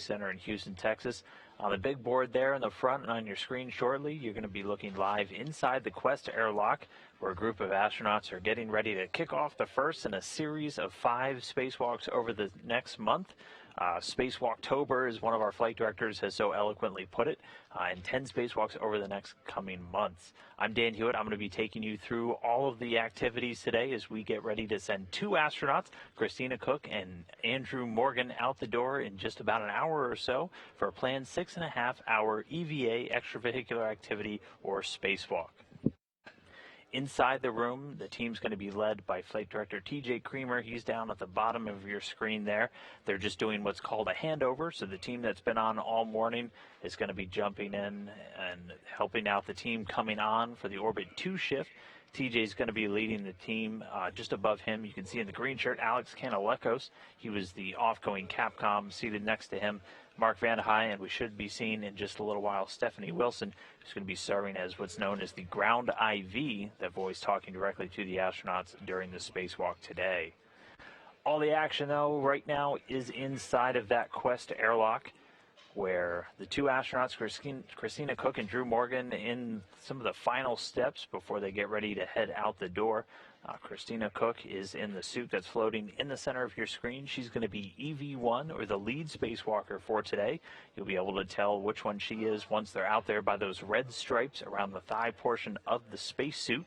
Space Center in Houston, Texas. On the big board there in the front and on your screen shortly, you're going to be looking live inside the Quest airlock, where a group of astronauts are getting ready to kick off the first in a series of 5 spacewalks over the next month. Spacewalktober, as one of our flight directors has so eloquently put it, and 10 spacewalks over the next coming months. I'm Dan Hewitt. I'm going to be taking you through all of the activities today as we get ready to send 2 astronauts, Christina Koch and Andrew Morgan, out the door in just about an hour or so for a planned 6.5-hour EVA, extravehicular activity, or spacewalk. Inside the room, the team's going to be led by Flight Director TJ Creamer. He's down at the bottom of your screen there. They're just doing what's called a handover, so the team that's been on all morning is going to be jumping in and helping out the team coming on for the Orbit 2 shift. TJ's going to be leading the team. Just above him, you can see in the green shirt, Alex Kanalekos. He was the off-going Capcom. Seated next to him, Mark Van High, and we should be seeing in just a little while Stephanie Wilson, who's going to be serving as what's known as the ground IV, that voice talking directly to the astronauts during the spacewalk today. All the action, though, right now is inside of that Quest airlock, where the 2 astronauts, Christina Koch and Drew Morgan, in some of the final steps before they get ready to head out the door. Christina Koch is in the suit that's floating in the center of your screen. She's going to be EV1, or the lead spacewalker for today. You'll be able to tell which one she is once they're out there by those red stripes around the thigh portion of the spacesuit.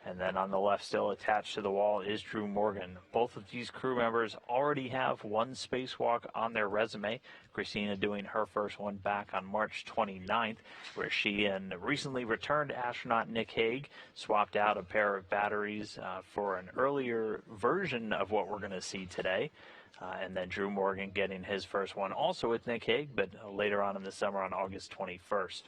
And then on the left, still attached to the wall, is Drew Morgan. Both of these crew members already have 1 spacewalk on their resume. Christina doing her first one back on March 29th, where she and recently returned astronaut Nick Hague swapped out a pair of batteries for an earlier version of what we're going to see today. And then Drew Morgan getting his first one also with Nick Hague, but later on in the summer on August 21st.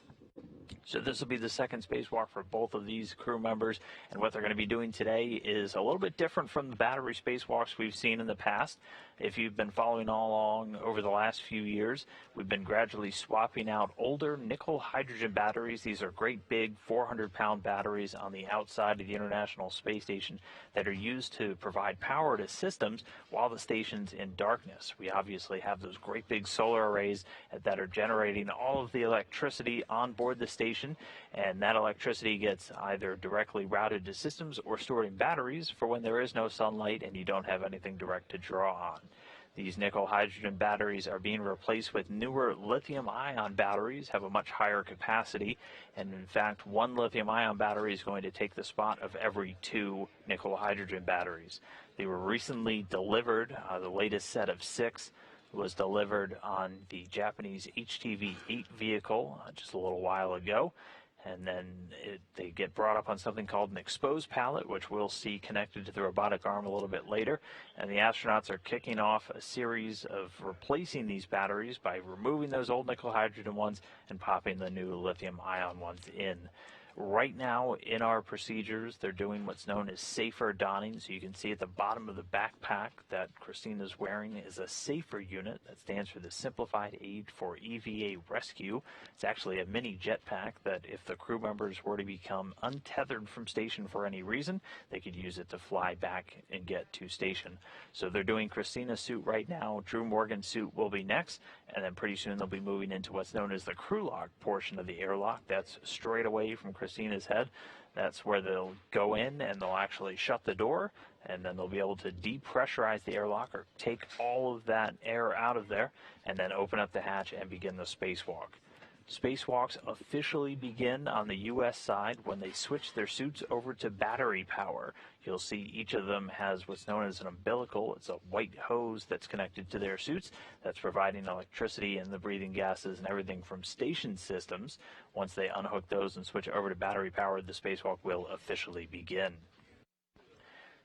So this will be the second spacewalk for both of these crew members, and what they're going to be doing today is a little bit different from the battery spacewalks we've seen in the past. If you've been following all along over the last few years, we've been gradually swapping out older nickel hydrogen batteries. These are great big 400-pound batteries on the outside of the International Space Station that are used to provide power to systems while the station's in darkness. We obviously have those great big solar arrays that are generating all of the electricity on board the station, and that electricity gets either directly routed to systems or stored in batteries for when there is no sunlight and you don't have anything direct to draw on. These nickel hydrogen batteries are being replaced with newer lithium-ion batteries, have a much higher capacity, and in fact 1 lithium-ion battery is going to take the spot of every 2 nickel hydrogen batteries. They were recently delivered. The latest set of 6 was delivered on the Japanese HTV-8 vehicle just a little while ago. And then they get brought up on something called an exposed pallet, which we'll see connected to the robotic arm a little bit later. And the astronauts are kicking off a series of replacing these batteries by removing those old nickel hydrogen ones and popping the new lithium ion ones in. Right now in our procedures, they're doing what's known as safer donning. So you can see at the bottom of the backpack that Christina's wearing is a safer unit. That stands for the Simplified Aid for EVA Rescue. It's actually a mini jetpack that if the crew members were to become untethered from station for any reason, they could use it to fly back and get to station. So they're doing Christina's suit right now. Drew Morgan's suit will be next, and then pretty soon they'll be moving into what's known as the crew lock portion of the airlock. That's straight away from Christina's head. That's where they'll go in and they'll actually shut the door, and then they'll be able to depressurize the airlock or take all of that air out of there and then open up the hatch and begin the spacewalk. Spacewalks officially begin on the U.S. side when they switch their suits over to battery power. You'll see each of them has what's known as an umbilical. It's a white hose that's connected to their suits that's providing electricity and the breathing gases and everything from station systems. Once they unhook those and switch over to battery power, the spacewalk will officially begin.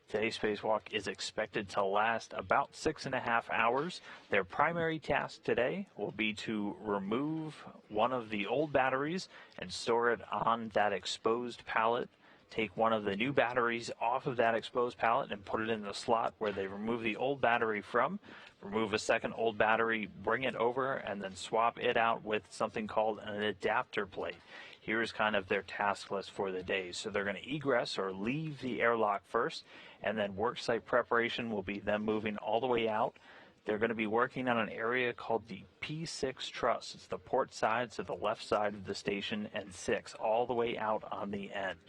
Today's spacewalk is expected to last about 6.5 hours. Their primary task today will be to remove one of the old batteries and store it on that exposed pallet. Take one of the new batteries off of that exposed pallet and put it in the slot where they remove the old battery from. Remove a second old battery, bring it over, and then swap it out with something called an adapter plate. Here's kind of their task list for the day. So they're going to egress or leave the airlock first, and then worksite preparation will be them moving all the way out They're going to be working on an area called the P6 truss. It's the port side, so the left side of the station, and 6, all the way out on the end.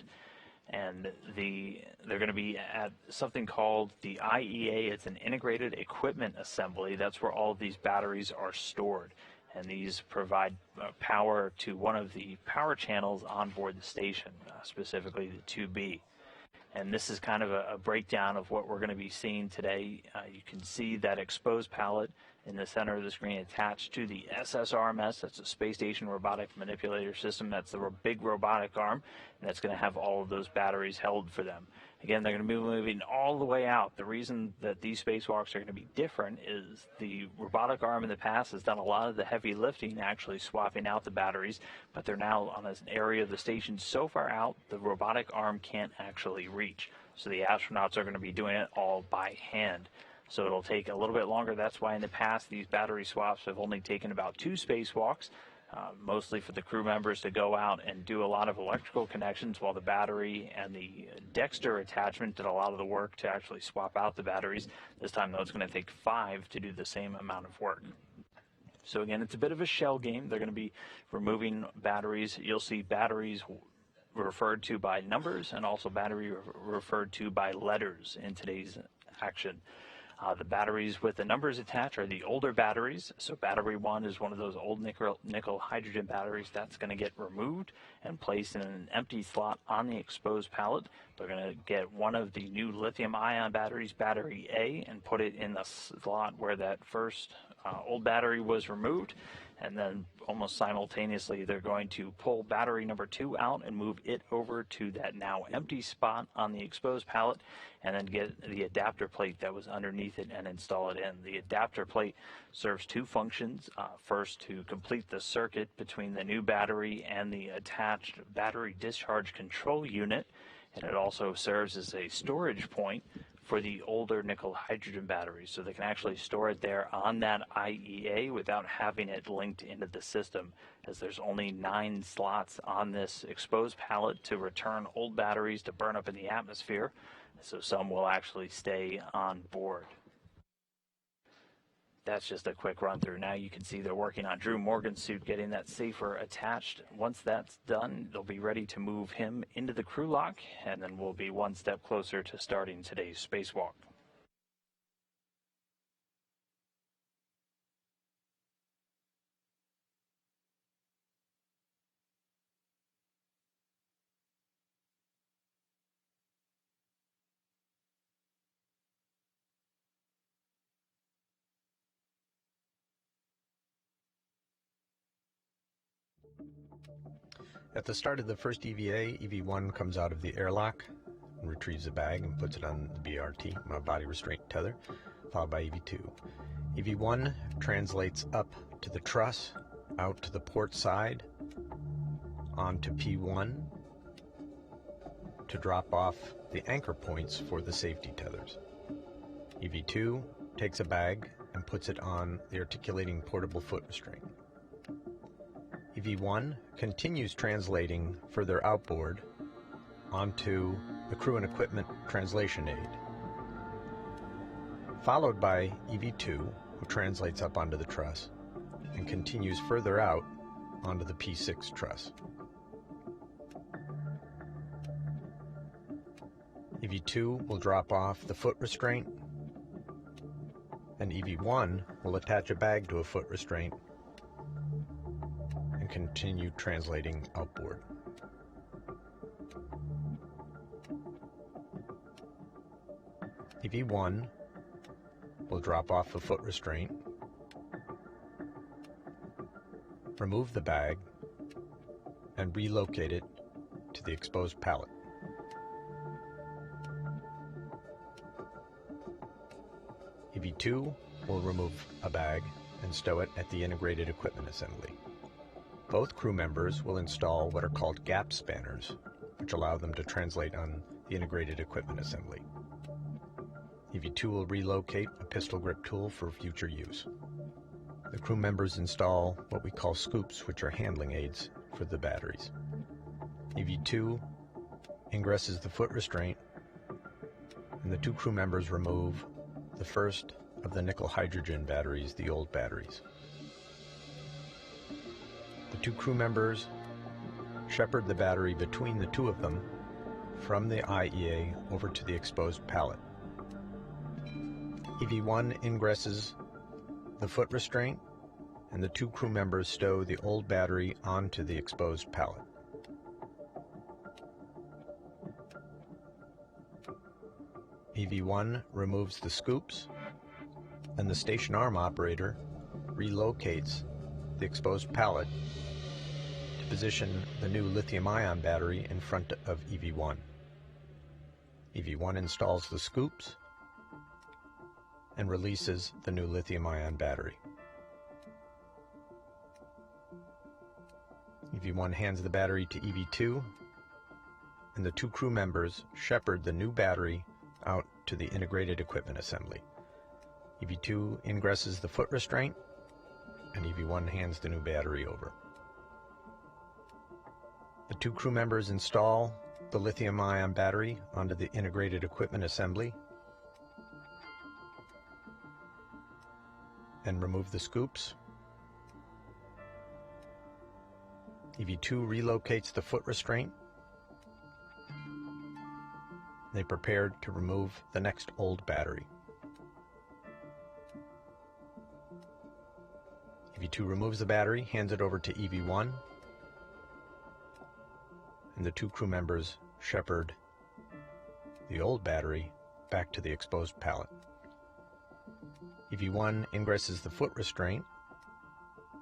And they're going to be at something called the IEA. It's an integrated equipment assembly. That's where all of these batteries are stored. And these provide power to one of the power channels on board the station, specifically the 2B. And this is kind of a breakdown of what we're going to be seeing today. You can see that exposed pallet in the center of the screen attached to the SSRMS. That's a Space Station Robotic Manipulator System. That's the big robotic arm, and that's going to have all of those batteries held for them. Again, they're going to be moving all the way out. The reason that these spacewalks are going to be different is the robotic arm in the past has done a lot of the heavy lifting, actually swapping out the batteries, but they're now on an area of the station so far out the robotic arm can't actually reach. So the astronauts are going to be doing it all by hand. So it'll take a little bit longer. That's why in the past these battery swaps have only taken about 2 spacewalks. Mostly for the crew members to go out and do a lot of electrical connections, while the battery and the Dexter attachment did a lot of the work to actually swap out the batteries. This time, though, it's going to take 5 to do the same amount of work. So again, it's a bit of a shell game. They're going to be removing batteries. You'll see batteries referred to by numbers and also battery referred to by letters in today's action. The batteries with the numbers attached are the older batteries. So battery 1 is one of those old nickel hydrogen batteries. That's going to get removed and placed in an empty slot on the exposed pallet. They're going to get one of the new lithium-ion batteries, battery A, and put it in the slot where that first old battery was removed. And then almost simultaneously, they're going to pull battery number 2 out and move it over to that now empty spot on the exposed pallet, and then get the adapter plate that was underneath it and install it in. The adapter plate serves 2 functions. First, to complete the circuit between the new battery and the attached battery discharge control unit, and it also serves as a storage point for the older nickel hydrogen batteries, so they can actually store it there on that IEA without having it linked into the system, as there's only 9 slots on this exposed pallet to return old batteries to burn up in the atmosphere, so some will actually stay on board. That's just a quick run through. Now you can see they're working on Drew Morgan's suit, getting that safer attached. Once that's done, they'll be ready to move him into the crew lock, and then we'll be one step closer to starting today's spacewalk. At the start of the first EVA, EV1 comes out of the airlock and retrieves the bag and puts it on the BRT, my body restraint tether, followed by EV2. EV1 translates up to the truss, out to the port side, onto P1 to drop off the anchor points for the safety tethers. EV2 takes a bag and puts it on the articulating portable foot restraint. EV1 continues translating further outboard onto the crew and equipment translation aid, followed by EV2, who translates up onto the truss and continues further out onto the P6 truss. EV2 will drop off the foot restraint, and EV1 will attach a bag to a foot restraint and continue translating outboard. EV1 will drop off the foot restraint, remove the bag, and relocate it to the exposed pallet. EV2 will remove a bag and stow it at the integrated equipment assembly. Both crew members will install what are called gap spanners, which allow them to translate on the integrated equipment assembly. EV2 will relocate a pistol grip tool for future use. The crew members install what we call scoops, which are handling aids for the batteries. EV2 ingresses the foot restraint, and the 2 crew members remove the first of the nickel hydrogen batteries, the old batteries. The two crew members shepherd the battery between the two of them from the IEA over to the exposed pallet. EV1 ingresses the foot restraint, and the two crew members stow the old battery onto the exposed pallet. EV1 removes the scoops, and the station arm operator relocates the exposed pallet to position the new lithium-ion battery in front of EV1. EV1 installs the scoops and releases the new lithium-ion battery. EV1 hands the battery to EV2, and the two crew members shepherd the new battery out to the integrated equipment assembly. EV2 ingresses the foot restraint, and EV1 hands the new battery over. The two crew members install the lithium-ion battery onto the integrated equipment assembly and remove the scoops. EV2 relocates the foot restraint. They prepared to remove the next old battery. EV2 removes the battery, hands it over to EV1, and the two crew members shepherd the old battery back to the exposed pallet. EV1 ingresses the foot restraint,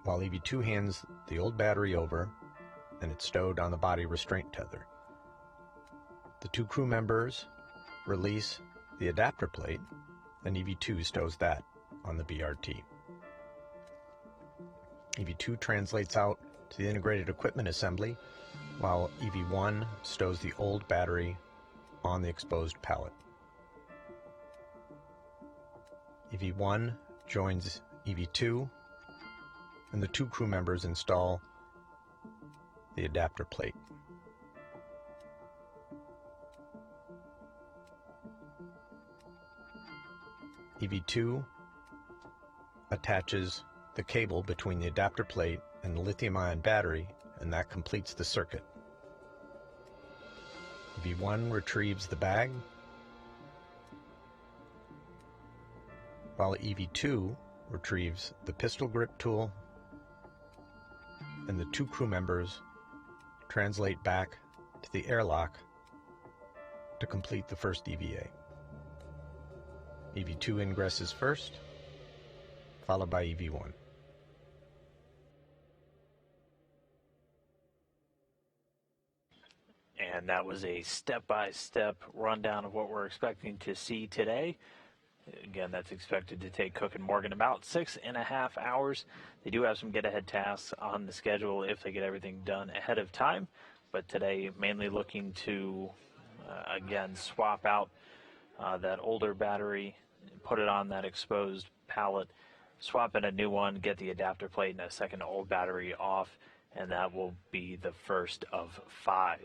while EV2 hands the old battery over, and it's stowed on the body restraint tether. The two crew members release the adapter plate, and EV2 stows that on the BRT. EV2 translates out to the integrated equipment assembly, while EV1 stows the old battery on the exposed pallet. EV1 joins EV2, and the two crew members install the adapter plate. EV2 attaches the cable between the adapter plate and the lithium-ion battery, and that completes the circuit. EV1 retrieves the bag, while EV2 retrieves the pistol grip tool, and the two crew members translate back to the airlock to complete the first EVA. EV2 ingresses first, followed by EV1. And that was a step-by-step rundown of what we're expecting to see today. Again, that's expected to take Cook and Morgan about 6.5 hours. They do have some get-ahead tasks on the schedule if they get everything done ahead of time. But today, mainly looking to, again, swap out that older battery, put it on that exposed pallet, swap in a new one, get the adapter plate and a second old battery off, and that will be the first of 5.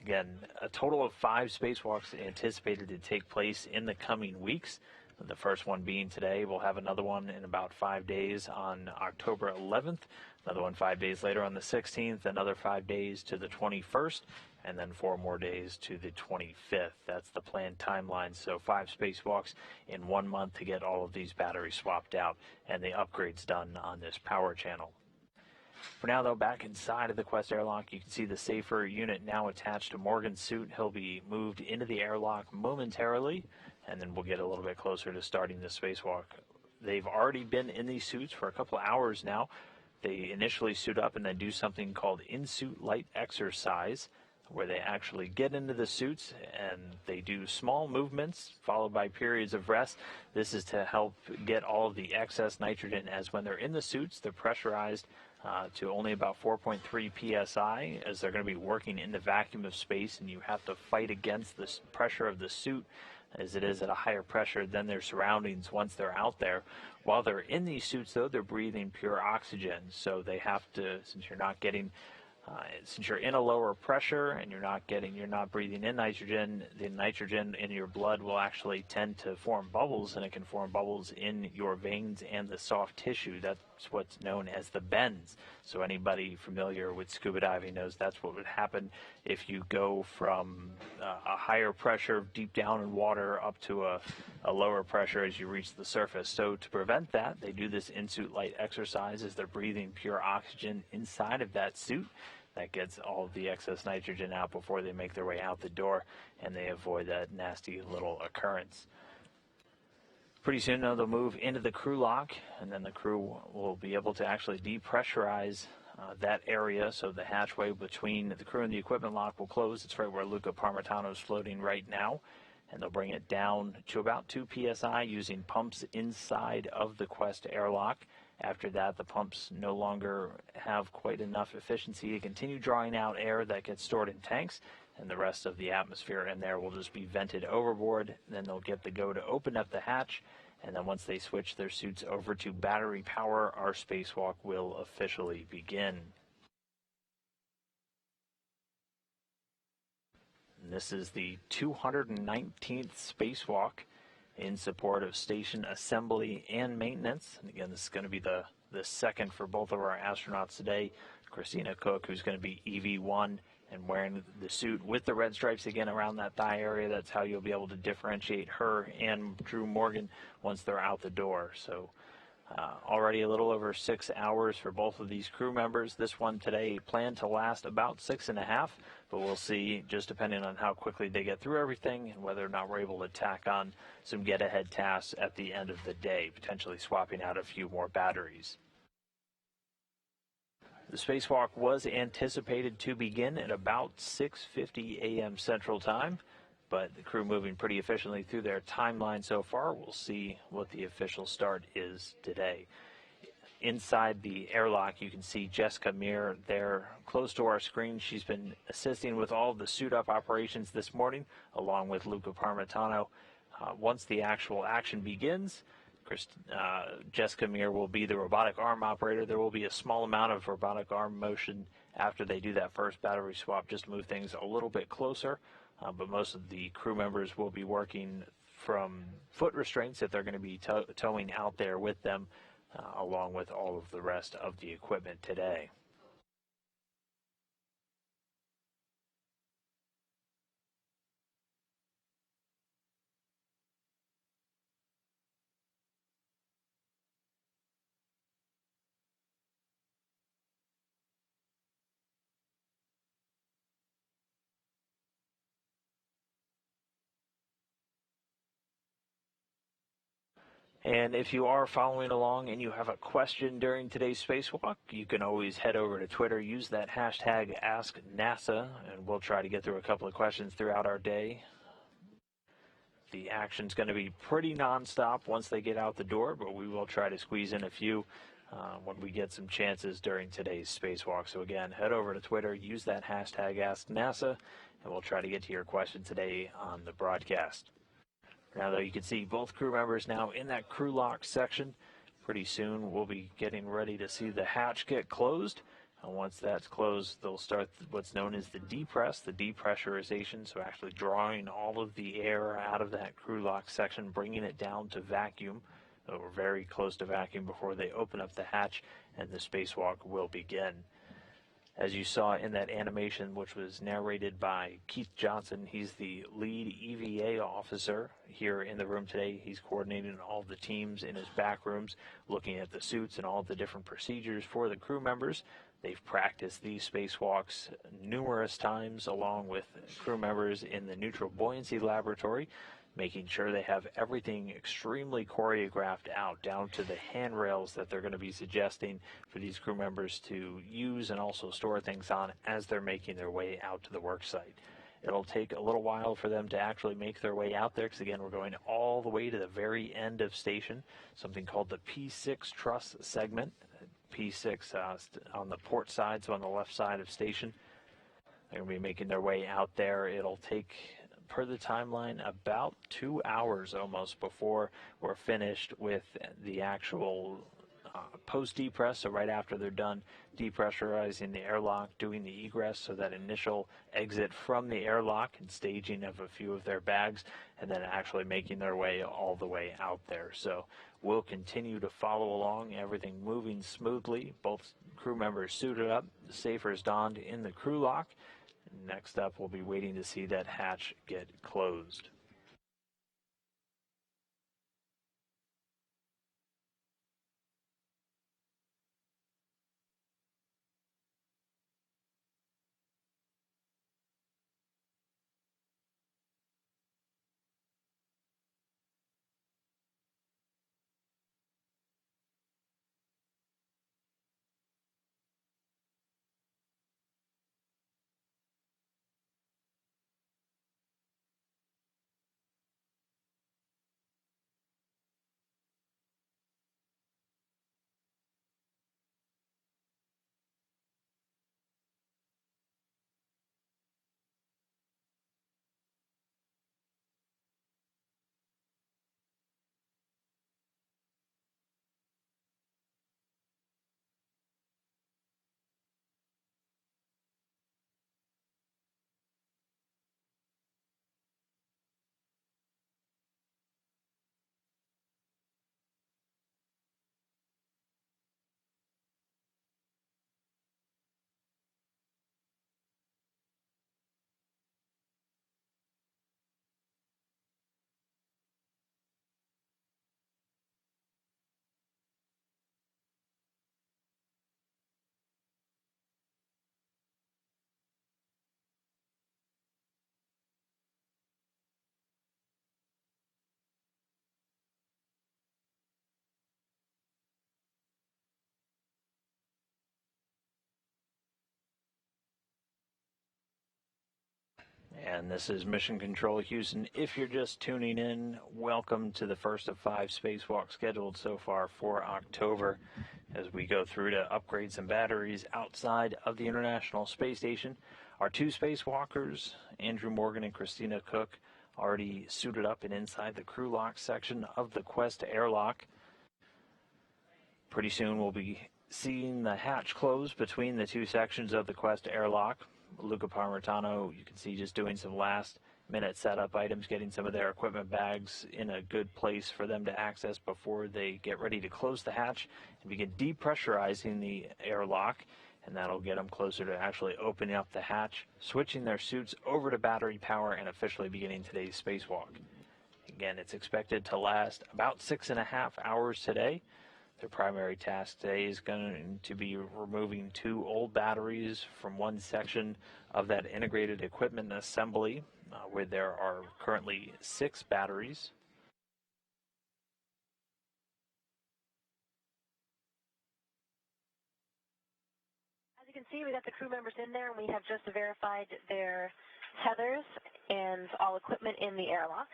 Again, a total of 5 spacewalks anticipated to take place in the coming weeks. The first one being today. We'll have another one in about 5 days on October 11th, another one 5 days later on the 16th, another 5 days to the 21st, and then 4 more days to the 25th. That's the planned timeline. So 5 spacewalks in 1 month to get all of these batteries swapped out and the upgrades done on this power channel. For now, though, back inside of the Quest airlock, you can see the Safer unit now attached to Morgan's suit. He'll be moved into the airlock momentarily, and then we'll get a little bit closer to starting the spacewalk. They've already been in these suits for a couple hours now. They initially suit up and then do something called in-suit light exercise, where they actually get into the suits and they do small movements followed by periods of rest. This is to help get all of the excess nitrogen, as when they're in the suits, they're pressurized to only about 4.3 psi, as they're going to be working in the vacuum of space, and you have to fight against the pressure of the suit as it is at a higher pressure than their surroundings once they're out there. While they're in these suits, though, they're breathing pure oxygen, so they have to, since you're not getting Since you're in a lower pressure and you're not breathing in nitrogen, the nitrogen in your blood will actually tend to form bubbles, and it can form bubbles in your veins and the soft tissue. That's what's known as the bends. So anybody familiar with scuba diving knows that's what would happen if you go from a higher pressure deep down in water up to a lower pressure as you reach the surface. So to prevent that, they do this in-suit light exercise as they're breathing pure oxygen inside of that suit. That gets all of the excess nitrogen out before they make their way out the door, and they avoid that nasty little occurrence. Pretty soon they'll move into the crew lock, and then the crew will be able to actually depressurize that area, so the hatchway between the crew and the equipment lock will close. It's right where Luca Parmitano is floating right now, and they'll bring it down to about 2 psi using pumps inside of the Quest airlock. After that, the pumps no longer have quite enough efficiency to continue drawing out air that gets stored in tanks, and the rest of the atmosphere in there will just be vented overboard. Then they'll get the go to open up the hatch, and then once they switch their suits over to battery power, our spacewalk will officially begin. And this is the 219th spacewalk in support of station assembly and maintenance. And again, this is going to be the second for both of our astronauts today. Christina Cook, who's going to be EV1 and wearing the suit with the red stripes again around that thigh area. That's how you'll be able to differentiate her and Drew Morgan once they're out the door. So already a little over 6 hours for both of these crew members. This one today planned to last about 6.5, but we'll see, just depending on how quickly they get through everything and whether or not we're able to tack on some get-ahead tasks at the end of the day, potentially swapping out a few more batteries. The spacewalk was anticipated to begin at about 6:50 a.m. Central Time, but the crew moving pretty efficiently through their timeline so far. We'll see what the official start is today. Inside the airlock, you can see Jessica Meir there close to our screen. She's been assisting with all of the suit-up operations this morning, along with Luca Parmitano. Once the actual action begins, Jessica Meir will be the robotic arm operator. There will be a small amount of robotic arm motion after they do that first battery swap, just to move things a little bit closer. But most of the crew members will be working from foot restraints that they're going to be towing out there with them, along with all of the rest of the equipment today. And if you are following along and you have a question during today's spacewalk, you can always head over to Twitter, use that hashtag AskNASA, and we'll try to get through a couple of questions throughout our day. The action's going to be pretty nonstop once they get out the door, but we will try to squeeze in a few when we get some chances during today's spacewalk. So again, head over to Twitter, use that hashtag AskNASA, and we'll try to get to your question today on the broadcast. Now, though, you can see both crew members now in that crew lock section. Pretty soon we'll be getting ready to see the hatch get closed. And once that's closed, they'll start what's known as the depress, the depressurization, so actually drawing all of the air out of that crew lock section, bringing it down to vacuum. We're very close to vacuum before they open up the hatch, and the spacewalk will begin. As you saw in that animation, which was narrated by Keith Johnson, he's the lead EVA officer here in the room today. He's coordinating all the teams in his back rooms, looking at the suits and all the different procedures for the crew members. They've practiced these spacewalks numerous times along with crew members in the neutral buoyancy laboratory, making sure they have everything extremely choreographed out down to the handrails that they're going to be suggesting for these crew members to use and also store things on as they're making their way out to the work site. It'll take a little while for them to actually make their way out there because, again, we're going all the way to the very end of station, something called the P6 truss segment. P6 on the port side, so on the left side of station. They're going to be making their way out there. It'll take, per the timeline, about 2 hours almost before we're finished with the actual post-depress, so right after they're done depressurizing the airlock, doing the egress, so that initial exit from the airlock and staging of a few of their bags, and then actually making their way all the way out there. So we'll continue to follow along, everything moving smoothly, both crew members suited up, safers donned in the crew lock. Next up, we'll be waiting to see that hatch get closed. And this is Mission Control Houston. If you're just tuning in, welcome to the first of 5 spacewalks scheduled so far for October as we go through to upgrade some batteries outside of the International Space Station. Our 2 spacewalkers, Andrew Morgan and Christina Cook, already suited up and inside the crew lock section of the Quest airlock. Pretty soon we'll be seeing the hatch close between the 2 sections of the Quest airlock. Luca Parmitano, you can see just doing some last-minute setup items, getting some of their equipment bags in a good place for them to access before they get ready to close the hatch and begin depressurizing the airlock, and that'll get them closer to actually opening up the hatch, switching their suits over to battery power, and officially beginning today's spacewalk. Again, it's expected to last about 6.5 hours today. Their primary task today is going to be removing 2 old batteries from one section of that integrated equipment assembly, where there are currently 6 batteries. As you can see, we got the crew members in there, and we have just verified their tethers and all equipment in the airlock.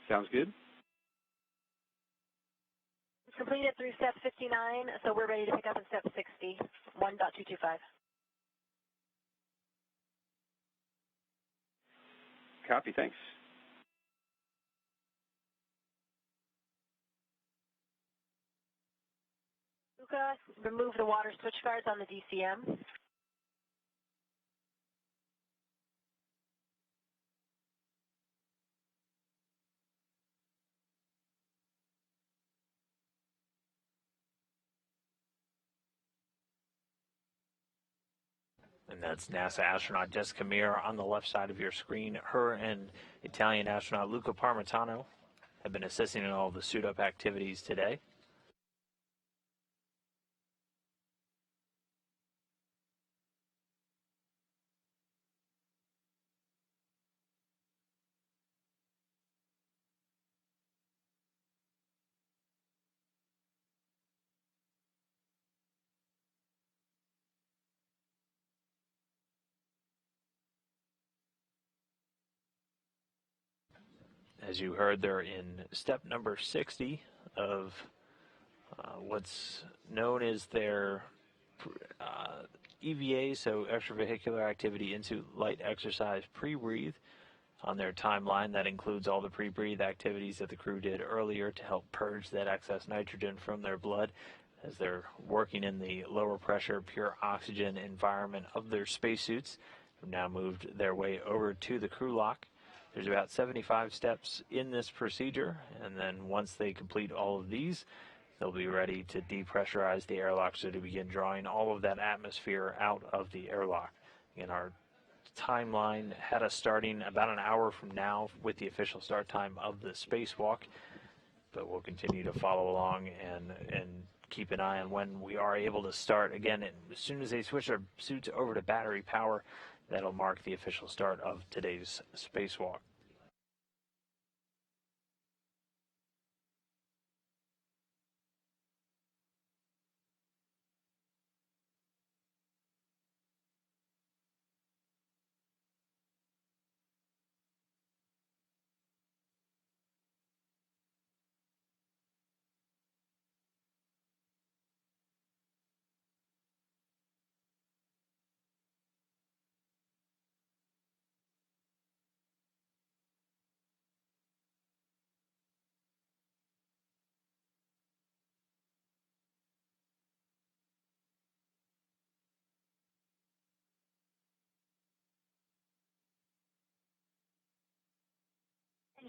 Sounds good. Completed through step 59, so we're ready to pick up in step 60, 1.225. Copy, thanks. Luca, remove the water switch guards on the DCM. And that's NASA astronaut Jessica Meir on the left side of your screen. Her and Italian astronaut Luca Parmitano have been assisting in all the suit-up activities today. As you heard, they're in step number 60 of what's known as their EVA, so extravehicular activity into light exercise pre-breathe. on their timeline. That includes all the pre-breathe activities that the crew did earlier to help purge that excess nitrogen from their blood as they're working in the lower pressure, pure oxygen environment of their spacesuits. They've now moved their way over to the crew lock. There's about 75 steps in this procedure, and then once they complete all of these, they'll be ready to depressurize the airlock so to begin drawing all of that atmosphere out of the airlock. Again, our timeline had us starting about an hour from now with the official start time of the spacewalk, but we'll continue to follow along and keep an eye on when we are able to start. Again, as soon as they switch their suits over to battery power, that'll mark the official start of today's spacewalk.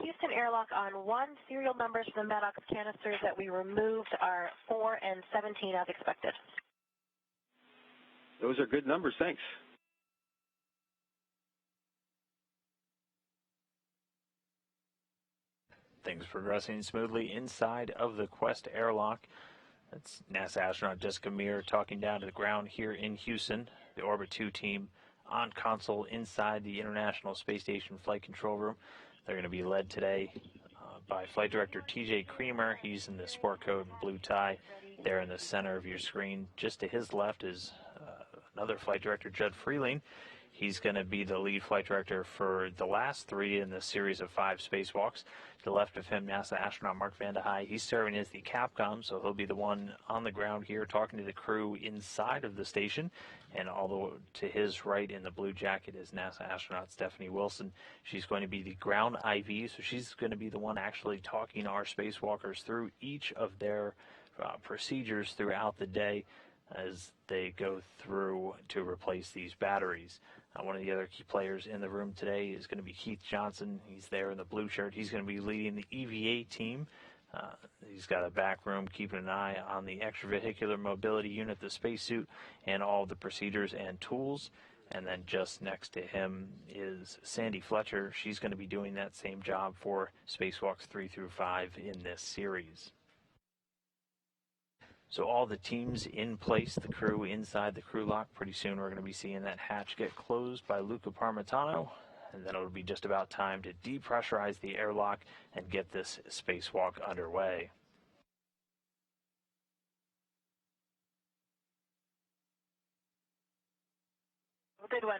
Houston airlock on 1. Serial numbers for the Maddox canisters that we removed are 4 and 17 as expected. Those are good numbers. Thanks. Things progressing smoothly inside of the Quest airlock. That's NASA astronaut Jessica Meir talking down to the ground here in Houston. The Orbit 2 team on console inside the International Space Station Flight Control Room. They're going to be led today by Flight Director TJ Creamer. He's in the sport coat and blue tie there in the center of your screen. Just to his left is another Flight Director, Judd Freeling. He's going to be the lead flight director for the last 3 in this series of 5 spacewalks. To the left of him, NASA astronaut Mark Vande Hei. He's serving as the Capcom, so he'll be the one on the ground here talking to the crew inside of the station. And all the way to his right in the blue jacket is NASA astronaut Stephanie Wilson. She's going to be the ground IV, so she's going to be the one actually talking our spacewalkers through each of their procedures throughout the day as they go through to replace these batteries. One of the other key players in the room today is going to be Keith Johnson. He's there in the blue shirt. He's going to be leading the EVA team. He's got a back room keeping an eye on the extravehicular mobility unit, the spacesuit, and all the procedures and tools. And then just next to him is Sandy Fletcher. She's going to be doing that same job for spacewalks 3 through 5 in this series. So all the teams in place, the crew inside the crew lock. Pretty soon we're going to be seeing that hatch get closed by Luca Parmitano, and then it'll be just about time to depressurize the airlock and get this spacewalk underway. Good one.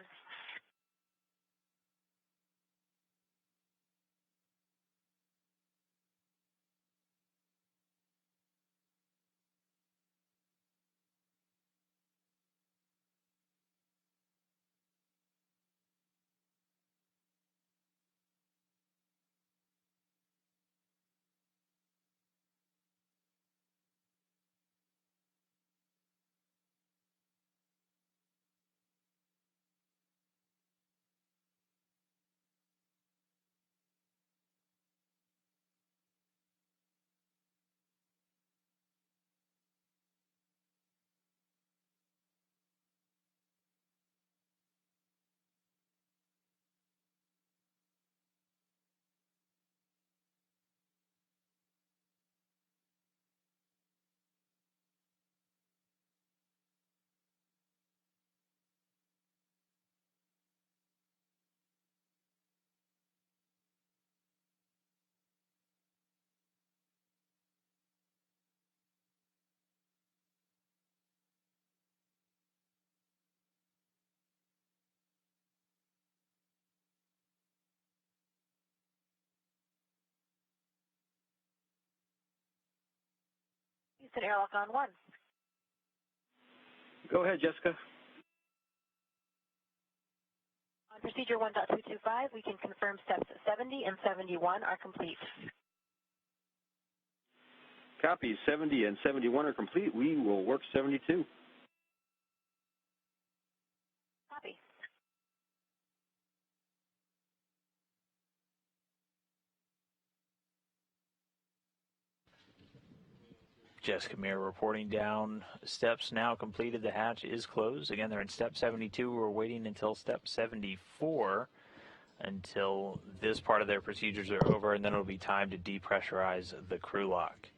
Houston airlock on 1. Go ahead, Jessica. On Procedure 1.225, we can confirm steps 70 and 71 are complete. Copy. 70 and 71 are complete. We will work 72. Copy. Jessica Meir reporting down. Steps now completed. The hatch is closed. Again, they're in step 72. We're waiting until step 74 until this part of their procedures are over, and then it'll be time to depressurize the crew lock.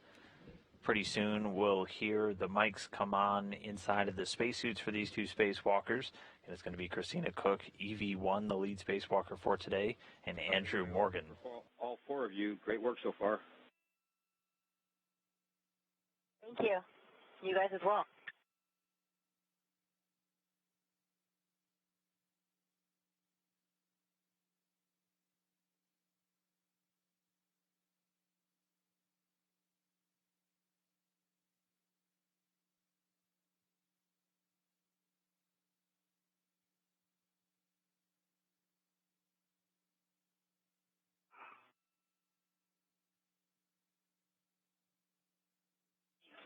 Pretty soon we'll hear the mics come on inside of the spacesuits for these two spacewalkers. And it's going to be Christina Cook, EV1, the lead spacewalker for today, and Andrew Morgan. All four of you, great work so far. Thank you. You guys as well.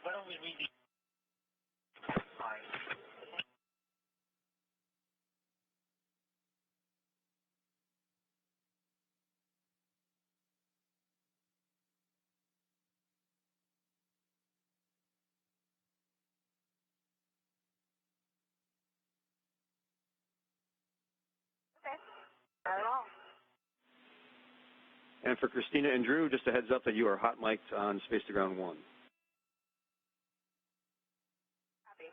Why don't we read the Okay. Not at all. And for Christina and Drew, just a heads up that you are hot mic'd on Space to Ground 1. Copy.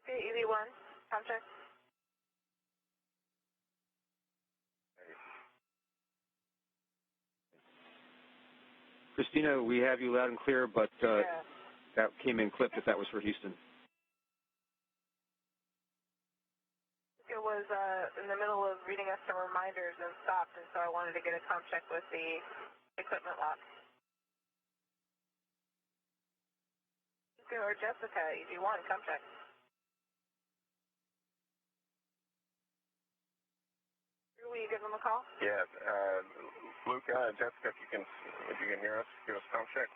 Okay, EV1, contract. Christina, we have you loud and clear, but Yeah. that came in clipped if that was for Houston. It was in the middle of reading us some reminders and stopped, and so I wanted to get a comp check with the equipment lock. Or Jessica, EV1, comp check. Will you give them a call? Yeah, Luca, Jessica, if you can hear us, give us a comp check.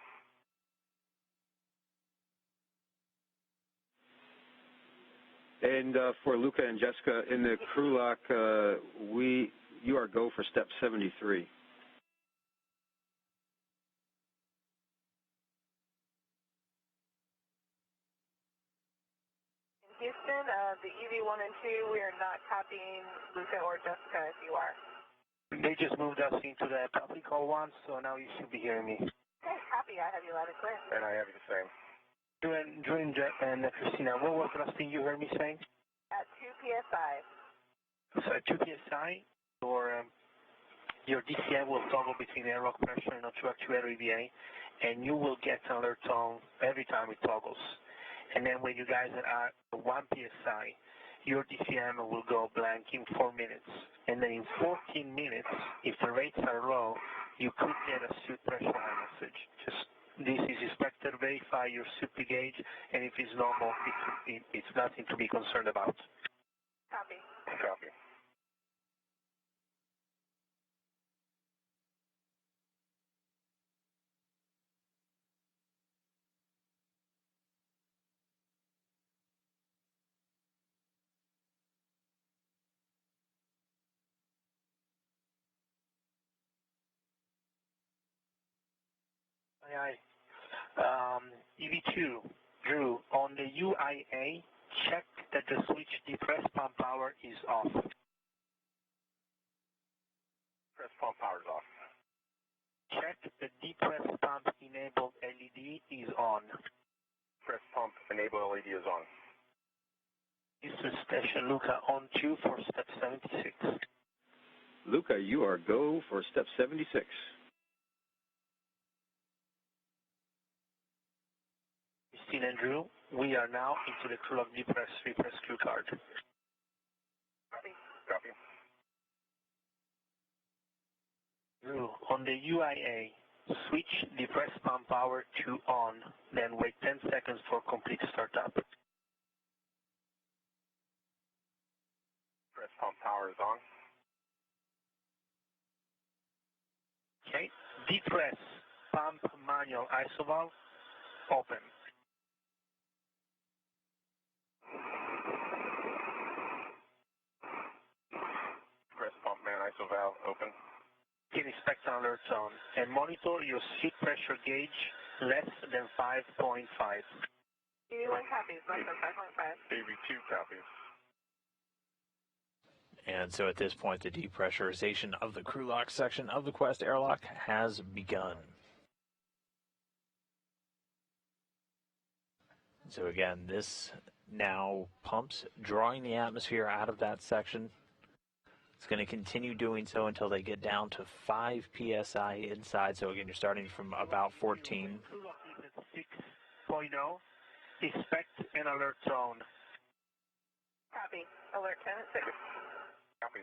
And for Luca and Jessica, in the crew lock, you are go for step 73. In Houston, the EV1 and 2, we are not copying Luca or Jessica if you are. They just moved us into the public call once, so now you should be hearing me. Okay, copy. I have you loud and clear. And I have you the same. Drew and Christina, what was the last thing you heard me saying? At 2 PSI. So at 2 PSI, your DCI will toggle between airlock pressure and O2 actuator EVA, and you will get an alert tone every time it toggles. And then when you guys are at 1 PSI, your DCM will go blank in 4 minutes. And then in 14 minutes, if the rates are low, you could get a suit pressure line message. Just this is inspected, verify your SUP gauge, and if it's normal, it's nothing to be concerned about. Copy. Copy. Aye, aye. EV2, Drew, on the UIA, check that the switch depress pump power is off. Press pump power's off. Check the depress pump enabled LED is on. Press pump enable LED is on. This is Station Luca on 2 for step 76. Luca, you are go for step 76. Christine and Drew, we are now into the crew log depress repress crew card. Copy. Copy. Drew, on the UIA, switch depress pump power to on, then wait 10 seconds for complete startup. Press pump power is on. Okay. Depress pump manual isovalve open. Press pump man ISO valve open. Can inspect an alert zone and monitor your seat pressure gauge less than 5.5. AV1 copies, less than 5.5. AV2 copies. And so at this point, the depressurization of the crew lock section of the Quest airlock has begun. So again, this now pumps, drawing the atmosphere out of that section. It's going to continue doing so until they get down to 5 psi inside. So again, you're starting from about 14. Crew lock is at 6.0. Inspect an alert zone. Copy. Alert 10 at 6. Copy.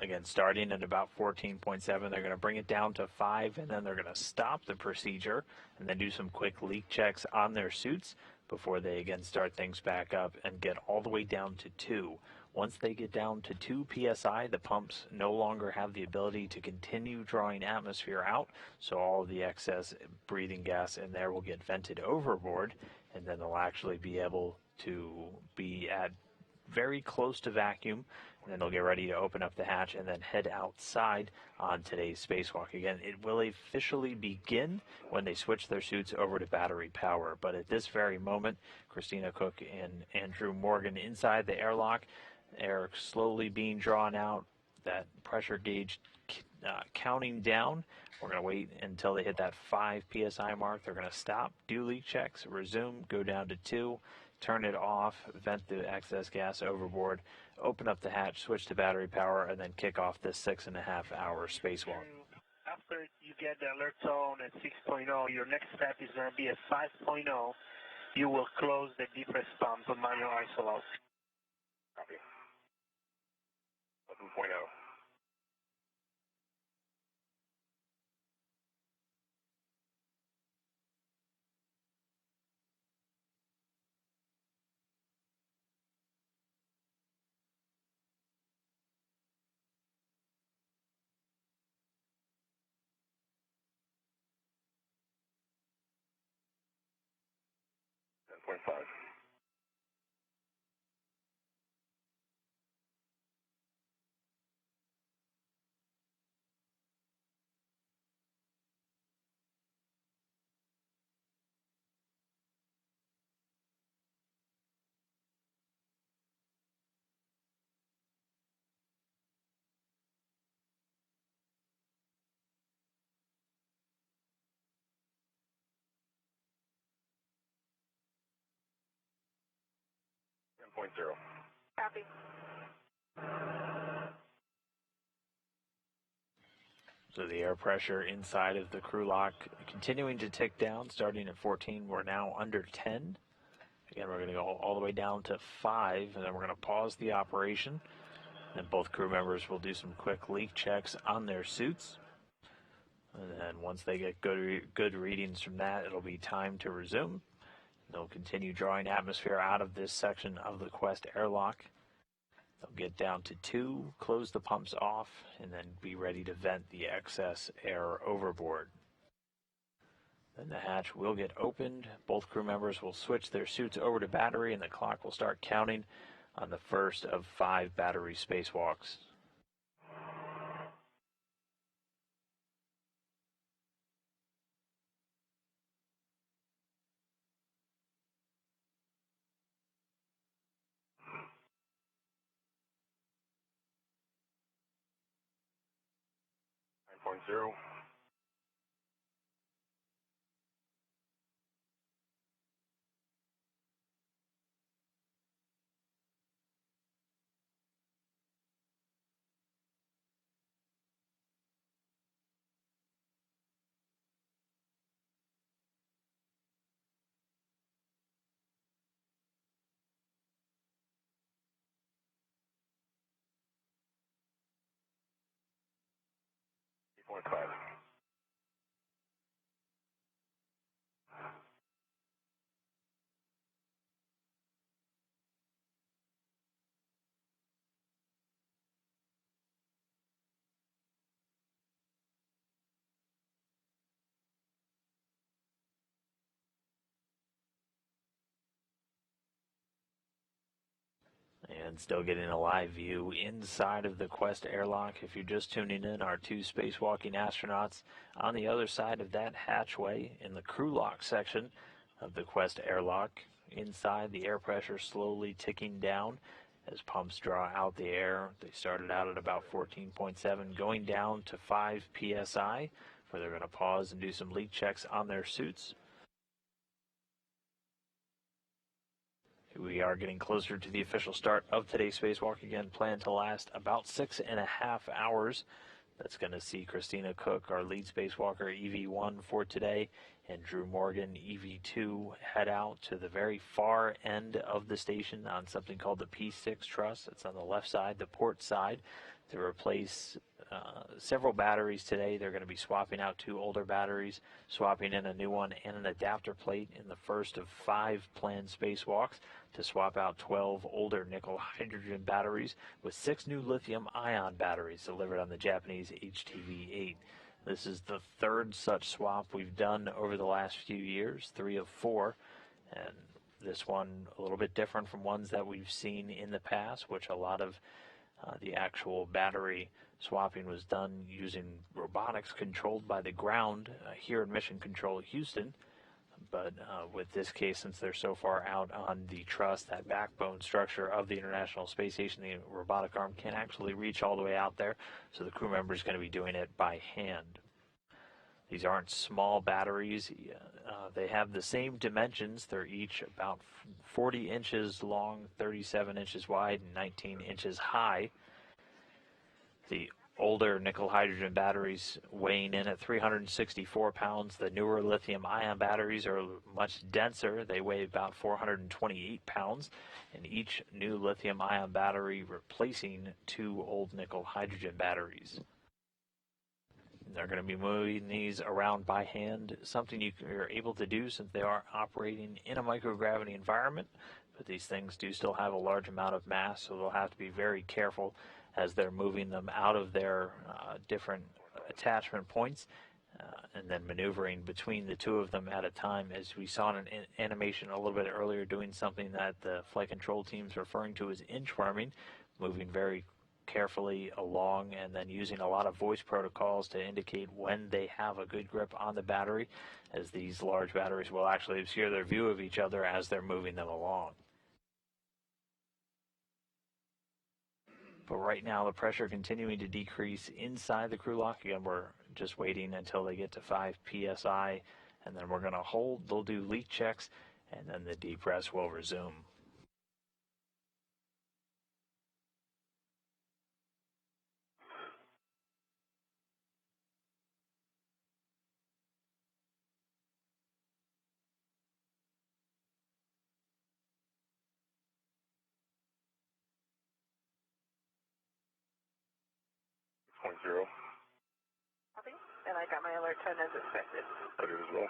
Again, starting at about 14.7, they're going to bring it down to 5, and then they're going to stop the procedure and then do some quick leak checks on their suits before they again start things back up and get all the way down to 2. Once they get down to 2 psi, the pumps no longer have the ability to continue drawing atmosphere out, so all of the excess breathing gas in there will get vented overboard, and then they'll actually be able to be at very close to vacuum, and then they'll get ready to open up the hatch and then head outside on today's spacewalk. Again, it will officially begin when they switch their suits over to battery power, but at this very moment, Christina Cook and Andrew Morgan inside the airlock, air slowly being drawn out, that pressure gauge counting down. We're going to wait until they hit that 5 psi mark. They're going to stop, do leak checks, resume, go down to 2, turn it off, vent the excess gas overboard, open up the hatch, switch to battery power, and then kick off this 6.5-hour spacewalk. After you get the alert zone at 6.0, your next step is going to be at 5.0. You will close the depress pump on manual isovalve. Copy. 11.0. Point 5. Point 0. Copy. So the air pressure inside of the crew lock continuing to tick down, starting at 14. We're now under 10. Again, we're going to go all the way down to 5, and then we're going to pause the operation. Then both crew members will do some quick leak checks on their suits. And then once they get good readings from that, it'll be time to resume. They'll continue drawing atmosphere out of this section of the Quest airlock. They'll get down to 2, close the pumps off, and then be ready to vent the excess air overboard. Then the hatch will get opened. Both crew members will switch their suits over to battery, and the clock will start counting on the first of 5 battery spacewalks. Point 0. 5.5. And still getting a live view inside of the Quest airlock. If you're just tuning in, our two spacewalking astronauts on the other side of that hatchway in the crew lock section of the Quest airlock. Inside, the air pressure slowly ticking down as pumps draw out the air. They started out at about 14.7, going down to 5 psi, where they're going to pause and do some leak checks on their suits. We are getting closer to the official start of today's spacewalk. Again, planned to last about 6.5 hours. That's going to see Christina Cook, our lead spacewalker, EV1 for today, and Drew Morgan, EV2, head out to the very far end of the station on something called the P6 truss. It's on the left side, the port side, to replace several batteries today. They're going to be swapping out 2 older batteries, swapping in a new one and an adapter plate in the first of 5 planned spacewalks to swap out 12 older nickel hydrogen batteries with 6 new lithium-ion batteries delivered on the Japanese HTV-8. This is the 3rd such swap we've done over the last few years, 3 of 4, and this one a little bit different from ones that we've seen in the past, which a lot of the actual battery swapping was done using robotics controlled by the ground here in Mission Control Houston. But with this case, since they're so far out on the truss, that backbone structure of the International Space Station, the robotic arm can't actually reach all the way out there, so the crew member is going to be doing it by hand. These aren't small batteries. They have the same dimensions. They're each about 40 inches long, 37 inches wide, and 19 inches high. The older nickel hydrogen batteries weighing in at 364 pounds. The newer lithium-ion batteries are much denser. They weigh about 428 pounds, and each new lithium-ion battery replacing 2 old nickel hydrogen batteries. They're going to be moving these around by hand, something you're able to do since they are operating in a microgravity environment, but these things do still have a large amount of mass, so they'll have to be very careful as they're moving them out of their different attachment points and then maneuvering between the 2 of them at a time. As we saw in an animation a little bit earlier, doing something that the flight control team's referring to as inchworming, moving very carefully along and then using a lot of voice protocols to indicate when they have a good grip on the battery, as these large batteries will actually obscure their view of each other as they're moving them along. But right now, the pressure continuing to decrease inside the crew lock. Again, we're just waiting until they get to 5 psi, and then we're going to hold. They'll do leak checks, and then the depress will resume. Point 0. Copy. And I got my alert tone as expected. I do as well.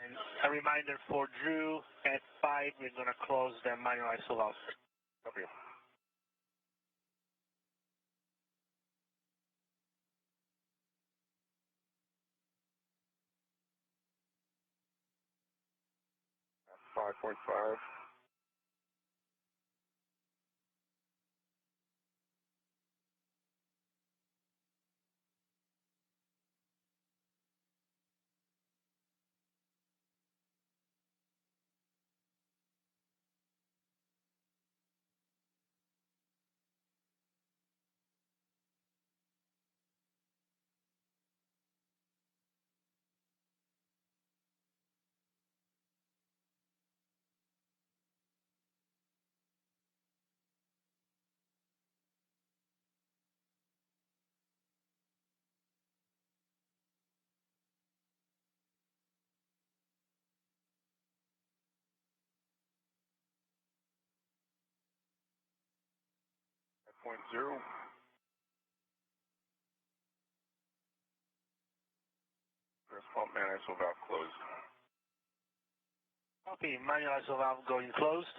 And a reminder for Drew, at 5, we're going to close the manual ISO valve. Copy. At 5.5. Press pump man ISO valve closed. Copy, manual ISO valve going closed.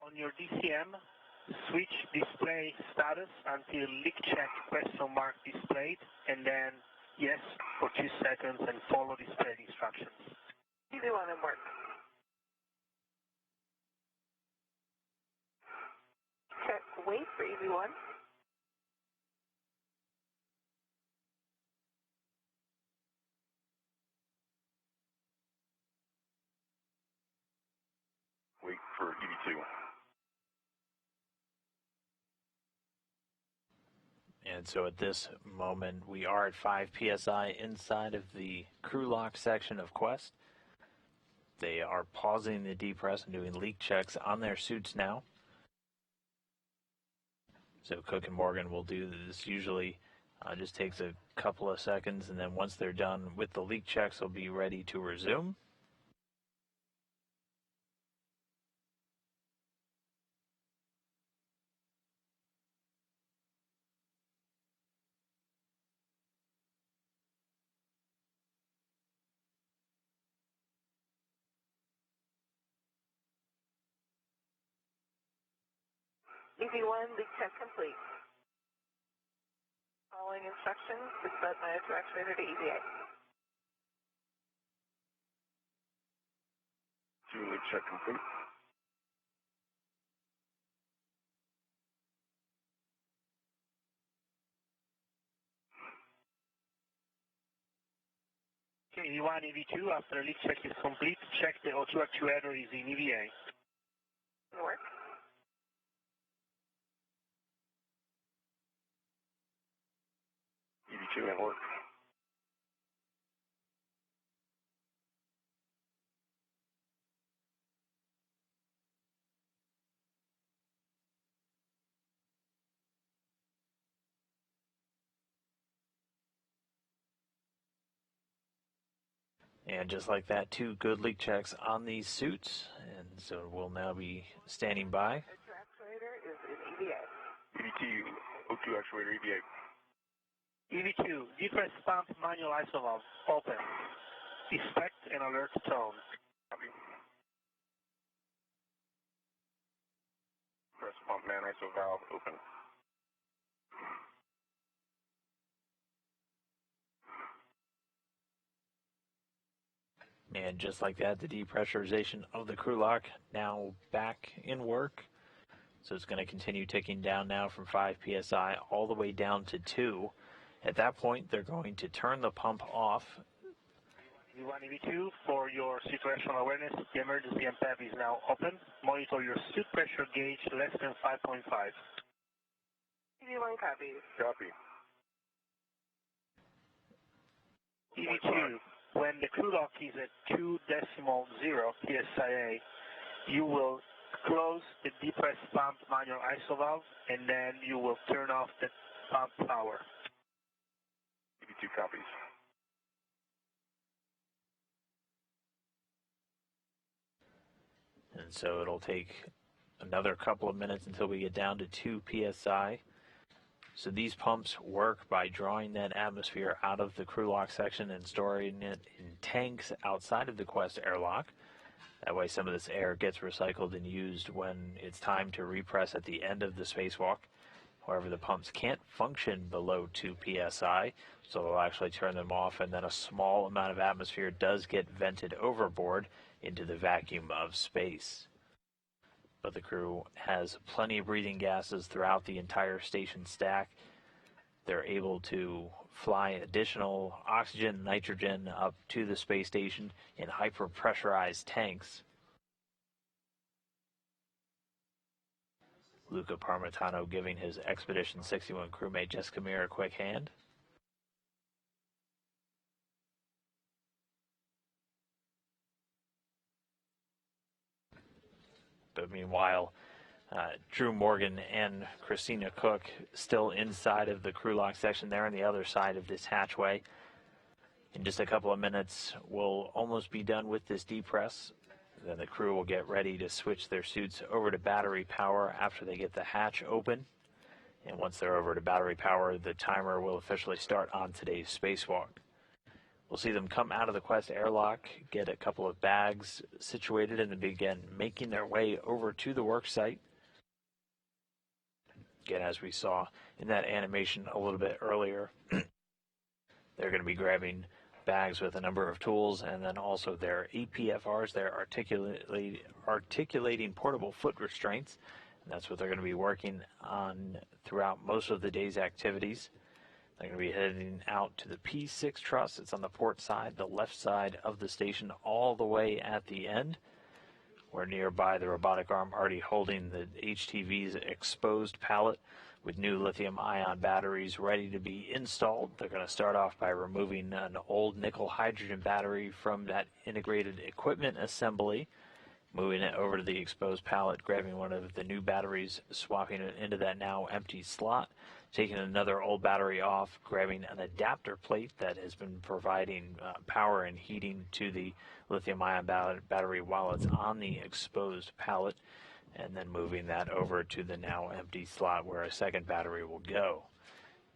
On your DCM, switch display status until leak check question mark displayed, and then yes for 2 seconds and follow display instructions. EV1 and work. Check wait for EV1. Wait for EV2. And so at this moment, we are at 5 psi inside of the crew lock section of Quest. They are pausing the depress and doing leak checks on their suits now. So Cook and Morgan will do this. Usually just takes a couple of seconds, and then once they're done with the leak checks, they'll be ready to resume. EV1 leak check complete. Following instructions to set nitro actuator to EVA. 2 leak check complete. Okay, EV1, EV2, after leak check is complete, check the O2 actuator is in EVA. Work. EV2 and work. And just like that, 2 good leak checks on these suits. And so we'll now be standing by. O2 actuator is in EVA. EV2, O2 actuator, EVA. EV2, depress pump manual ISO valve open. Inspect and alert tone. Copy. Press pump man ISO valve open. And just like that, the depressurization of the crew lock now back in work. So it's going to continue ticking down now from 5 psi all the way down to 2. At that point, they're going to turn the pump off. EV1, EV2, for your situational awareness, the emergency MPEV is now open. Monitor your suit pressure gauge less than 5.5. EV1 copies. Copy. EV2, when the crew lock is at 2.0 PSIA, you will close the depress pump manual ISO valve, and then you will turn off the pump power. EV2 copies. And so it'll take another couple of minutes until we get down to 2 psi. So these pumps work by drawing that atmosphere out of the crew lock section and storing it in tanks outside of the Quest airlock. That way some of this air gets recycled and used when it's time to repress at the end of the spacewalk. However, the pumps can't function below 2 psi, so they'll actually turn them off, and then a small amount of atmosphere does get vented overboard into the vacuum of space. But the crew has plenty of breathing gases throughout the entire station stack. They're able to fly additional oxygen and nitrogen up to the space station in hyper-pressurized tanks. Luca Parmitano giving his Expedition 61 crewmate Jessica Meir a quick hand. But meanwhile, Drew Morgan and Christina Cook still inside of the crew lock section there on the other side of this hatchway. In just a couple of minutes, we'll almost be done with this depress. Then the crew will get ready to switch their suits over to battery power after they get the hatch open. And once they're over to battery power, the timer will officially start on today's spacewalk. We'll see them come out of the Quest airlock, get a couple of bags situated, and then begin making their way over to the work site. Again, as we saw in that animation a little bit earlier, they're going to be grabbing bags with a number of tools, and then also their APFRs, their articulating portable foot restraints. And that's what they're going to be working on throughout most of the day's activities. They're going to be heading out to the P6 truss. It's on the port side, the left side of the station, all the way at the end. We're nearby the robotic arm already holding the HTV's exposed pallet with new lithium-ion batteries ready to be installed. They're going to start off by removing an old nickel hydrogen battery from that integrated equipment assembly, moving it over to the exposed pallet, grabbing one of the new batteries, swapping it into that now empty slot, taking another old battery off, grabbing an adapter plate that has been providing power and heating to the lithium-ion battery while it's on the exposed pallet, and then moving that over to the now empty slot where a second battery will go.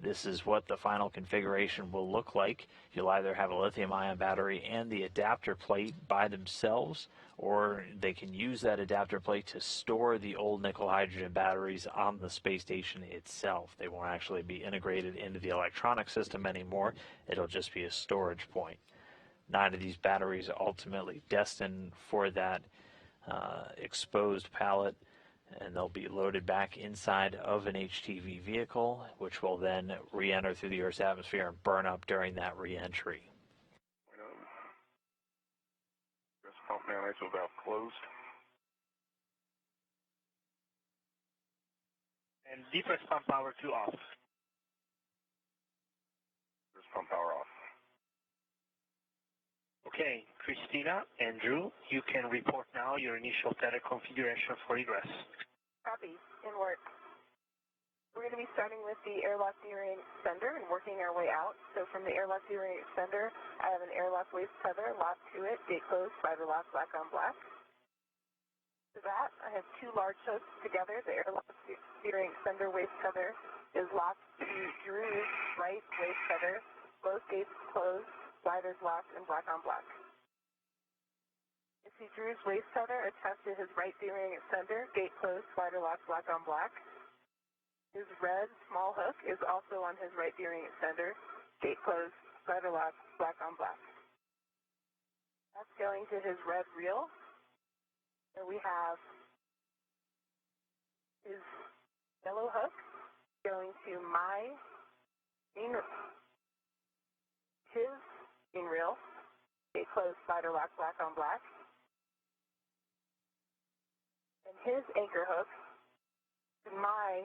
This is what the final configuration will look like. You'll either have a lithium-ion battery and the adapter plate by themselves, or they can use that adapter plate to store the old nickel hydrogen batteries on the space station itself. They won't actually be integrated into the electronic system anymore. It'll just be a storage point. 9 of these batteries are ultimately destined for that exposed pallet, and they'll be loaded back inside of an HTV vehicle, which will then re-enter through the Earth's atmosphere and burn up during that re-entry. This pump now ISO valve closed. And depress pump power 2 off. This pump power off. Okay, Christina and Drew, you can report now your initial tether configuration for egress. Copy. In work. We're going to be starting with the airlock dering extender and working our way out. So from the airlock dering extender, I have an airlock waist tether locked to it, gate closed, fiber lock, black on black. To that, I have 2 large hooks together. The airlock dering extender waist tether is locked to Drew's right waist tether. Both gates closed, sliders locked, and black on black. You see Drew's waist tether attached to his right D-ring extender, gate closed, slider locked, black on black. His red small hook is also on his right D-ring extender, gate closed, slider locked, black on black. That's going to his red reel. There we have his yellow hook going to his green reel, gate closed, slider lock, black on black. And his anchor hook to my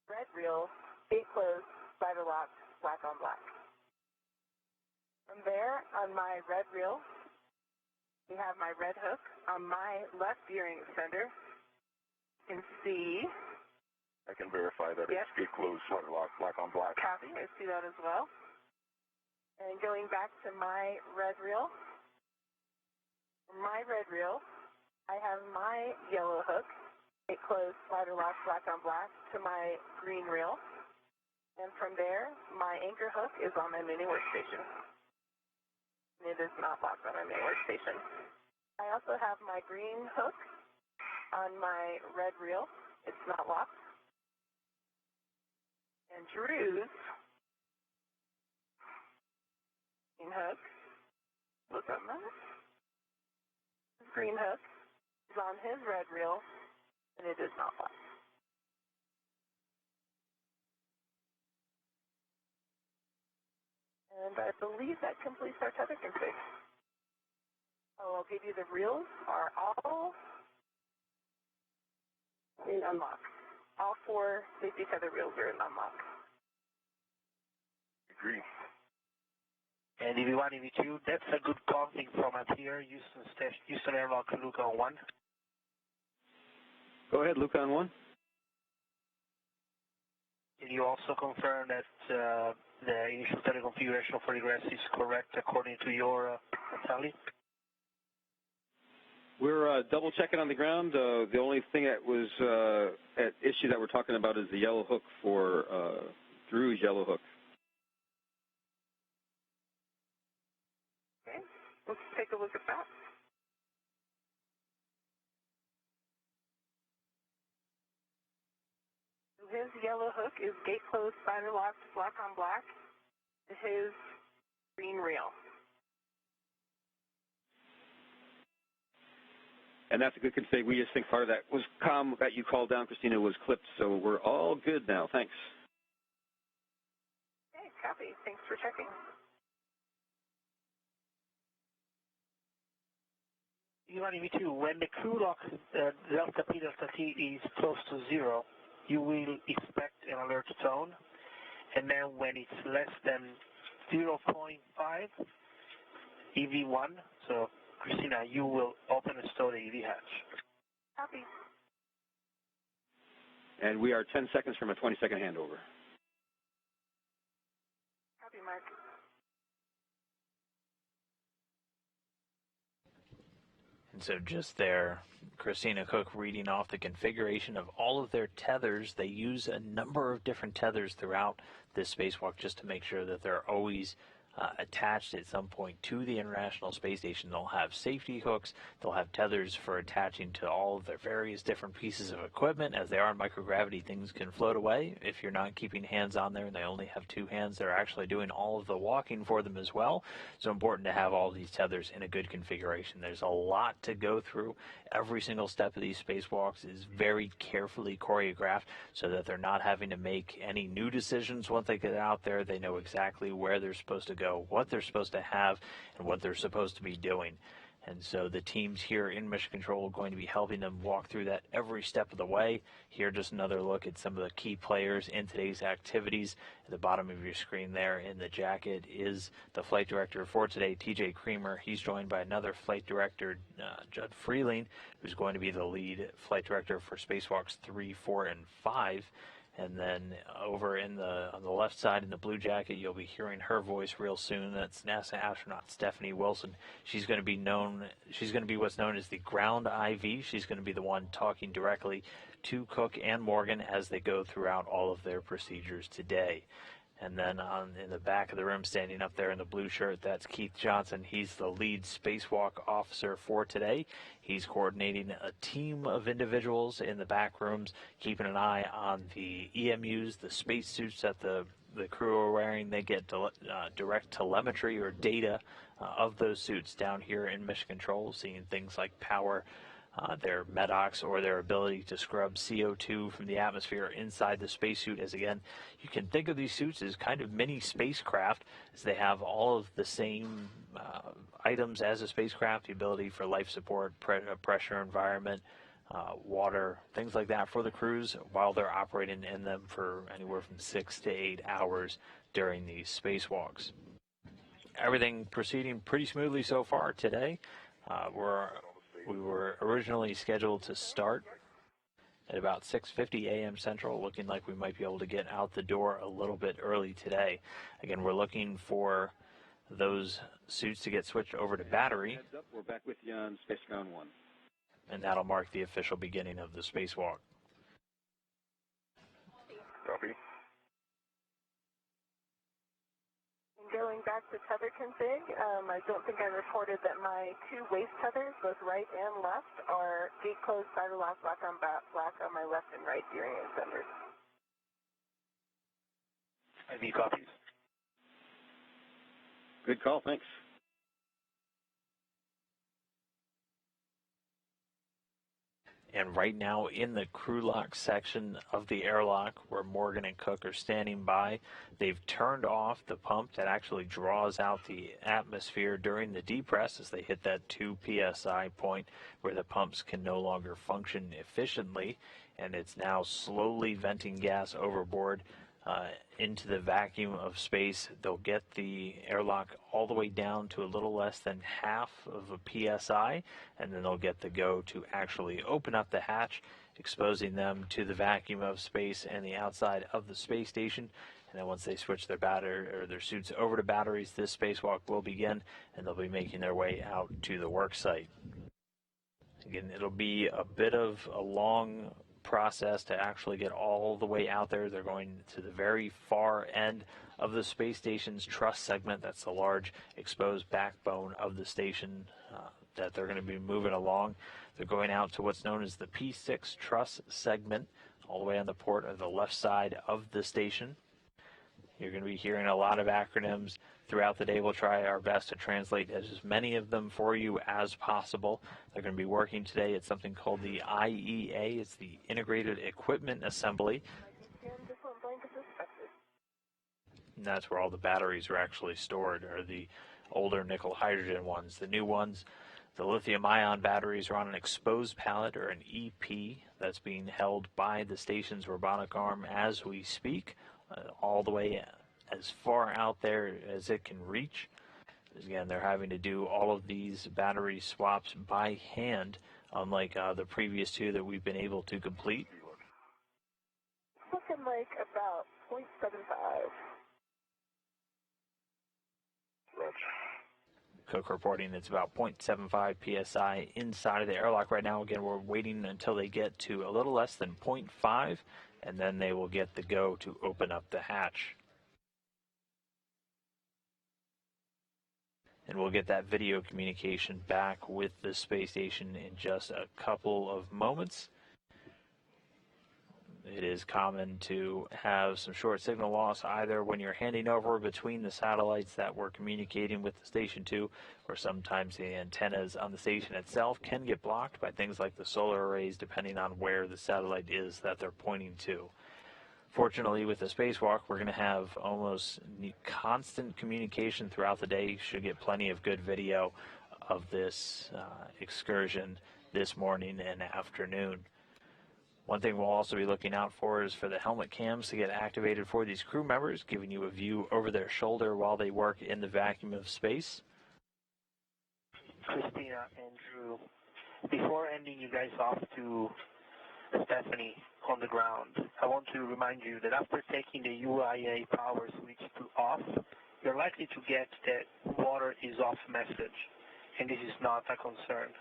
red reel, gate closed, slider lock, black on black. From there, on my red reel, we have my red hook on my left D-ring extender. You can see. I can verify that Yes. it's gate closed, slider lock, black on black. Copy. I see that as well. And going back to my red reel, I have my yellow hook, gate closed, slider lock, black on black, to my green reel. And from there, my anchor hook is on my mini workstation. And it is not locked on my mini workstation. I also have my green hook on my red reel. It's not locked. And Drew's green hook, look up that. His green hook is on his red reel, and it is not locked. And I believe that completes our tether config. Oh, I'll give you the reels are all in unlock. All 4 safety tether reels are in unlock. Agree. And EV1, EV2, that's a good config format here, Houston Airlock Luca 1. Go ahead, Luke on 1. Can you also confirm that the initial tether configuration for egress is correct according to your tally? We're double checking on the ground. The only thing that was at issue that we're talking about is the yellow hook for Drew's yellow hook. Okay, let's take a look at that. His yellow hook is gate closed, spider locked, black on black. His green reel. And that's a good config. We just think part of that was comm that you called down, Christina, was clipped, so we're all good now. Thanks. Okay, copy. Thanks for checking. Giovanni, me too. When the crew lock delta P delta T is close to 0, you will expect an alert tone, and then when it's less than 0.5 EV1, so Christina, you will open and store the EV hatch. Copy. And we are 10 seconds from a 20-second handover. Copy, Mark. And so just there, Christina Cook reading off the configuration of all of their tethers. They use a number of different tethers throughout this spacewalk just to make sure that they're always attached at some point to the International Space Station. They'll have safety hooks, they'll have tethers for attaching to all of their various different pieces of equipment. As they are in microgravity, things can float away if you're not keeping hands on there, and they only have two hands. They're actually doing all of the walking for them as well. So important to have all these tethers in a good configuration. There's a lot to go through. Every single step of these spacewalks is very carefully choreographed so that they're not having to make any new decisions once they get out there. They know exactly where they're supposed to go, what they're supposed to have, and what they're supposed to be doing. And so the teams here in Mission Control are going to be helping them walk through that every step of the way. Here, just another look at some of the key players in today's activities. At the bottom of your screen there in the jacket is the flight director for today, TJ Creamer. He's joined by another flight director, Judd Freeling, who's going to be the lead flight director for Spacewalks 3, 4, and 5. And then over on the left side in the blue jacket, you'll be hearing her voice real soon. That's NASA astronaut Stephanie Wilson. She's going to be what's known as the ground IV. She's going to be the one talking directly to Cook and Morgan as they go throughout all of their procedures today. And then in the back of the room, standing up there in the blue shirt, that's Keith Johnson. He's the lead spacewalk officer for today. He's coordinating a team of individuals in the back rooms, keeping an eye on the EMUs, the spacesuits that the crew are wearing. They get direct telemetry or data of those suits down here in Mission Control, seeing things like power, their MEDOX, or their ability to scrub CO2 from the atmosphere inside the spacesuit. As again, you can think of these suits as kind of mini spacecraft, as they have all of the same items as a spacecraft, the ability for life support, pressure environment, water, things like that for the crews while they're operating in them for anywhere from 6 to 8 hours during these spacewalks. Everything proceeding pretty smoothly so far today. We were originally scheduled to start at about 6:50 a.m. Central, looking like we might be able to get out the door a little bit early today. Again, we're looking for those suits to get switched over to battery. Heads up, we're back with you on Space Ground 1. And that'll mark the official beginning of the spacewalk. Copy. Going back to tether config, I don't think I reported that my two waist tethers, both right and left, are gate closed, spider lock, black on my left and right gearing extenders. IV copies. Good call, thanks. And right now in the crew lock section of the airlock where Morgan and Cook are standing by, they've turned off the pump that actually draws out the atmosphere during the depress as they hit that 2 psi point where the pumps can no longer function efficiently, and it's now slowly venting gas overboard into the vacuum of space. They'll get the airlock all the way down to a little less than half of a psi, and then they'll get the go to actually open up the hatch, exposing them to the vacuum of space and the outside of the space station. And then once they switch their their suits over to batteries, this spacewalk will begin, and they'll be making their way out to the work site. Again, it'll be a bit of a long process to actually get all the way out there. They're going to the very far end of the space station's truss segment. That's the large exposed backbone of the station that they're going to be moving along. They're going out to what's known as the P6 truss segment, all the way on the port of the left side of the station. You're going to be hearing a lot of acronyms throughout the day. We'll try our best to translate as many of them for you as possible. They're going to be working today at something called the IEA. It's the Integrated Equipment Assembly. And that's where all the batteries are actually stored, are the older nickel hydrogen ones. The new ones, the lithium-ion batteries, are on an exposed pallet, or an EP, that's being held by the station's robotic arm as we speak, all the way as far out there as it can reach. Again, they're having to do all of these battery swaps by hand, unlike the previous two that we've been able to complete. Looking like about 0.75. Cook reporting it's about 0.75 psi inside of the airlock right now. Again, we're waiting until they get to a little less than 0.5, and then they will get the go to open up the hatch. And we'll get that video communication back with the space station in just a couple of moments. It is common to have some short signal loss either when you're handing over between the satellites that we're communicating with the station to, or sometimes the antennas on the station itself can get blocked by things like the solar arrays, depending on where the satellite is that they're pointing to. Fortunately, with the spacewalk, we're going to have almost constant communication throughout the day. You should get plenty of good video of this excursion this morning and afternoon. One thing we'll also be looking out for is for the helmet cams to get activated for these crew members, giving you a view over their shoulder while they work in the vacuum of space. Christina and Drew, before ending you guys off to Stephanie on the ground, I want to remind you that after taking the UIA power switch to off, you're likely to get that water is off message, and this is not a concern.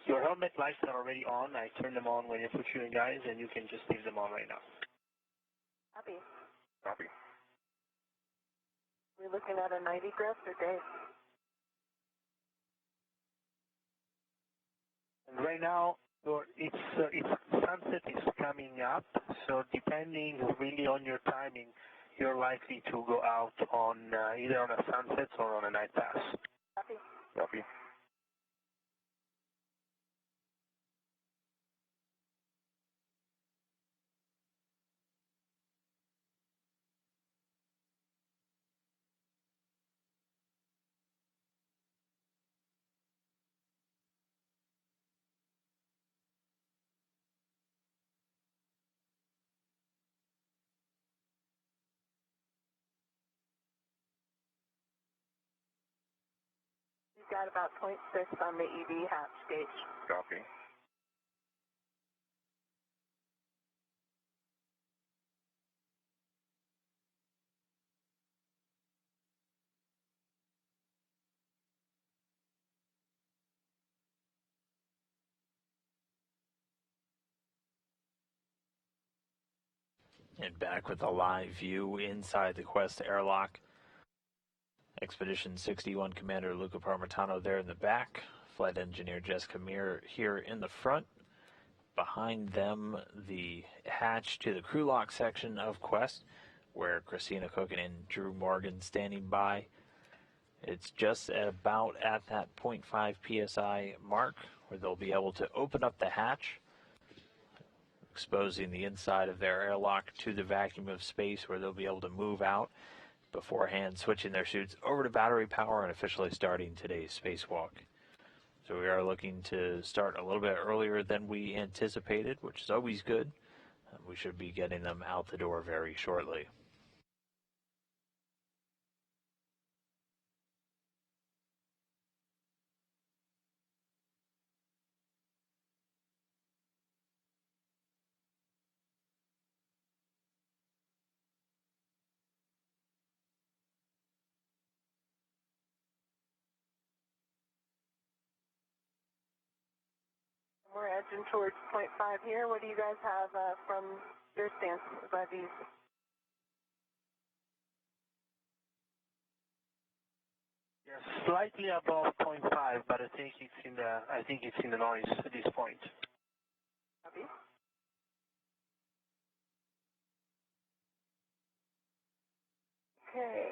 Your helmet lights are already on. I turned them on when I put you in, guys, and you can just leave them on right now. Copy. Copy. We're looking at a 90 drift or day. And right now, it's sunset is coming up, so depending really on your timing, you're likely to go out on either on a sunset or on a night pass. Copy. Copy. We've got about 0.6 on the EV hatch gauge. Copy. And back with a live view inside the Quest airlock. Expedition 61 Commander Luca Parmitano there in the back. Flight Engineer Jessica Meir here in the front. Behind them, the hatch to the crew lock section of Quest, where Christina Cook and Drew Morgan standing by. It's just about at that 0.5 psi mark where they'll be able to open up the hatch, exposing the inside of their airlock to the vacuum of space, where they'll be able to move out beforehand, switching their suits over to battery power and officially starting today's spacewalk. So we are looking to start a little bit earlier than we anticipated, which is always good. We should be getting them out the door very shortly. We're edging towards .5 here. What do you guys have from your stance by these? You're slightly above .5, but I think it's in the noise at this point. Copy. Okay.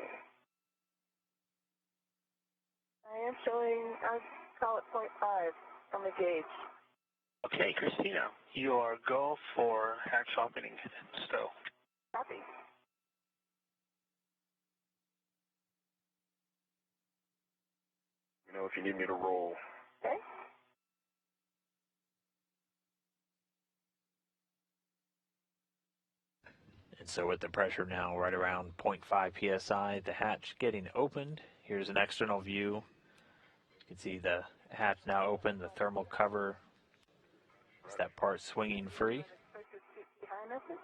I am showing, I'll call it .5 on the gauge. Okay, Christina, you are go for hatch opening. So. Copy. You know if you need me to roll. Okay. And so with the pressure now right around 0.5 psi, the hatch getting opened. Here's an external view. You can see the hatch now open, the thermal cover. Is that part swinging free? High message.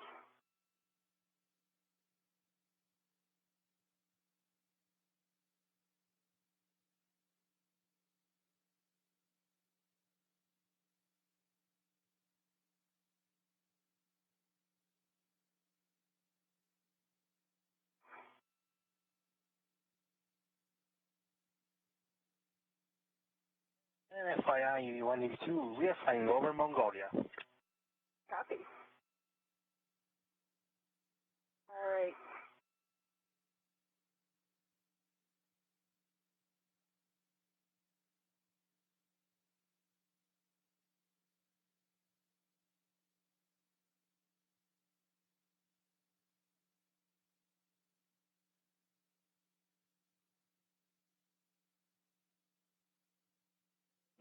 And FYI, EV1, EV2, we are flying over Mongolia. Copy. All right.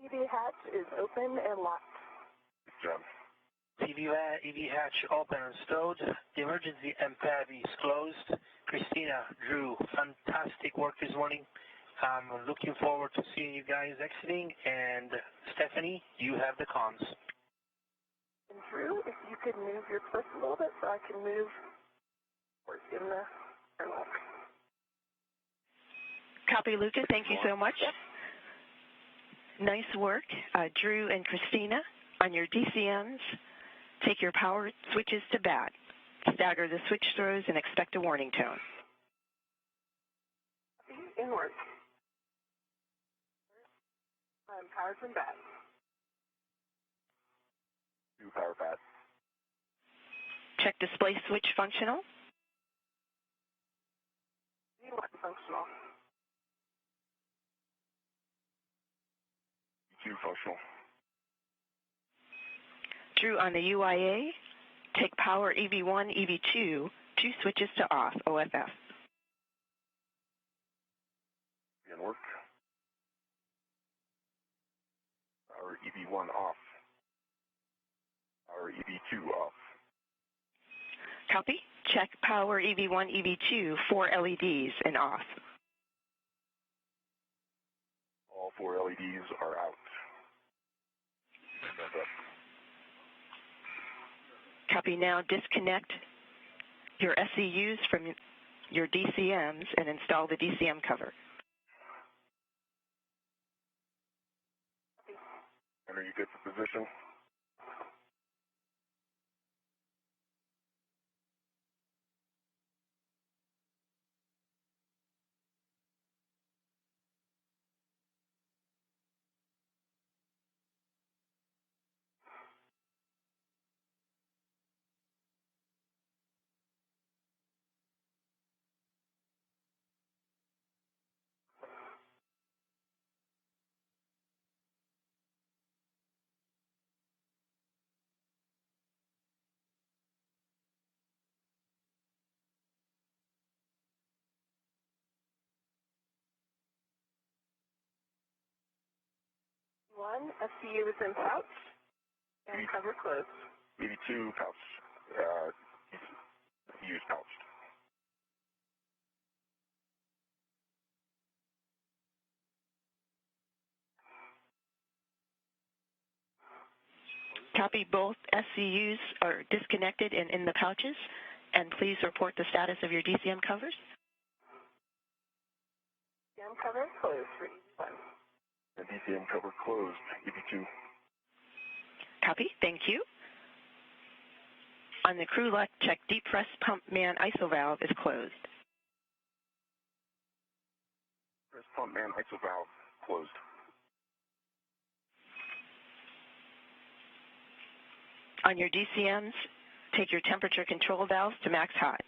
TV hatch is open and locked. Good job. EV hatch open and stowed. The emergency MPAV is closed. Christina, Drew, fantastic work this morning. I'm looking forward to seeing you guys exiting. And Stephanie, you have the comms. And Drew, if you could move your push a little bit so I can move towards in the airlock. Copy, Lucas. Thank you so much. Yep. Nice work. Drew and Christina, on your DCMs, take your power switches to bad. Stagger the switch throws and expect a warning tone. Inward. Power from back. 2 power pass. Check display switch functional. V1 functional. E2 functional. Drew, on the UIA, take power EV1, EV2, 2 switches to off, OFF. Begin work. Power EV1 off. Power EV2 off. Copy. Check power EV1, EV2, 4 LEDs and off. All 4 LEDs are out. Copy. Now disconnect your SCUs from your DCMs and install the DCM cover. And are you good for position? One, SCU is in pouch and cover closed. EV2 pouch. Use pouched. Copy. Both SCUs are disconnected and in the pouches, and please report the status of your DCM covers. DCM cover closed for EV1. And DCM cover closed. EV2. Copy. Thank you. On the crew left, check deep press pump man ISO valve is closed. Press pump man ISO valve closed. On your DCMs, take your temperature control valves to max hot.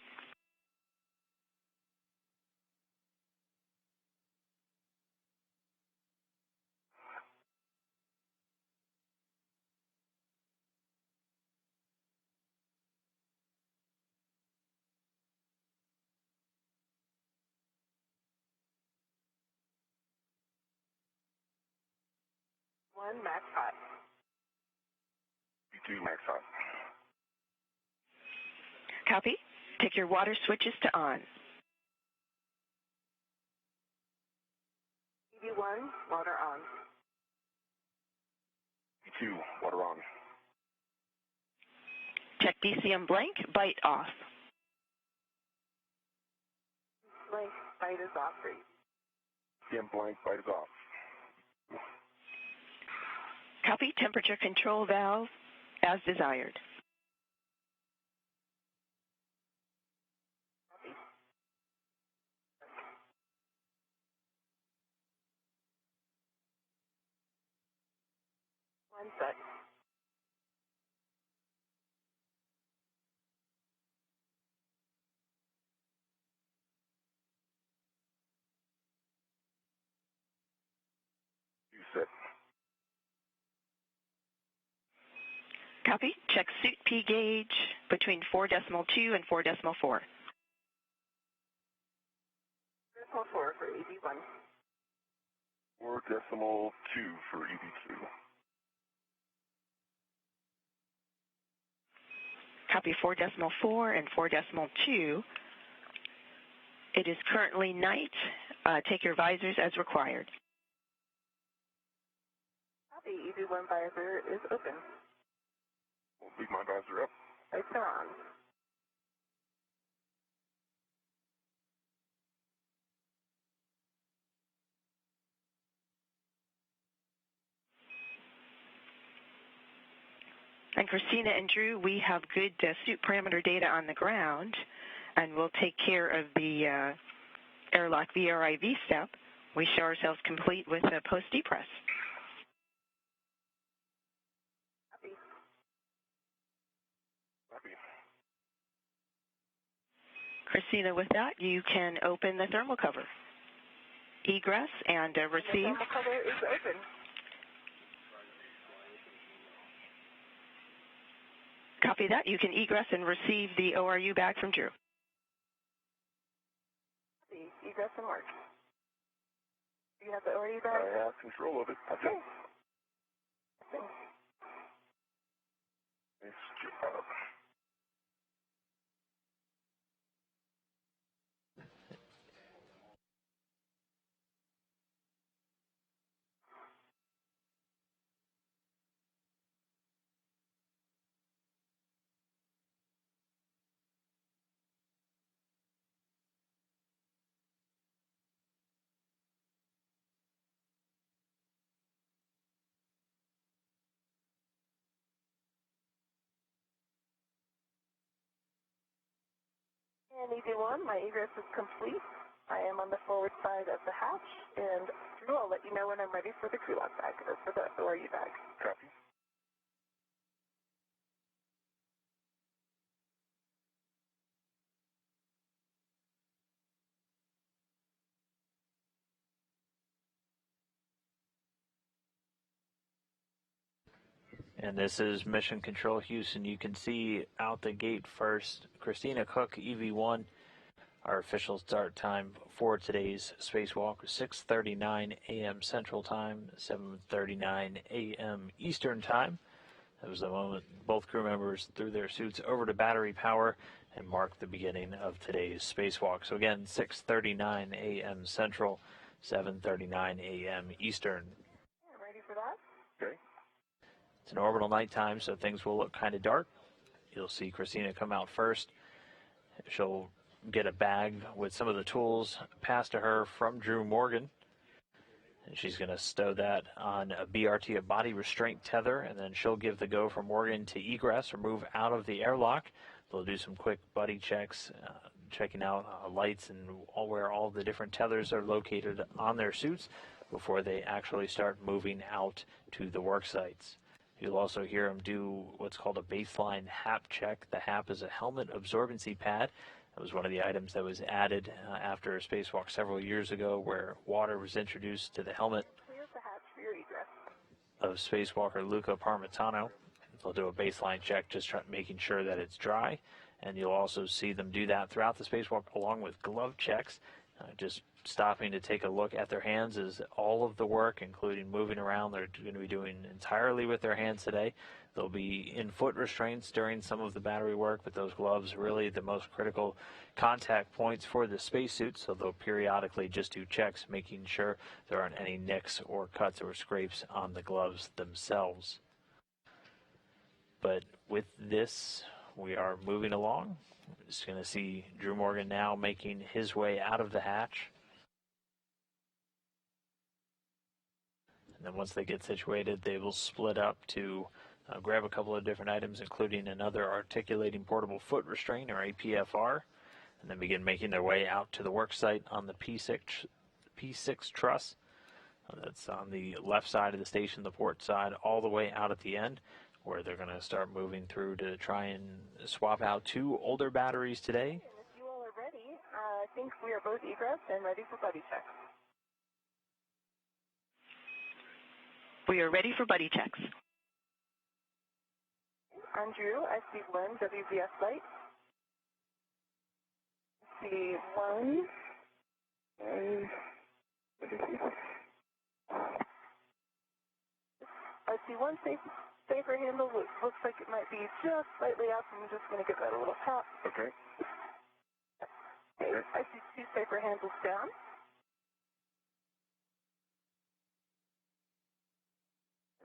One max hot. EV2 max hot. Copy. Take your water switches to on. EV1, water on. EV2 water on. Check DCM blank, bite off. Blank, bite is off for you. DM blank, bite is off. Copy. Temperature control valve as desired. One set. Two set. Copy. Check suit P gauge between 4.2 and 4.4. 4.4 for EV1. 4.2 for EV2. Copy. 4.4 and 4.2. It is currently night. Take your visors as required. Copy. EV1 visor is open. We'll leave my visor up. Lights are on. And Christina and Drew, we have good suit parameter data on the ground, and we'll take care of the airlock VRIV step. We show ourselves complete with a post-depress. Copy. Copy. Christina, with that, you can open the thermal cover. Egress and receive. The thermal cover is open. Copy that. You can egress and receive the ORU bag from Drew. Copy. Egress and work. Do you have the ORU bag? I have control of it. Okay. Nice job. And EV1, my egress is complete. I am on the forward side of the hatch, and Drew, I'll let you know when I'm ready for the crew lock bag, or for the ORU bag. Copy. And this is Mission Control Houston. You can see out the gate first, Christina Cook, EV1. Our official start time for today's spacewalk was 6:39 a.m. Central Time, 7:39 a.m. Eastern Time. That was the moment both crew members threw their suits over to battery power and marked the beginning of today's spacewalk. So again, 6:39 a.m. Central, 7:39 a.m. Eastern. Yeah, ready for that? Okay. It's an orbital nighttime, so things will look kind of dark. You'll see Christina come out first. She'll get a bag with some of the tools passed to her from Drew Morgan. And she's going to stow that on a BRT, a body restraint tether, and then she'll give the go for Morgan to egress or move out of the airlock. They'll do some quick buddy checks, checking out lights and where all the different tethers are located on their suits before they actually start moving out to the work sites. You'll also hear them do what's called a baseline HAP check. The HAP is a helmet absorbency pad. That was one of the items that was added after a spacewalk several years ago where water was introduced to the helmet of spacewalker Luca Parmitano. They'll do a baseline check, just making sure that it's dry. And you'll also see them do that throughout the spacewalk along with glove checks. Just stopping to take a look at their hands is all of the work, including moving around. They're going to be doing entirely with their hands today. They'll be in foot restraints during some of the battery work, but those gloves are really the most critical contact points for the spacesuit, so they'll periodically just do checks, making sure there aren't any nicks or cuts or scrapes on the gloves themselves. But with this, we are moving along. We're just going to see Drew Morgan now making his way out of the hatch. And then once they get situated, they will split up to grab a couple of different items, including another articulating portable foot restraint, or APFR, and then begin making their way out to the work site on the P6 truss. That's on the left side of the station, the port side, all the way out at the end, where they're going to start moving through to try and swap out 2 older batteries today. If you all are ready, I think we are both egress and ready for buddy checks. We are ready for buddy checks. I'm Drew. I see 1 WVS light. I see 1. And what is it? I see 1 safer handle. Looks like it might be just slightly up. I'm just going to give that a little tap. Okay. Okay. I see 2 safer handles down.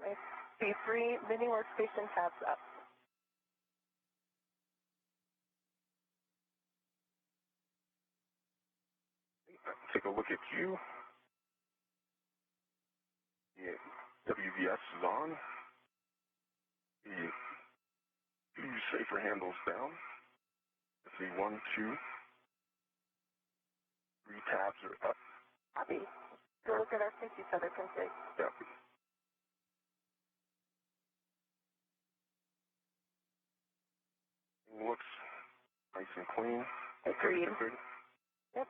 I see 3 mini workstation tabs up. Take a look at you. Yeah, WVS is on. The 2 safer handles down. I see 1, 2. 3 tabs are up. Copy. Go look at our safety tether config. Yep. Looks nice and clean. Agreed. Yep.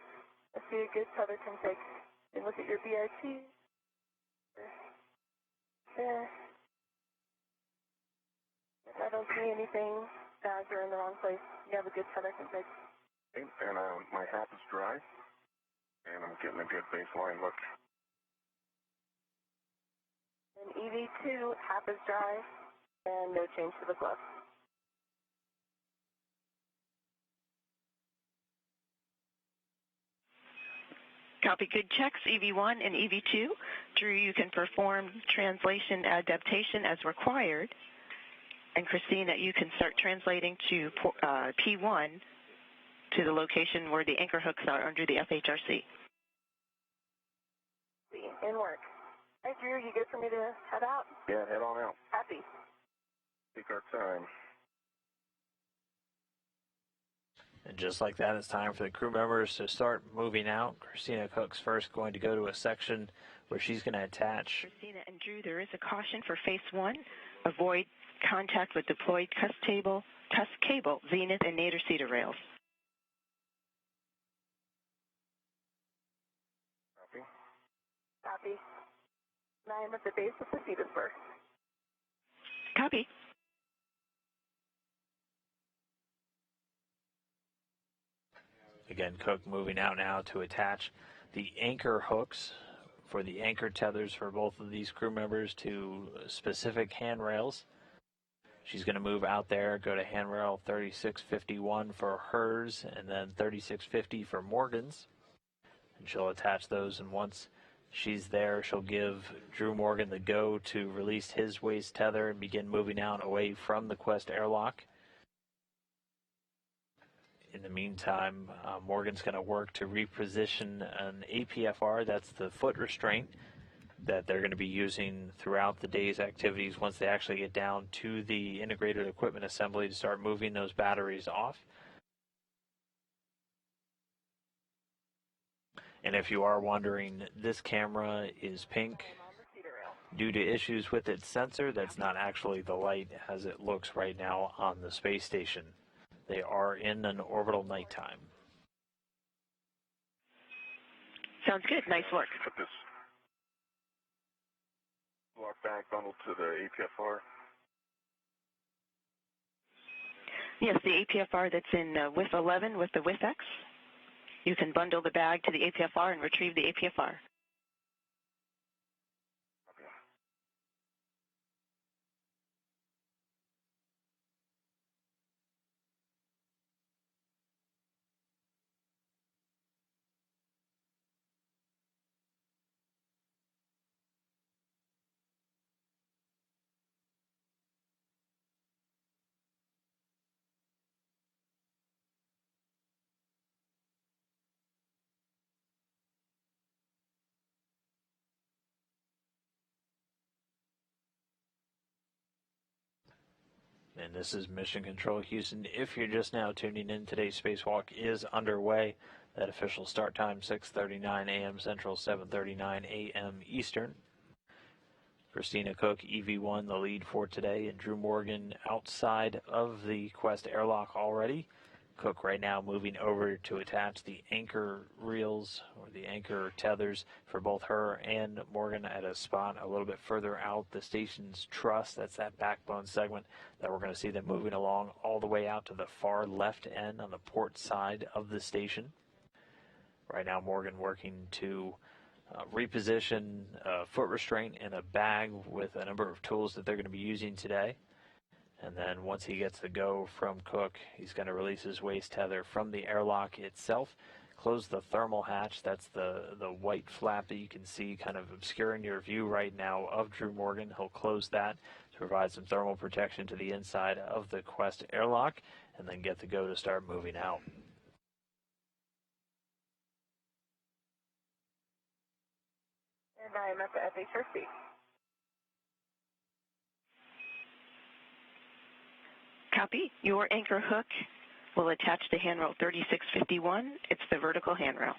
I see a good tether config. And look at your BRT. There. I don't see anything bags are in the wrong place. You have a good tether config. Okay. And my hat is dry. And I'm getting a good baseline look. And EV2, half is dry, and no change to the glove. Copy. Good checks, EV1 and EV2. Drew, you can perform translation adaptation as required. And Christina, you can start translating to P1 to the location where the anchor hooks are under the FHRC. In work. Hey, Drew, you good for me to head out? Yeah, head on out. Happy. Take our time. And just like that, it's time for the crew members to start moving out. Christina Cook's first going to go to a section where she's going to attach. Christina and Drew, there is a caution for phase 1. Avoid contact with deployed cuss cable, zenith, and nadir cedar rails. Copy. Copy. And I am at the base of the Petersburg. Copy. Again, Cook moving out now to attach the anchor hooks for the anchor tethers for both of these crew members to specific handrails. She's going to move out there, go to handrail 3651 for hers, and then 3650 for Morgan's. And she'll attach those, and once she's there, she'll give Drew Morgan the go to release his waist tether and begin moving out away from the Quest airlock. In the meantime, Morgan's going to work to reposition an APFR, that's the foot restraint, that they're going to be using throughout the day's activities once they actually get down to the integrated equipment assembly to start moving those batteries off. And if you are wondering, this camera is pink due to issues with its sensor. That's not actually the light as it looks right now on the space station. They are in an orbital nighttime. Sounds good. Nice work. Put this lock back bundle to the APFR. Yes, the APFR that's in WIF 11 with the WIF-X. You can bundle the bag to the APFR and retrieve the APFR. And this is Mission Control Houston. If you're just now tuning in, today's spacewalk is underway. That official start time, 6:39 a.m. Central, 7:39 a.m. Eastern. Christina Cook, EV1, the lead for today, and Drew Morgan outside of the Quest airlock already. Cook right now moving over to attach the anchor reels or the anchor tethers for both her and Morgan at a spot a little bit further out the station's truss. That's that backbone segment that we're going to see them moving along all the way out to the far left end on the port side of the station. Right now Morgan working to reposition a foot restraint and a bag with a number of tools that they're going to be using today. And then once he gets the go from Cook, he's going to release his waist tether from the airlock itself, close the thermal hatch. That's the white flap that you can see kind of obscuring your view right now of Drew Morgan. He'll close that to provide some thermal protection to the inside of the Quest airlock and then get the go to start moving out. And I'm at the FHRC. Copy. Your anchor hook will attach to handrail 3651. It's the vertical handrail.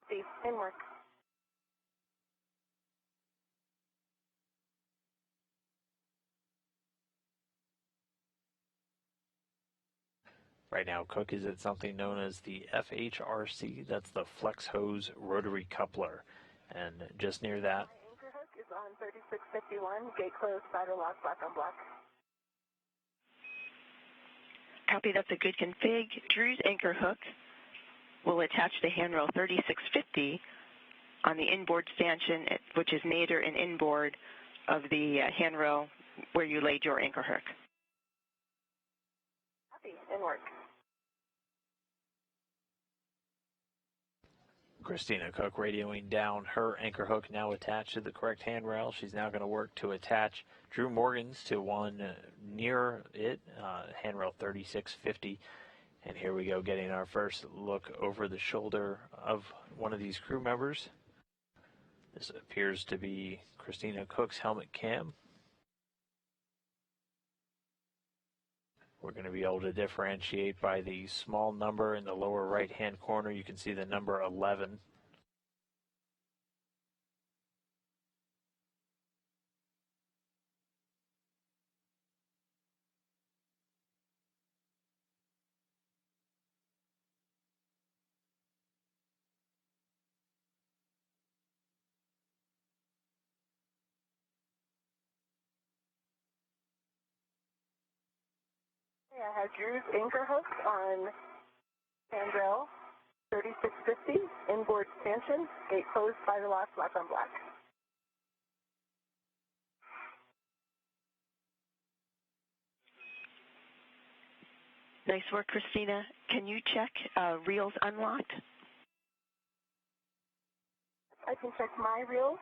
See, in work. Right now, Cook is at something known as the FHRC. That's the Flex Hose Rotary Coupler. And just near that, My anchor hook is on 3651, gate closed, spider lock, black on black. Copy. That's a good config. Drew's anchor hook will attach to handrail 3650 on the inboard stanchion, which is nadir and inboard of the handrail where you laid your anchor hook. Copy, in work. Christina Cook radioing down her anchor hook now attached to the correct handrail. She's now going to work to attach Drew Morgan's to one near it, handrail 3650. And here we go, getting our first look over the shoulder of one of these crew members. This appears to be Christina Cook's helmet cam. We're going to be able to differentiate by the small number in the lower right-hand corner. You can see the number 11. I have Drew's anchor hook on handrail 3650, inboard stanchion, gate closed, spider lock, black on black. Nice work, Christina. Can you check reels unlocked? I can check my reels,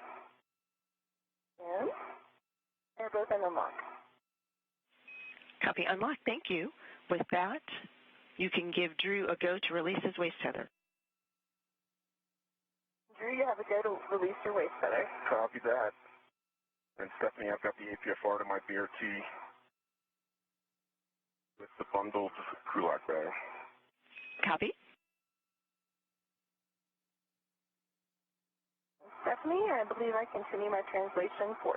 and they're both unlocked. Copy unlocked. Thank you. With that, you can give Drew a go to release his waist tether. Drew, you have a go to release your waste tether. Copy that. And Stephanie, I've got the APFR to my BRT with the bundled crew lock bag. Copy. Stephanie, I believe I continue my translation for.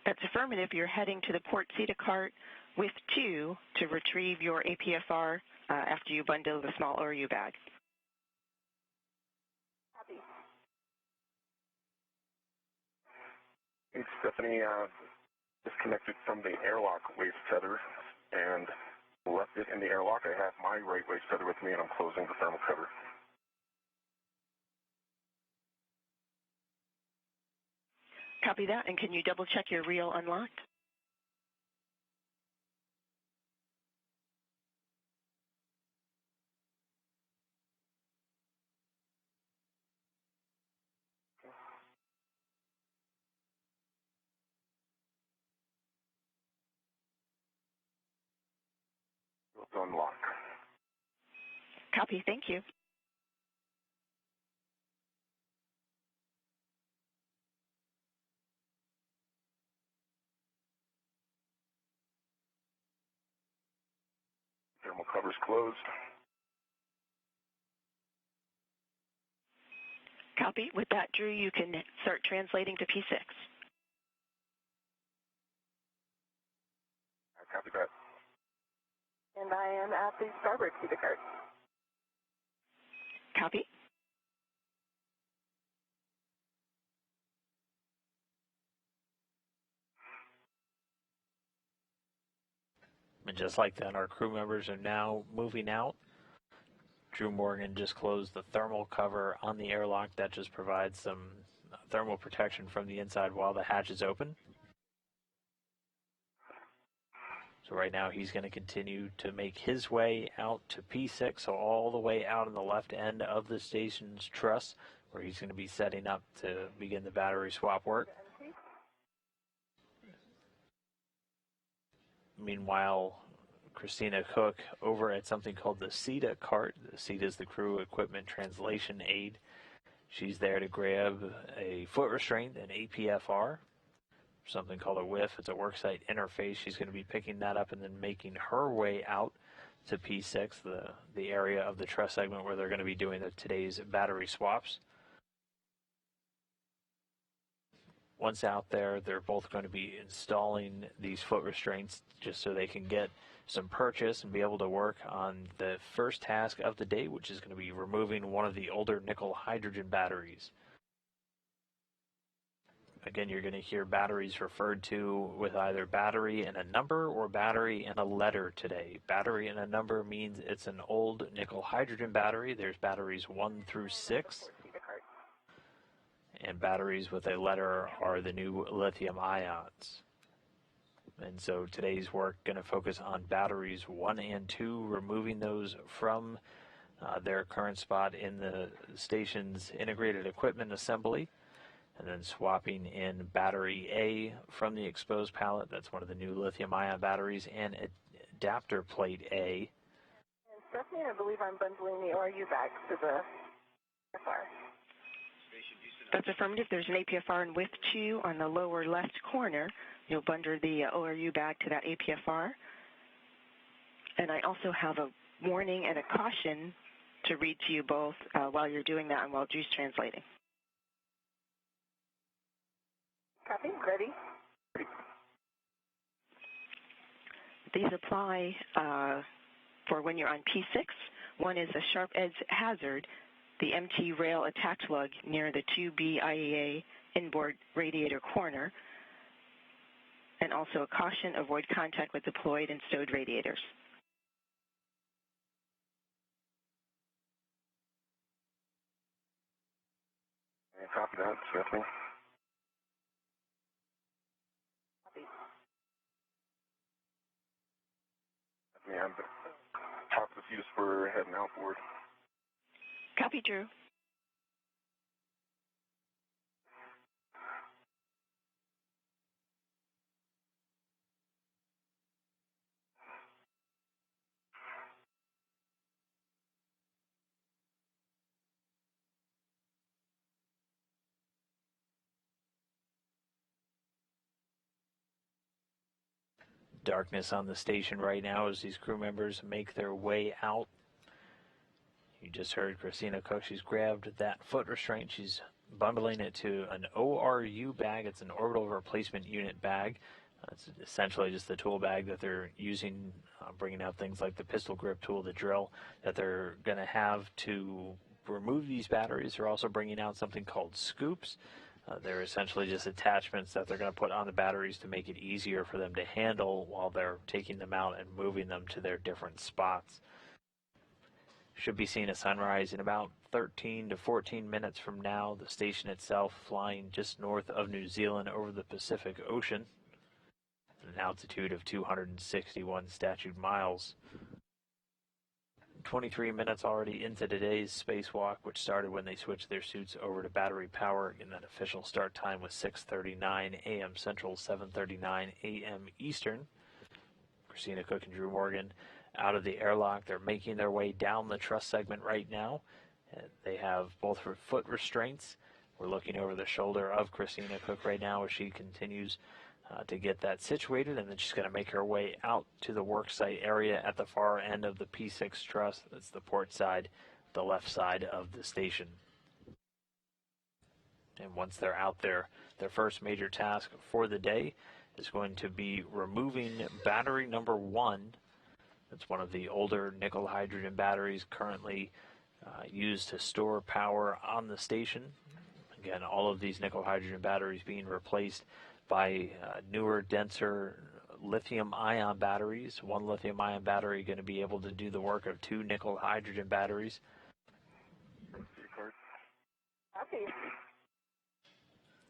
That's affirmative. You're heading to the port CETA cart with 2 to retrieve your APFR after you bundle the small ORU bag. Copy. Hey, Stephanie, disconnected from the airlock waste tether and left it in the airlock. I have my right waste tether with me, and I'm closing the thermal cover. Copy that, and can you double check your reel unlocked? It's unlocked. Copy, thank you. Thermal cover's closed. Copy. With that, Drew, you can start translating to P6. I copy that. And I am at the starboard CETA cart. Copy. And just like that, our crew members are now moving out. Drew Morgan just closed the thermal cover on the airlock. That just provides some thermal protection from the inside while the hatch is open. So right now he's going to continue to make his way out to P6, so all the way out on the left end of the station's truss, where he's going to be setting up to begin the battery swap work. Meanwhile, Christina Cook over at something called the CETA cart. The CETA is the Crew Equipment Translation Aid. She's there to grab a foot restraint, an APFR, something called a WIF. It's a worksite interface. She's going to be picking that up and then making her way out to P6, the area of the truss segment where they're going to be doing today's battery swaps. Once out there, they're both going to be installing these foot restraints just so they can get some purchase and be able to work on the first task of the day, which is going to be removing one of the older nickel hydrogen batteries. Again, you're going to hear batteries referred to with either battery and a number or battery and a letter today. Battery and a number means it's an old nickel hydrogen battery. There's batteries 1 through 6. And batteries with a letter are the new lithium ions. And so today's work going to focus on batteries 1 and 2, removing those from their current spot in the station's integrated equipment assembly, and then swapping in battery A from the exposed pallet. That's one of the new lithium ion batteries, and adapter plate A. And Stephanie, I believe I'm bundling the ORU back to the APFR. That's affirmative. There's an APFR in with 2 on the lower left corner. You'll bundle the ORU bag to that APFR. And I also have a warning and a caution to read to you both while you're doing that and while Drew's translating. Copy. Ready? These apply for when you're on P6. One is a sharp edge hazard, the MT rail attach lug near the 2B IEA inboard radiator corner, and also a caution, avoid contact with deployed and stowed radiators. Copy that, Stephanie. Stephanie, I'm top of the fuse for heading outboard. Copy, Drew. darkness on the station right now as these crew members make their way out. You just heard Christina Cook. She's grabbed that foot restraint. She's bundling it to an ORU bag. It's an orbital replacement unit bag. It's essentially just the tool bag that they're using, bringing out things like the pistol grip tool, the drill, that they're going to have to remove these batteries. They're also bringing out something called scoops. They're essentially just attachments that they're going to put on the batteries to make it easier for them to handle while they're taking them out and moving them to their different spots. Should be seeing a sunrise in about 13 to 14 minutes from now. The station itself flying just north of New Zealand over the Pacific Ocean at an altitude of 261 statute miles. 23 minutes already into today's spacewalk, which started when they switched their suits over to battery power. Again, that official start time was 6:39 a.m. Central, 7:39 a.m. Eastern. Christina Cook and Drew Morgan out of the airlock. They're making their way down the truss segment right now. They have both foot restraints. We're looking over the shoulder of Christina Cook right now as she continues to get that situated, and then she's going to make her way out to the worksite area at the far end of the P6 truss. That's the port side, the left side of the station. And once they're out there, their first major task for the day is going to be removing battery number 1. It's one of the older nickel hydrogen batteries currently used to store power on the station. Again, all of these nickel hydrogen batteries being replaced by newer, denser lithium-ion batteries. One lithium-ion battery going to be able to do the work of 2 nickel hydrogen batteries. Copy.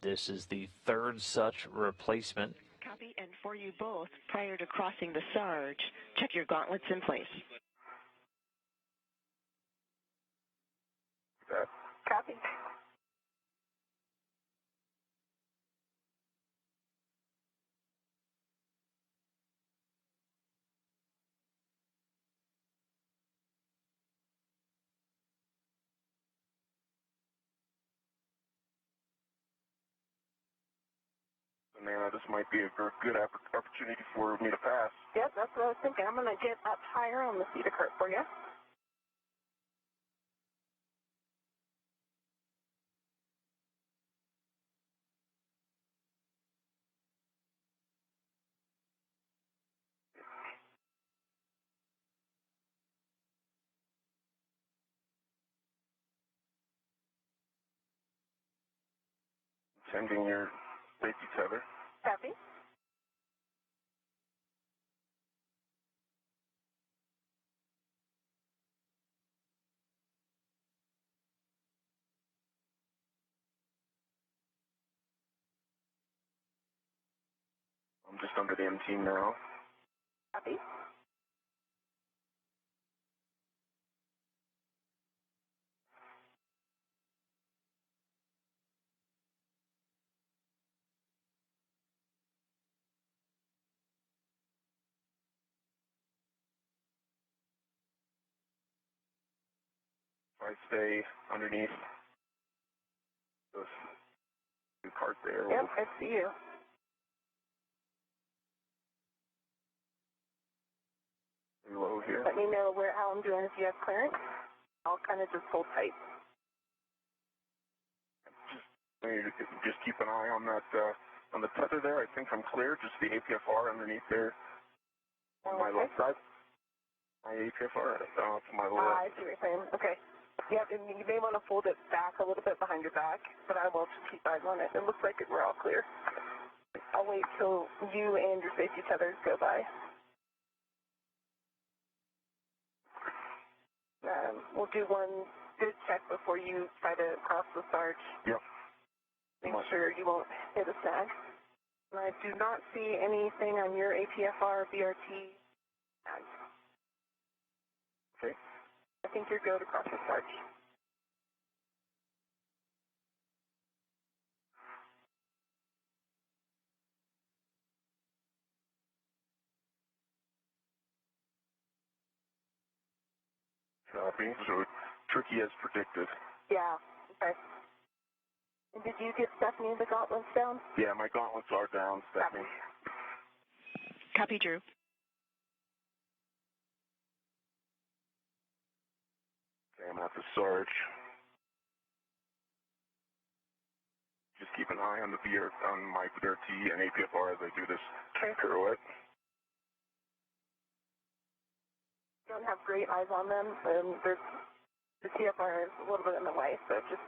This is the third such replacement. Copy, and for you both, prior to crossing the Sarge, check your gauntlets in place. Copy. Nana, this might be a good opportunity for me to pass. Yep, that's what I was thinking. I'm going to get up higher on the cedar cart for you. Sending your safety tether. Copy. I'm just under the MT now. Copy. I stay underneath the cart there. Yep, I see you. Low here. Let me know how I'm doing if you have clearance. I'll kind of just hold tight. Just keep an eye on that on the tether there. I think I'm clear. Just the APFR underneath there on my left side. My APFR to my I left. see what you're saying. Okay. Yep, and you may want to fold it back a little bit behind your back, but I will just keep eyes on it. It looks like we're all clear. I'll wait till you and your safety tethers go by. We'll do one good check before you try to cross the Sarge. Yep. Make sure you won't hit a snag. And I do not see anything on your APFR BRT tags. Okay. I think you're good to cross the Sarge. Copy. So tricky as predicted. Yeah. Okay. And did you get Stephanie the gauntlets down? Yeah, my gauntlets are down, Stephanie. Copy, Drew. Okay, I'm at the Sarge. Just keep an eye on my BRT and APFR as I do this pirouette. Don't have great eyes on them. The TFR is a little bit in the way, so just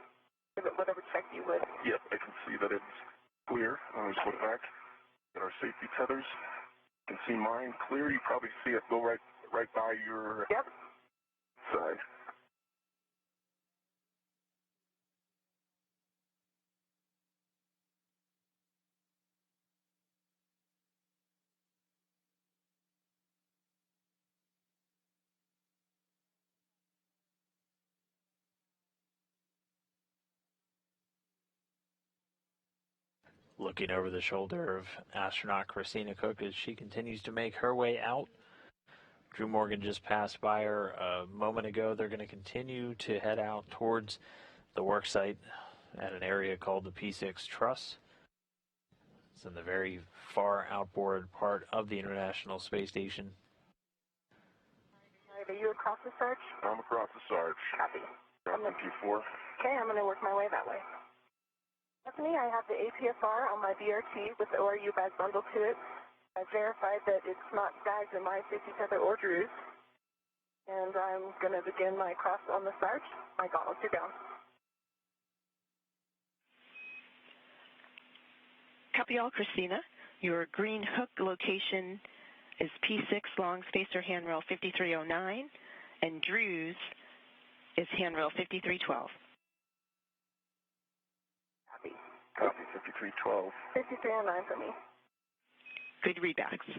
give it whatever check you would. Yep, I can see that it's clear. Let me just look back at our safety tethers. You can see mine clear. You probably see it go right by your side. Looking over the shoulder of astronaut Christina Cook as she continues to make her way out. Drew Morgan just passed by her a moment ago. They're going to continue to head out towards the work site at an area called the P6 Truss. It's in the very far outboard part of the International Space Station. Are you across the Sarge? I'm across the Sarge. Copy. Across the Q4. Okay, I'm going to work my way that way. Stephanie, I have the APFR on my BRT with the ORU badge bundled to it. I've verified that it's not bagged in my safety tether or Drew's. And I'm going to begin my cross on the Sarge. My gauntlets are down. Copy all, Christina. Your green hook location is P6 long spacer handrail 5309, and Drew's is handrail 5312. Copy 5312. 5309 for me. Good readbacks.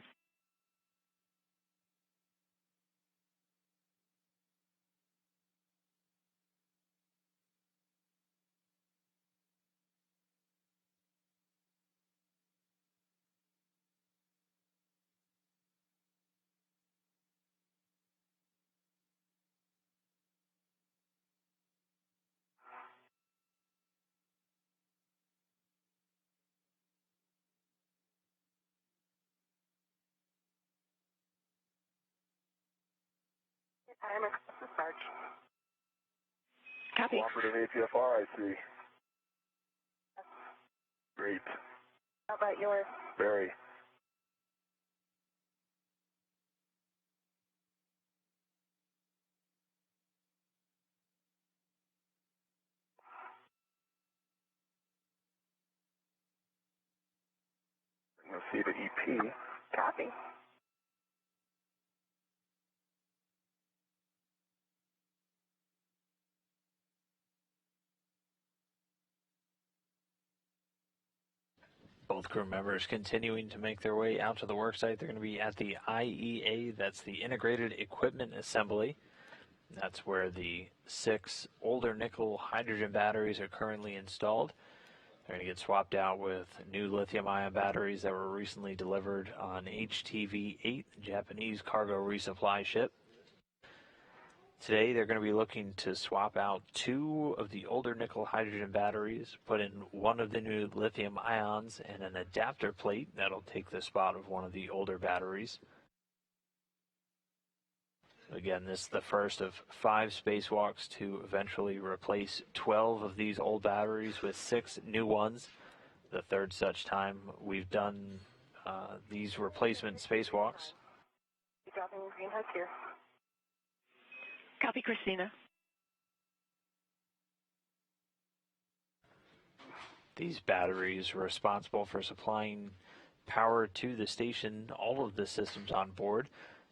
I am across the Sarge. Copy. Cooperative APFR, I see. Great. How about yours? Very. Let's see the EP. Copy. Both crew members continuing to make their way out to the worksite. They're going to be at the IEA, that's the Integrated Equipment Assembly. That's where the 6 older nickel hydrogen batteries are currently installed. They're going to get swapped out with new lithium-ion batteries that were recently delivered on HTV-8, Japanese cargo resupply ship. Today, they're going to be looking to swap out 2 of the older nickel hydrogen batteries, put in 1 of the new lithium ions, and an adapter plate that'll take the spot of 1 of the older batteries. Again, this is the first of 5 spacewalks to eventually replace 12 of these old batteries with 6 new ones. The third such time we've done these replacement spacewalks. Dropping green hook here. Copy, Christina. These batteries are responsible for supplying power to the station, all of the systems on board,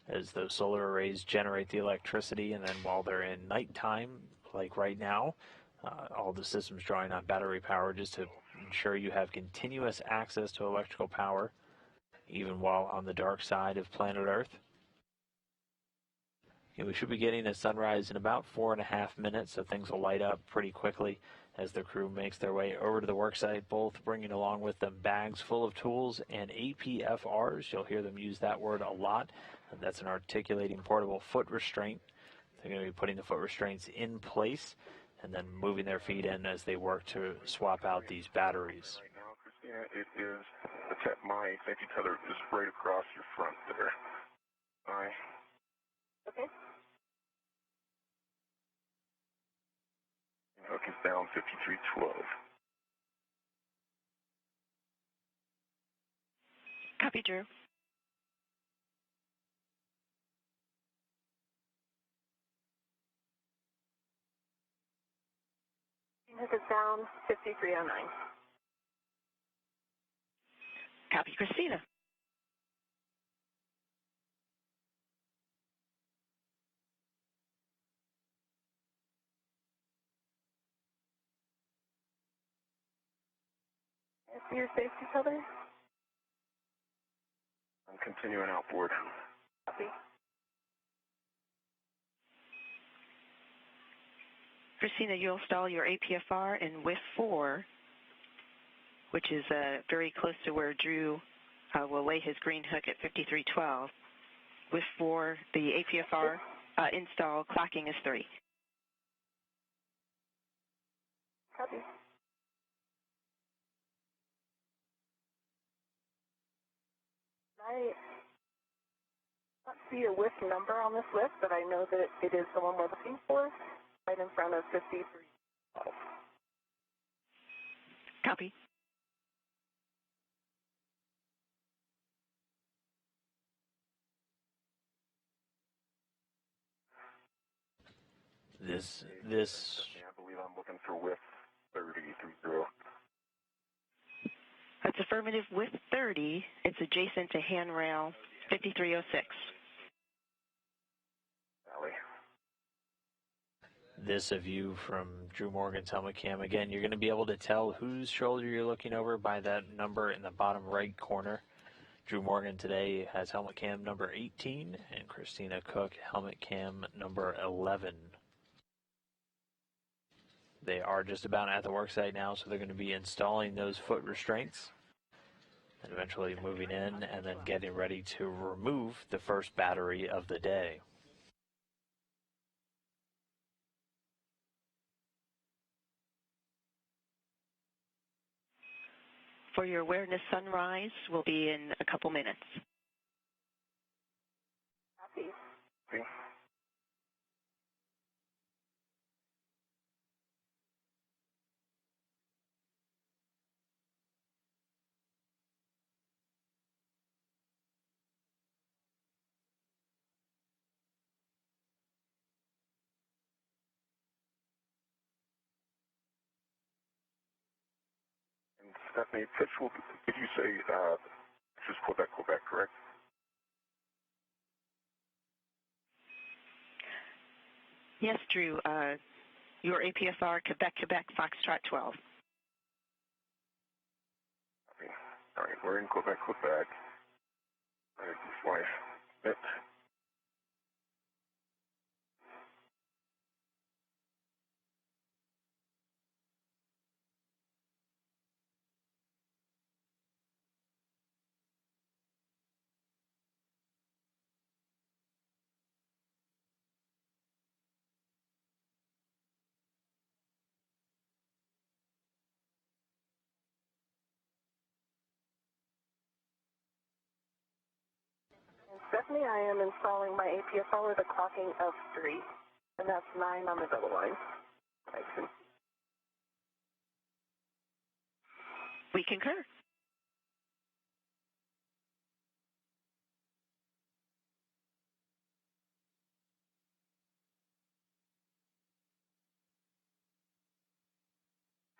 as those solar arrays generate the electricity, and then while they're in nighttime, like right now, all the systems drawing on battery power just to ensure you have continuous access to electrical power, even while on the dark side of planet Earth. And we should be getting a sunrise in about 4.5 minutes, so things will light up pretty quickly as the crew makes their way over to the worksite, both bringing along with them bags full of tools and APFRs. You'll hear them use that word a lot. And that's an articulating portable foot restraint. They're going to be putting the foot restraints in place and then moving their feet in as they work to swap out these batteries. Right now, Yeah, it is. My safety tether is right across your front there. Aye. Okay. Hook is down 5312. Copy, Drew. Hook is down 5309. Copy, Christina. See your safety tether? I'm continuing outboard. Copy. Christina, you'll stall your APFR in WIF 4, which is very close to where Drew will lay his green hook at 5312. WIF 4, the APFR install clocking is 3. Copy. I don't see a WIF number on this list, but I know that it is the one we're looking for, right in front of 5312. Copy. This I believe I'm looking for WIF 3030. That's affirmative with 30. It's adjacent to handrail 5306. Valley. This a view from Drew Morgan's helmet cam. Again, you're going to be able to tell whose shoulder you're looking over by that number in the bottom right corner. Drew Morgan today has helmet cam number 18 and Christina Cook helmet cam number 11. They are just about at the worksite now, so they're going to be installing those foot restraints and eventually moving in and then getting ready to remove the first battery of the day. For your awareness sunrise will be in a couple minutes. Copy. See? And Stephanie, pitch will, did you say, just Quebec, correct? Yes, Drew. Your APFR Quebec, Foxtrot 12. Okay. All right, we're in Quebec. All right, this way. And Stephanie, I am installing my APFR with a clocking of 3, and that's 9 on the double line. We concur.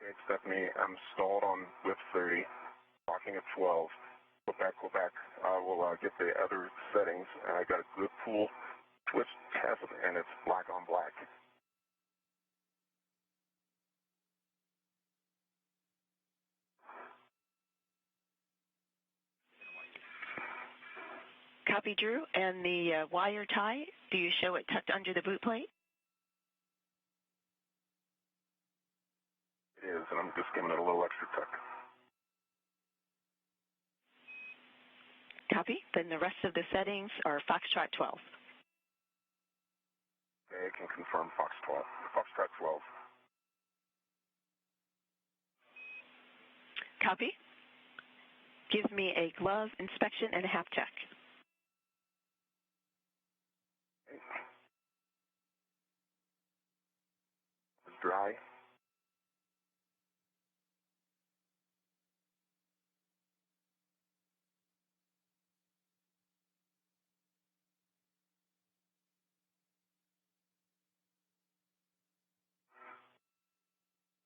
Okay, Stephanie, I'm stalled on WIF 30, clocking at 12. Quebec. I will get the other settings. I got a good pull twist test, and it's black on black. Copy, Drew. And the wire tie, do you show it tucked under the boot plate? It is, and I'm just giving it a little extra tuck. Copy. Then the rest of the settings are Foxtrot 12. Okay, I can confirm Foxtrot 12. Copy. gives me a glove inspection and a HAP check. It's dry.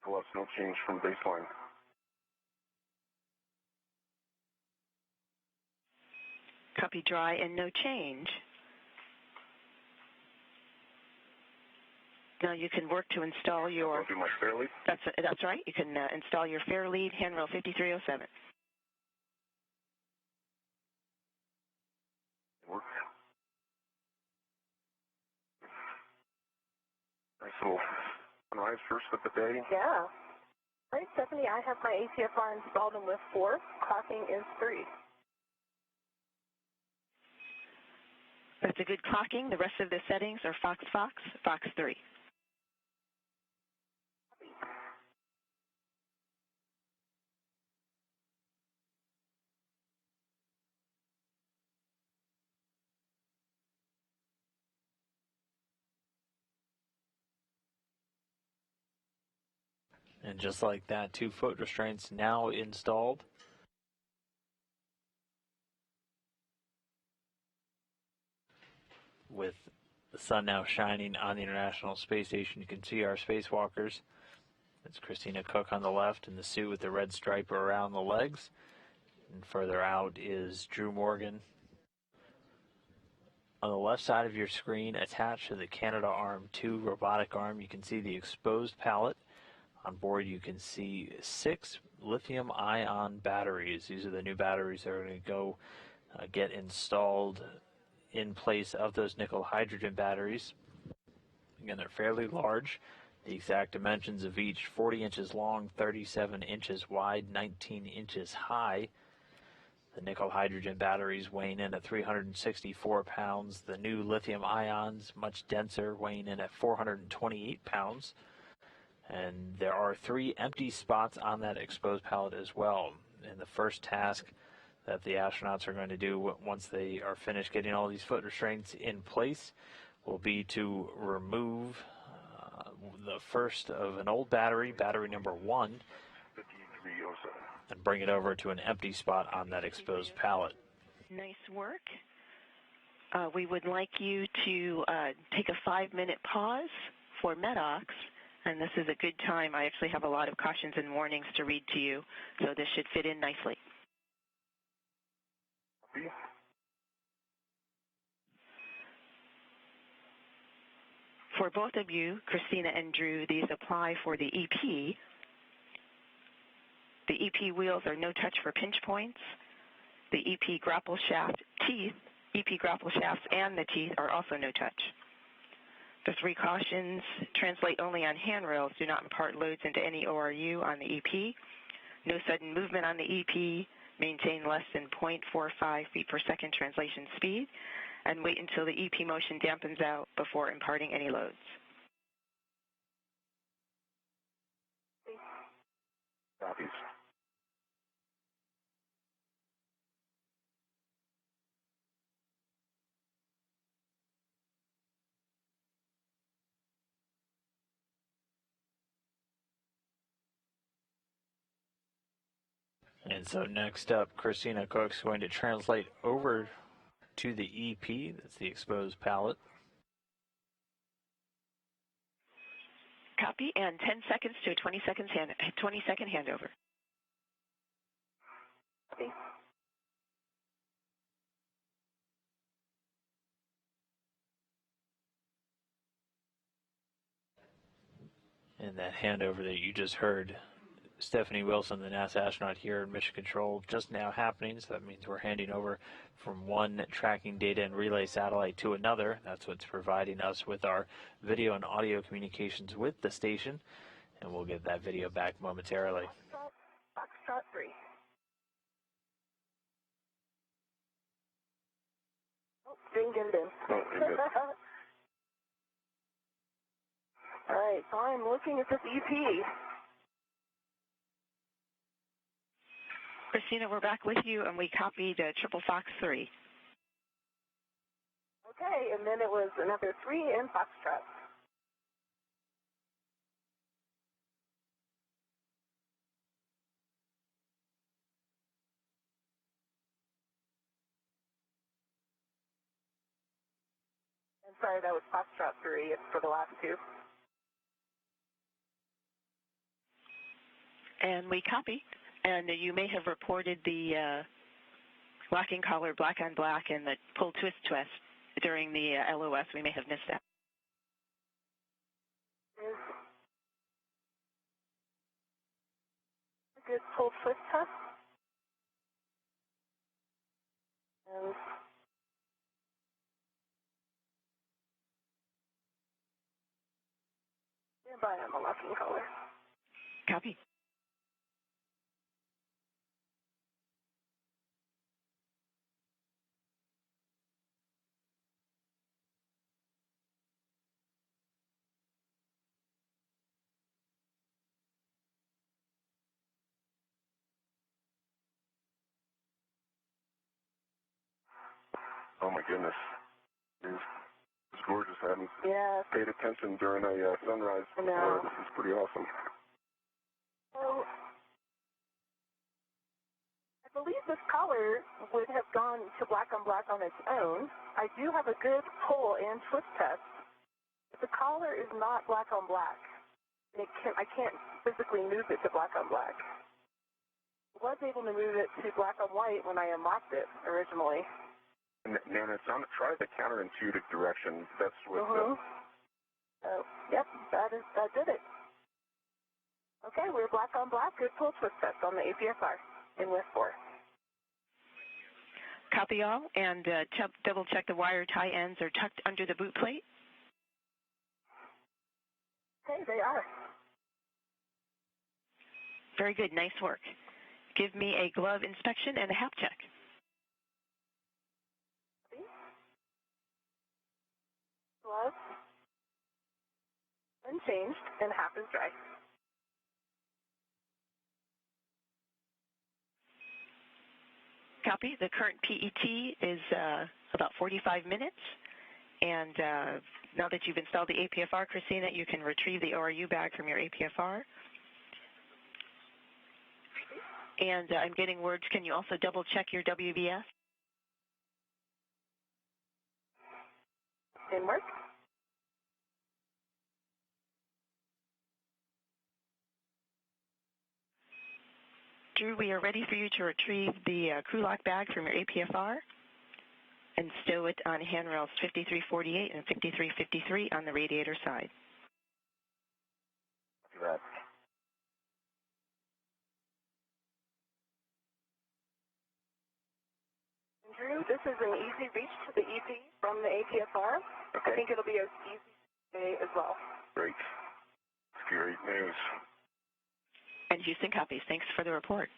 Plus no change from baseline. Copy, dry and no change. Now you can work to install your... I'll do my fair lead. That's right. You can install your fair lead, handrail 5307. Work. Nice little sunrise first of the day. Yeah. All right, Stephanie, I have my ATFR installed in lift 4. Clocking is 3. That's a good clocking. The rest of the settings are Fox, Fox, Fox 3. And just like that, 2 foot restraints now installed. With the sun now shining on the International Space Station, you can see our spacewalkers. That's Christina Koch on the left in the suit with the red stripe around the legs. And further out is Drew Morgan. On the left side of your screen, attached to the Canadarm2 robotic arm, you can see the exposed pallet. On board, you can see 6 lithium-ion batteries. These are the new batteries that are going to go get installed in place of those nickel-hydrogen batteries. Again, they're fairly large. The exact dimensions of each, 40 inches long, 37 inches wide, 19 inches high. The nickel-hydrogen batteries weighing in at 364 pounds. The new lithium-ions, much denser, weighing in at 428 pounds. And there are 3 empty spots on that exposed pallet as well. And the first task that the astronauts are going to do once they are finished getting all these foot restraints in place will be to remove the first of an old battery, battery number 1, 5307. and bring it over to an empty spot on that exposed pallet. Nice work. We would like you to take a 5-minute pause for MEDOX. And this is a good time. I actually have a lot of cautions and warnings to read to you, so this should fit in nicely. For both of you, Christina and Drew, these apply for the EP. The EP wheels are no touch for pinch points. The EP grapple shaft teeth, EP grapple shafts and the teeth are also no touch. The 3 cautions translate only on handrails, do not impart loads into any ORU on the EP. No sudden movement on the EP. Maintain less than 0.45 feet per second translation speed. And wait until the EP motion dampens out before imparting any loads. Copies. And so next up, Christina Koch is going to translate over to the EP, that's the exposed pallet. Copy, and 10 seconds to a 20-second handover. Copy. And that handover that you just heard, Stephanie Wilson, the NASA astronaut here in Mission Control, just now happening. So that means we're handing over from one tracking data and relay satellite to another. That's what's providing us with our video and audio communications with the station. And we'll get that video back momentarily. Foxtrot 3. Oh, didn't get it in. Oh, you're good. All right, so I'm looking at this EP. Christina, we're back with you, and we copied Triple Fox 3. Okay, and then it was another 3 in Foxtrot. I'm sorry, that was Foxtrot 3 for the last 2. And we copy. And you may have reported the locking collar black on black and the pull twist during the LOS. We may have missed that. Is a good pull twist test. And standby on the locking collar. Copy. Oh my goodness. It's gorgeous. I haven't paid attention during a sunrise before. This is pretty awesome. So, I believe this collar would have gone to black on black on its own. I do have a good pull and twist test. But the collar is not black on black. I can't physically move it to black on black. I was able to move it to black on white when I unlocked it originally. Nana, try the counterintuitive direction. That's what. Yep, that did it. Okay, we're black on black. Good pull twist test on the APFR in WIF 4. Copy all, and double check the wire tie ends are tucked under the boot plate. Okay, they are. Very good, nice work. Give me a glove inspection and a hap check. Glove unchanged, and hap is dry. Copy. The current PET is about 45 minutes. And now that you've installed the APFR, Christina, you can retrieve the ORU bag from your APFR. And I'm getting words. Can you also double check your WVS? In work. Drew, we are ready for you to retrieve the crew lock bag from your APFR and stow it on handrails 5348 and 5353 on the radiator side. Right. Drew, this is an easy reach to the EP from the APFR. Okay. I think it'll be as easy as well. Great. It's great news. And Houston copies. Thanks for the report.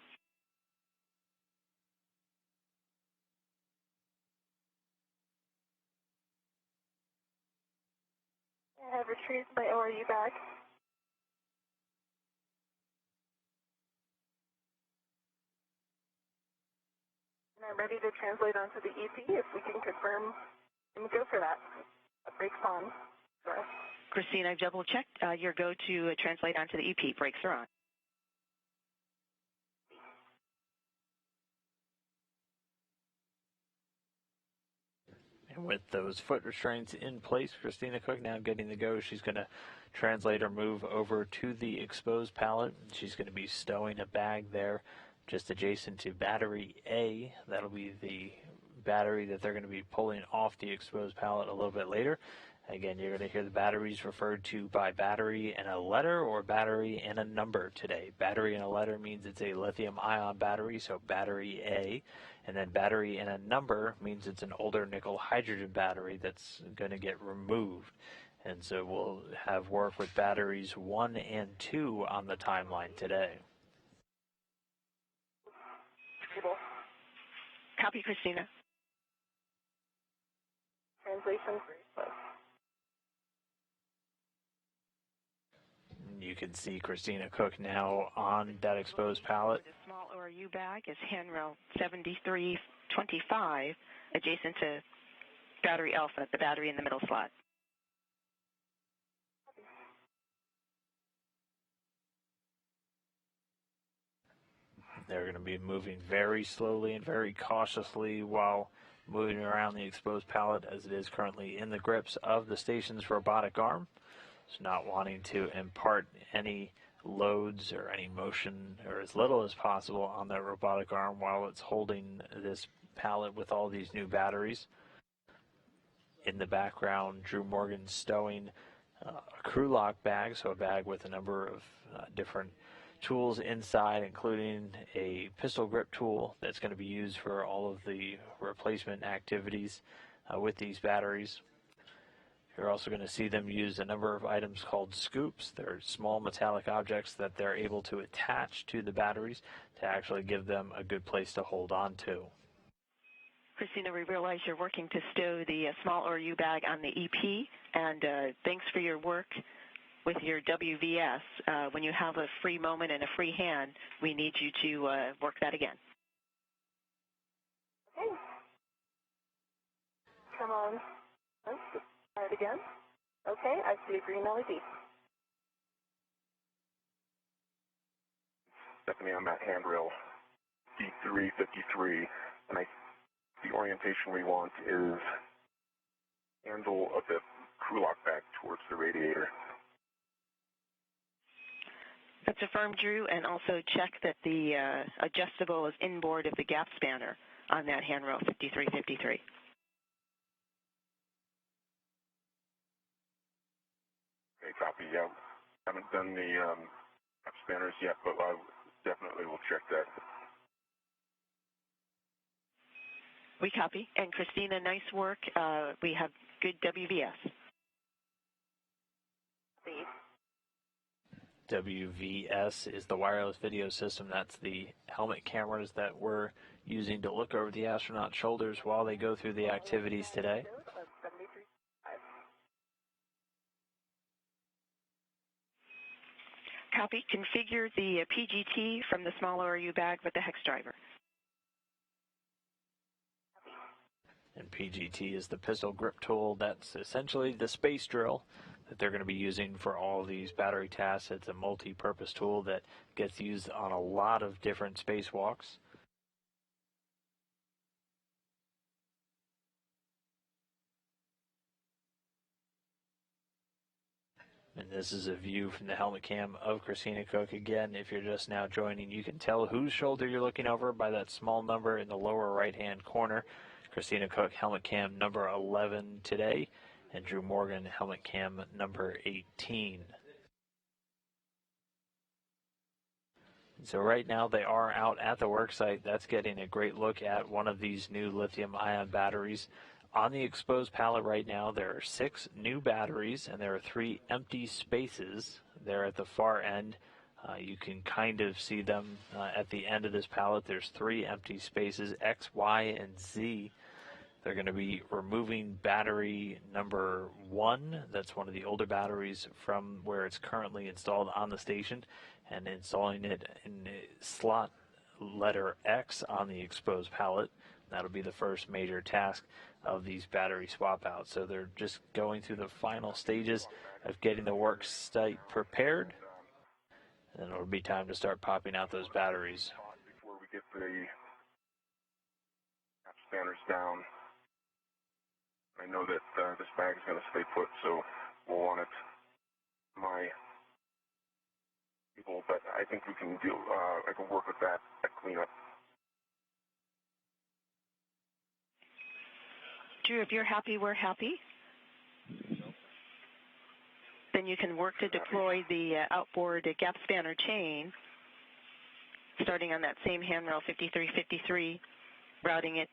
I have retrieved my ORU bag. And I'm ready to translate onto the EP if we can confirm and go for that. Brakes on. Sorry. Christine, I've double checked. Your go to translate onto the EP. Brakes are on. And with those foot restraints in place, Christina Cook now getting the go. She's going to translate her move over to the exposed pallet. She's going to be stowing a bag there just adjacent to battery A. That'll be the battery that they're going to be pulling off the exposed pallet a little bit later. Again, you're going to hear the batteries referred to by battery and a letter or battery and a number today. Battery and a letter means it's a lithium-ion battery, so battery A. And then battery and a number means it's an older nickel hydrogen battery that's going to get removed. And so we'll have work with batteries 1 and 2 on the timeline today. Copy, Christina. Translation. You you can see Christina Cook now on that exposed pallet. The small ORU bag is handrail 7325, adjacent to battery alpha, the battery in the middle slot. They're going to be moving very slowly and very cautiously while moving around the exposed pallet as it is currently in the grips of the station's robotic arm. So not wanting to impart any loads or any motion or as little as possible on that robotic arm while it's holding this pallet with all these new batteries. In the background, Drew Morgan stowing a crew lock bag, so a bag with a number of different tools inside, including a pistol grip tool that's going to be used for all of the replacement activities with these batteries. You're also going to see them use a number of items called scoops. They're small metallic objects that they're able to attach to the batteries to actually give them a good place to hold on to. Christina, we realize you're working to stow the small ORU bag on the EP, and thanks for your work with your WVS. When you have a free moment and a free hand, we need you to work that again. Okay. Come on. Let's try it again. Okay, I see a green LED. Stephanie, I'm at handrail D353, and the orientation we want is handle of the crew lock back towards the radiator. That's affirmed, Drew, and also check that the adjustable is inboard of the gap spanner on that handrail 5353. Okay, copy. Yeah, haven't done the gap spanners yet, but I definitely will check that. We copy. And Christina, nice work. We have good WVS. WVS is the wireless video system. That's the helmet cameras that we're using to look over the astronauts' shoulders while they go through the activities today. Copy. Configure the PGT from the small ORU bag with the hex driver. And PGT is the pistol grip tool. That's essentially the space drill that they're going to be using for all of these battery tasks. It's a multi-purpose tool that gets used on a lot of different spacewalks. And this is a view from the helmet cam of Christina Cook. Again, if you're just now joining, you can tell whose shoulder you're looking over by that small number in the lower right-hand corner. Christina Cook, helmet cam number 11 today, and Drew Morgan, helmet cam number 18. So right now they are out at the worksite. That's getting a great look at one of these new lithium-ion batteries. On the exposed pallet right now, there are 6 new batteries, and there are 3 empty spaces there at the far end. You can kind of see them at the end of this pallet. There's 3 empty spaces, X, Y, and Z. They're going to be removing battery number 1. That's one of the older batteries from where it's currently installed on the station, and installing it in slot letter X on the exposed pallet. That'll be the first major task of these battery swap outs. So they're just going through the final stages of getting the work site prepared, and it'll be time to start popping out those batteries. Before we get the gap spanners down, I know that this bag is going to stay put, so we'll want it my people, but I think we can do. I can work with that cleanup. Drew, if you're happy, we're happy. Then you can work to deploy the outboard gap spanner chain, starting on that same handrail 5353, routing it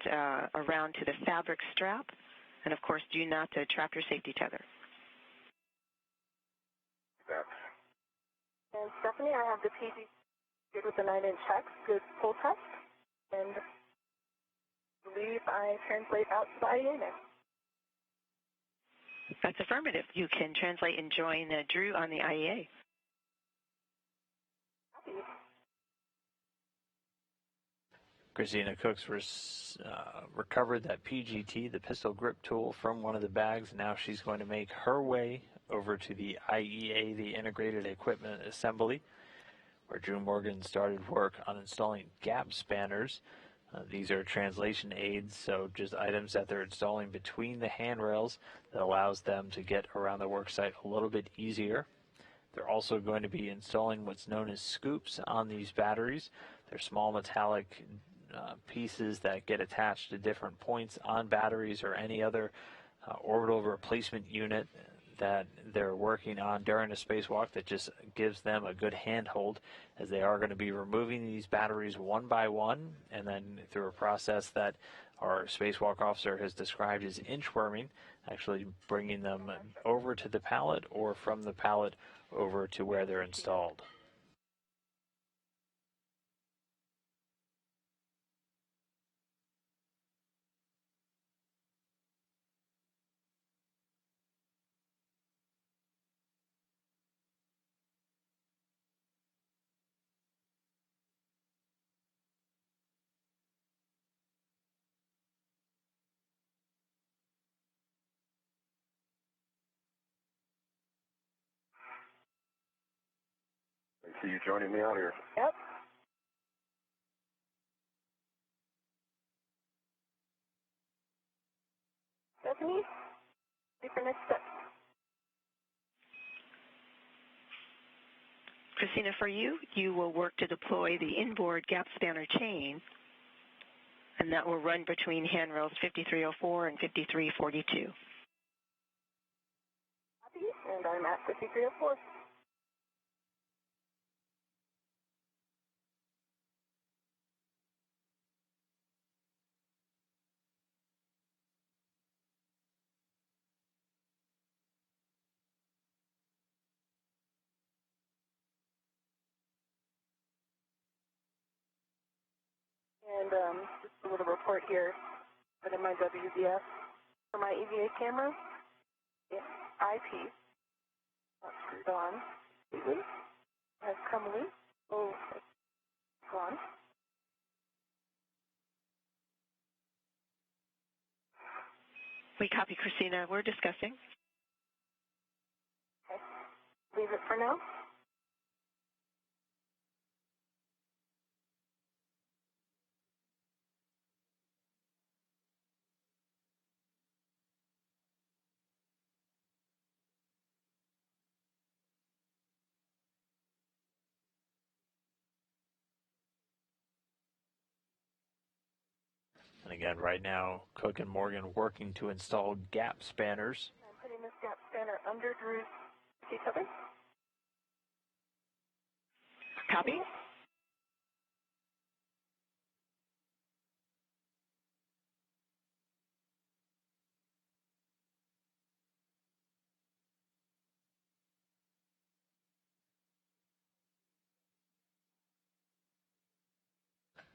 around to the fabric strap, and of course, do not trap your safety tether. And Stephanie, I have the PG good with the 9-inch hex, good pull test, and I believe I translate out to the IEA now. That's affirmative. You can translate and join Drew on the IEA. Christina Cooks recovered that PGT, the pistol grip tool, from one of the bags. Now she's going to make her way over to the IEA, the Integrated Equipment Assembly, where Drew Morgan started work on installing gap spanners. These are translation aids, so just items that they're installing between the handrails that allows them to get around the worksite a little bit easier. They're also going to be installing what's known as scoops on these batteries. They're small metallic pieces that get attached to different points on batteries or any other orbital replacement unit that they're working on during a spacewalk that just gives them a good handhold, as they are going to be removing these batteries one by one, and then through a process that our spacewalk officer has described as inchworming, actually bringing them over to the pallet or from the pallet over to where they're installed. I see you joining me out here. Yep. Stephanie, for next step. Christina, for you, you will work to deploy the inboard gap spanner chain, and that will run between handrails 5304 and 5342. Copy, and I'm at 5304. And just a little report here that in my WDF for my EVA camera, the eyepiece not screwed on completely, has come loose. Oh, it's gone. We copy, Christina. We're discussing. Okay. Leave it for now. And again, right now, Cook and Morgan working to install gap spanners. I'm putting this gap spanner under Drew's seat cover. Copy.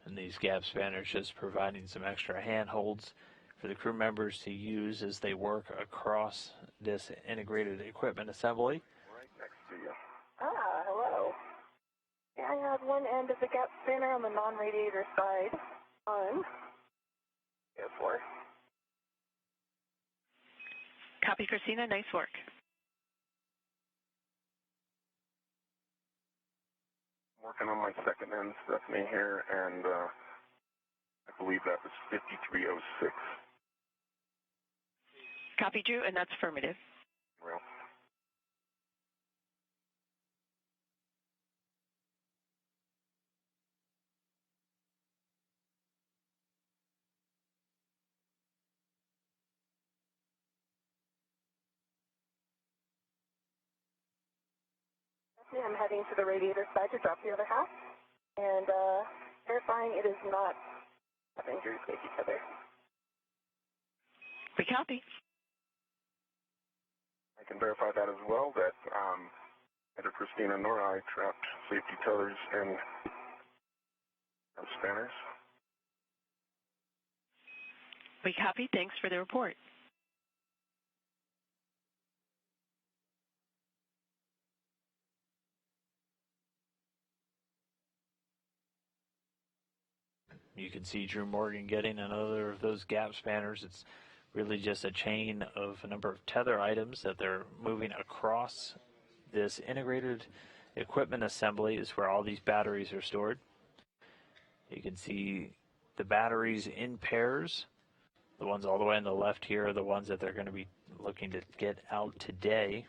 And these gap spanners just providing some extra handholds for the crew members to use as they work across this integrated equipment assembly. Right next to you. Ah, hello. Yeah, I have one end of the gap spanner on the non-radiator side on. Go for. Copy, Christina. Nice work. Working on my second end, Stephanie here, and I believe that was 5306. Copy, Drew, and that's affirmative. Well, I'm heading to the radiator side to drop the other half, and verifying it is not having Drew take each other. We copy. I can verify that as well, that neither Christina nor I trapped safety tethers and spanners. We copy. Thanks for the report. You can see Drew Morgan getting another of those gap spanners. It's really just a chain of a number of tether items that they're moving across this integrated equipment assembly is where all these batteries are stored. You can see the batteries in pairs. The ones all the way on the left here are the ones that they're going to be looking to get out today.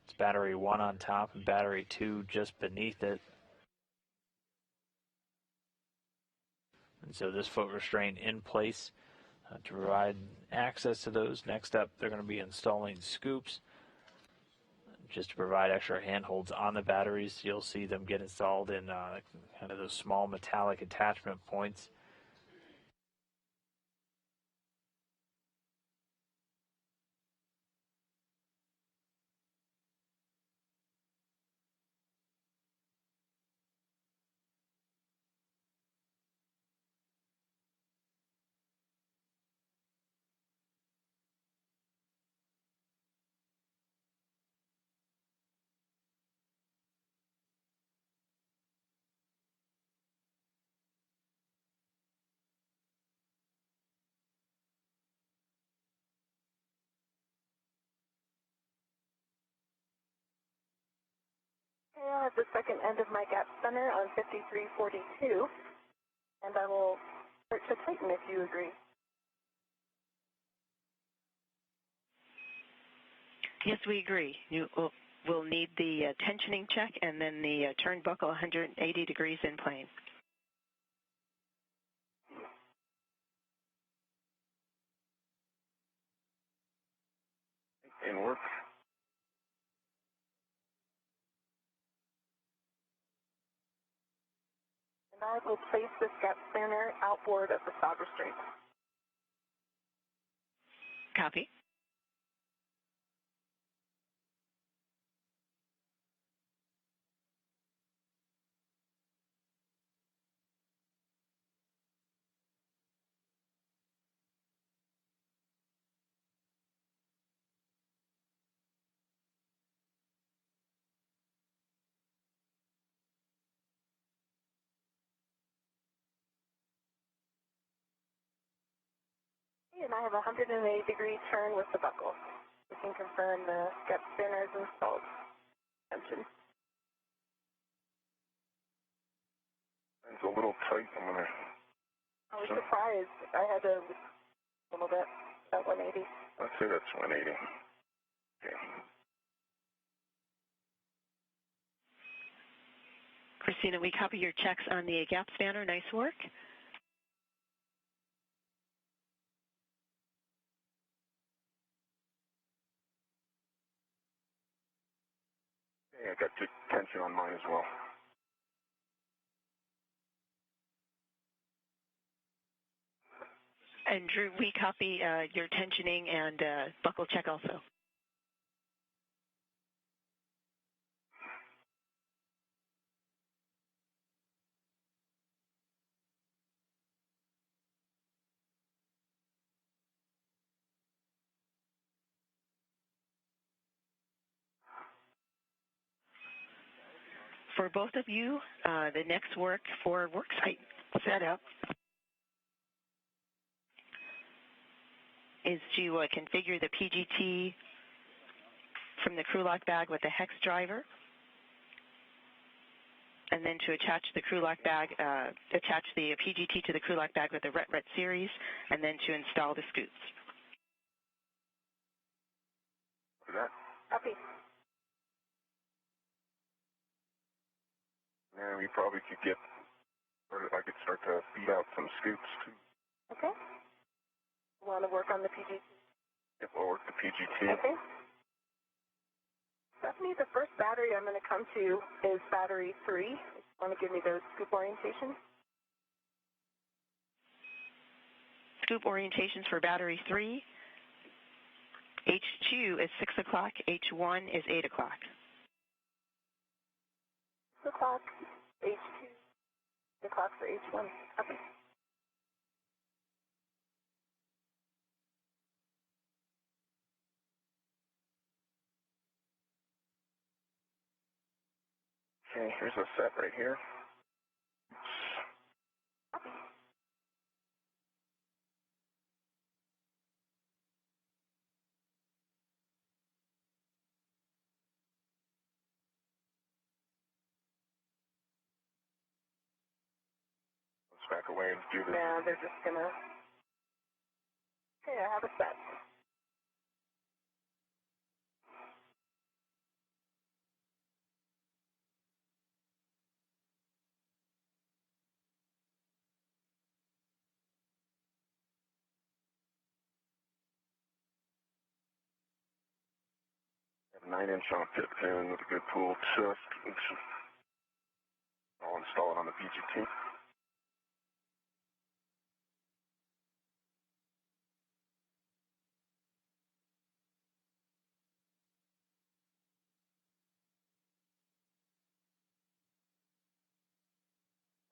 It's battery 1 on top and battery 2 just beneath it. And so this foot restraint in place to provide access to those. Next up, they're going to be installing scoops just to provide extra handholds on the batteries. You'll see them get installed in kind of those small metallic attachment points. I have the second end of my gap center on 5342, and I will start to tighten if you agree. Yes, we agree. We'll need the tensioning check and then the turnbuckle 180 degrees in plane. In work. And I will place this gap spanner outboard of the sod restraint. Copy. And I have a 180-degree turn with the buckle. We can confirm the gap spanner is installed. Tension. It's a little tight. I was surprised. I had a little bit at 180. Let's say that's 180. Okay. Christina, we copy your checks on the gap spanner. Nice work. I got good tension on mine as well. And Drew, we copy your tensioning and buckle check also. For both of you, the next work for worksite setup is to configure the PGT from the crew lock bag with the hex driver, and then to attach the crew lock bag, attach the PGT to the crew lock bag with the RET series, and then to install the scoops. For that? Copy. And we probably could get, or I could start to feed out some scoops too. Okay. Want to work on the PGT? If we'll work the PGT. Okay. Stephanie, the first battery I'm going to come to is battery 3. Want to give me those scoop orientations? Scoop orientations for battery 3. H2 is 6 o'clock. H1 is 8 o'clock. 6 o'clock, H2, 8 o'clock for H1. Copy. Okay, here's a set right here. Copy. back away and do this. Yeah, they're just gonna. Okay, I have a set. I have a 9-inch on a pit pin with a good pull test. I'll install it on the PGT.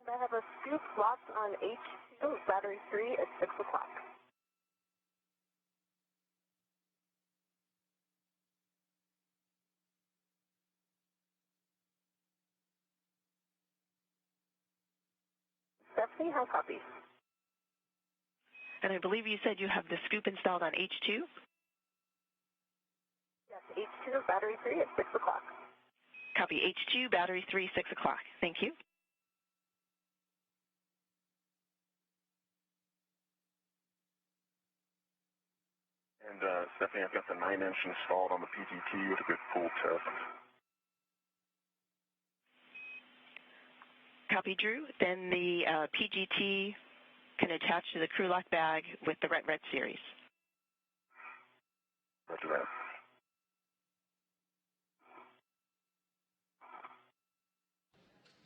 And I have a scoop locked on H2, battery 3 at 6 o'clock. Stephanie, how copy? And I believe you said you have the scoop installed on H2? Yes, H2, battery 3 at 6 o'clock. Copy H2, battery 3, 6 o'clock. Thank you. And Stephanie, I've got the 9-inch installed on the PGT with a good pull test. Copy, Drew. Then the PGT can attach to the crew lock bag with the RET series. Roger that.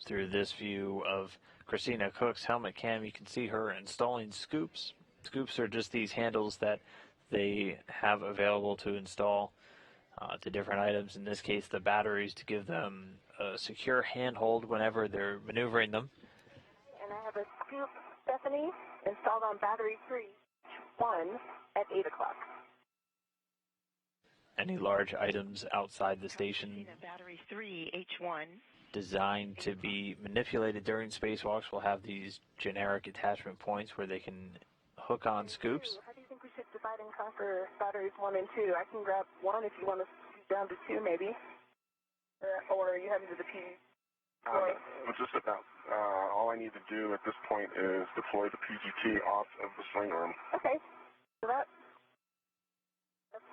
Through this view of Christina Cook's helmet cam, you can see her installing scoops. Scoops are just these handles that they have available to install to different items. In this case, the batteries, to give them a secure handhold whenever they're maneuvering them. And I have a scoop, Stephanie, installed on battery 3, 1 at 8 o'clock. Any large items outside the station Battery 3, H1. designed to be manipulated during spacewalks will have these generic attachment points where they can hook on scoops. How do you think we should divide and conquer batteries 1 and 2? I can grab 1 if you want to scoot down to 2, maybe. Or are you heading to the P? Just about all I need to do at this point is deploy the PGT off of the sling room. Okay, so that's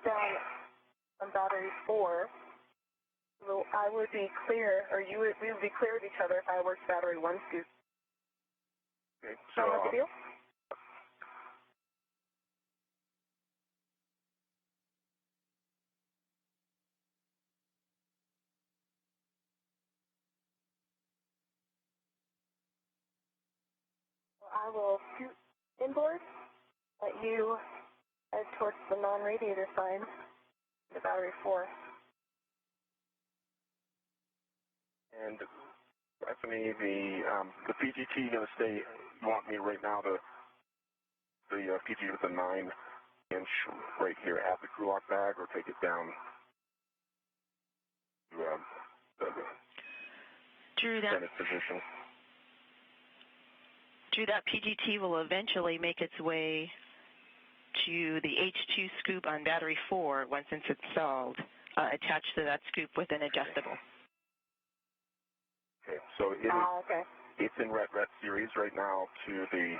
down on battery 4. So I would be clear, or we would be clear of each other if I worked battery 1 scoop. Okay, Sound like a deal? I will scoot inboard, let you head towards the non-radiator sign, the battery 4. And Stephanie, the PGT going to stay, you want me right now to, the PGT with the 9-inch right here at the crew lock bag, or take it down to the Drew, that position? Drew, that PGT will eventually make its way to the H2 scoop on battery 4 once it's installed, attached to that scoop with an adjustable. Okay, so it's in RET series right now to the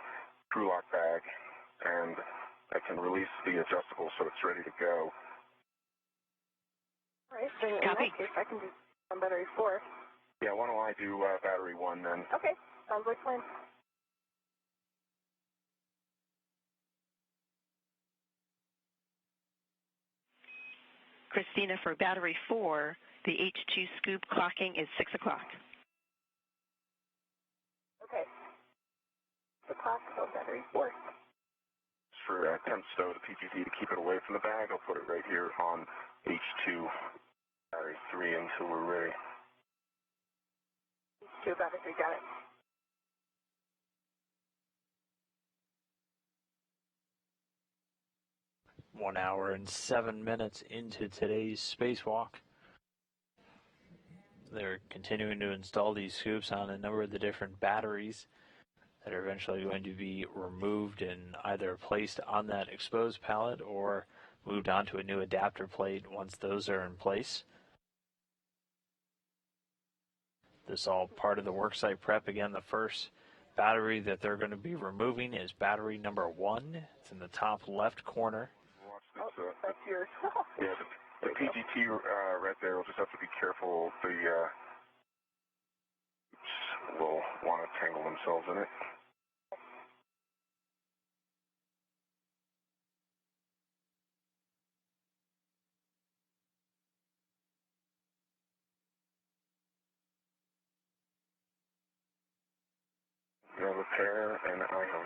crew lock bag, and I can release the adjustable so it's ready to go. All right, then in that case, I can do on battery 4. Yeah, why don't I do battery 1 then? Okay, sounds like fun. Christina, for battery 4, the H2 scoop clocking is 6 o'clock. Okay. The clock on battery 4. For temp stow the PGT to keep it away from the bag, I'll put it right here on H2 battery 3 until we're ready. H2 battery 3, got it. One hour and 7 minutes into today's spacewalk. They're continuing to install these scoops on a number of the different batteries that are eventually going to be removed and either placed on that exposed pallet or moved onto a new adapter plate once those are in place. This all part of the worksite prep. Again, the first Battery that they're going to be removing is battery number 1. It's in the top left corner. Oh, that's yours. Yeah, the PGT right there, we'll just have to be careful. The will want to tangle themselves in it. Repair and ion.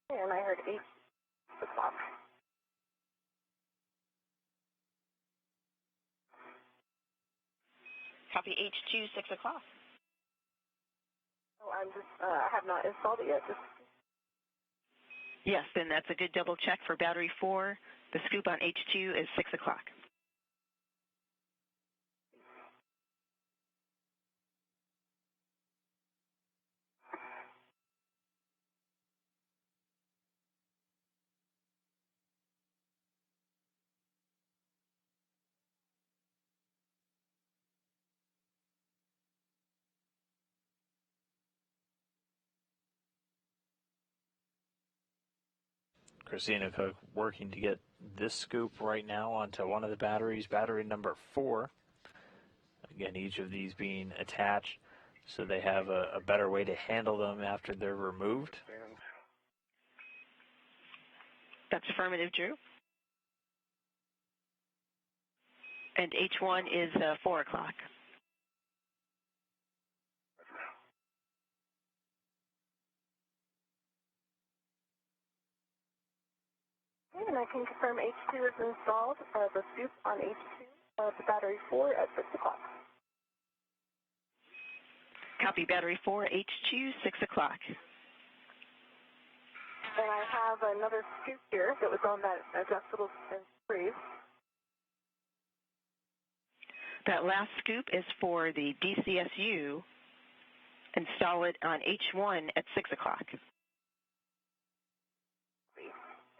And I heard 8 o'clock. Copy H2, 6 o'clock. Oh, I'm just, I have not installed it yet. Yes, then that's a good double check for battery 4. The scoop on H2 is 6 o'clock. Christina Cook working to get this scoop right now onto one of the batteries, battery number 4. Again, each of these being attached so they have a better way to handle them after they're removed. That's affirmative, Drew. And H1 is 4 o'clock. And I can confirm H2 is installed. The scoop on H2, the battery 4 at 6 o'clock. Copy battery 4, H2, 6 o'clock. And I have another scoop here that was on that adjustable freeze. That last scoop is for the DCSU. Install it on H1 at 6 o'clock.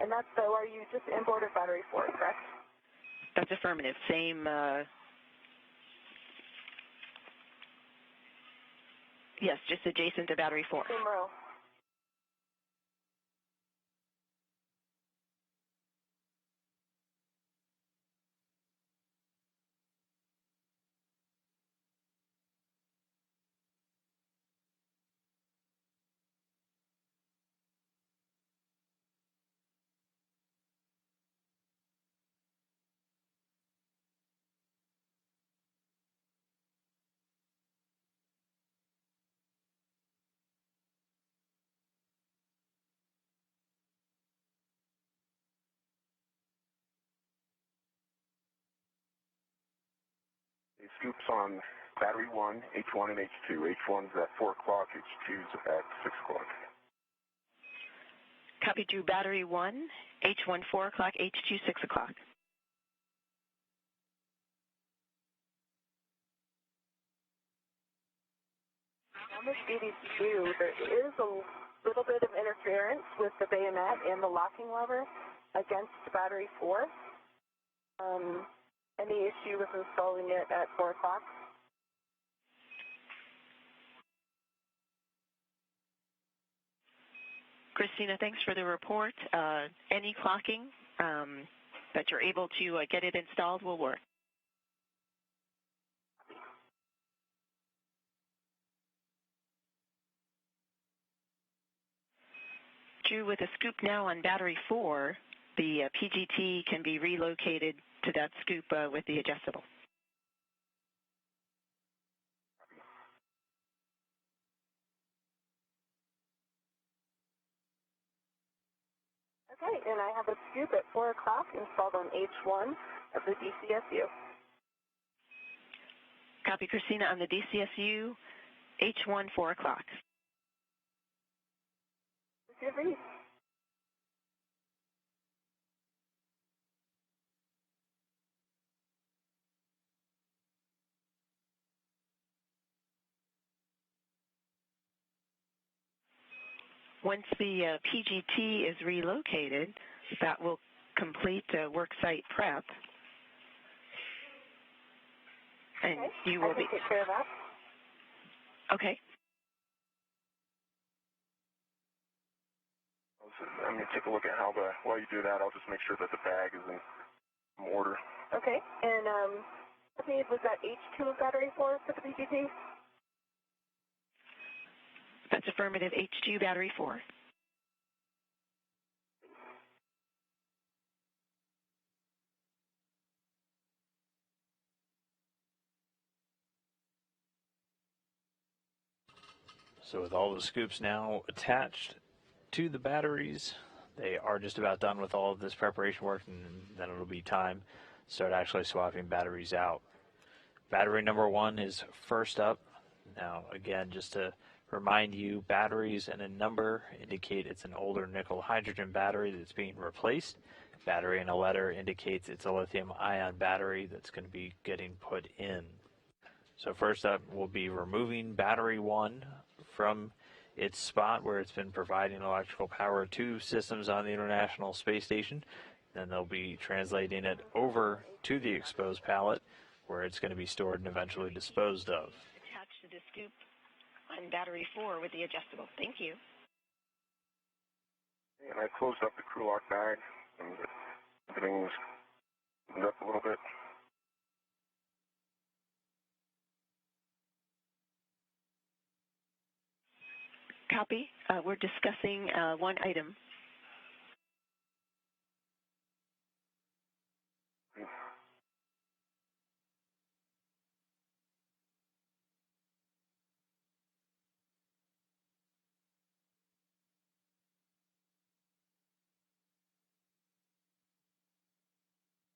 And that's where you just imported battery 4, correct? That's affirmative. Same, yes, just adjacent to battery 4. Same row. The scoops on battery 1, H1 and H2. H1's at 4 o'clock, H2's at 6 o'clock. Copy Drew, battery 1, H1 4 o'clock, H2 6 o'clock. On this DDCU, there is a little bit of interference with the bayonet and the locking lever against battery 4. Any issue with installing it at 4 o'clock? Christina, thanks for the report. Any clocking that you're able to get it installed will work. Drew, with a scoop now on battery 4, the PGT can be relocated to that scoop with the adjustable. Okay, and I have a scoop at 4 o'clock installed on H1 of the DCSU. Copy, Christina, on the DCSU, H1 4 o'clock. Good read. Once the PGT is relocated, that will complete worksite prep. And okay. you will I can take care of that. Okay. I'm going to take a look at while you do that, I'll just make sure that the bag is in order. Okay, and was that H2 of battery 4 for the PGT? That's affirmative, H2 battery 4. So with all the scoops now attached to the batteries, they are just about done with all of this preparation work, and then it'll be time to start actually swapping batteries out. Battery number 1 is first up. Now, again, just to remind you, batteries and a number indicate it's an older nickel hydrogen battery that's being replaced. Battery and a letter indicates it's a lithium-ion battery that's going to be getting put in. So first up, we'll be removing battery 1 from its spot where it's been providing electrical power to systems on the International Space Station. Then they'll be translating it over to the exposed pallet where it's going to be stored and eventually disposed of. Attached to the scoop on battery 4 with the adjustable. Thank you. And I closed up the crew lock bag, and everything's opened up a little bit. Copy. We're discussing one item.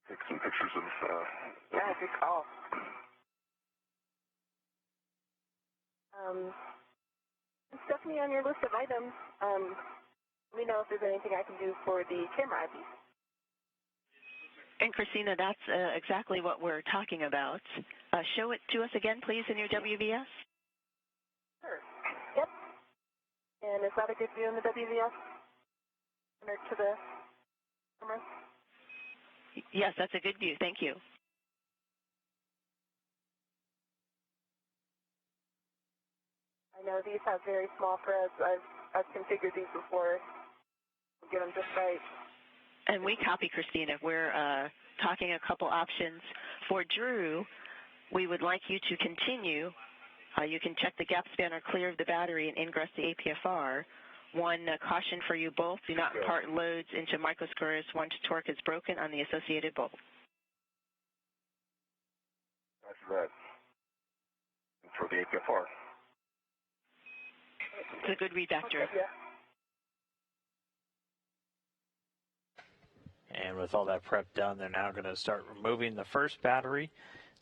Take some pictures of... Yeah, good call. Stephanie, on your list of items, let me know if there's anything I can do for the camera IPs. And Christina, that's exactly what we're talking about. Show it to us again, please, in your WVS. Sure. Yep. And is that a good view in the WVS? Or to the camera? Yes, that's a good view. Thank you. I know these have very small threads. I've configured these before. Get them just right. And we copy, Christina. We're talking a couple options. For Drew, we would like you to continue. You can check the gap spanner clear of the battery and ingress the APFR. One caution for you both, do not impart loads into microspheres once torque is broken on the associated bolt. After that, for the APFR. It's a good read back, Drew. And with all that prep done, they're now going to start removing the first battery.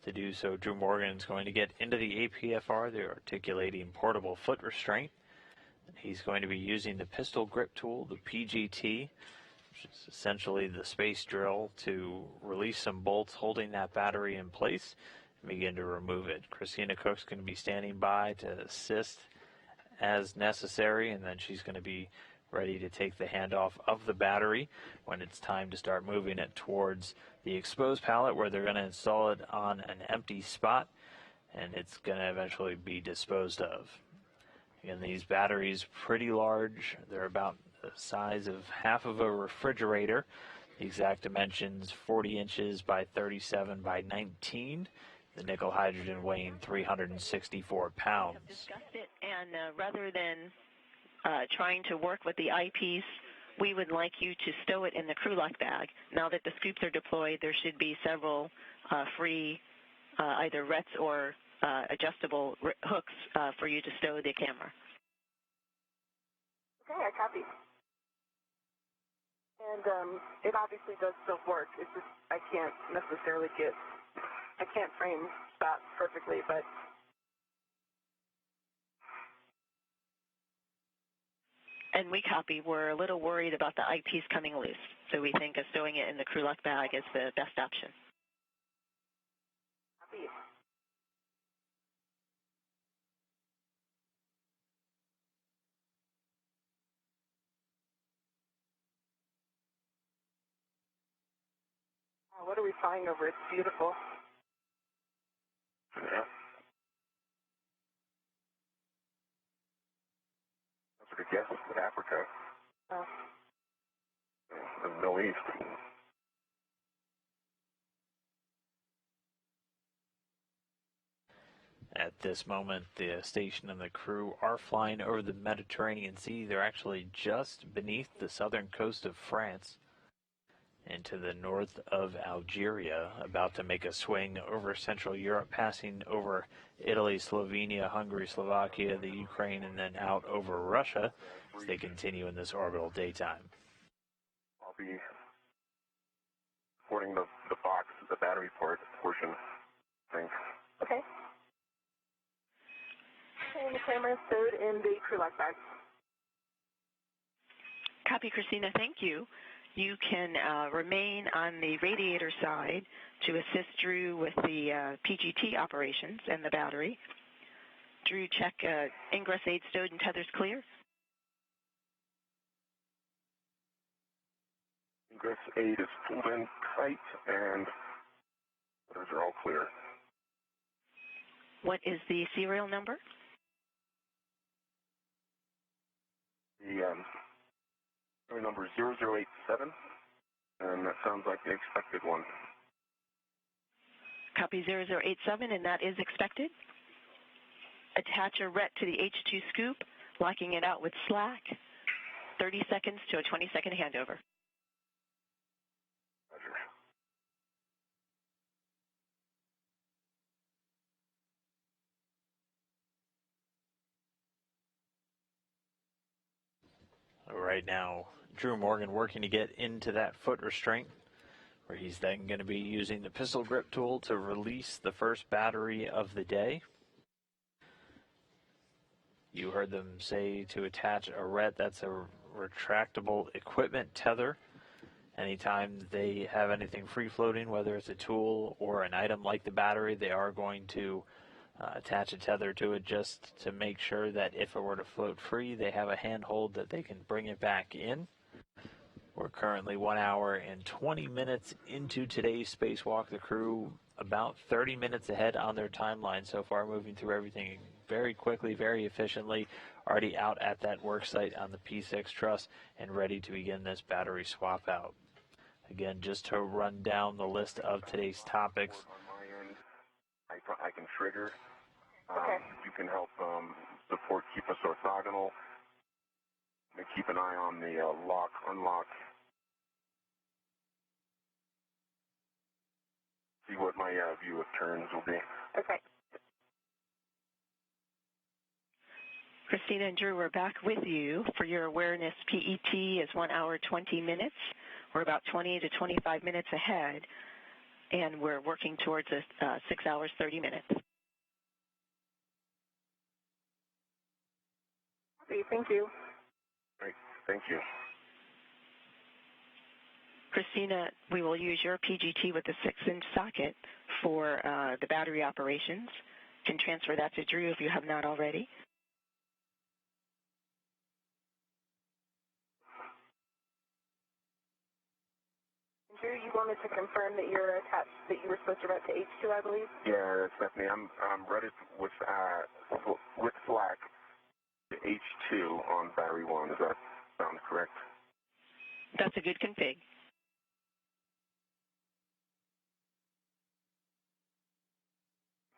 To do so, Drew Morgan is going to get into the APFR, the articulating portable foot restraint. He's going to be using the pistol grip tool, the PGT, which is essentially the space drill, to release some bolts holding that battery in place and begin to remove it. Christina Cook's going to be standing by to assist as necessary, and then she's going to be ready to take the handoff of the battery when it's time to start moving it towards the exposed pallet where they're going to install it on an empty spot, and it's going to eventually be disposed of. Again, these batteries pretty large. They're about the size of half of a refrigerator. The exact dimensions 40 inches by 37 by 19. The nickel hydrogen weighing 364 pounds. We have discussed it, and rather than trying to work with the eyepiece, we would like you to stow it in the crew lock bag. Now that the scoops are deployed, there should be several free either rets or adjustable hooks for you to stow the camera. Okay, I copy. And it obviously does still work. It's just I can't necessarily I can't frame spots perfectly, but... And we copy. We're a little worried about the eyepiece coming loose, so we think of stowing it in the crew lock bag is the best option. Copy. What are we flying over? It's beautiful. guess Africa. Oh. The Middle East. At this moment, the station and the crew are flying over the Mediterranean Sea. They're actually just beneath the southern coast of France and to the north of Algeria, about to make a swing over Central Europe, passing over Italy, Slovenia, Hungary, Slovakia, the Ukraine, and then out over Russia as they continue in this orbital daytime. I'll be porting the box, the battery portion thing. Okay. And the camera stowed in the crew lock bag. Copy, Christina. Thank you. You can remain on the radiator side to assist Drew with the PGT operations and the battery. Drew, check ingress aid stowed and tethers clear. Ingress aid is pulled in tight, and those are all clear. What is the serial number? The serial number is 0087, and that sounds like the expected one. Copy 0087, and that is expected. Attach a RET to the H2 scoop, locking it out with slack. 30 seconds to a 20-second handover. Roger. Right now, Drew Morgan working to get into that foot restraint, where he's then going to be using the pistol grip tool to release the first battery of the day. You heard them say to attach a RET, that's a retractable equipment tether. Anytime they have anything free floating, whether it's a tool or an item like the battery, they are going to attach a tether to it just to make sure that if it were to float free, they have a handhold that they can bring it back in. We're currently 1 hour and 20 minutes into today's spacewalk. The crew about 30 minutes ahead on their timeline so far, moving through everything very quickly, very efficiently, already out at that work site on the P6 truss and ready to begin this battery swap out. Again, just to run down the list of today's topics. On my end, I can trigger. Okay. You can help support keep us orthogonal. And keep an eye on the lock, unlock. See what my view of turns will be. Okay. Christina and Drew, we're back with you. For your awareness, PET is 1 hour 20 minutes. We're about 20 to 25 minutes ahead, and we're working towards 6 hours 30 minutes. Okay, thank you. Great, thank you. Christina, we will use your PGT with the 6-inch socket for the battery operations. You can transfer that to Drew if you have not already. Drew, you wanted to confirm that you're attached, that you were supposed to route to H2, I believe? Yeah, Stephanie, I'm ready with slack to H2 on battery 1. Does that sound correct? That's a good config.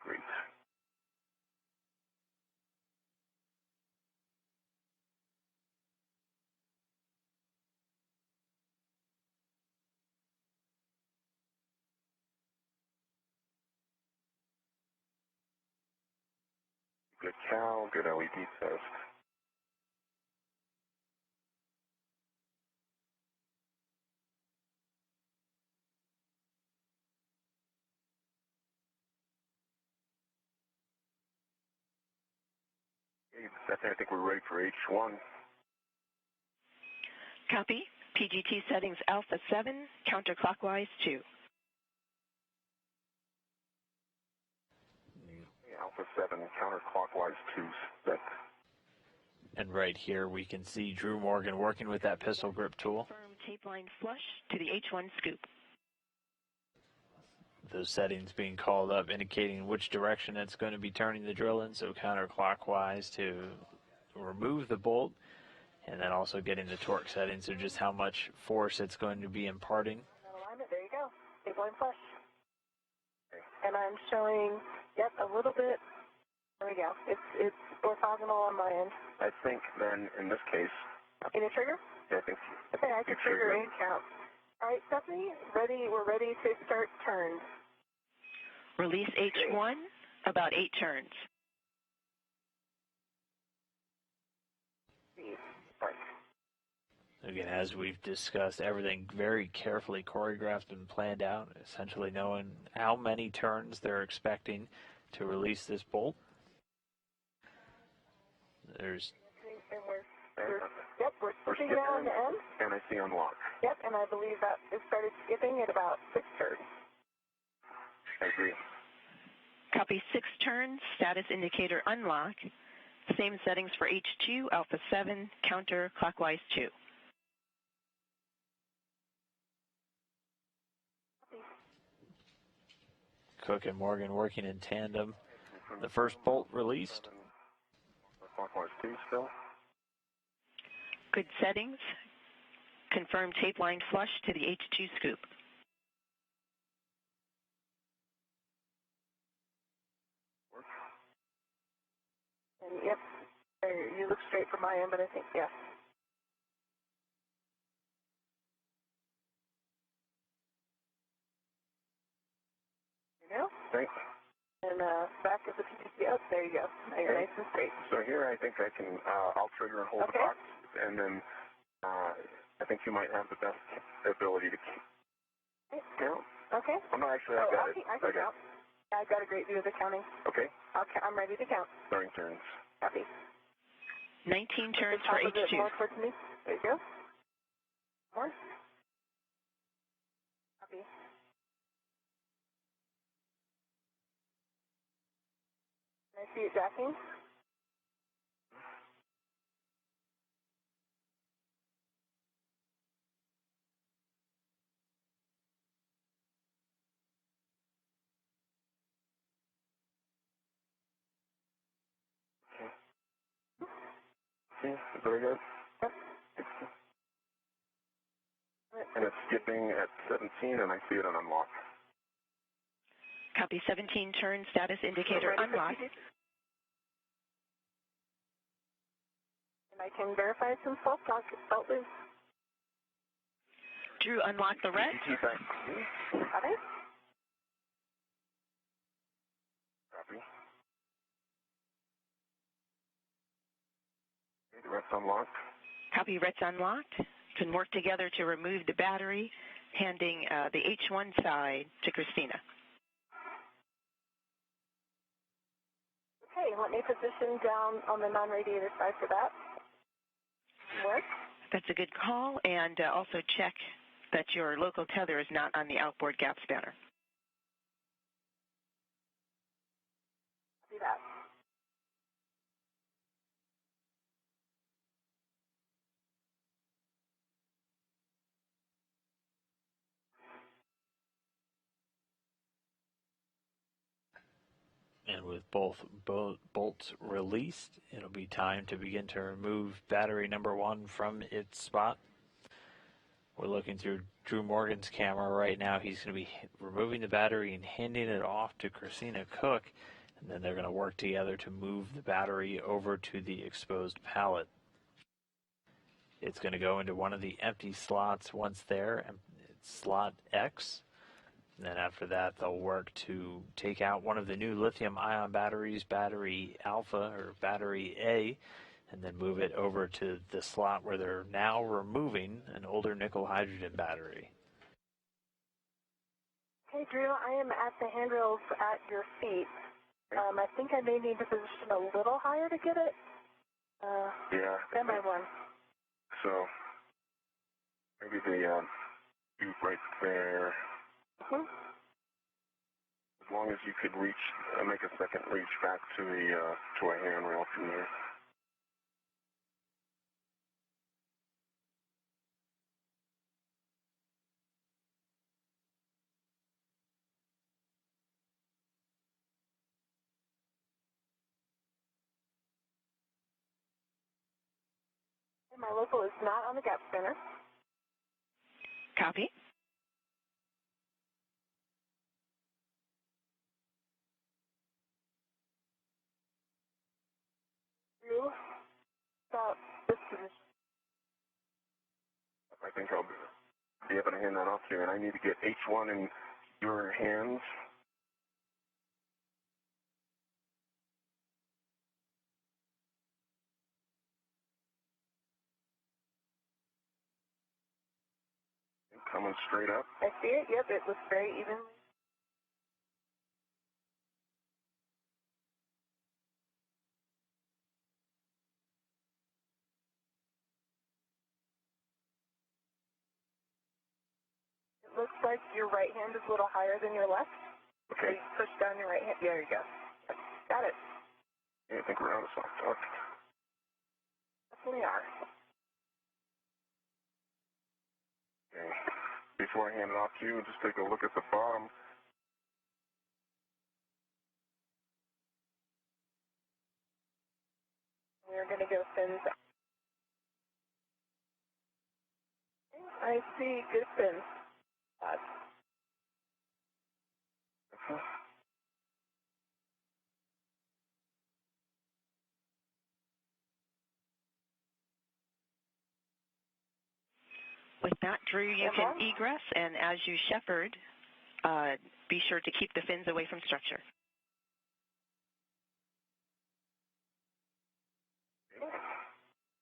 Great. Good cow, good LED test. Okay, Stephanie, I think we're ready for H1. Copy. PGT settings alpha 7, counterclockwise 2. Alpha 7, counterclockwise 2 set. And right here we can see Drew Morgan working with that pistol grip tool. Confirm tape line flush to the H1 scoop. Those settings being called up indicating which direction it's going to be turning the drill in, so counterclockwise to remove the bolt and then also getting the torque settings of just how much force it's going to be imparting. Alignment, there you go. Stable and flush. And I'm showing, yep, a little bit. There we go. It's orthogonal on my end. I think then, in this case... Any trigger? Yeah, I think... Okay, I can trigger and count. All right, Stephanie, we're ready to start turns. Release H1, about 8 turns. Again, as we've discussed, everything very carefully choreographed and planned out, essentially knowing how many turns they're expecting to release this bolt. There's... We're switching now in the end. And I see unlock. Yep, and I believe that it started skipping at about 6 turns. I agree. Copy 6 turns, status indicator unlock. Same settings for H2, alpha 7, counter clockwise 2. Cook and Morgan working in tandem. The first bolt released. Clockwise 2 still. Good settings. Confirm tape line flush to the H2 scoop. And yep, you look straight from my end, but I think, yes. There you go. Thanks. And back of the PTC up, there you go. Now you're nice and straight. So here I think I can, I'll trigger and hold the box, and then I think you might have the best ability to count. Okay. Oh, no, actually, I got it. I can count. I've got a great view of the counting. Okay. I'm ready to count. Starting turns. Copy. 19 turns for H2. More towards me. There you go. More. Copy. Can I see it jacking? Okay, very good. And it's skipping at 17, and I see it on unlock. Copy 17 turns, status indicator unlock. And I can verify some fault loop. Drew, unlock the ret. Got it. Copy. The ret's unlocked. Copy, ret's unlocked. Can work together to remove the battery, handing the H1 side to Christina. Okay, let me position down on the non-radiator side for that. Work. That's a good call, and also check that your local tether is not on the outboard gap spanner. See that. And with both bolts released, it'll be time to begin to remove battery number 1 from its spot. We're looking through Drew Morgan's camera right now. He's going to be removing the battery and handing it off to Christina Cook, and then they're going to work together to move the battery over to the exposed pallet. It's going to go into one of the empty slots once there, and it's slot X. And then after that, they'll work to take out one of the new lithium-ion batteries, battery alpha or battery A, and then move it over to the slot where they're now removing an older nickel-hydrogen battery. Okay, Drew, I am at the handrails at your feet. I think I may need to position a little higher to get it. Yeah. Stand by one. So maybe the tube right there. Mm-hmm. As long as you could reach, make a second reach back to the to a handrail from there. My local is not on the gap scanner. Copy. Drew, about this position. I think I'll be able to hand that off to you, and I need to get H1 in your hands. Coming straight up. I see it. Yep, it looks very evenly. It looks like your right hand is a little higher than your left. Okay. So you push down your right hand. There you go. Got it. Yeah, I think we're out of soft touch. Definitely are. Okay. Before I hand it off to you, just take a look at the bottom. We're going to go fins. I see good fins. With that, Drew, you can egress, and as you shepherd, be sure to keep the fins away from structure.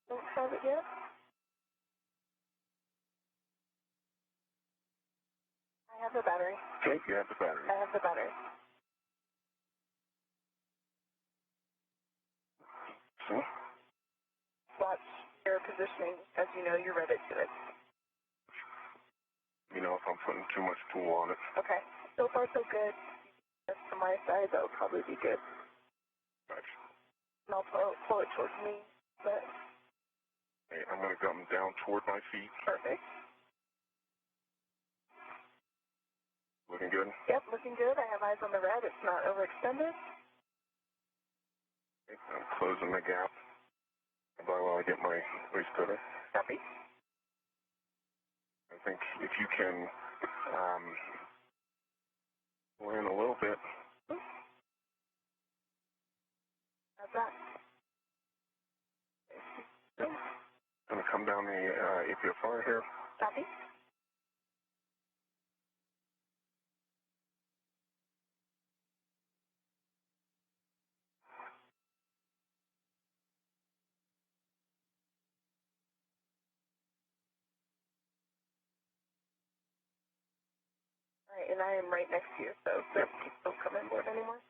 Don't have it yet. I have the battery. Okay, you have the battery. I have the battery. See? Watch your positioning. As you know, you're ready to it. You know, if I'm putting too much tool on it. Okay. So far, so good. That's from my side. That would probably be good. Right. And I'll pull it towards me. But Okay, I'm going to come down toward my feet. perfect. Looking good? Yep, looking good. I have eyes on the red. It's not overextended. Okay, I'm closing the gap. While I get my waist cutter. Copy. I think if you can pull in a little bit. How's that? Yep. I'm going to come down the APFR here. Copy. All right, and I am right next to you, so don't come in board anymore.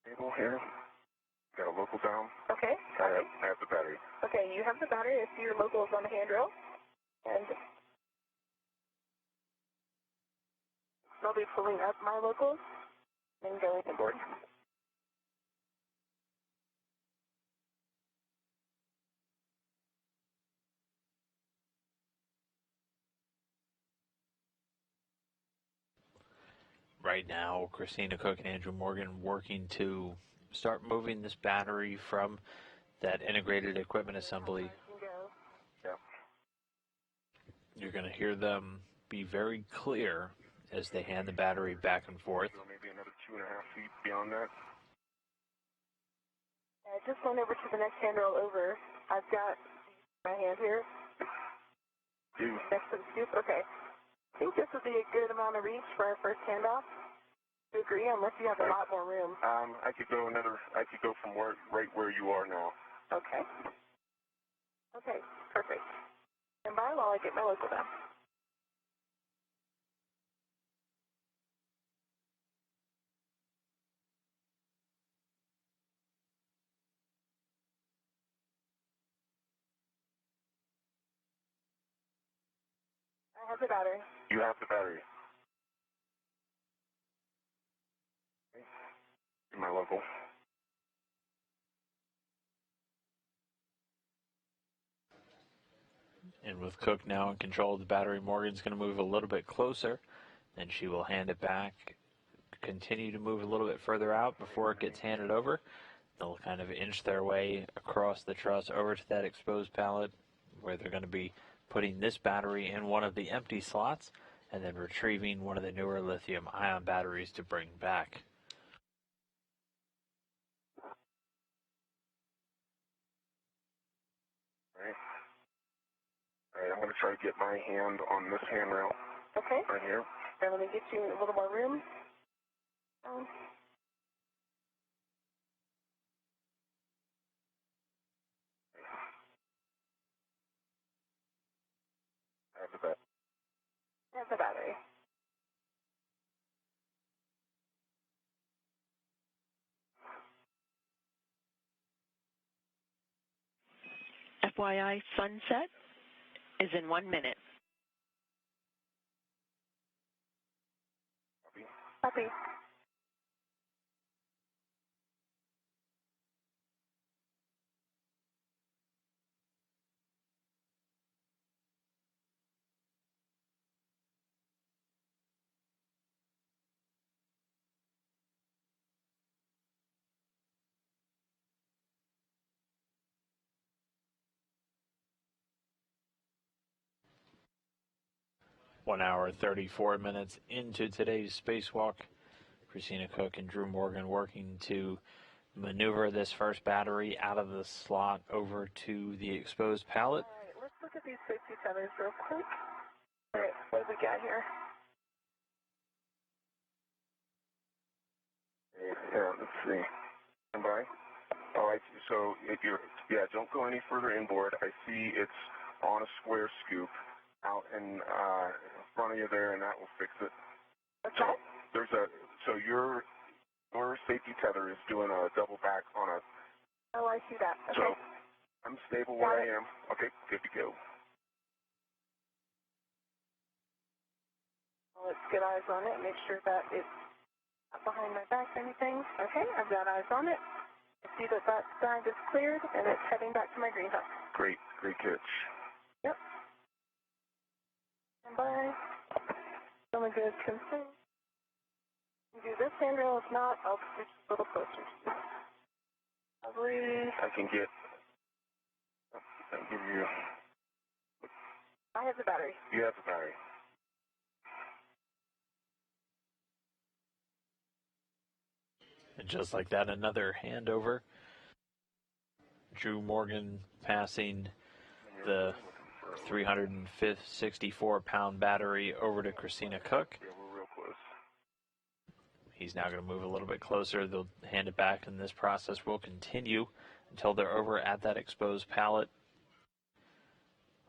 Table here. Got a local down. Okay. I have the battery. Okay, you have the battery. I see your local is on the handrail. And I'll be pulling up my locals and going aboard. Right now, Christina Cook and Andrew Morgan working to start moving this battery from that integrated equipment assembly. Yep. You're going to hear them be very clear as they hand the battery back and forth. So maybe another 2.5 feet beyond that. I just went over to the next handrail over. I've got my hand here. Next to the scoop. Okay. I think this would be a good amount of reach for our first handoff. Do you agree? Unless you have a lot more room. I could go from right where you are now. Okay. Okay, perfect. And by while I get my local down. I have the battery. You have the battery. Okay. My local. And with Cook now in control of the battery, Morgan's going to move a little bit closer. Then she will hand it back, continue to move a little bit further out before it gets handed over. They'll kind of inch their way across the truss over to that exposed pallet where they're going to be putting this battery in one of the empty slots and then retrieving one of the newer lithium-ion batteries to bring back. All right, I'm going to try to get my hand on this handrail. Okay. Right here. And let me get you a little more room. That's the battery. FYI, sunset is in 1 minute. Copy. One hour, 34 minutes into today's spacewalk. Christina Cook and Drew Morgan working to maneuver this first battery out of the slot over to the exposed pallet. All right, let's look at these safety tethers real quick. All right, what do we got here? Yeah, let's see. Stand by. Oh, I see. So if you're, don't go any further inboard. I see it's on a square scoop out in front of you there, and that will fix it. Okay. So there's your safety tether is doing a double back on a. Oh, I see that. Okay. So I'm stable where I am. Okay, good to go. Well, let's get eyes on it. Make sure that it's not behind my back or anything. Okay, I've got eyes on it. I see that that side is cleared, and it's heading back to my greenhouse. Great catch. Yep. Stand by. Feeling good. Confirm. Do this handrail. If not, I'll switch a little closer. I can give you. I have the battery. You have the battery. And just like that, another handover. Drew Morgan passing the 364-pound battery over to Christina Cook. Yeah, we're real close. He's now going to move a little bit closer. They'll hand it back, and this process will continue until they're over at that exposed pallet,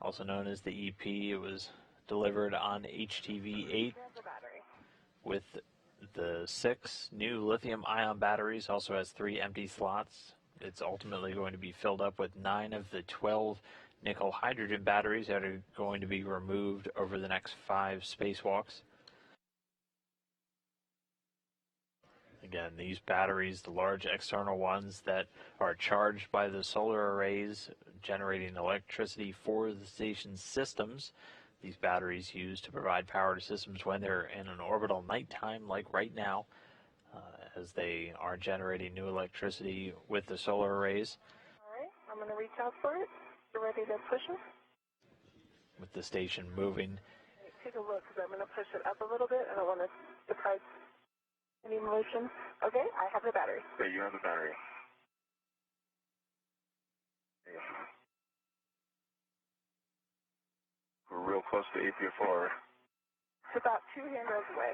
also known as the EP. It was delivered on HTV-8 with the 6 new lithium-ion batteries. Also has 3 empty slots. It's ultimately going to be filled up with 9 of the 12 nickel-hydrogen batteries that are going to be removed over the next 5 spacewalks. Again, these batteries, the large external ones that are charged by the solar arrays, generating electricity for the station's systems. These batteries used to provide power to systems when they're in an orbital nighttime, like right now, as they are generating new electricity with the solar arrays. All right, I'm going to reach out for it. You ready to push it? With the station moving. Take a look, because I'm going to push it up a little bit. I don't want to surprise any motion. Okay, I have the battery. Okay, you have the battery. Okay. We're real close to APFR. It's about 2 handrails away.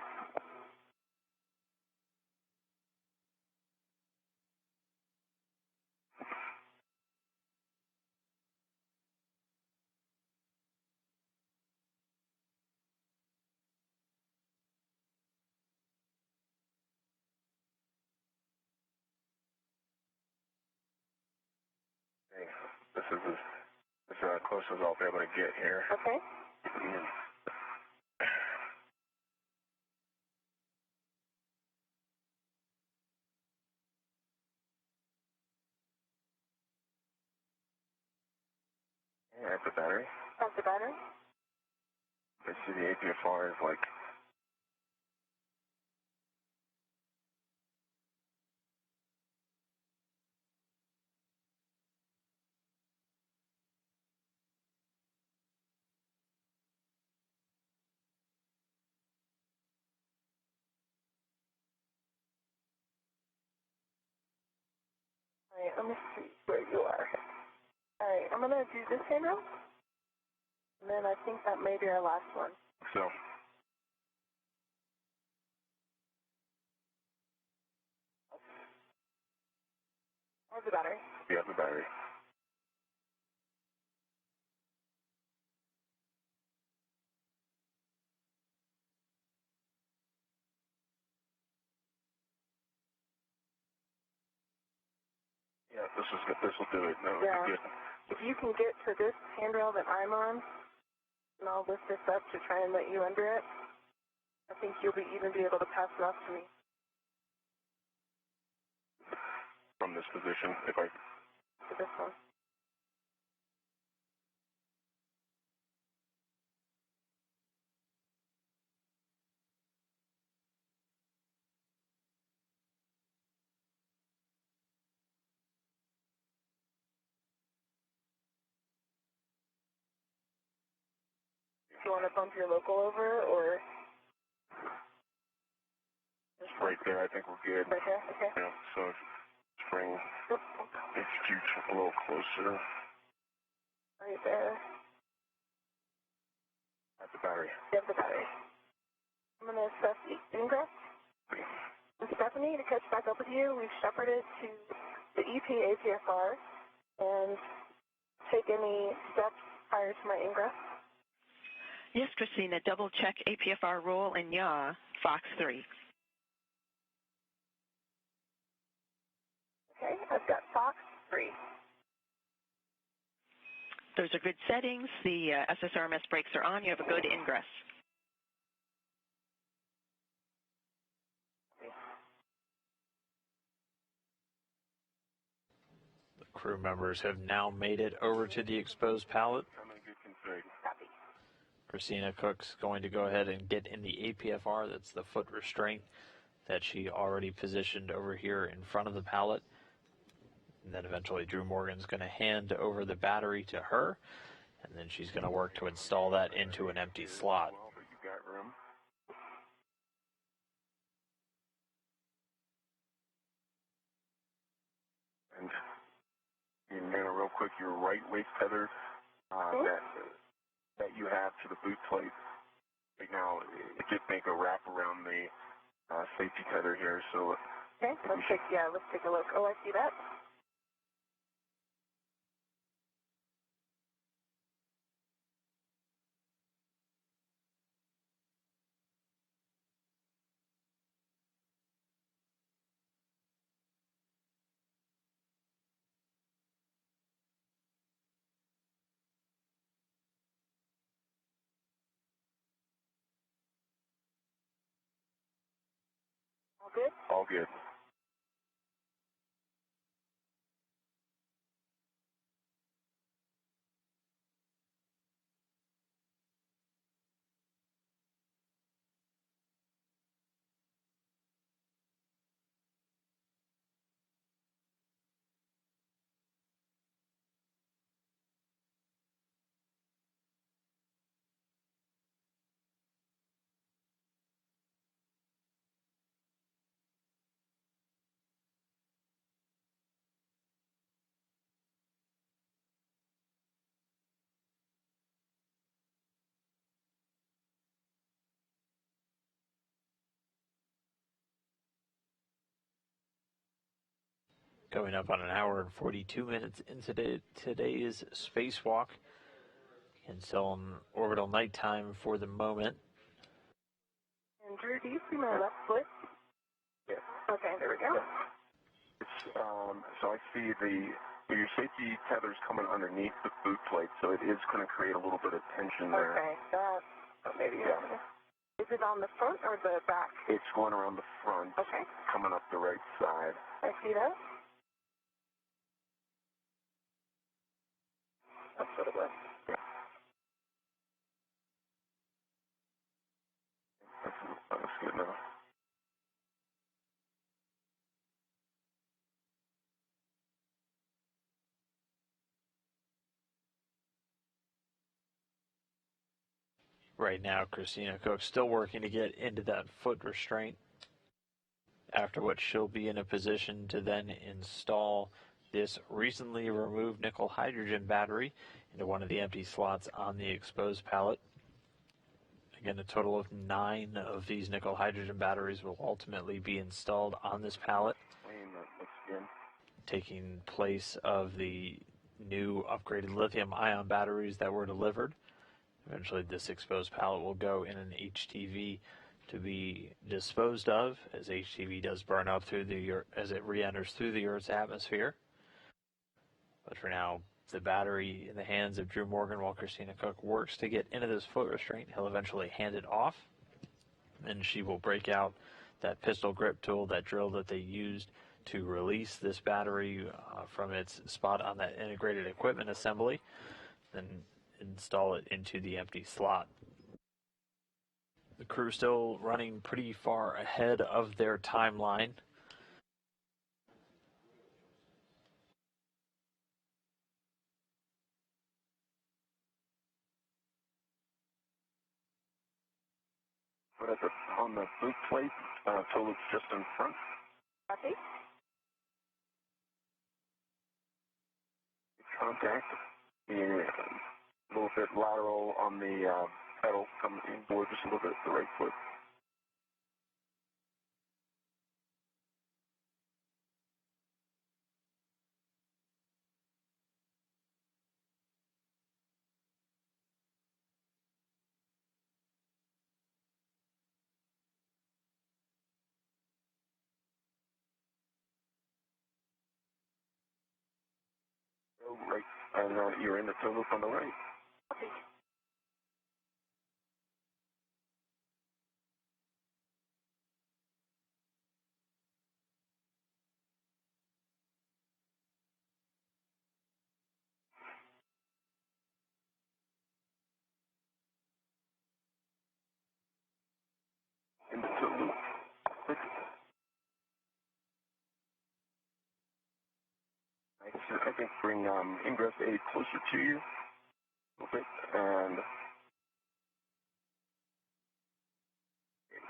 Okay. This is as close as I'll be able to get here. Okay. I have the battery. Have the battery? I see the APFR is like. let me see where you are. All right, I'm going to do this handrail, and then I think that may be our last one. So, Where's the battery? we have the battery. Yeah, this will do it. No, Yeah. good. If you can get to this handrail that I'm on, and I'll lift this up to try and let you under it, I think you'll even be able to pass it off to me. From this position, if I... To this one. Do you want to bump your local over, or? Right there, I think we're good. Right there? Okay. Yeah, so bring execute a little closer. Right there. At the battery. You have the battery. I'm going to assess the ingress. And Stephanie, to catch back up with you, we've shepherded to the EP APFR and take any steps prior to my ingress. Yes, Christina, double check APFR roll and yaw, Fox 3. Okay, I've got Fox 3. Those are good settings. The SSRMS brakes are on. You have a good ingress. The crew members have now made it over to the exposed pallet. I'm in good config. Copy. Christina Cook's going to go ahead and get in the APFR. That's the foot restraint that she already positioned over here in front of the pallet. And then eventually Drew Morgan's going to hand over the battery to her, and then she's going to work to install that into an empty slot. Well, but you got room. And Nana, real quick, your right waist tether that you have to the boot plate. Right now, it did make a wrap around the safety tether here, so... Okay, let's take a look. Oh, I see that. All good? All good. Coming up on an hour and 42 minutes into today's spacewalk. And still on orbital nighttime for the moment. And Drew, do you see my left foot? Yeah. Okay, there we go. It's, so I see your safety tether's coming underneath the boot plate, so it is going to create a little bit of tension there. Okay, maybe. Yeah. Is it on the front or the back? It's going around the front, Okay. coming up the right side. I see that. That's what it was. Yeah. That's good enough. Right now, Christina Cook's still working to get into that foot restraint, after which she'll be in a position to then install this recently removed nickel hydrogen battery into one of the empty slots on the exposed pallet. Again, a total of 9 of these nickel hydrogen batteries will ultimately be installed on this pallet, taking place of the new upgraded lithium-ion batteries that were delivered. Eventually, this exposed pallet will go in an HTV to be disposed of, as HTV does burn up through the Earth as it re-enters through the Earth's atmosphere. But for now, the battery in the hands of Drew Morgan while Christina Cook works to get into this foot restraint. He'll eventually hand it off, and she will break out that pistol grip tool, that drill that they used to release this battery from its spot on that integrated equipment assembly, then install it into the empty slot. The crew still running pretty far ahead of their timeline. But on the boot plate, toe loop's just in front. Copy. Contact. A little bit lateral on the pedal, coming inboard just a little bit, the right foot. Right, and you're in the toe loop on the right. Copy. In the toe loop. Quick. I think bring ingress A closer to you a little bit, and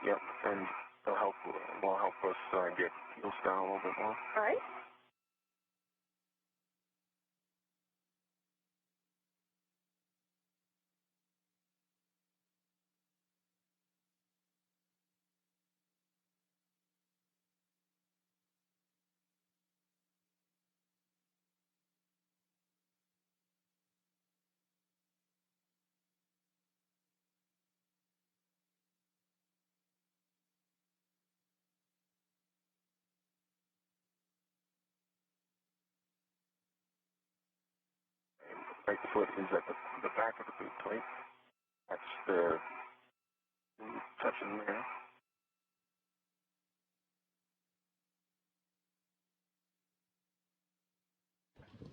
yep, and will help us get heels down a little bit more. All right. Right foot is at the back of the boot plate. That's the touching there.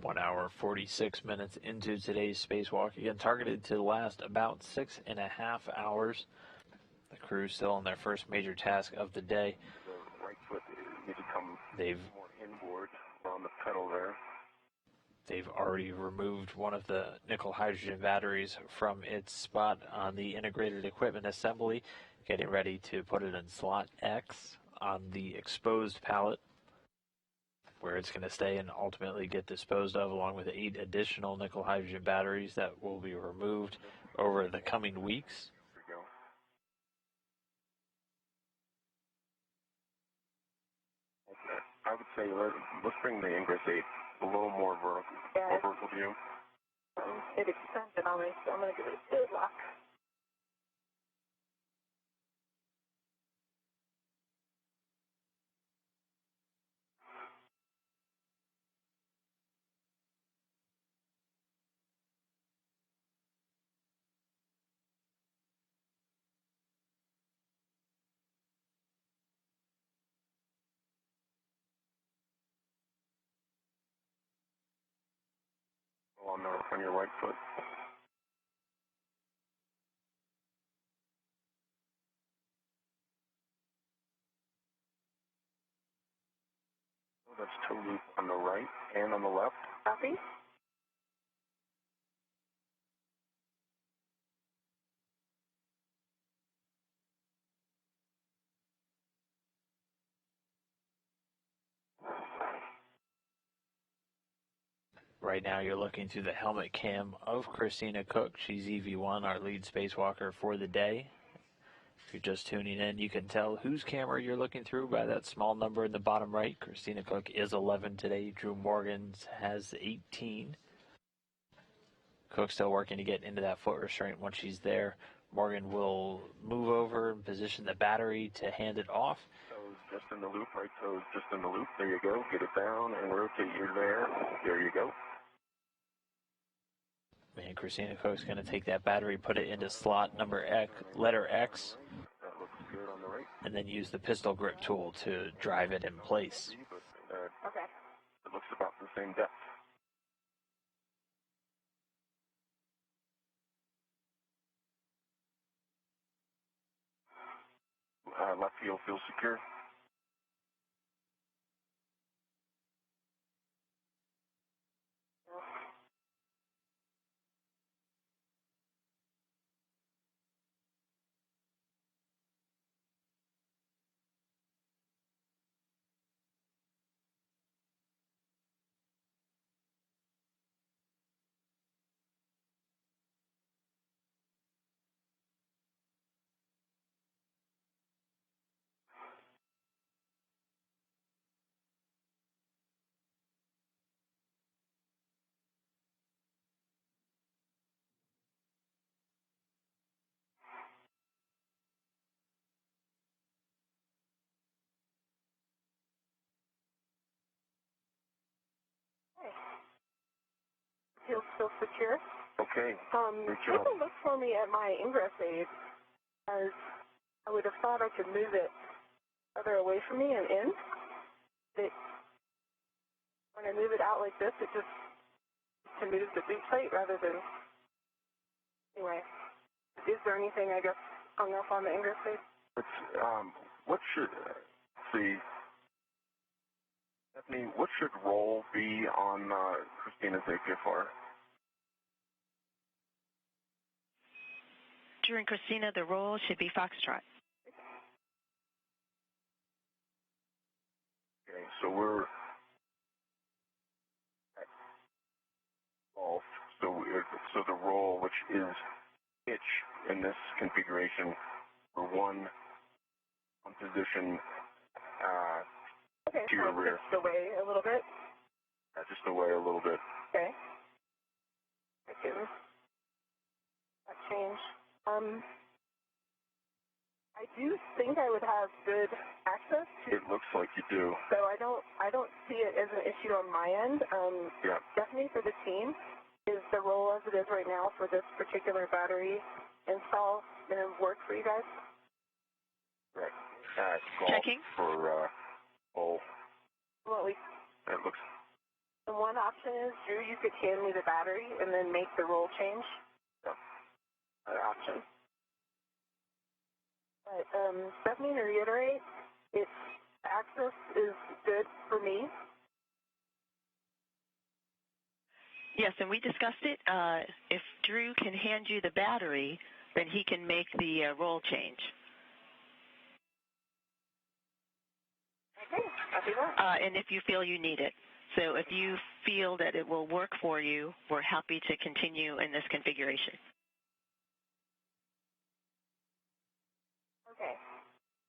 1 hour, 46 minutes into today's spacewalk. Again, targeted to last about 6.5 hours. The crew still on their first major task of the day. The right foot needs to come more inboard on the pedal there. They've already removed one of the nickel hydrogen batteries from its spot on the integrated equipment assembly, getting ready to put it in slot X on the exposed pallet, where it's going to stay and ultimately get disposed of, along with 8 additional nickel hydrogen batteries that will be removed over the coming weeks. There we go. Okay. I would say let's bring the ingress 8 a little more vertical, vertical view. It extended on me, so I'm going to give it a good lock. On your right foot. That's toe loop on the right and on the left. Copy. Right now you're looking through the helmet cam of Christina Koch. She's EV1, our lead spacewalker for the day. If you're just tuning in, you can tell whose camera you're looking through by that small number in the bottom right. Christina Koch is 11 today. Drew Morgans has 18. Cook's still working to get into that foot restraint. Once she's there, Morgan will move over and position the battery to hand it off. Toes just in the loop, right toes just in the loop. There you go. Get it down and rotate. You're there. There you go. And Christina Koch's going to take that battery, put it into slot number X, letter X, That looks good on the right. and then use the pistol grip tool to drive it in place. Okay. It looks about the same depth. Left heel feels secure. Feels still secure. Okay. Take a look for me at my ingress aid, as I would have thought I could move it further away from me and in. When I move it out like this, it just to move the boot plate rather than. Anyway, is there anything I guess hung up on the ingress aid? What should see? Stephanie, what should roll be on Christina's APFR? During Christina, the roll should be Foxtrot. Okay, so we're at golf. So the roll, which is pitch in this configuration, for one on position Okay, to your rear. Just away a little bit. Just away a little bit. Okay. I can that change. I do think I would have good access to. It looks like you do. So I don't see it as an issue on my end. Yeah. Definitely for the team, is the roll as it is right now for this particular battery install going to work for you guys? Right. Golf Checking. For bowl. Well, It looks. the one option is, Drew, you could hand me the battery and then make the roll change. Yeah. Other option. But Stephanie, to reiterate, its access is good for me. Yes, and we discussed it. If Drew can hand you the battery, then he can make the roll change. Okay, copy that. And if you feel you need it. So if you feel that it will work for you, we're happy to continue in this configuration. Okay.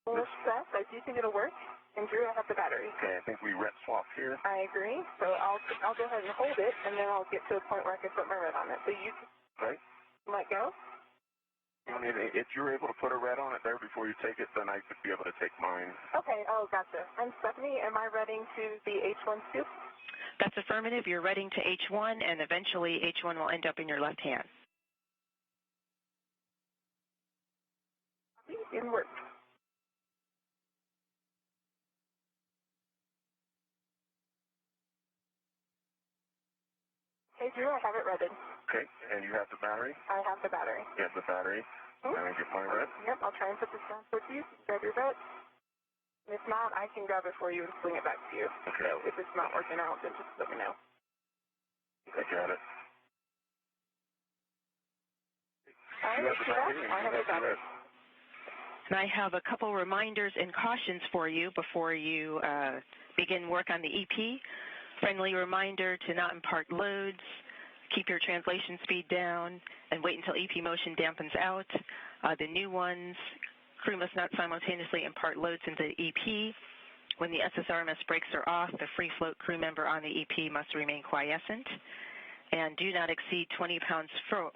Well, Seth, I do think it'll work. And Drew, I have the battery. Okay, I think we ret swap here. I agree. So I'll go ahead and hold it, and then I'll get to a point where I can put my red on it. So you Right. let go. If you're able to put a red on it there before you take it, then I could be able to take mine. Okay. Oh, gotcha. And Stephanie, am I reading to the H1 scoop? That's affirmative. You're reading to H1, and eventually H1 will end up in your left hand. Copy and work. Hey, Drew, I have it redded. Okay, and you have the battery? I have the battery. You have the battery. Hmm? And I get my red? Yep, I'll try and put this down for you. Grab your vet. And if not, I can grab it for you and swing it back to you. Okay. So if it's not working out, then just let me know. I got it. I You have the battery? I have the battery. And I have a couple reminders and cautions for you before you begin work on the EP. Friendly reminder to not impart loads, keep your translation speed down, and wait until EP motion dampens out. The new ones, crew must not simultaneously impart loads into the EP. When the SSRMS brakes are off, the free float crew member on the EP must remain quiescent. And do not exceed 20 pounds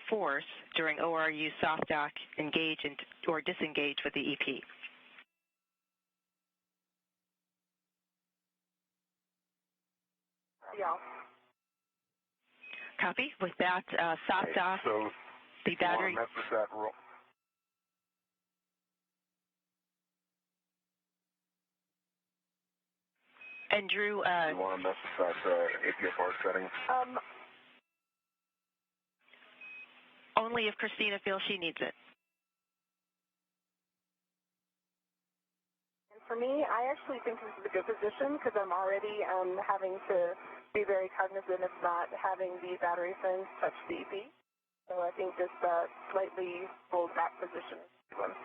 force during ORU soft dock, engage or disengage with the EP. Yeah. Copy. With that, soft dock, so the battery. You want to mess with that roll? And Drew, you want to mess with that APFR setting? Only if Christina feels she needs it. And for me, I actually think this is a good position because I'm already having to be very cognizant of not having the battery fins touch the EP. So I think this slightly pulled back position is a good one.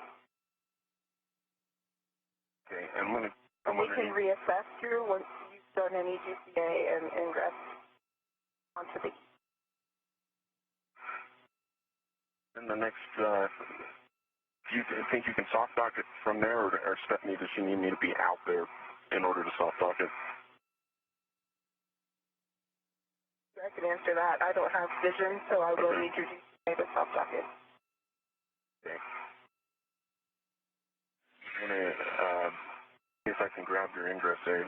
Okay, and we can reassess through once you've done any GCA and ingress onto the. And the next, do you think you can soft dock it from there, or Stephanie, does she need me to be out there in order to soft dock it? I can answer that. I don't have vision, so I will need your GCA to soft dock it. Okay. I'm going to see if I can grab your ingress aid.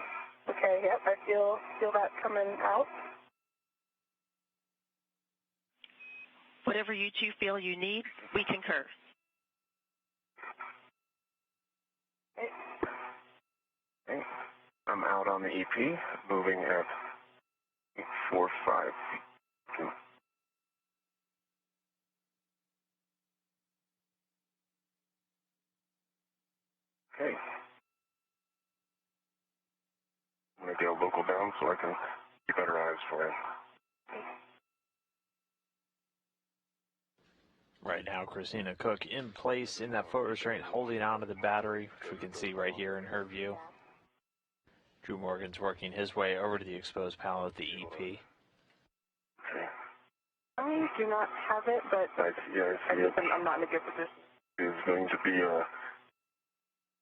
Okay, yep, I feel that coming out. Whatever you two feel you need, we concur. Okay. I'm out on the EP, moving at 4-5 feet. Okay. I'm going to get a local down so I can get better eyes for it. Right now, Christina Cook in place in that foot restraint, holding onto the battery, which we can see right here in her view. Drew Morgan's working his way over to the exposed panel at the EP. I do not have it, but I see it. I'm not in a good position. It's going to be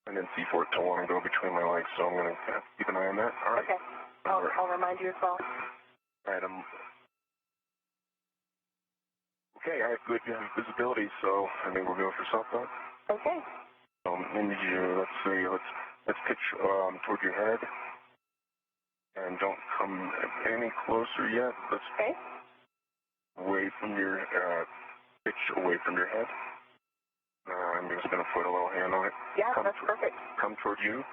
an NC for it to want to go between my legs, so I'm going to have to keep an eye on that. All right. Okay. I'll remind you as well. All right. Okay, I have good visibility, so I think we'll go for soft dock. Okay. Let's pitch toward your head, and don't come any closer yet. Let's away from your pitch away from your head. I'm just going to put a little hand on it. Yeah, that's perfect. Come toward you.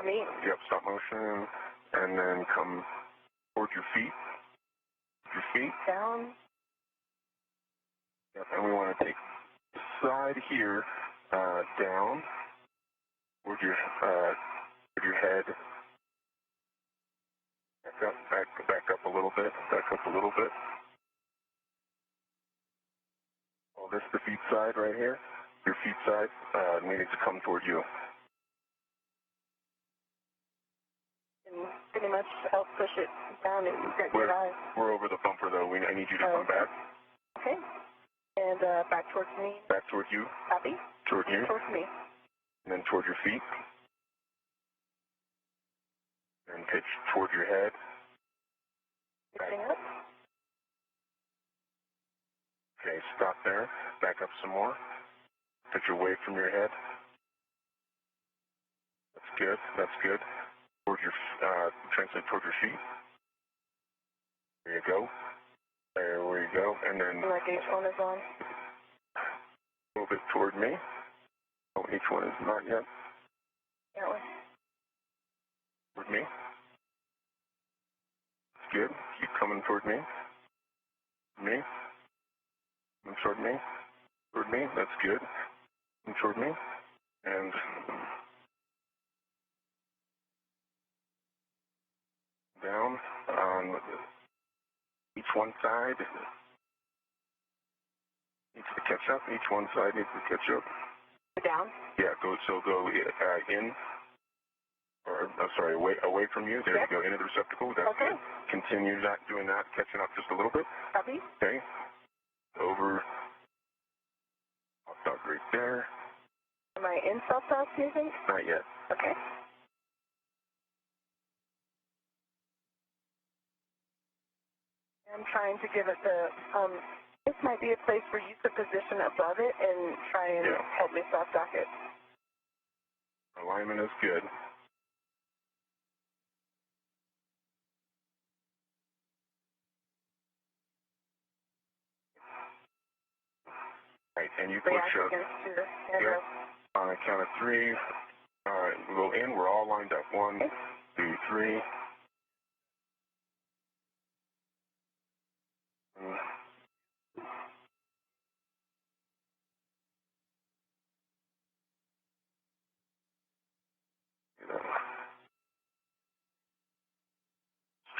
Me. Yep, stop motion, and then come toward your feet. Your feet. Down. Yep, and we want to take the side here down toward your head. Back up a little bit. Back up a little bit. Oh, this is the feet side right here. Your feet side needs to come toward you. And pretty much help push it down and get your eyes. We're over the bumper though. I need you to come back. Okay. And back towards me. Back toward you. Happy? Toward you. Towards me. And then toward your feet. And pitch toward your head. Pitching up. Okay, stop there. Back up some more. Pitch away from your head. That's good. That's good. Toward your translate toward your feet. There you go. There we go. And then like each one is on. Move it toward me. Oh, each one is not yet. That one. Toward me. That's good. Keep coming toward me. Me. Come toward me. Toward me. That's good. Come toward me. And down on each one side. Needs to catch up. Each one side needs to catch up. Down? Yeah, go in sorry, away from you. There you go, into the receptacle. That's okay. Good. Continue doing that, catching up just a little bit. Copy. Okay. Over. Soft right there. Am I in soft-dock, do you think? Not yet. Okay. I'm trying to give it the, this might be a place where you could position above it and try and help me soft-dock it. Alignment is good. Right, and you push up. Yep. On a count of 3. All right, we go in. We're all lined up. 1, 2, 3. Let's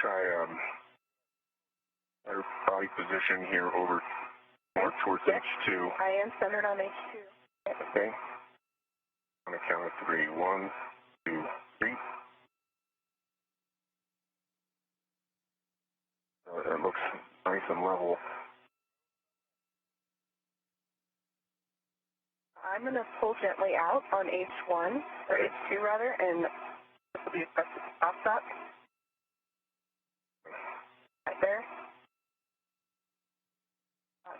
try better body position here over more towards H2. I am centered on H2. Okay. On a count of 3. 1, 2, 3. That looks nice and level. I'm going to pull gently out on H1, or H2 rather, and this will be effective soft-dock. Right there.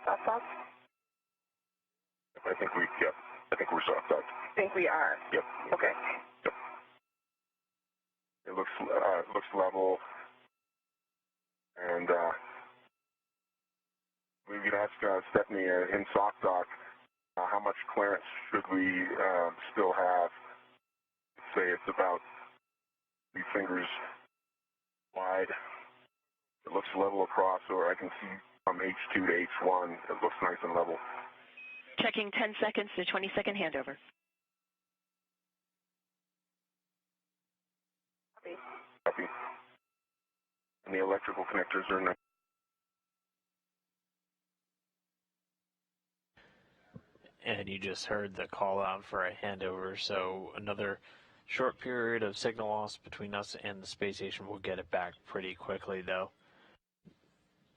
Soft-dock. I think we're soft-docked. I think we are. Yep. Okay. Yep. It looks level, and we could ask Stephanie in soft-dock how much clearance should we still have. Say it's about 3 fingers wide. It looks level across, or I can see from H2 to H1, it looks nice and level. Checking 10 seconds to 20-second handover. Copy. And the electrical connectors are nice. And you just heard the call out for a handover, so another short period of signal loss between us and the space station. We'll get it back pretty quickly, though.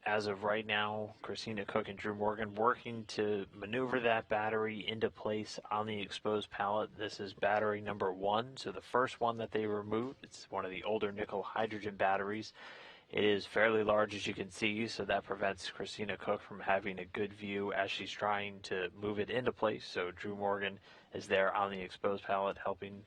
As of right now, Christina Cook and Drew Morgan working to maneuver that battery into place on the exposed pallet. This is battery number 1, so the first one that they removed. It's one of the older nickel hydrogen batteries. It is fairly large, as you can see, so that prevents Christina Cook from having a good view as she's trying to move it into place. So Drew Morgan is there on the exposed pallet helping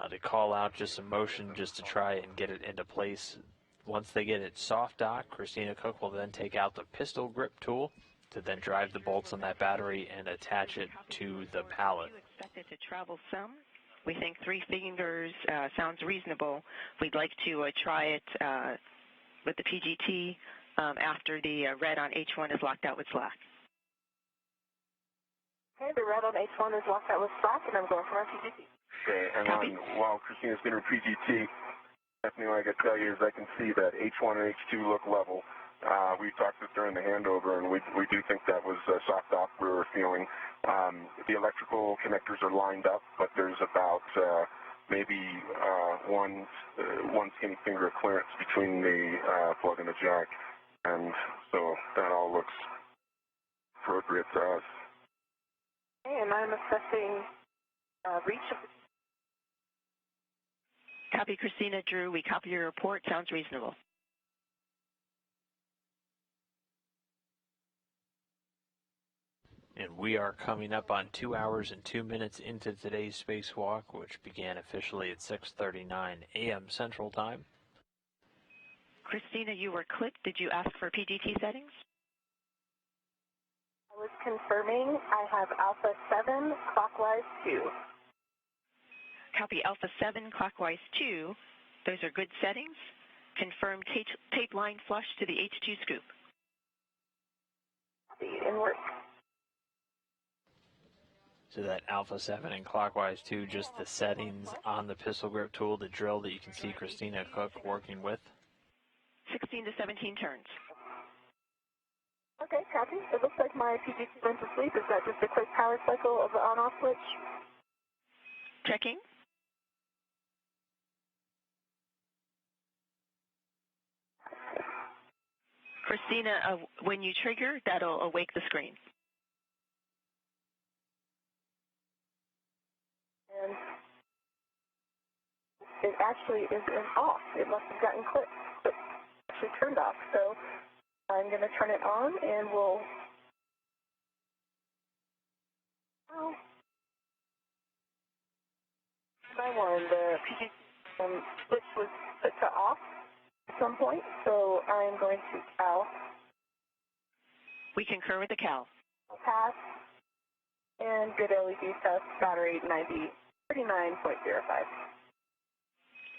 to call out just some motion just to try and get it into place. Once they get it soft docked, Christina Cook will then take out the pistol grip tool to then drive the bolts on that battery and attach it to the pallet. We expect it to travel some. We think 3 fingers sounds reasonable. We'd like to try it with the PGT after the red on H1 is locked out with slack. Okay, the red on H1 is locked out with slack, and I'm going for our PGT. Okay, and while Christina's getting her PGT, Stephanie, what I can tell you is I can see that H1 and H2 look level. We talked this during the handover, and we do think that was soft dock we were feeling. The electrical connectors are lined up, but there's about maybe one skinny finger of clearance between the plug and the jack, and so that all looks appropriate to us. Okay, and I'm assessing reach of the... Copy, Christina. Drew, we copy your report. Sounds reasonable. And we are coming up on 2 hours and 2 minutes into today's spacewalk, which began officially at 6:39 a.m. Central Time. Christina, you were clipped. Did you ask for PGT settings? I was confirming I have Alpha 7, clockwise 2. Copy Alpha 7, clockwise 2. Those are good settings. Confirm tape line flush to the H2 scoop. Copy, in work. So that Alpha 7 and clockwise 2, just the settings on the pistol grip tool, the drill that you can see Christina Cook working with. 16 to 17 turns. Okay, copy. It looks like my PGT went to sleep. Is that just a quick power cycle of the on-off switch? Checking. Christina, when you trigger, that'll awake the screen. And it actually is off. It must have gotten clipped. It actually turned off. So I'm going to turn it on, and we'll. Oh. I won. The PG switch was put to off at some point, so I'm going to CAL. We concur with the CAL. Pass. And good LED test, battery 39.05.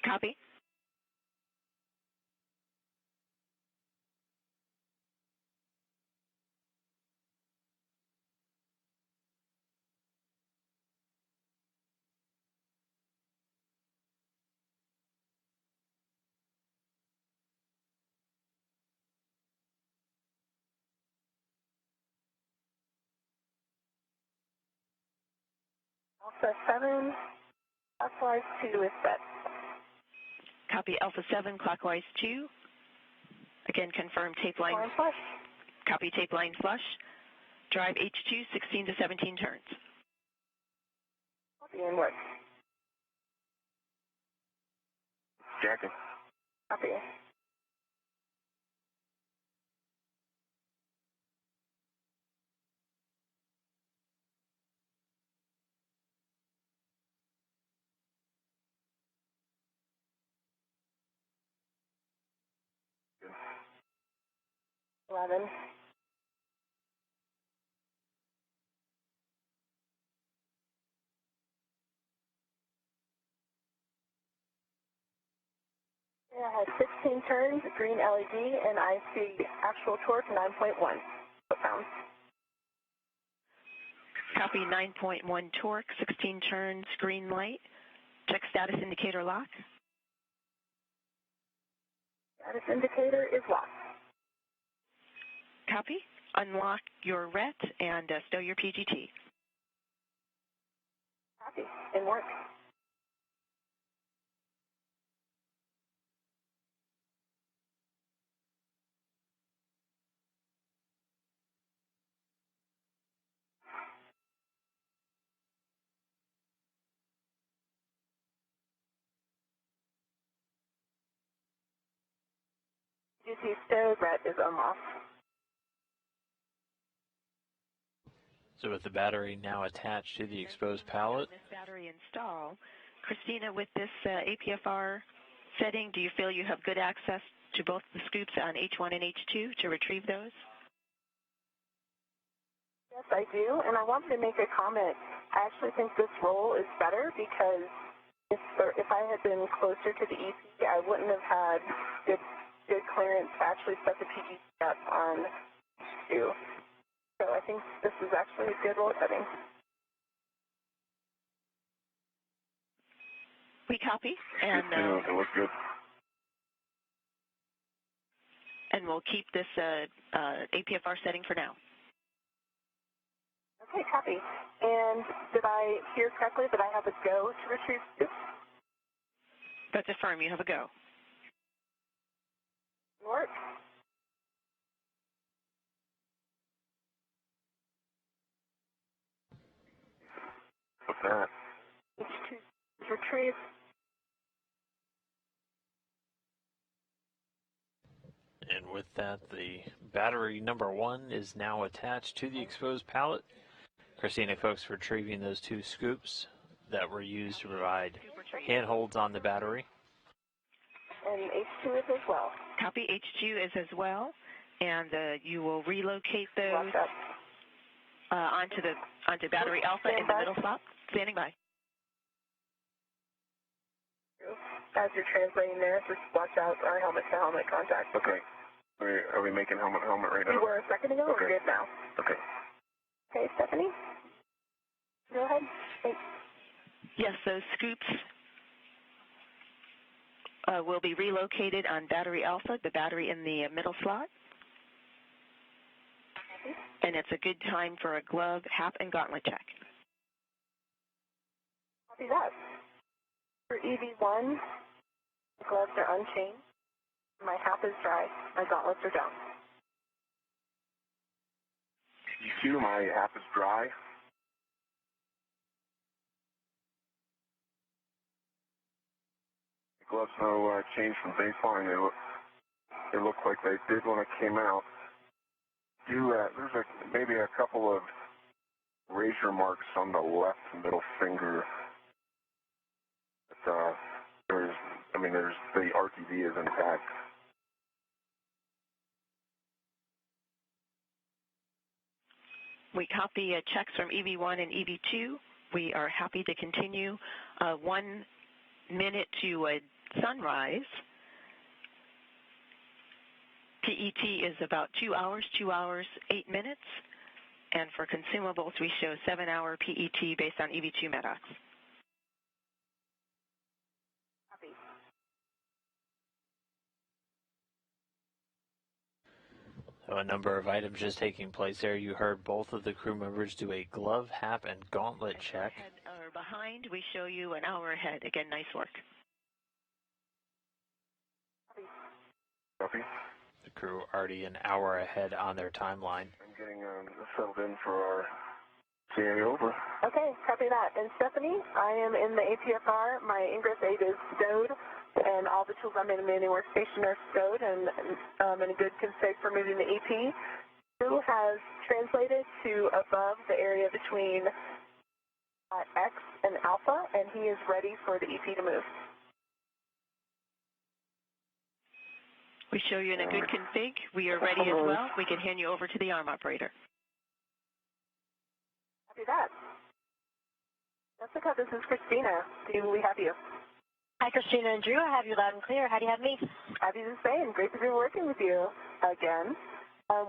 Copy. Alpha 7, clockwise 2 is set. Copy Alpha 7, clockwise 2. Again, confirm tape line. Line flush. Copy tape line flush. Drive H2, 16 to 17 turns. Copy and work. Jacking. Copy. Good. 11. Yeah, I had 16 turns, green LED, and I see actual torque 9.1 foot-pounds. Copy 9.1 torque, 16 turns, green light. Check status indicator lock. Status indicator is locked. Copy. Unlock your RET and stow your PGT. Copy and work. PGT stowed, RET is unlocked. So with the battery now attached to the exposed pallet. This battery install. Christina, with this APFR setting, do you feel you have good access to both the scoops on H1 and H2 to retrieve those? Yes, I do, and I wanted to make a comment. I actually think this roll is better because if I had been closer to the EC, I wouldn't have had good clearance to actually set the PGT up on H2. So I think this is actually a good roll setting. We copy, and It looks good. And we'll keep this APFR setting for now. Okay, copy. And did I hear correctly that I have a go to retrieve scoops? That's affirm. You have a go. Work. What's that? H2 retrieve. And with that, the battery number 1 is now attached to the exposed pallet. Christina, folks, retrieving those 2 scoops that were used to provide handholds on the battery. And H2 is as well. Copy. H2 is as well, and you will relocate those onto battery alpha in the middle slot. Standing by. As you're translating there, just watch out our helmet-to-helmet contact. Okay. Are we making helmet right now? We were a second ago. Okay. We're good now. Okay. Okay, Stephanie? Go ahead. Thanks. Yes, those scoops will be relocated on battery alpha, the battery in the middle slot. And it's a good time for a glove, hap, and gauntlet check. Copy that. For EV1, the gloves are unchained. My hap is dry. My gauntlets are down. EV2, my app is dry. Gloves no change from baseline. They look like they did when it came out. There's maybe a couple of razor marks on the left middle finger. But, there's the RTV is intact. We copy checks from EV1 and EV2. We are happy to continue 1 minute to sunrise. PET is about 2 hours, 8 minutes. And for consumables, we show 7-hour PET based on EV2 MEDOX. Copy. So a number of items just taking place there. You heard both of the crew members do a glove, hap, and gauntlet check. Ahead or behind, we show you an hour ahead. Again, nice work. Copy. The crew already an hour ahead on their timeline. I'm getting settled in for our CA over. Okay, copy that. And Stephanie, I am in the APFR. My ingress aid is stowed, and all the tools I'm in the manual workstation are stowed and in a good config for moving the EP. Crew has translated to above the area between X and Alpha, and he is ready for the EP to move. We show you in a good config. We are ready as well. We can hand you over to the arm operator. Copy that. Jessica, this is Christina. Do we have you? Hi, Christina and Drew. I have you loud and clear. How do you have me? Happy to say, and great to be working with you again.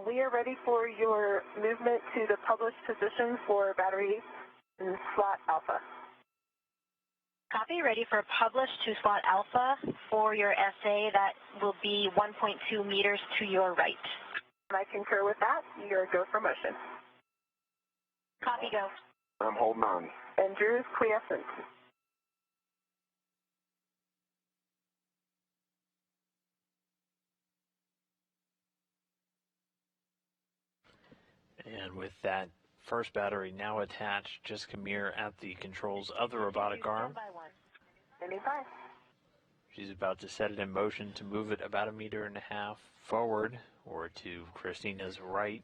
We are ready for your movement to the published position for battery in slot Alpha. Copy. Ready for publish to slot Alpha for your SA. That will be 1.2 meters to your right. And I concur with that. You're go for motion. Copy, go. I'm holding on. And Drew is quiescent. And with that first battery now attached, Jessica Meir at the controls of the robotic arm. Anytime. She's about to set it in motion to move it about 1.5 meters forward or to Christina's right.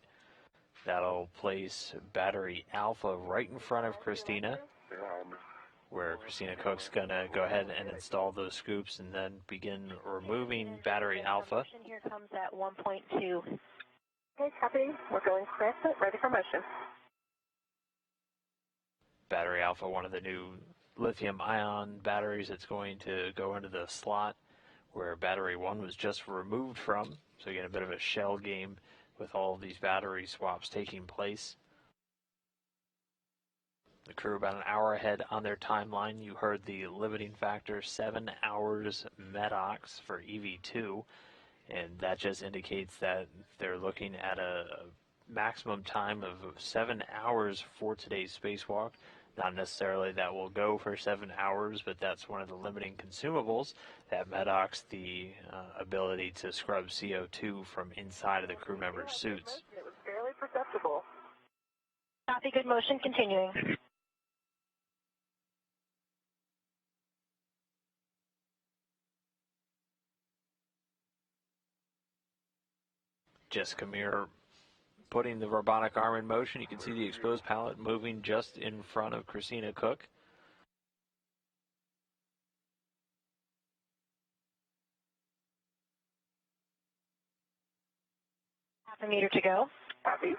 That'll place battery Alpha right in front of Christina, where Christina Cook's going to go ahead and install those scoops and then begin removing battery Alpha. Here comes at 1.2. Okay, copy. We're going quiescent, ready for motion. Battery Alpha, one of the new lithium-ion batteries that's going to go into the slot where battery 1 was just removed from. So you get a bit of a shell game with all of these battery swaps taking place. The crew about an hour ahead on their timeline. You heard the limiting factor, 7 hours MEDOX for EV2, and that just indicates that they're looking at a maximum time of 7 hours for today's spacewalk. Not necessarily that will go for 7 hours, but that's one of the limiting consumables that MEDOX, the ability to scrub CO2 from inside of the crew members' suits. It was fairly perceptible. Copy, good motion, continuing. Jessica Meir putting the robotic arm in motion. You can see the exposed pallet moving just in front of Christina Cook. Half a meter to go. Copy.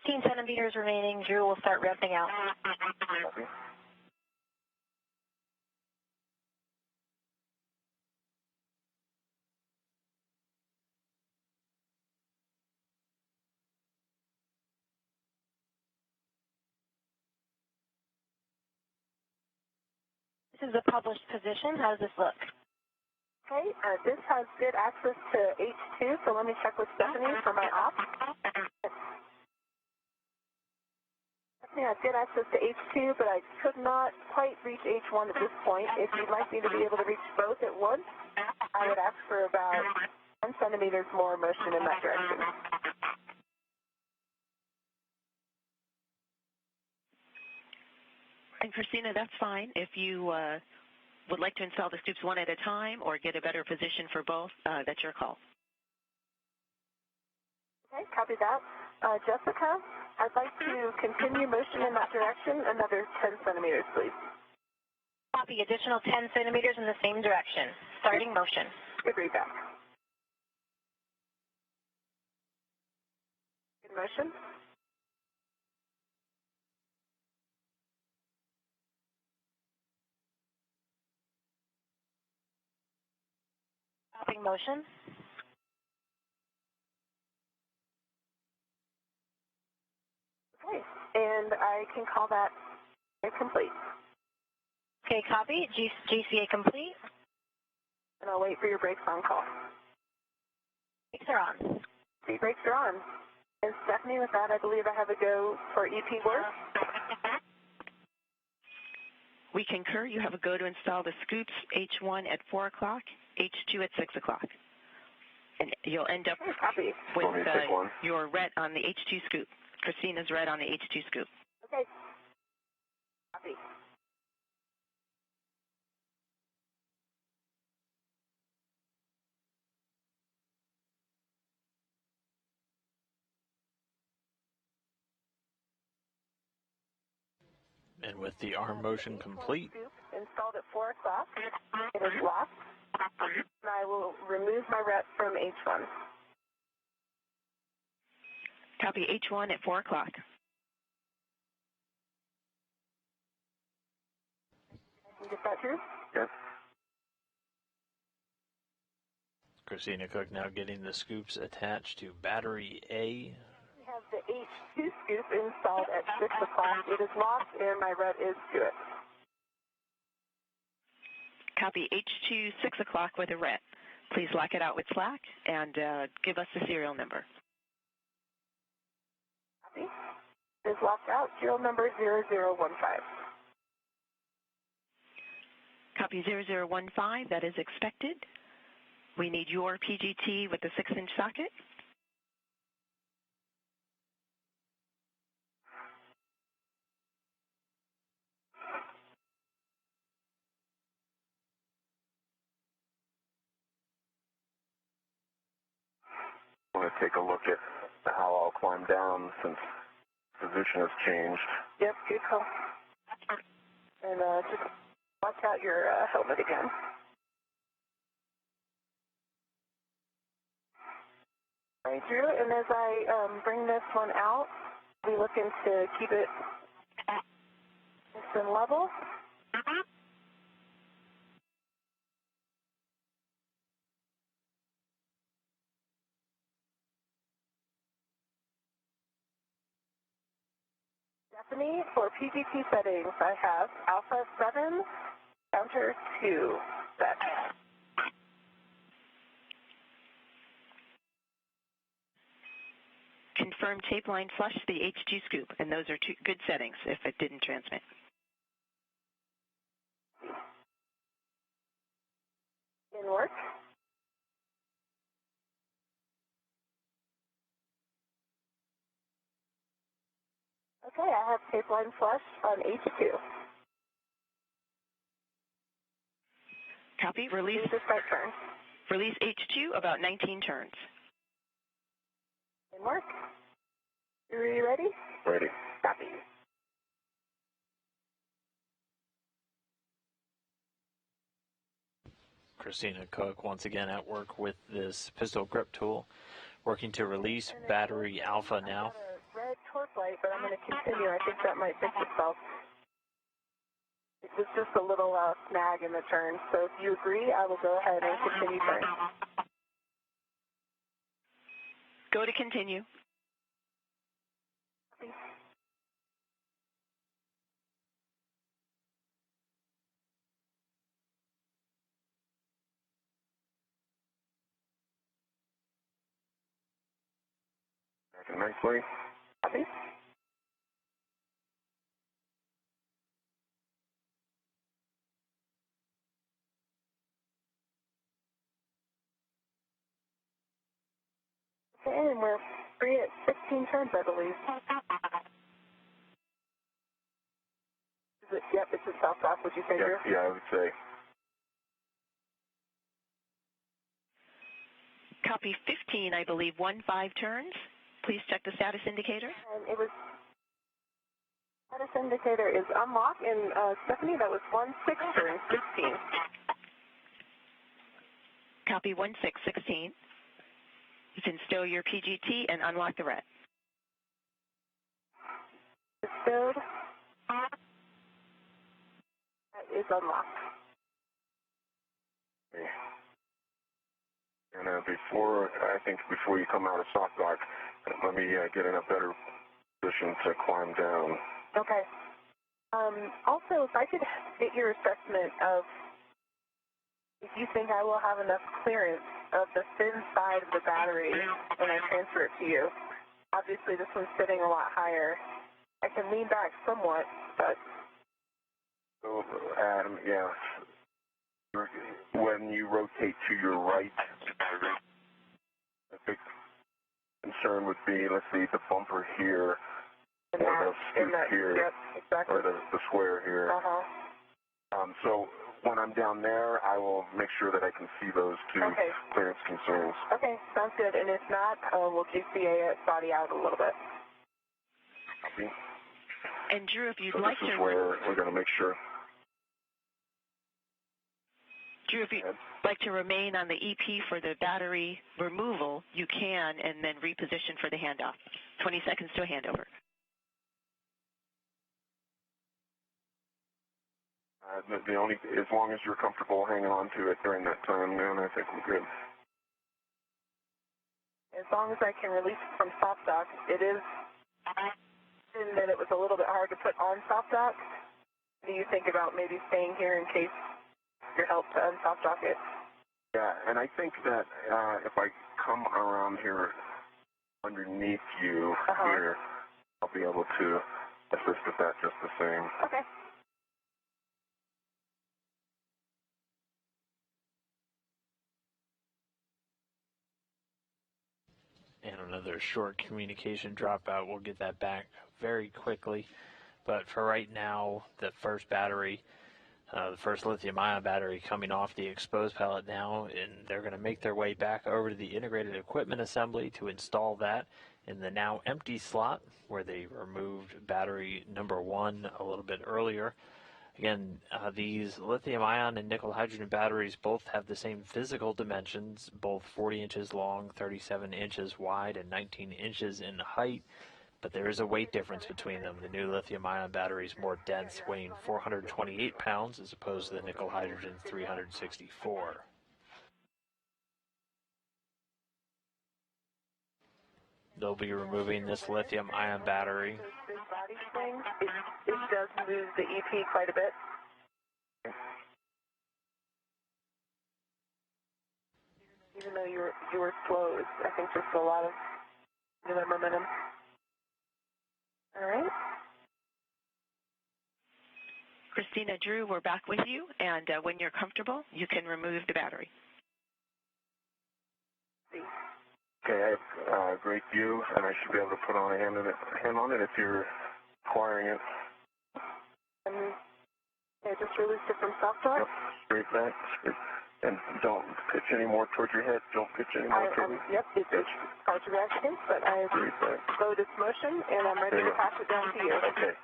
Fifteen centimeters remaining. Drew will start ramping out. Copy. is the published position. How does this look? Okay, this has good access to H2, so let me check with Stephanie for my op. Stephanie has good access to H2, but I could not quite reach H1 at this point. If you'd like me to be able to reach both at once, I would ask for about 10 centimeters more motion in that direction. And Christina, that's fine. If you would like to install the scoops one at a time or get a better position for both, that's your call. Okay, copy that. Jessica, I'd like to continue motion in that direction, another 10 centimeters, please. Copy, additional 10 centimeters in the same direction. Starting motion. Good readback. Good motion. Stopping motion. Okay, and I can call that complete. Okay, copy. GCA complete. And I'll wait for your brakes on call. Brakes are on. The brakes are on. And Stephanie, with that, I believe I have a go for EP work. We concur. You have a go to install the scoops H1 at 4 o'clock, H2 at 6 o'clock. And you'll end up with your ret on the H2 scoop. Christina's ret on the H2 scoop. Okay. Copy. And with the arm motion complete. Installed at 4 o'clock. It is locked. And I will remove my ret from H1. Copy H1 at 4 o'clock. Can you get that through? Yes. Christina Cook now getting the scoops attached to battery A. We have the H2 scoop installed at 6 o'clock. It is locked and my ret is to it. Copy H2 6 o'clock with a ret. Please lock it out with Slack and give us the serial number. Copy. It is locked out. Serial number 0015. Copy 0015. That is expected. We need your PGT with the 6-inch socket. I want to take a look at how I'll climb down since position has changed. Yep, good call. And just watch out your helmet again. All right, Drew, and as I bring this one out, we looking to keep it nice and level. Stephanie, for PGT settings, I have Alpha 7, counter 2 set. Confirm tape line flush the H2 scoop, and those are two good settings if it didn't transmit. In work. Okay, I have tape line flush on H2. Copy. Release. The start turn. Release H2 about 19 turns. In work. Are you ready? Ready. Copy. Christina Cook once again at work with this pistol grip tool, working to release battery alpha now. I've got a red torque light, but I'm going to continue. I think that might fix itself. It was just a little snag in the turn, so if you agree, I will go ahead and continue turning. Go to continue. Copy. working nicely. Copy. Okay, and we're free at 16 turns, I believe. Yep, it's a south off, would you say, Drew? Yeah, I would say. Copy 15, I believe, 15 turns. Please check the status indicator. And it was, status indicator is unlocked, and Stephanie, that was 16 turns, 16. Copy 1616. You can stow your PGT and unlock the ret. Stowed. That is unlocked. Okay. And before you come out of soft dock, let me get in a better position to climb down. Okay. Also, if I could get your assessment of if you think I will have enough clearance of the thin side of the battery when I transfer it to you. Obviously, this one's sitting a lot higher. I can lean back somewhat, but... So, Adam, yeah. When you rotate to your right, a big concern would be, let's see, the bumper here, or the scoop here, yep, exactly. or the square here. So when I'm down there, I will make sure that I can see those two clearance concerns. Okay, sounds good. And if not, we'll GCA it body out a little bit. Copy. And Drew, if you'd so like this to... is where we're going to make sure. Drew, if you'd like to remain on the EP for the battery removal, you can, and then reposition for the handoff. 20 seconds to a handover. As long as you're comfortable hanging on to it during that time, then I think we're good. As long as I can release it from soft dock, it is, and that it was a little bit hard to put on soft dock. Do you think about maybe staying here in case you're helped to unsoft dock it? Yeah, and I think that if I come around here underneath you here, I'll be able to assist with that just the same. Okay. And another short communication dropout. We'll get that back very quickly. But for right now, the first battery, the first lithium-ion battery coming off the exposed pellet now, and they're going to make their way back over to the integrated equipment assembly to install that in the now empty slot where they removed battery number 1 a little bit earlier. Again, these lithium-ion and nickel-hydrogen batteries both have the same physical dimensions, both 40 inches long, 37 inches wide, and 19 inches in height, but there is a weight difference between them. The new lithium-ion battery is more dense, weighing 428 pounds as opposed to the nickel-hydrogen 364. They'll be removing this lithium-ion battery. This body thing, it does move the EP quite a bit. Even though you were slow, I think just a lot of momentum. All right. Christina, Drew, we're back with you, and when you're comfortable, you can remove the battery. Okay, I have a great view, and I should be able to put on a hand on it if you're requiring it. I just released it from soft dock. Yep, straight back, and don't pitch any more towards your head. Don't pitch any more towards your head. Yep, it's hard to reaction, but I have slowed its motion, and I'm ready to pass it down to you. Okay.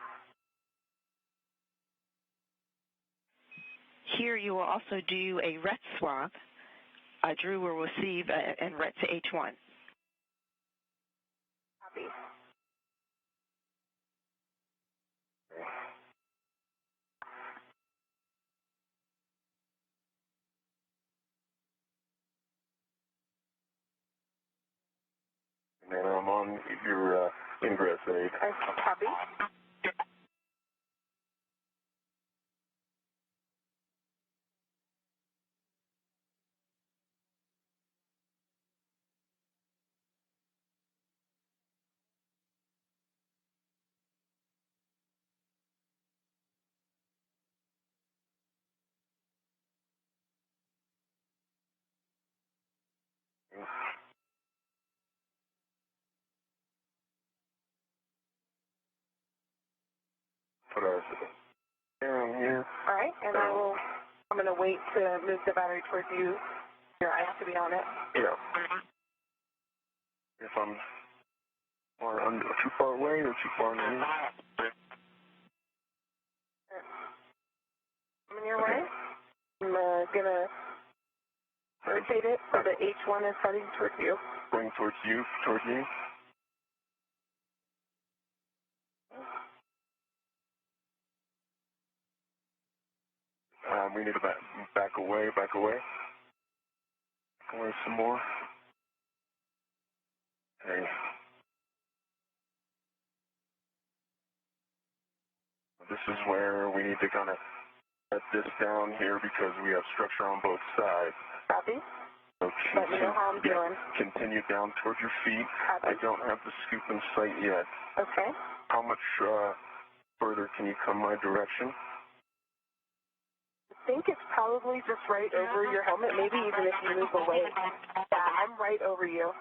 Here you will also do a RET swap. Drew will receive and RET to H1. Copy. And then I'm on your ingress aid. Copy. put a arrow here. All right, and I'm going to wait to move the battery towards you. Your eyes to be on it. Yeah. If I'm too far away or too far near. I'm in your way. I'm going to rotate it so the H1 is heading towards you. Bring towards you, towards me. We need to back away. Back away some more. Okay. This is where we need to kind of set this down here because we have structure on both sides. Copy. So let me know how I'm doing. Continue down towards your feet. Copy. I don't have the scoop in sight yet. Okay. How much further can you come my direction? I think it's probably just right over your helmet, maybe even if you move away. Yeah, I'm right over you.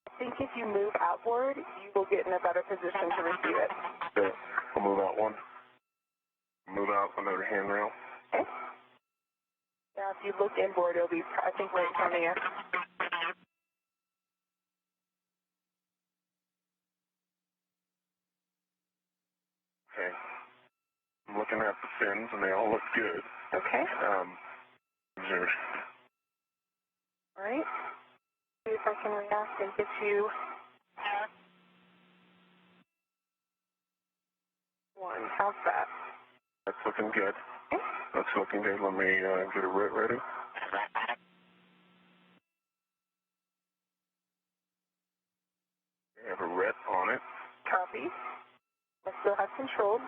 I think if you move outward, you will get in a better position to receive it. Okay, I'll move out one. Move out another handrail. Okay. Now, if you look inboard, it'll be, I think, right in front of you. Okay. I'm looking at the fins, and they all look good. Okay. Observe. All right. See if I can react and get you one. How's that? That's looking good. Okay. That's looking good. Let me get a RET ready. I have a RET on it. Copy. I still have control.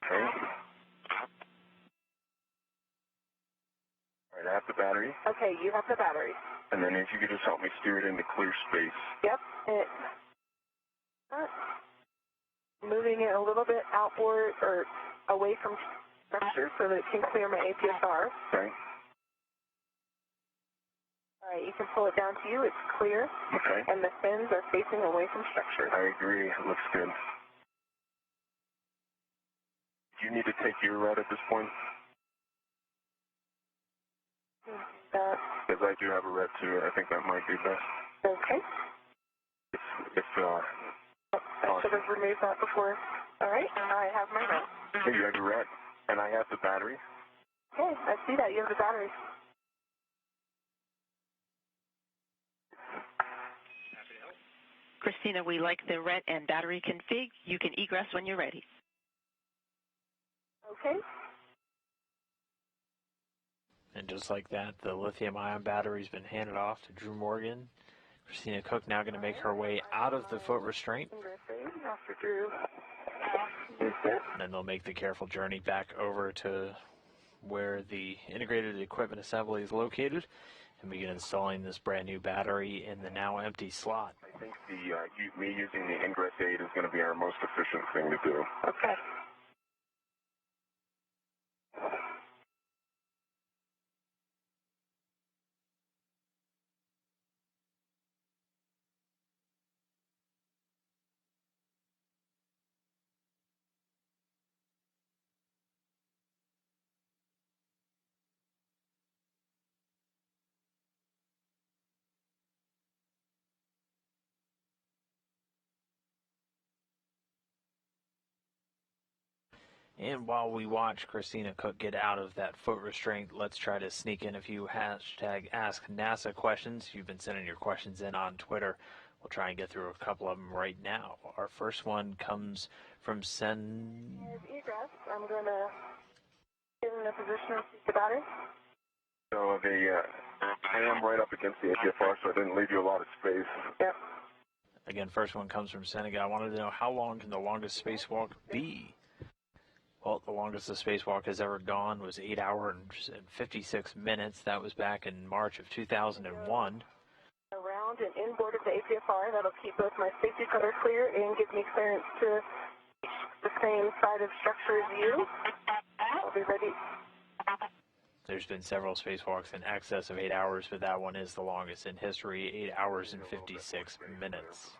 Okay. All right, I have the battery. Okay, you have the battery. And then if you could just help me steer it into clear space. Yep. Moving it a little bit outward or away from structure so that it can clear my APSR. Okay. All right, you can pull it down to you. It's clear. Okay. And the fins are facing away from structure. I agree. It looks good. Do you need to take your RET at this point? Because I do have a RET too. I think that might be best. Okay. I should have removed that before. All right, I have my RET. Okay, you have your RET, and I have the battery. Okay, I see that. You have the battery. Christina, we like the RET and battery config. You can egress when you're ready. Okay. And just like that, the lithium-ion battery's been handed off to Drew Morgan. Christina Cook now going to make her way out of the foot restraint. And then they'll make the careful journey back over to where the integrated equipment assembly is located and begin installing this brand new battery in the now empty slot. I think me using the ingress aid is going to be our most efficient thing to do. Okay. And while we watch Christina Cook get out of that foot restraint, let's try to sneak in a few hashtag Ask NASA questions. You've been sending your questions in on Twitter. We'll try and get through a couple of them right now. Our first one comes from Sen. Egress. I'm going to get in a position to see the battery. So I am right up against the APFR, so I didn't leave you a lot of space. Yep. Again, first one comes from Senegal. I wanted to know, how long can the longest spacewalk be? Well, the longest the spacewalk has ever gone was 8 hours and 56 minutes. That was back in March of 2001. Around and inboard of the APFR. That'll keep both my safety cutter clear and give me clearance to the same side of structure as you. I'll be ready. There's been several spacewalks in excess of 8 hours, but that one is the longest in history, 8 hours and 56 minutes.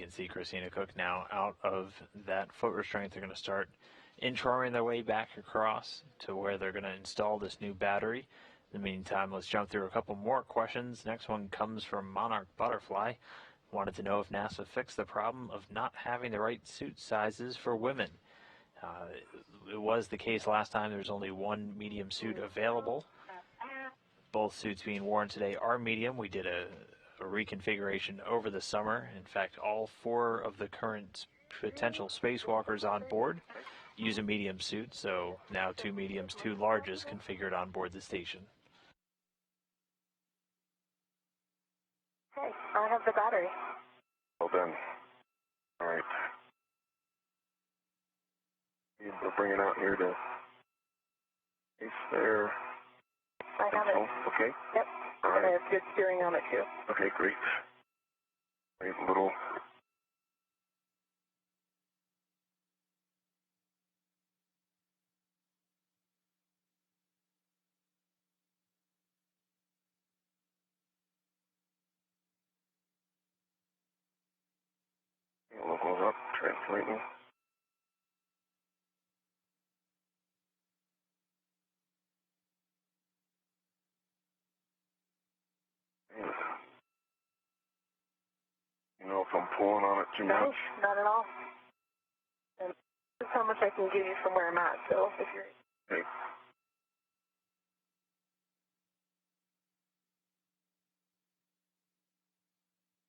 can see Christina Cook now out of that foot restraint. They're going to start introing their way back across to where they're going to install this new battery. In the meantime, let's jump through a couple more questions. Next one comes from Monarch Butterfly. Wanted to know if NASA fixed the problem of not having the right suit sizes for women. It was the case last time. There's only one medium suit available. Both suits being worn today are medium. We did a reconfiguration over the summer. In fact, all 4 of the current potential spacewalkers on board use a medium suit, so now 2 mediums, 2 larges configured on board the station. Okay, I have the battery. Well done. All right. We'll bring it out here to base there. I have it. Okay. Yep. All And I right. have good steering on it, too. Okay, great. Great little. Locals up, translating. You know if I'm pulling on it too No, much? not at all. And this is how much I can give you from where I'm at, so if you're... Okay.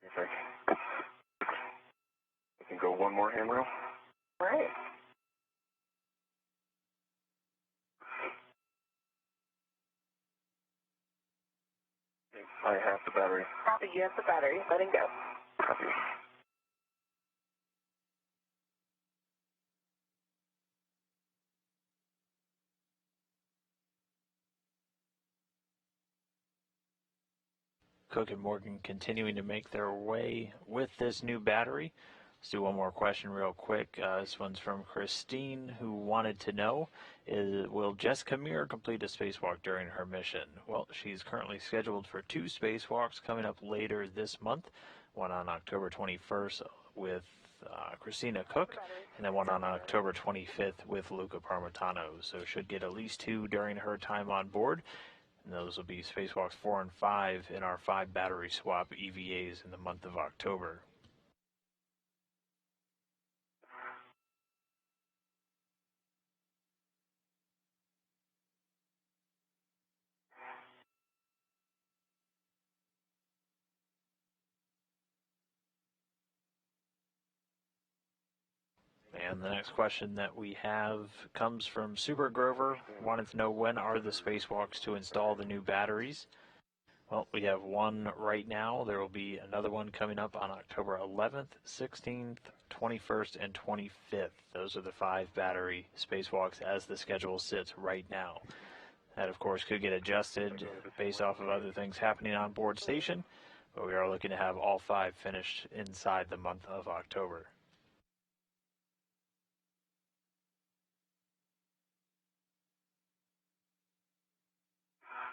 Okay. I can go one more handrail. All right. I have the battery. Copy, you have the battery. Letting go. Copy. Cook and Morgan continuing to make their way with this new battery. Let's do one more question real quick. This one's from Christine, who wanted to know, will Jessica Meir complete a spacewalk during her mission? Well, she's currently scheduled for 2 spacewalks coming up later this month, one on October 21st with Christina Cook, and then one on October 25th with Luca Parmitano. So should get at least 2 during her time on board. And those will be spacewalks 4 and 5 in our 5 battery swap EVAs in the month of October. And the next question that we have comes from Super Grover. Wanted to know, when are the spacewalks to install the new batteries? Well, we have one right now. There will be another one coming up on October 11th, 16th, 21st, and 25th. Those are the 5 battery spacewalks as the schedule sits right now. That, of course, could get adjusted based off of other things happening on board station, but we are looking to have all 5 finished inside the month of October.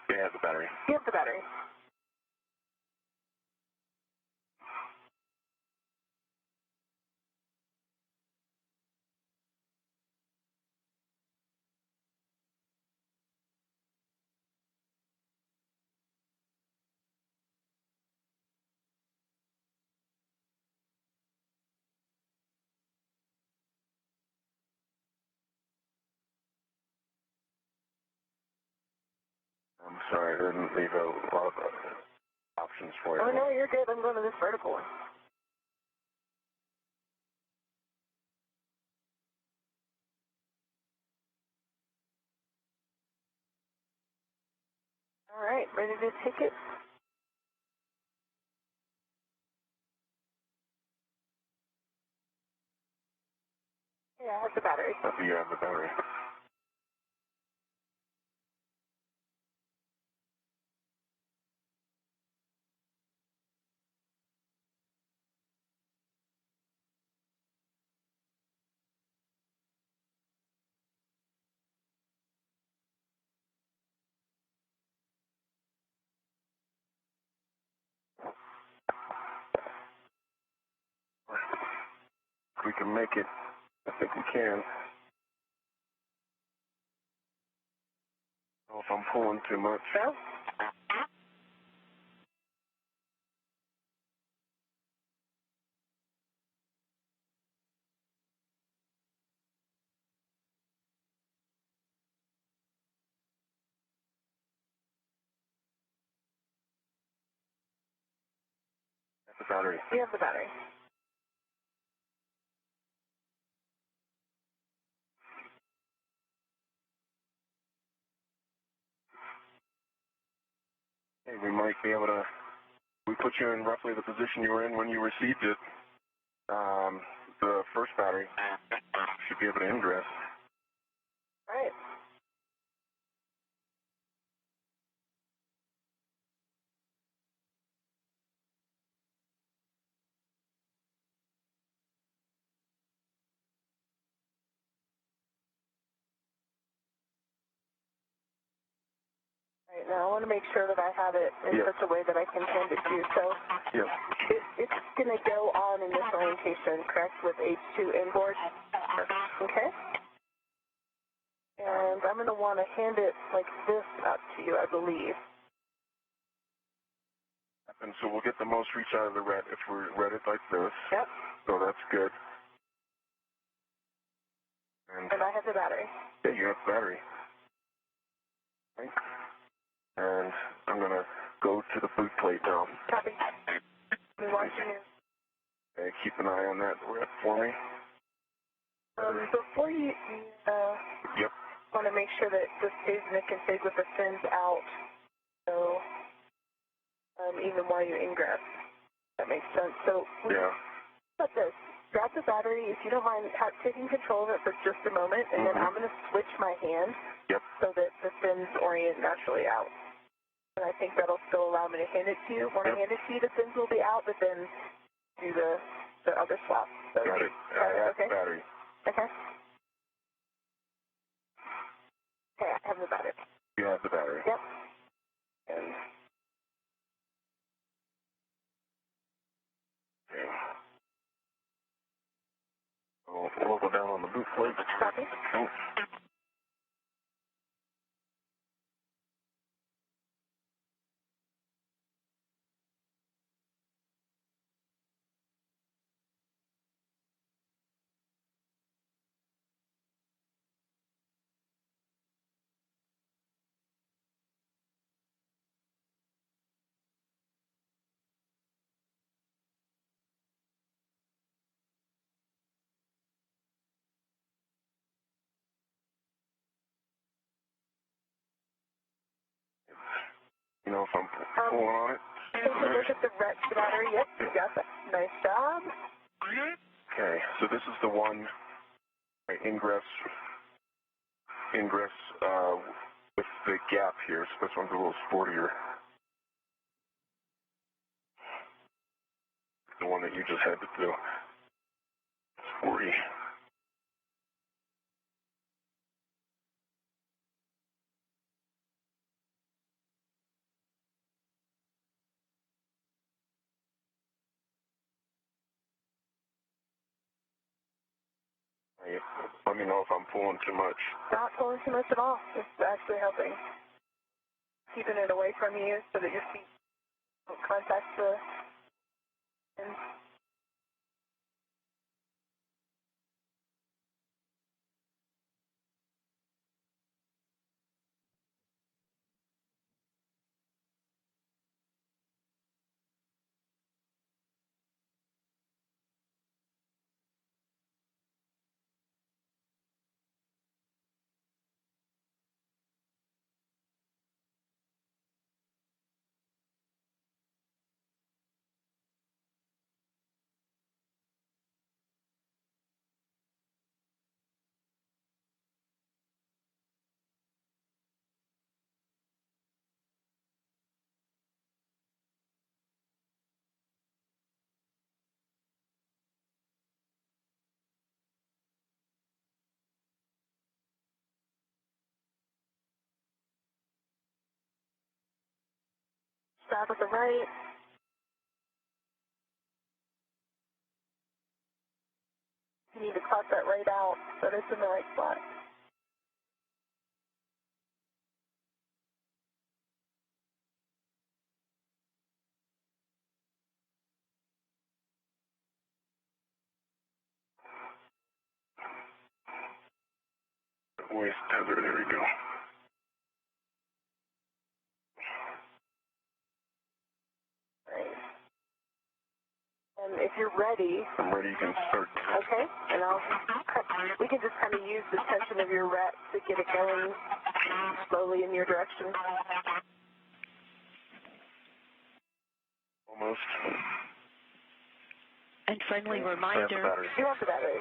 Yeah, I have the battery. You have the battery. I'm sorry, I didn't leave a lot of options for you. Oh, no, you're good. I'm going to this vertical one. All right, ready to take it? Yeah, I have the battery. You have the battery. If we can make it, I think we can. I don't know if I'm pulling too much. No? That's the battery. You have the battery. Hey, we might be able to, we put you in roughly the position you were in when you received it. The first battery should be able to ingress. All right. Right, now I want to make sure that I have it in such a way that I can hand it to you. So it's going to go on in this orientation, correct, with H2 inboard? Okay. And I'm going to want to hand it like this up to you, I believe. And so we'll get the most reach out of the red if we read it like this. Yep. So that's good. And I have the battery. Yeah, you have the battery. Okay. And I'm going to go to the boot plate now. Copy. I'm watching you. Okay, keep an eye on that red for me. Before you want to make sure that it just stays in the config with the fins out. So even while you ingress. That makes sense. So yeah. How about this? Grab the battery, if you don't mind taking control of it for just a moment, and then I'm going to switch my hand so that the fins orient naturally out. And I think that'll still allow me to hand it to you. When I hand it to you, the fins will be out, but then do the other swap. So Got it. I have the battery. Okay. Okay, I have the battery. You have the battery. Yep. And we'll go down on the boot plate. Copy. Oh. You know if I'm pulling on it? Take a look at the battery. Yep, you got that. Nice job. Okay, so this is the one ingress with the gap here. So this one's a little sportier. The one that you just had to do. Sporty. Let me know if I'm pulling too much. Not pulling too much at all. It's actually helping. Keeping it away from you so that your feet don't contact the fins. Stop at the right. You need to clock that right out so that it's in the right spot. Waste tether, there we go. Right. And if you're ready... I'm ready, you can start. Okay, and we can just kind of use the tension of your rat to get it going slowly in your direction. Almost. And friendly reminder, You want the battery.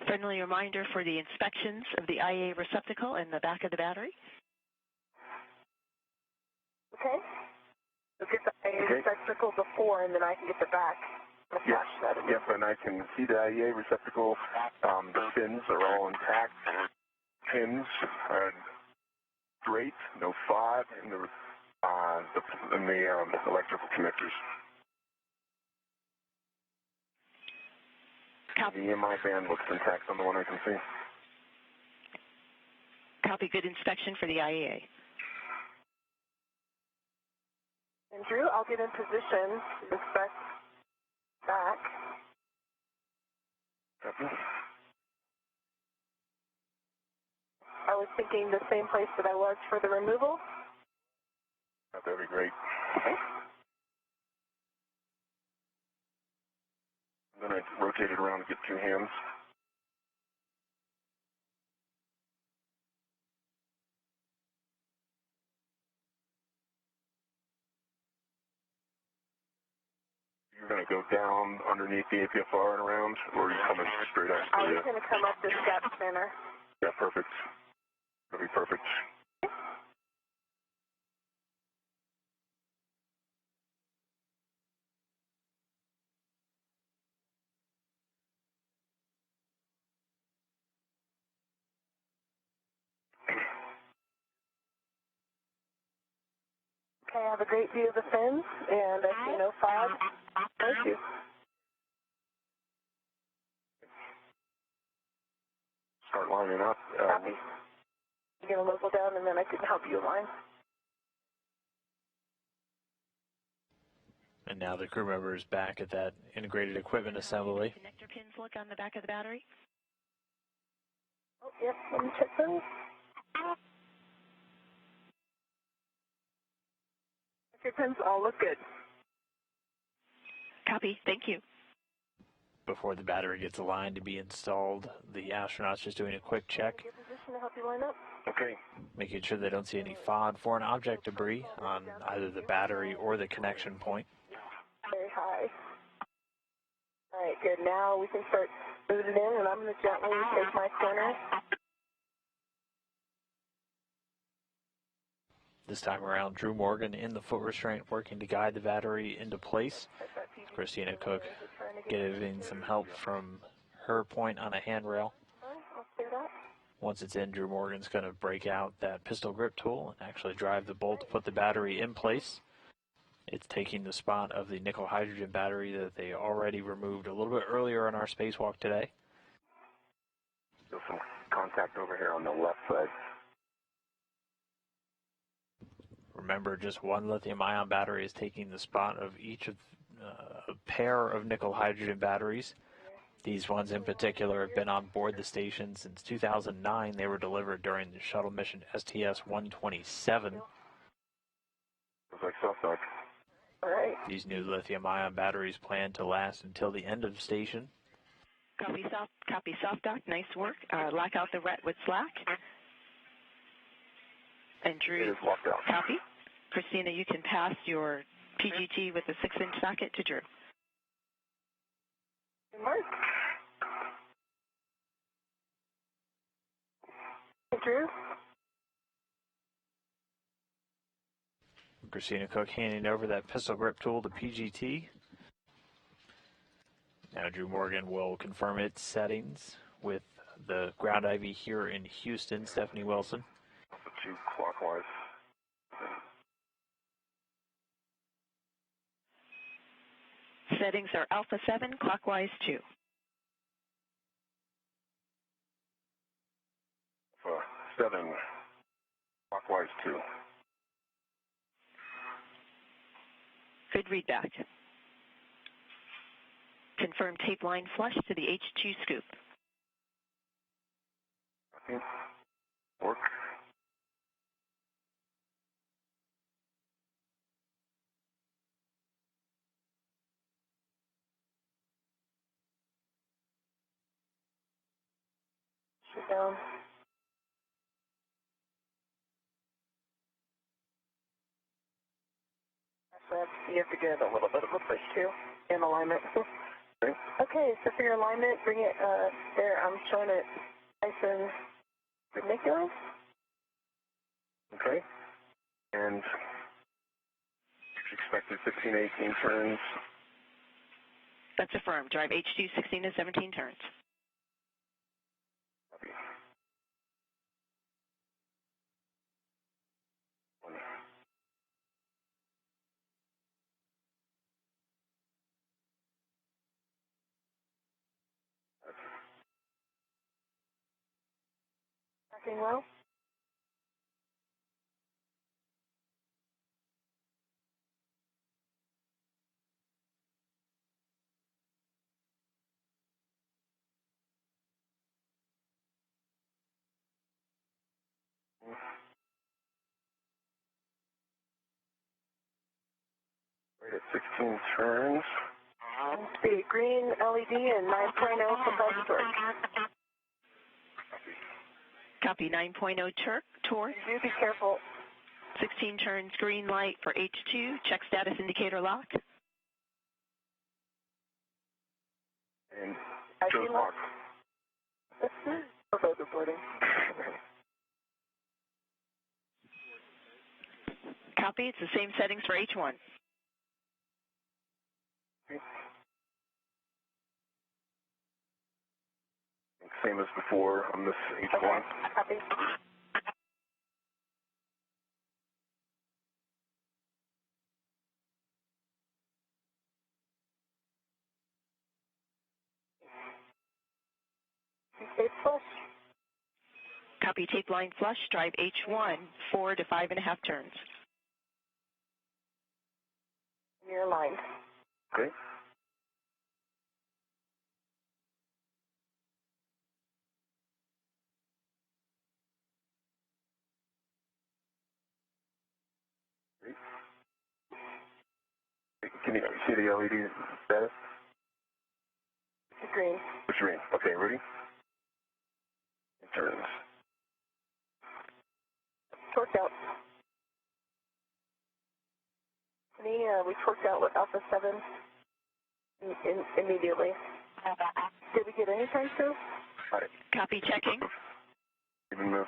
friendly reminder for the inspections of the IA receptacle in the back of the battery. Okay. So get the IA receptacle before, and then I can get the back. Yes, yep, and I can see the IEA receptacle. The fins are all intact. Pins are straight, no fog, and the electrical connectors. Copy. The EMI band looks intact on the one I can see. Copy. Good inspection for the IEA. And Drew, I'll get in position to inspect back. Copy. I was thinking the same place that I was for the removal. That'd be great. Okay. Then I rotate it around and get two hands. You're going to go down underneath the APFR and around, or are you coming straight up? I was going to come up this gap center. Yeah, perfect. That'll be perfect. Okay, I have a great view of the fins, and I see no fog. Thank you. Start lining up. Copy. You're going to local down, and then I can help you align. And now the crew member is back at that integrated equipment assembly. Connector pins look on the back of the battery. Oh, yep, let me check those. Your pins all look good. Copy. Thank you. Before the battery gets aligned to be installed, the astronaut's just doing a quick check, Your position to help you line up. Okay. making sure they don't see any foreign object debris on either the battery or the connection point. Very high. All right, good. Now we can start moving it in, and I'm going to gently take my corner. This time around, Drew Morgan in the foot restraint working to guide the battery into place. Christina Cook giving some help from her point on a handrail. Let's do that. Once it's in, Drew Morgan's going to break out that pistol grip tool and actually drive the bolt to put the battery in place. It's taking the spot of the nickel hydrogen battery that they already removed a little bit earlier on our spacewalk today. There's some contact over here on the left side. Remember, just one lithium-ion battery is taking the spot of each of a pair of nickel hydrogen batteries. These ones in particular have been on board the station since 2009. They were delivered during the shuttle mission STS-127. Looks like soft dock. All right. These new lithium-ion batteries plan to last until the end of station. Copy soft dock. Nice work. Lock out the ret with slack. And It Drew, is locked out. copy. Christina, you can pass your PGT with a 6-inch socket to Drew. Mark. Hey, Drew. Christina Cook handing over that pistol grip tool to PGT. Now Drew Morgan will confirm its settings with the ground IV here in Houston, Stephanie Wilson. Two clockwise. settings are Alpha 7, clockwise 2. 7, clockwise 2. Good readback. Confirm tape line flush to the H2 scoop. Okay. Work. Shoot down. You have to get a little bit of a push too in alignment. Okay, so for your alignment, bring it there. I'm showing it nice and ridiculous. Okay. And expected 15, 18 turns. That's affirmed. Drive H2 16 to 17 turns. Copy. Tracking well. Right at 16 turns. Speed green LED and 9.0 propulsion torque. Copy 9.0 torque. Do be careful. 16 turns green light for H2. Check status indicator lock. And I shows see lock. Proposal reporting. Copy. It's the same settings for H1. Same as before on this H1. Okay, copy. Tape flush. Copy tape line flush. Drive H1 4 to 5.5 turns. You're aligned. Okay. Can you see the LED status? It's green. Which green? Okay, ready? Turns. Torqued out. We torqued out with Alpha 7 immediately. Did we get any time too? Got it. Copy checking. Even move.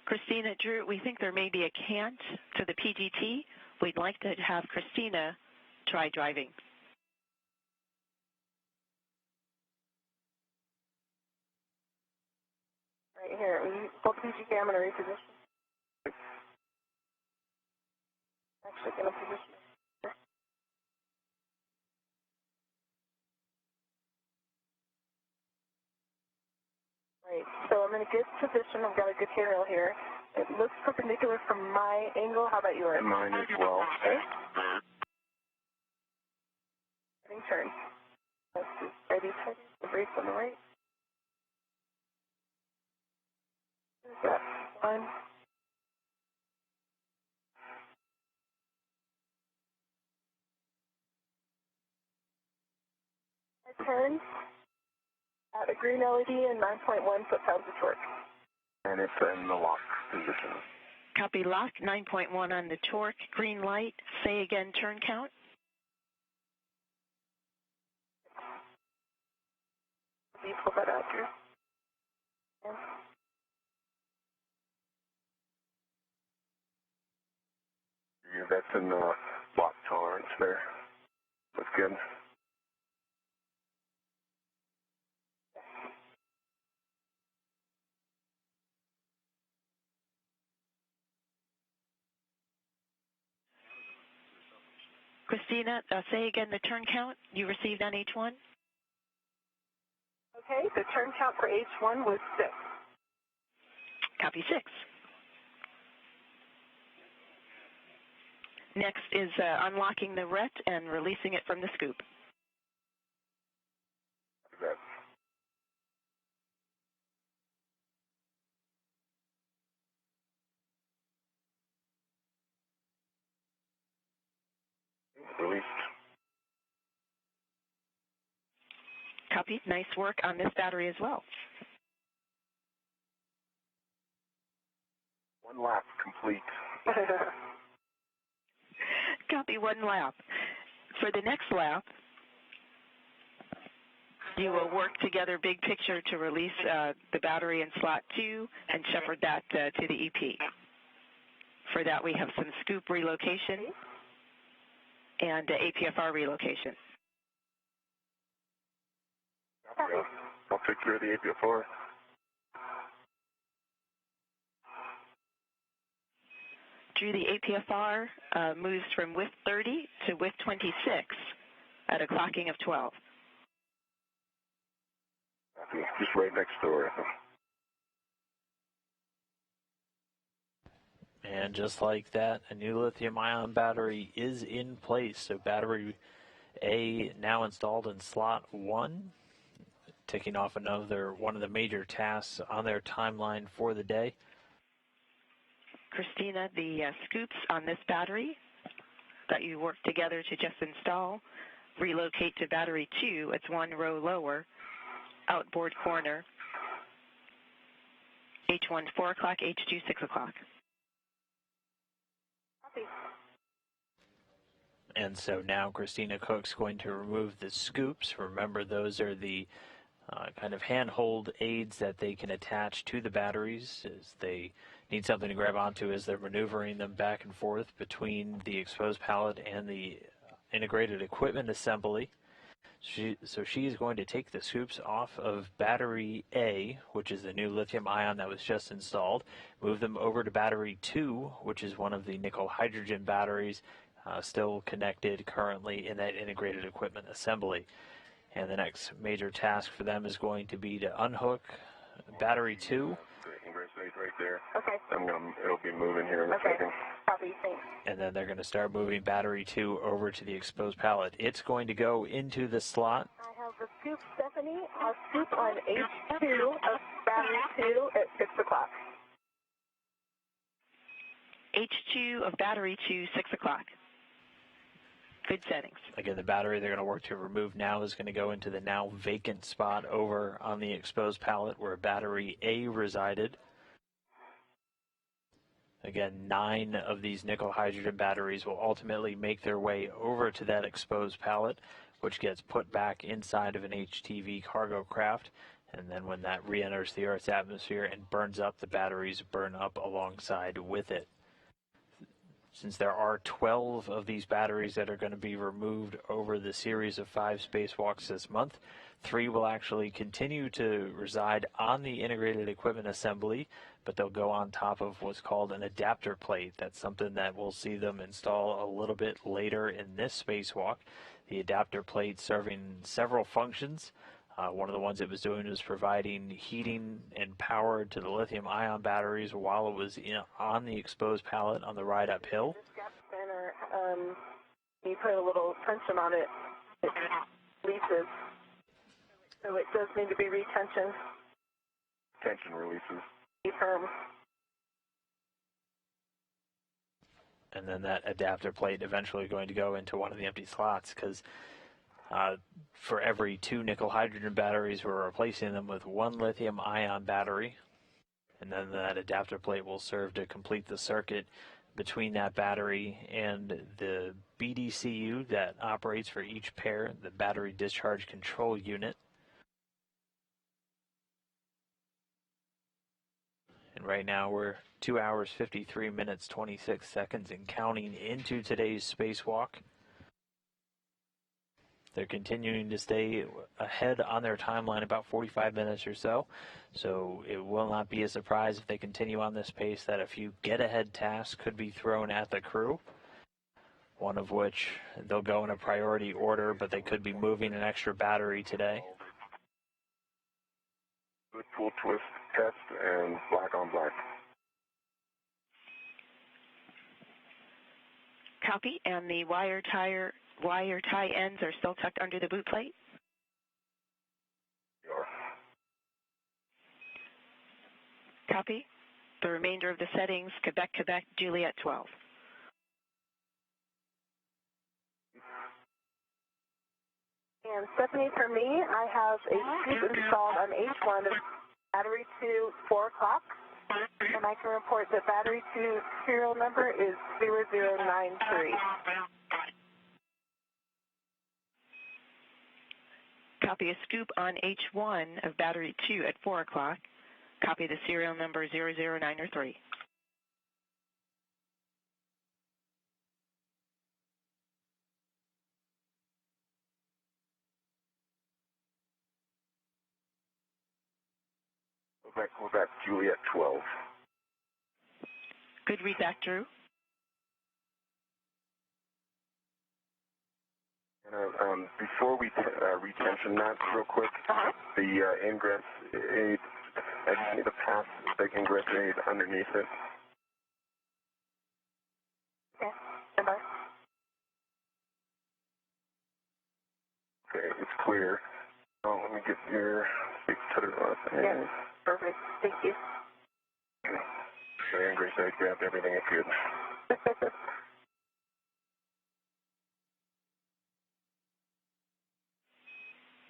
Christina Drew, we think there may be a cant to the PGT. We'd like to have Christina try driving. Right here. We pull PG cam and reposition. Actually, going to position. Right. So I'm in a good position. I've got a good aerial here. It looks perpendicular from my angle. How about yours? And mine as well. Okay. Heading turn. Let's do steady, steady. The brakes on the right. There's that one. I turn at a green LED and 9.1 foot-pounds of torque. And it's in the lock position. Copy lock, 9.1 on the torque, green light. Say again, turn count. You pull that out, Drew. Yeah. that's in block tolerance there. That's good. Christina, say again the turn count you received on H1? Okay, the turn count for H1 was 6. Copy 6. Next is unlocking the RET and releasing it from the scoop. That. Released. Copy. Nice work on this battery as well. One lap complete. Copy, 1 lap. For the next lap, you will work together big picture to release the battery in slot 2 and shepherd that to the EP. For that, we have some scoop relocation and APFR relocation. I'll take care of the APFR. Drew, the APFR moves from width 30 to width 26 at a clocking of 12. Just right next door. And just like that, a new lithium-ion battery is in place. So battery A now installed in slot 1, ticking off another one of the major tasks on their timeline for the day. Christina, the scoops on this battery that you work together to just install relocate to battery 2. It's 1 row lower, outboard corner. H1 4 o'clock, H2 6 o'clock. And so now Christina Cook's going to remove the scoops. Remember, those are the kind of handhold aids that they can attach to the batteries as they need something to grab onto as they're maneuvering them back and forth between the exposed pallet and the integrated equipment assembly. So she is going to take the scoops off of battery A, which is the new lithium-ion that was just installed, move them over to battery 2, which is one of the nickel-hydrogen batteries still connected currently in that integrated equipment assembly. And the next major task for them is going to be to unhook battery 2. Right there. Okay. It'll be moving here in a second. Copy, thanks. And then they're going to start moving battery 2 over to the exposed pallet. It's going to go into the slot. I have the scoop, Stephanie. A scoop on H2 of battery 2 at 6 o'clock. H2 of battery 2, 6 o'clock. Good settings. Again, the battery they're going to work to remove now is going to go into the now vacant spot over on the exposed pallet where battery A resided. Again, 9 of these nickel-hydrogen batteries will ultimately make their way over to that exposed pallet, which gets put back inside of an HTV cargo craft. And then when that re-enters the Earth's atmosphere and burns up, the batteries burn up alongside with it. Since there are 12 of these batteries that are going to be removed over the series of 5 spacewalks this month, 3 will actually continue to reside on the integrated equipment assembly, but they'll go on top of what's called an adapter plate. That's something that we'll see them install a little bit later in this spacewalk. The adapter plate serving several functions. One of the ones it was doing was providing heating and power to the lithium-ion batteries while it was on the exposed pallet on the ride uphill. This gap spanner, you put a little tension on it, it releases. So it does need to be retension. Tension releases. Be firm. And then that adapter plate eventually going to go into one of the empty slots because for every 2 nickel-hydrogen batteries, we're replacing them with 1 lithium-ion battery. And then that adapter plate will serve to complete the circuit between that battery and the BDCU that operates for each pair, the battery discharge control unit. And Right now we're 2 hours, 53 minutes, 26 seconds and counting into today's spacewalk. They're continuing to stay ahead on their timeline about 45 minutes or so. So it will not be a surprise if they continue on this pace that a few get-ahead tasks could be thrown at the crew. One of which they'll go in a priority order, but they could be moving an extra battery today. Good full twist test and black on black. Copy, and the wire tie ends are still tucked under the boot plate? Copy. The remainder of the settings, Quebec, Quebec, Juliet 12. And Stephanie, for me, I have a scoop installed on H1 of battery 2, 4 o'clock. And I can report that battery 2 serial number is 0093. Copy a scoop on H1 of battery 2 at 4 o'clock. Copy the serial number 0093. Quebec, Juliet 12. Good read back, Drew. Before we retention that real quick, the ingress aid, I just need to pass the ingress aid underneath it. Okay, stand by. Okay, it's clear. Oh, let me get your speak to the Yeah, perfect. Thank you. The ingress aid grabbed everything it could.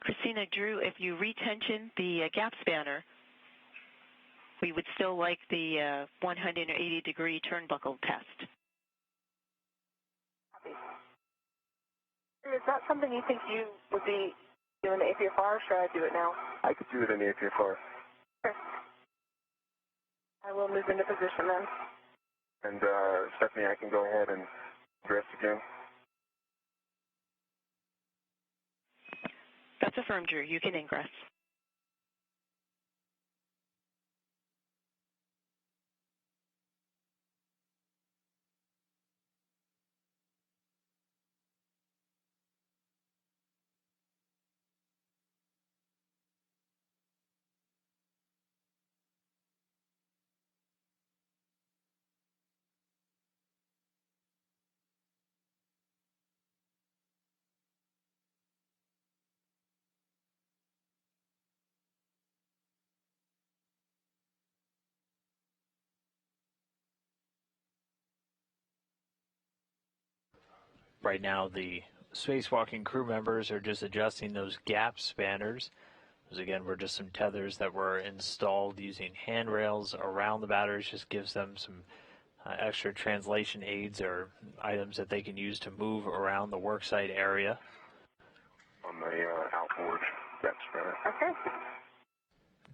Christina, Drew, if you retension the gap spanner, we would still like the 180-degree turnbuckle test. Is that something you think you would be doing the APFR, or should I do it now? I could do it in the APFR. Okay. I will move into position then. And Stephanie, I can go ahead and dress again. That's affirmed, Drew. You can ingress. Right now, the spacewalking crew members are just adjusting those gap spanners. Those, again, were just some tethers that were installed using handrails around the batteries. Just gives them some extra translation aids or items that they can use to move around the worksite area. On the outboard gap spanner. Okay.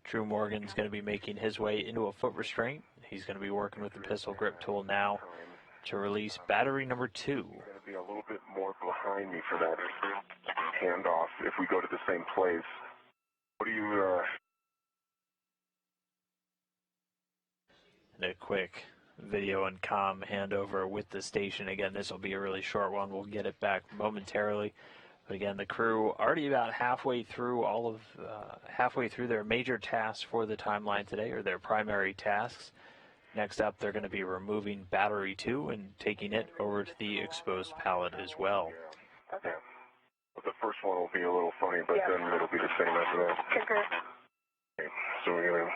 Drew Morgan's going to be making his way into a foot restraint. He's going to be working with the pistol grip tool now to release battery number 2. You're going to be a little bit more behind me for that handoff if we go to the same place. What do you... And a quick video and comm handover with the station. Again, this will be a really short one. We'll get it back momentarily. But again, the crew already about halfway through their major tasks for the timeline today, or their primary tasks. Next up, they're going to be removing battery 2 and taking it over to the exposed pallet as well. Okay. Well, the first one will be a little funny, but then it'll be the same after that. Concur. Okay, so we're going to...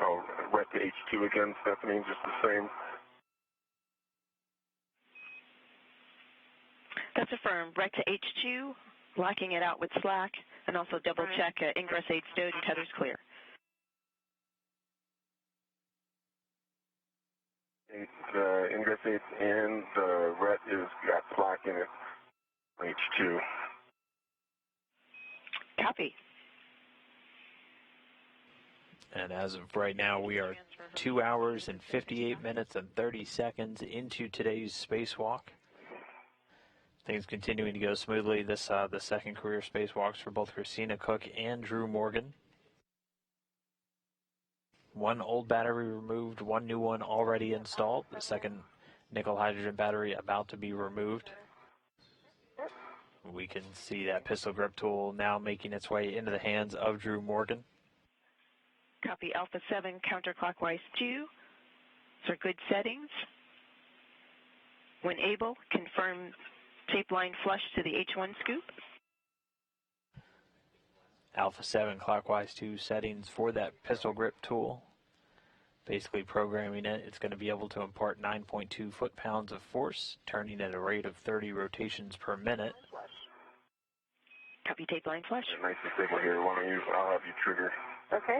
Oh, rec to H2 again, Stephanie, just the same. That's affirmed. Rec to H2, locking it out with slack, and also double check ingress aid stowed and tethers clear. The ingress aid's in, the ret is got slack in it, H2. Copy. And as of right now, we are 2 hours and 58 minutes and 30 seconds into today's spacewalk. Things continuing to go smoothly. This the second career spacewalks for both Christina Koch and Drew Morgan. One old battery removed, one new one already installed. The second nickel hydrogen battery about to be removed. We can see that pistol grip tool now making its way into the hands of Drew Morgan. Copy Alpha 7 counterclockwise 2 for good settings. When able, confirm tape line flush to the H1 scoop. Alpha 7 clockwise 2 settings for that pistol grip tool. Basically programming it, it's going to be able to impart 9.2 foot-pounds of force, turning at a rate of 30 rotations per minute. Copy tape line flush. Nice and stable here. Why don't you, I'll have you trigger. Okay.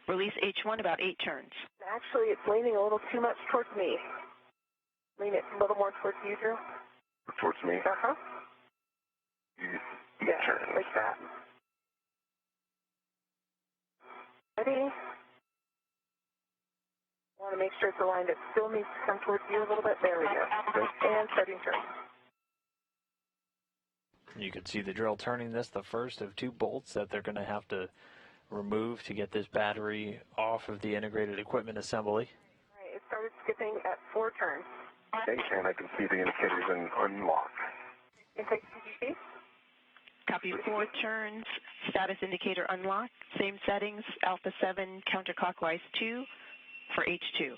Release H1 about 8 turns. Actually, it's leaning a little too much towards me. Lean it a little more towards you, Drew. Towards me? Uh-huh. You Yeah, turn. like that. Ready? I want to make sure it's aligned. It still needs to come towards you a little bit. There we go. And starting turn. You can see the drill turning this, the first of 2 bolts that they're going to have to remove to get this battery off of the integrated equipment assembly. All right, it started skipping at 4 turns. Okay, and I can see the indicators in unlock. Intake CGC. Copy 4 turns, status indicator unlocked, same settings, Alpha 7 counterclockwise 2 for H2.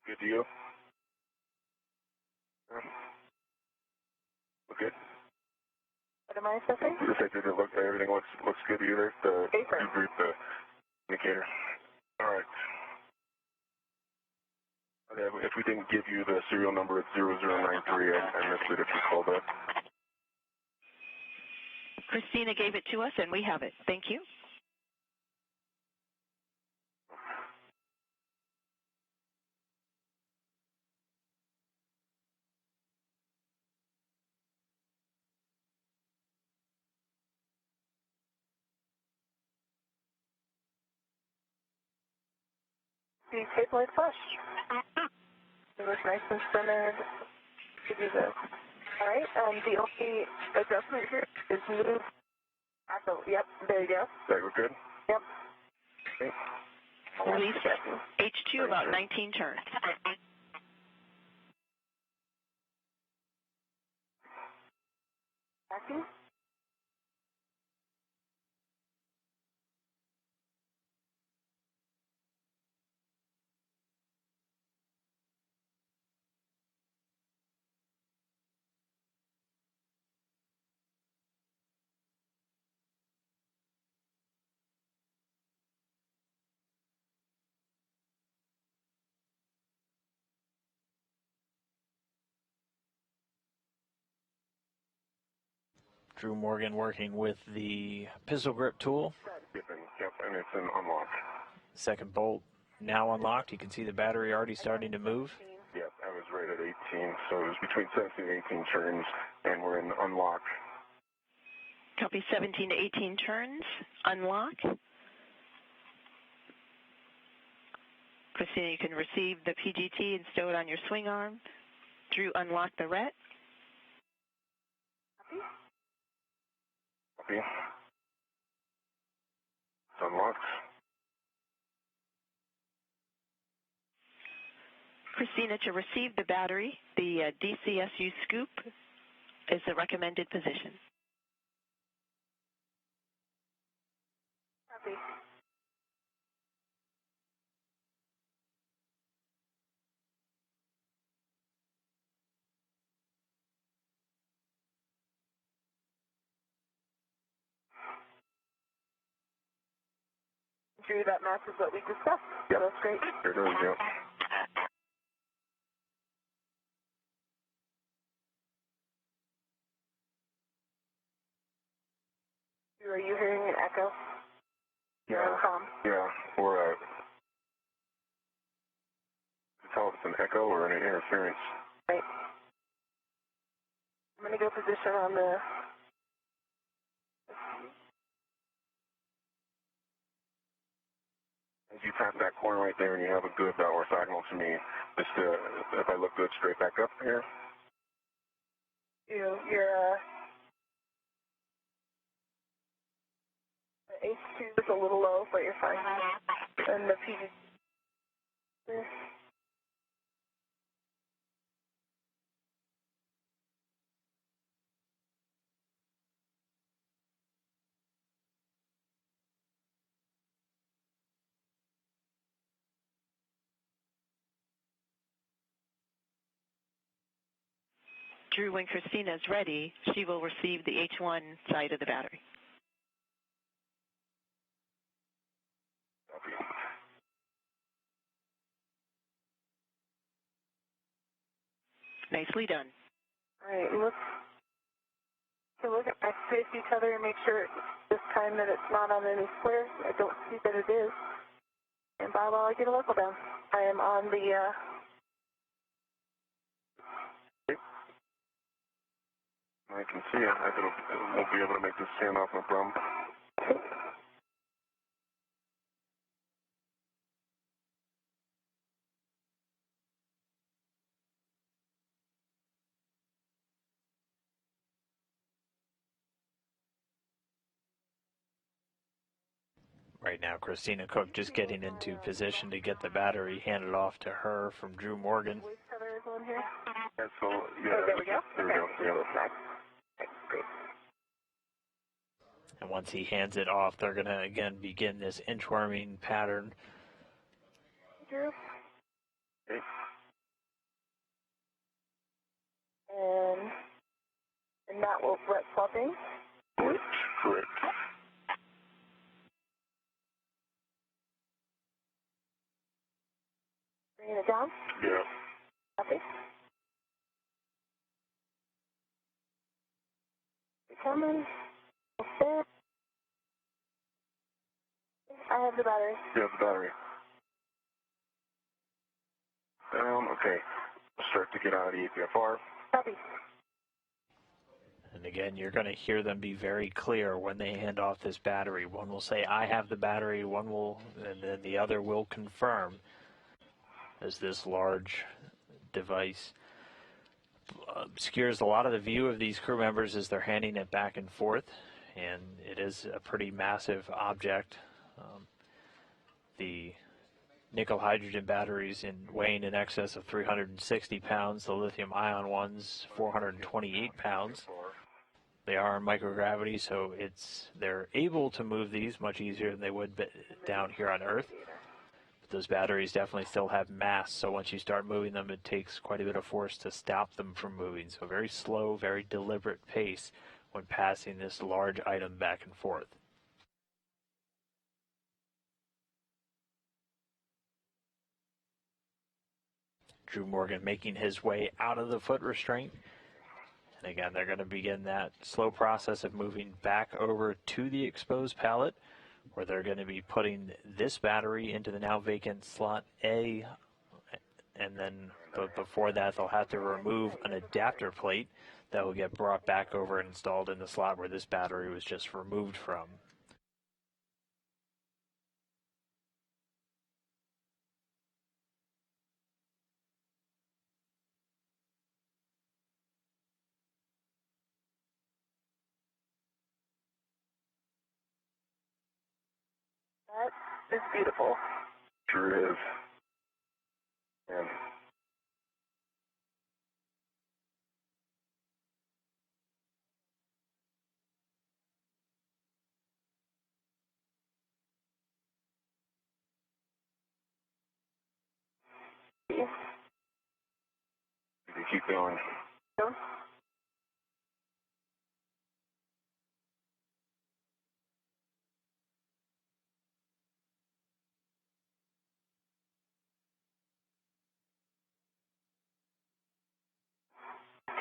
Good to you? Look good? What am I assessing? Just like everything looks good to you there? The Paper. debrief the indicator. All right. Okay, if we didn't give you the serial number, it's 0093. I missed it if you called that. Christina gave it to us, and we have it. Thank you. The tape line flush. It looks nice and centered. Give you this. All right, the only adjustment here is move. Yep, there you go. That we're good? Yep. Okay. Release H2 about 19 turns. Acting. Drew Morgan working with the pistol grip tool. Yep, and it's in unlock. Second bolt now unlocked. You can see the battery already starting to move. Yep, I was right at 18, so it was between 17 and 18 turns, and we're in unlock. Copy 17 to 18 turns. Unlock. Christina, you can receive the PGT and stow it on your swing arm. Drew, unlock the RET. Copy. It's unlocked. Christina, to receive the battery, the DCSU scoop is the recommended position. Copy. Drew, that matches what we discussed. Yep. That's great. Here it is, yep. Drew, are you hearing an echo? Yeah. Calm. Yeah, we're an echo or an interference. Right. I'm going to go position on the... As you pass that corner right there and you have a good orthogonal to me, just if I look good straight back up here. Your H2 is a little low, but you're fine. And the PG. Drew, when Christina is ready, she will receive the H1 side of the battery. Nicely done. All right, look at my safety tether and make sure this time that it's not on any squares. I don't see that it is. And by while I get a local down, I am on the I can see it. We'll be able to make this stand off, no problem. Right now, Christina Cook just getting into position to get the battery handed off to her from Drew Morgan. waist tether is on here. And so, yeah. Oh, there we go. There we go. Yeah. Okay, great. And once he hands it off, they're going to again begin this inchworming pattern. Drew. Okay. And that will Brett swapping. Correct. Bringing it down. Yeah. Copy. Coming. Okay. I have the battery. You have the battery. Down. Okay. Start to get out of the EPFR. Copy. And again, you're going to hear them be very clear when they hand off this battery. One will say, I have the battery, one will, and then the other will confirm, as this large device obscures a lot of the view of these crew members as they're handing it back and forth, and it is a pretty massive object. The nickel hydrogen batteries weighing in excess of 360 pounds, the lithium ion ones 428 pounds. They are in microgravity, so they're able to move these much easier than they would down here on Earth. But those batteries definitely still have mass, so once you start moving them, it takes quite a bit of force to stop them from moving. So very slow, very deliberate pace when passing this large item back and forth. Drew Morgan making his way out of the foot restraint. And again, they're going to begin that slow process of moving back over to the exposed pallet, where they're going to be putting this battery into the now vacant slot A. And then before that, they'll have to remove an adapter plate that will get brought back over and installed in the slot where this battery was just removed from. That is beautiful. Sure is. And Yeah. you can keep going. Go.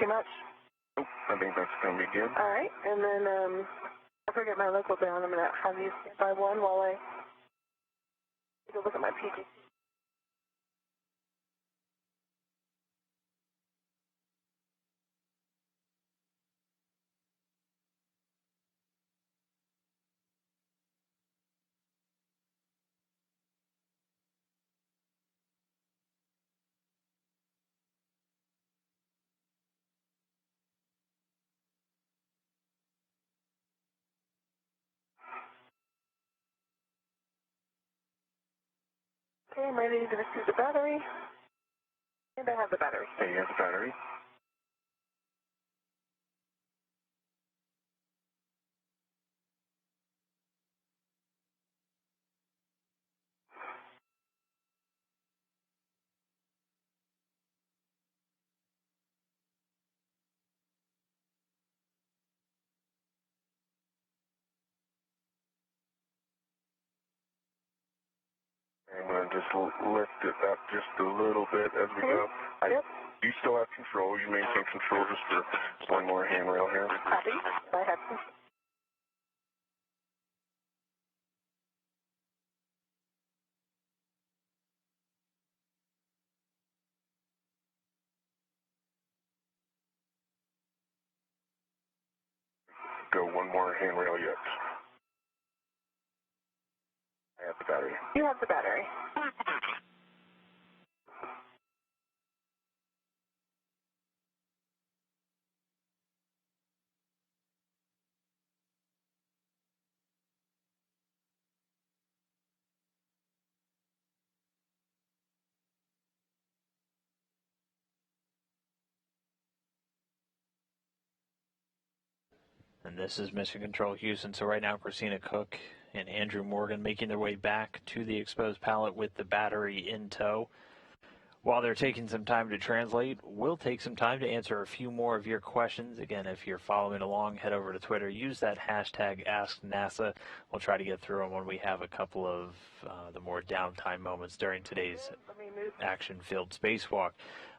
Too much? Nope, I think that's going to be good. All right, and then I forget my local down. I'm going to have you stand by one while I take a look at my PG. Okay, I'm ready to receive the battery. And I have the battery. Okay, you have the battery. I'm going to just lift it up just a little bit as we go. Yep. You still have control. You maintain control just for one more handrail here. Copy. I have some. Go one more handrail yet. I have the battery. You have the battery. And this is Mission Control Houston. So right now, Christina Cook and Andrew Morgan making their way back to the exposed pallet with the battery in tow. While they're taking some time to translate, we'll take some time to answer a few more of your questions. Again, if you're following along, head over to Twitter. Use that hashtag AskNASA. We'll try to get through them when we have a couple of the more downtime moments during today's action-filled spacewalk.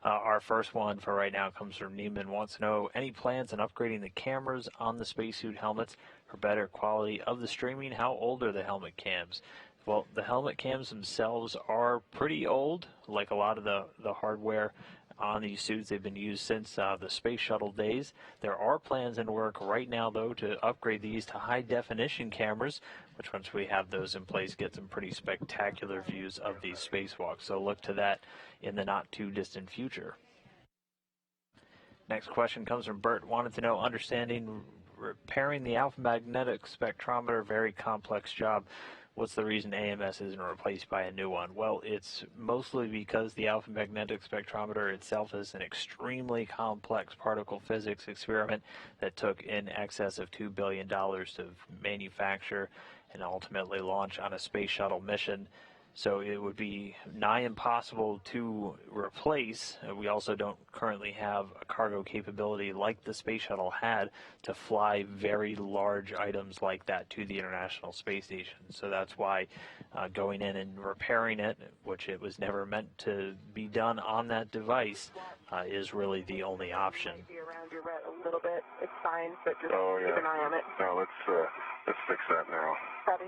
Our first one for right now comes from Neiman. Wants to know any plans on upgrading the cameras on the spacesuit helmets for better quality of the streaming. How old are the helmet cams? Well, the helmet cams themselves are pretty old, like a lot of the hardware on these suits. They've been used since the space shuttle days. There are plans in work right now, though, to upgrade these to high-definition cameras, which once we have those in place, get some pretty spectacular views of these spacewalks. So look to that in the not-too-distant future. Next question comes from Bert. Wanted to know, understanding repairing the alpha magnetic spectrometer, very complex job. What's the reason AMS isn't replaced by a new one? Well, it's mostly because the alpha magnetic spectrometer itself is an extremely complex particle physics experiment that took in excess of $2 billion to manufacture and ultimately launch on a space shuttle mission. So it would be nigh impossible to replace. We also don't currently have a cargo capability like the space shuttle had to fly very large items like that to the International Space Station. So that's why going in and repairing it, which it was never meant to be done on that device, is really the only option. Maybe around your red a little bit. It's fine, but just keep an eye on it. No, let's fix that now. Copy.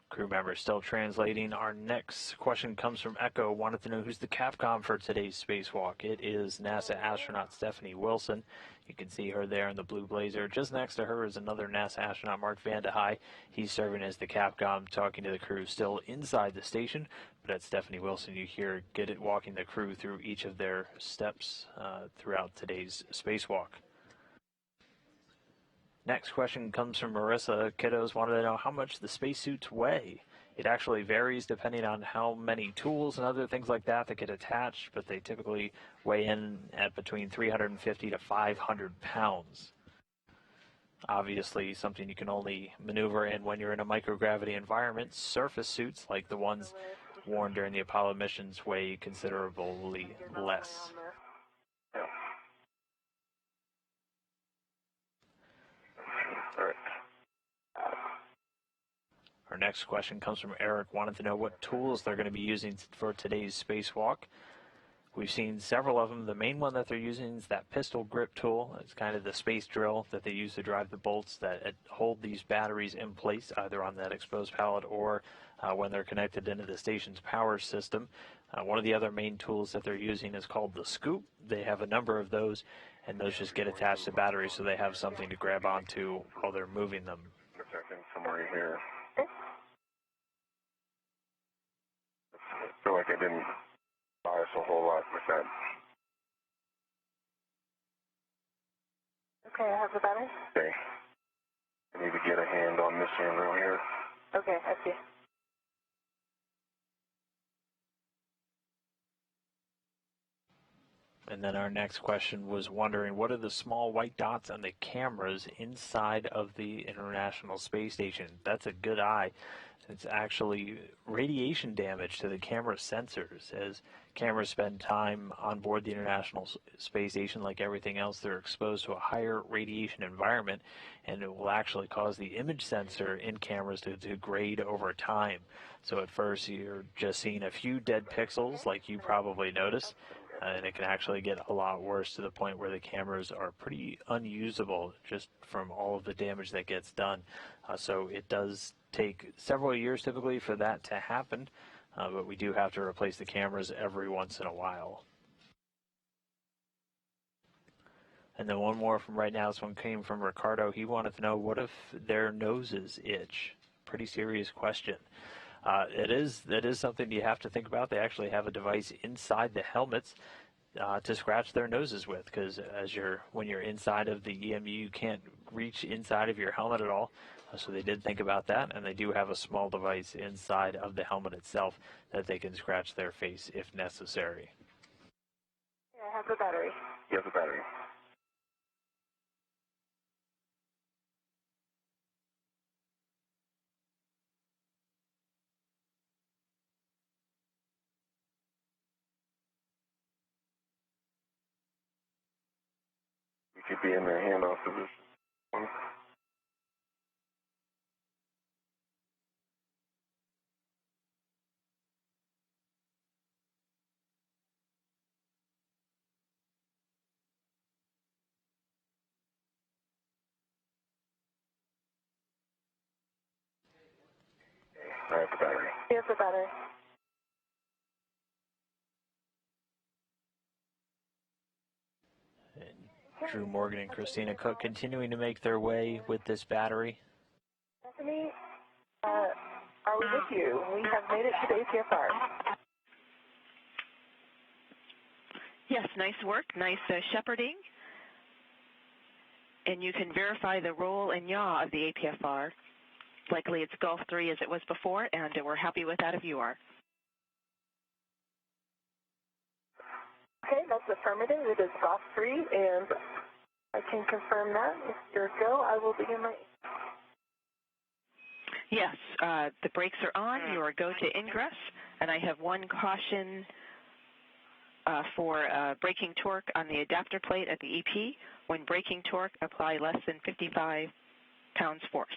Crew member still translating. Our next question comes from Echo. Wanted to know who's the Capcom for today's spacewalk. It is NASA astronaut Stephanie Wilson. You can see her there in the blue blazer. Just next to her is another NASA astronaut, Mark Vande Hei. He's serving as the Capcom, talking to the crew still inside the station. But at Stephanie Wilson, you hear walking the crew through each of their steps throughout today's spacewalk. Next question comes from Marissa. Kiddos wanted to know how much the spacesuits weigh. It actually varies depending on how many tools and other things like that get attached, but they typically weigh in at between 350 to 500 pounds. Obviously, something you can only maneuver in when you're in a microgravity environment. Surface suits, like the ones worn during the Apollo missions, weigh considerably less. Our next question comes from Eric. Wanted to know what tools they're going to be using for today's spacewalk. We've seen several of them. The main one that they're using is that pistol grip tool. It's kind of the space drill that they use to drive the bolts that hold these batteries in place, either on that exposed pallet or when they're connected into the station's power system. One of the other main tools that they're using is called the scoop. They have a number of those, and those just get attached to batteries so they have something to grab onto while they're moving them. A second, somewhere here. I feel like I didn't bias a whole lot with that. Okay, I have the battery. Okay. I need to get a hand on this handrail here. Okay, I see. And then our next question was wondering, what are the small white dots on the cameras inside of the International Space Station? That's a good eye. It's actually radiation damage to the camera sensors. As cameras spend time on board the International Space Station, like everything else, they're exposed to a higher radiation environment, and it will actually cause the image sensor in cameras to degrade over time. So at first you're just seeing a few dead pixels, like you probably noticed, and it can actually get a lot worse to the point where the cameras are pretty unusable just from all of the damage that gets done. So it does take several years typically for that to happen, but we do have to replace the cameras every once in a while. And then one more from right now. This one came from Ricardo. He wanted to know, what if their noses itch? Pretty serious question. It is something you have to think about. They actually have a device inside the helmets to scratch their noses with, because when you're inside of the EMU, you can't reach inside of your helmet at all. So they did think about that, and they do have a small device inside of the helmet itself that they can scratch their face if necessary. Yeah, I have the battery. You have the battery. You could be in the handoff position. I have the battery. You have the battery. And Drew Morgan and Christina Cook continuing to make their way with this battery. Stephanie, are we with you? We have made it to the APFR. Yes, nice work, nice shepherding. And you can verify the roll and yaw of the APFR. Likely it's Gulf 3 as it was before, and we're happy with that if you are. Okay, that's affirmative. It is Gulf 3, and I can confirm that. If you're go, I will begin my... Yes, the brakes are on. You are go to ingress, and I have one caution for braking torque on the adapter plate at the EP. When braking torque, apply less than 55 pounds force.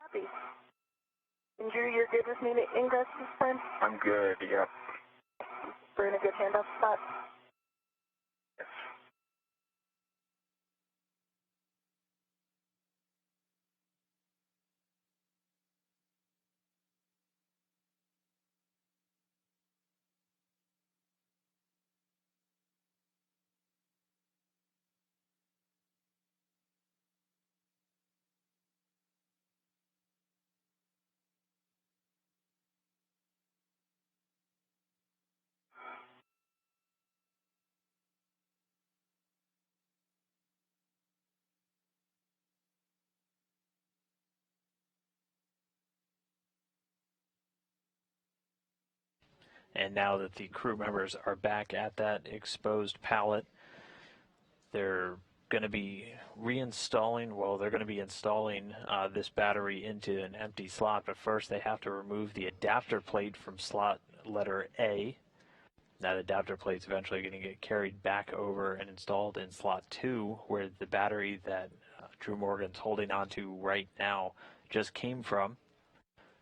Copy. And Drew, you're good with me to ingress this time? I'm good, yep. We're in a good handoff spot? Yes. And now that the crew members are back at that exposed pallet, they're going to be they're going to be installing this battery into an empty slot, but first they have to remove the adapter plate from slot letter A. That adapter plate's eventually going to get carried back over and installed in slot 2, where the battery that Drew Morgan's holding onto right now just came from.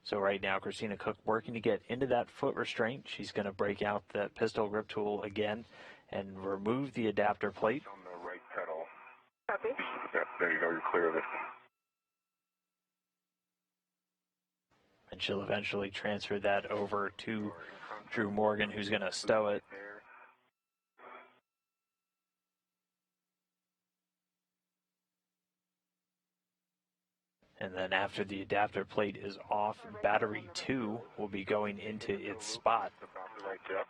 So right now, Christina Cook working to get into that foot restraint. She's going to break out that pistol grip tool again and remove the adapter plate. On the right pedal. Copy. Yep, there you go, you're clear of it. And she'll eventually transfer that over to Drew Morgan, who's going to stow it. And then after the adapter plate is off, battery 2 will be going into its spot. Right depth.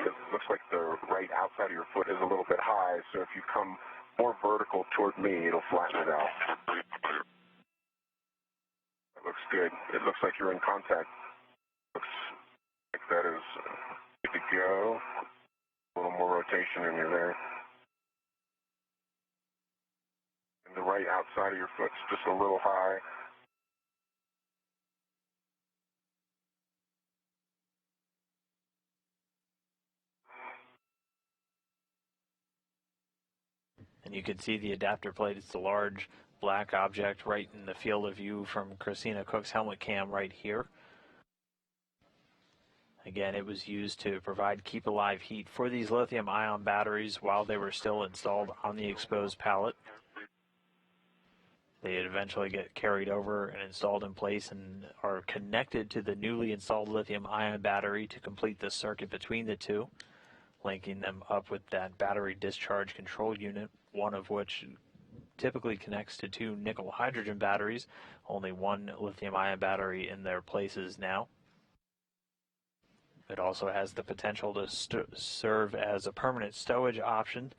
It looks like the right outside of your foot is a little bit high, so if you come more vertical toward me, it'll flatten it out. That looks good. It looks like you're in contact. Looks like that is good to go. A little more rotation and you're there. And the right outside of your foot's just a little high. And you can see the adapter plate. It's the large black object right in the field of view from Christina Cook's helmet cam right here. Again, it was used to provide keep alive heat for these lithium-ion batteries while they were still installed on the exposed pallet. They eventually get carried over and installed in place and are connected to the newly installed lithium-ion battery to complete the circuit between the two, linking them up with that battery discharge control unit, one of which typically connects to two nickel-hydrogen batteries, only one lithium-ion battery in their places now. It also has the potential to serve as a permanent stowage option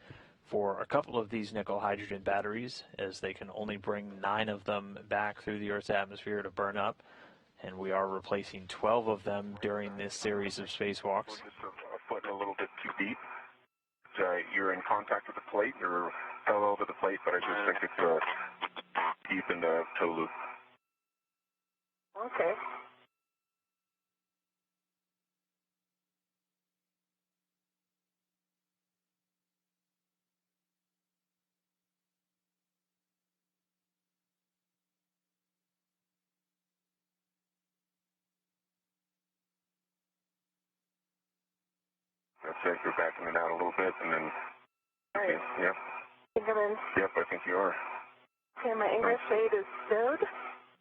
for a couple of these nickel-hydrogen batteries, as they can only bring 9 of them back through the Earth's atmosphere to burn up, and we are replacing 12 of them during this series of spacewalks. Just a foot a little bit too deep. You're in contact with the plate, or parallel to the plate, but I just think it's deep in the toe loop. Okay. That's it. You're backing it out a little bit, and then. All right. Yep. I think I'm in. Yep, I think you are. Okay, my ingress 8 is stowed.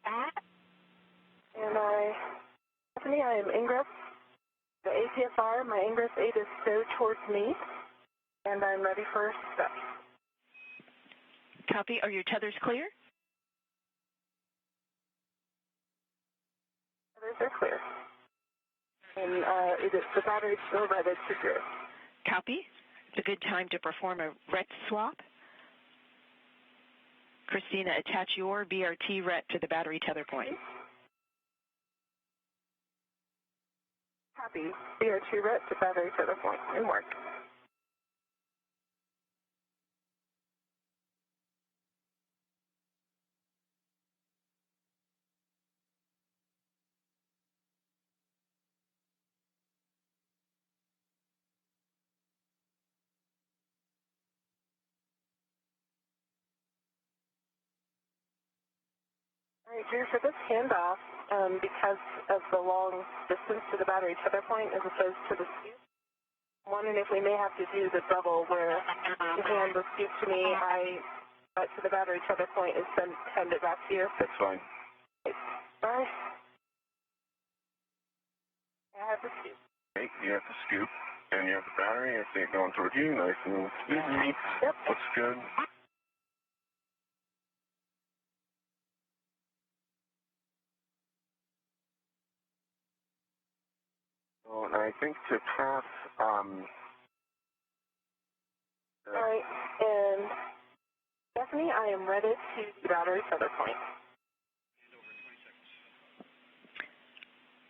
And Stephanie, I am ingress. The APFR, my ingress 8 is stowed towards me. And I'm ready for step. Copy. Are your tethers clear? Tethers are clear. And the battery's still ready to go. Copy. It's a good time to perform a RET swap. Christina, attach your BRT RET to the battery tether point. Copy. BRT RET to battery tether point. In work. All right, Drew, for this handoff, because of the long distance to the battery tether point as opposed to the scoop, I'm wondering if we may have to do the double where you hand the scoop to me, I to the battery tether point and send it back to you. That's fine. Bye. I have the scoop. Okay, you have the scoop, and you have the battery. I see it going towards you, nice and easy. Yep. Looks good. So, and I think to pass, All right, and Stephanie, I am ready to the battery tether point.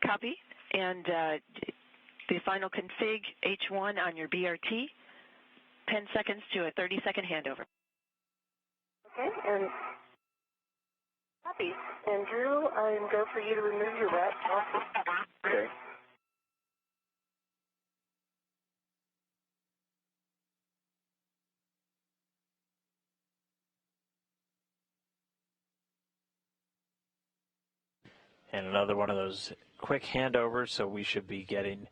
Copy. And the final config H1 on your BRT, 10 seconds to a 30-second handover. Okay, and copy. And Drew, I'm go for you to remove your RET. okay. And another one of those quick handovers, so we should be getting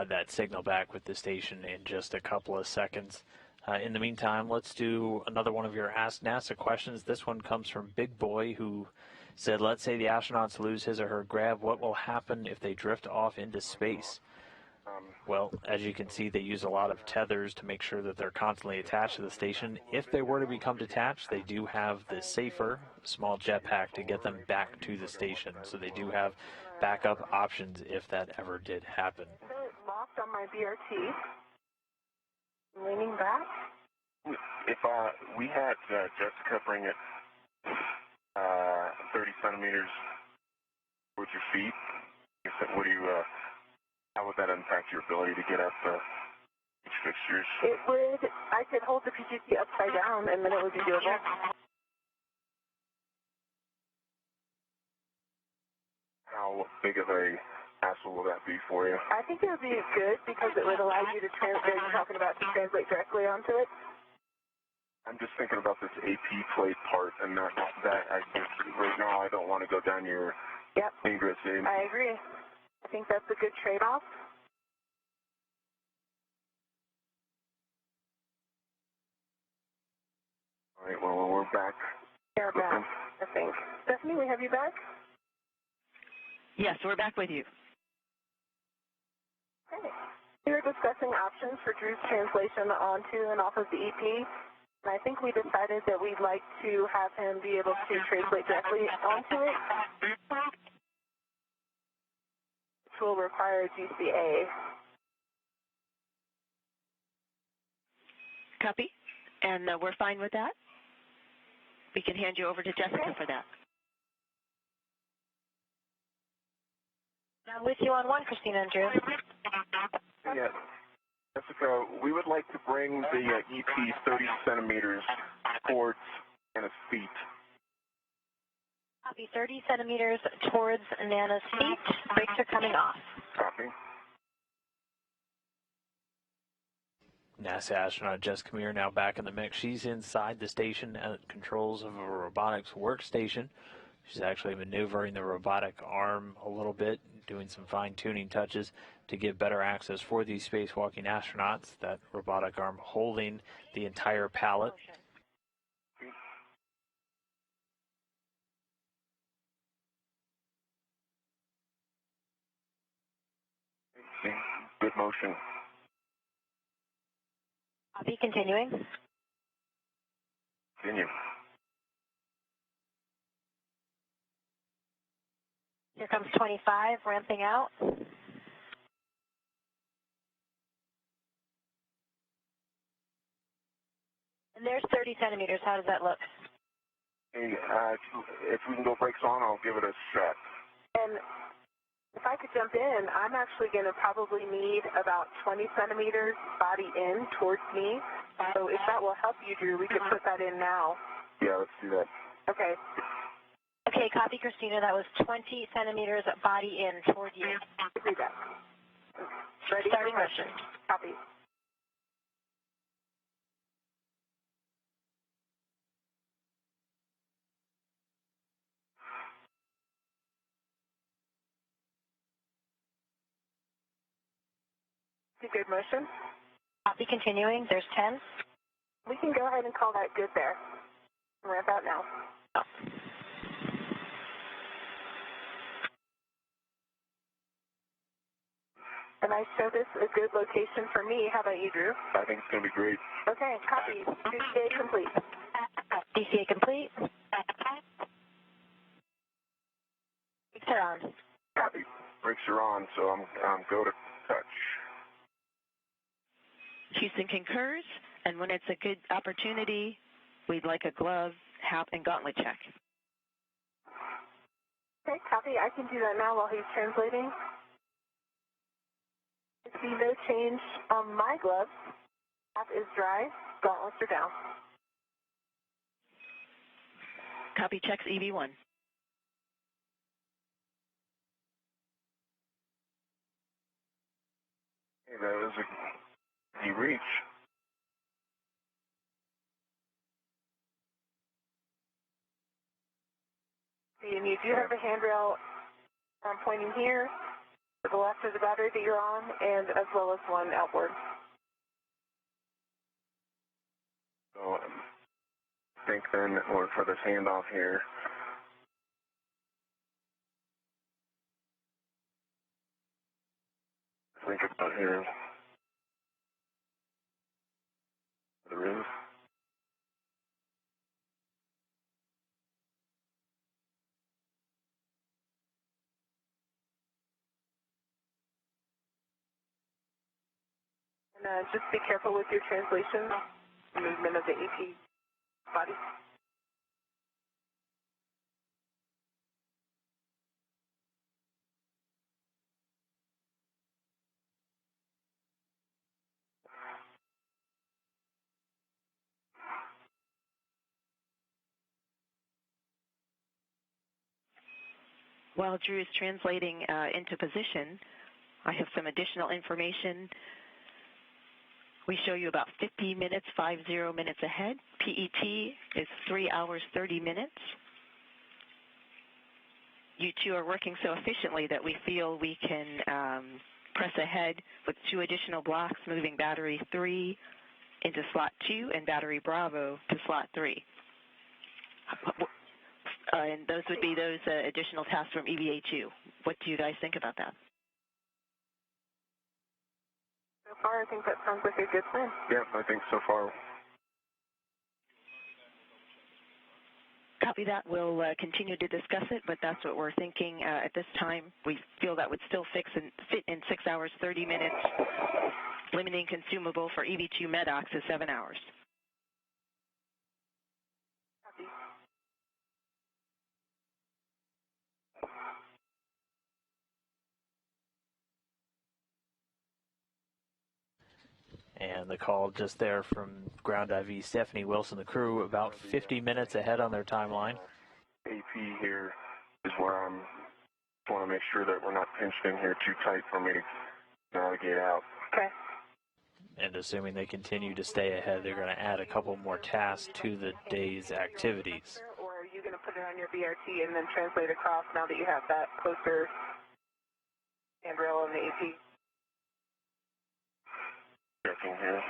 that signal back with the station in just a couple of seconds. In the meantime, let's do another one of your Ask NASA questions. This one comes from Big Boy, who said, let's say the astronauts lose his or her grav. What will happen if they drift off into space? Well, as you can see, they use a lot of tethers to make sure that they're constantly attached to the station. If they were to become detached, they do have the safer small jetpack to get them back to the station. So they do have backup options if that ever did happen. Locked on my BRT. Leaning back. If we had Jessica bring it 30 centimeters towards your feet, what do you? How how would that impact your ability to get at the fixtures? It would, I could hold the PGC upside down and then it would be doable. How big of a hassle will that be for you? I think it would be good because it would allow you to translate, you're talking about, to translate directly onto it. I'm just thinking about this AP plate part and not that. Right now, I don't want to go down your dangerous end. I agree. I think that's a good trade-off. All right, well, we're back. They're back, I think. Stephanie, we have you back? Yes, we're back with you. Okay. We were discussing options for Drew's translation onto and off of the EP. And I think we decided that we'd like to have him be able to translate directly onto it, which will require GCA. Copy. And we're fine with that. We can hand you over to Jessica for that. I'm with you on one, Christina and Drew. Yeah. Jessica, we would like to bring the EP 30 centimeters towards Nana's feet. Copy, 30 centimeters towards Nana's feet. Brakes are coming off. Copy. NASA astronaut Jessica Meir now back in the mix. She's inside the station at controls of a robotics workstation. She's actually maneuvering the robotic arm a little bit, doing some fine-tuning touches to give better access for these spacewalking astronauts. That robotic arm holding the entire pallet. Good motion. Copy, continuing. Continue. Here comes 25, ramping out. And there's 30 centimeters. How does that look? Hey, if we can go brakes on, I'll give it a shot. And if I could jump in, I'm actually going to probably need about 20 centimeters body in towards me. So if that will help you, Drew, we could put that in now. Yeah, let's do that. Okay. Okay, copy, Christina. That was 20 centimeters body in toward you. Do that. Ready? Starting motion. Copy. Good motion. Copy, continuing. There's 10. We can go ahead and call that good there. Ramp out now. And I show this a good location for me. How about you, Drew? I think it's going to be great. Okay, copy. DCA complete. DCA complete. Brakes are on. Copy. Brakes are on, so I'm go to touch. Houston concurs, and when it's a good opportunity, we'd like a glove, hap, and gauntlet check. Okay, copy. I can do that now while he's translating. I see no change on my gloves. Hap is dry. Gauntlets are down. Copy, checks EV1. Hey, that was a reach. And you do have a handrail pointing here. To the left of the battery that you're on, and as well as one outboard. So I think then, in order for this handoff here, think about here. The roof. And just be careful with your translation, movement of the EP body. While Drew is translating into position, I have some additional information. We show you about 50 minutes ahead. PET is 3 hours, 30 minutes. You two are working so efficiently that we feel we can press ahead with 2 additional blocks, moving battery 3 into slot 2 and battery Bravo to slot 3. And those would be those additional tasks from EVA2. What do you guys think about that? So far, I think that sounds like a good plan. Yeah, I think so far. Copy that. We'll continue to discuss it, but that's what we're thinking at this time. We feel that would still fit in 6 hours, 30 minutes. Limiting consumable for EV2 MEDOX is 7 hours. Copy. And the call just there from Ground IV Stephanie Wilson, the crew, about 50 minutes ahead on their timeline. AP here is where I want to make sure that we're not pinched in here too tight for me to navigate out. Okay. And assuming they continue to stay ahead, they're going to add a couple more tasks to the day's activities. Or are you going to put it on your BRT and then translate across now that you have that closer handrail on the AP? Checking here.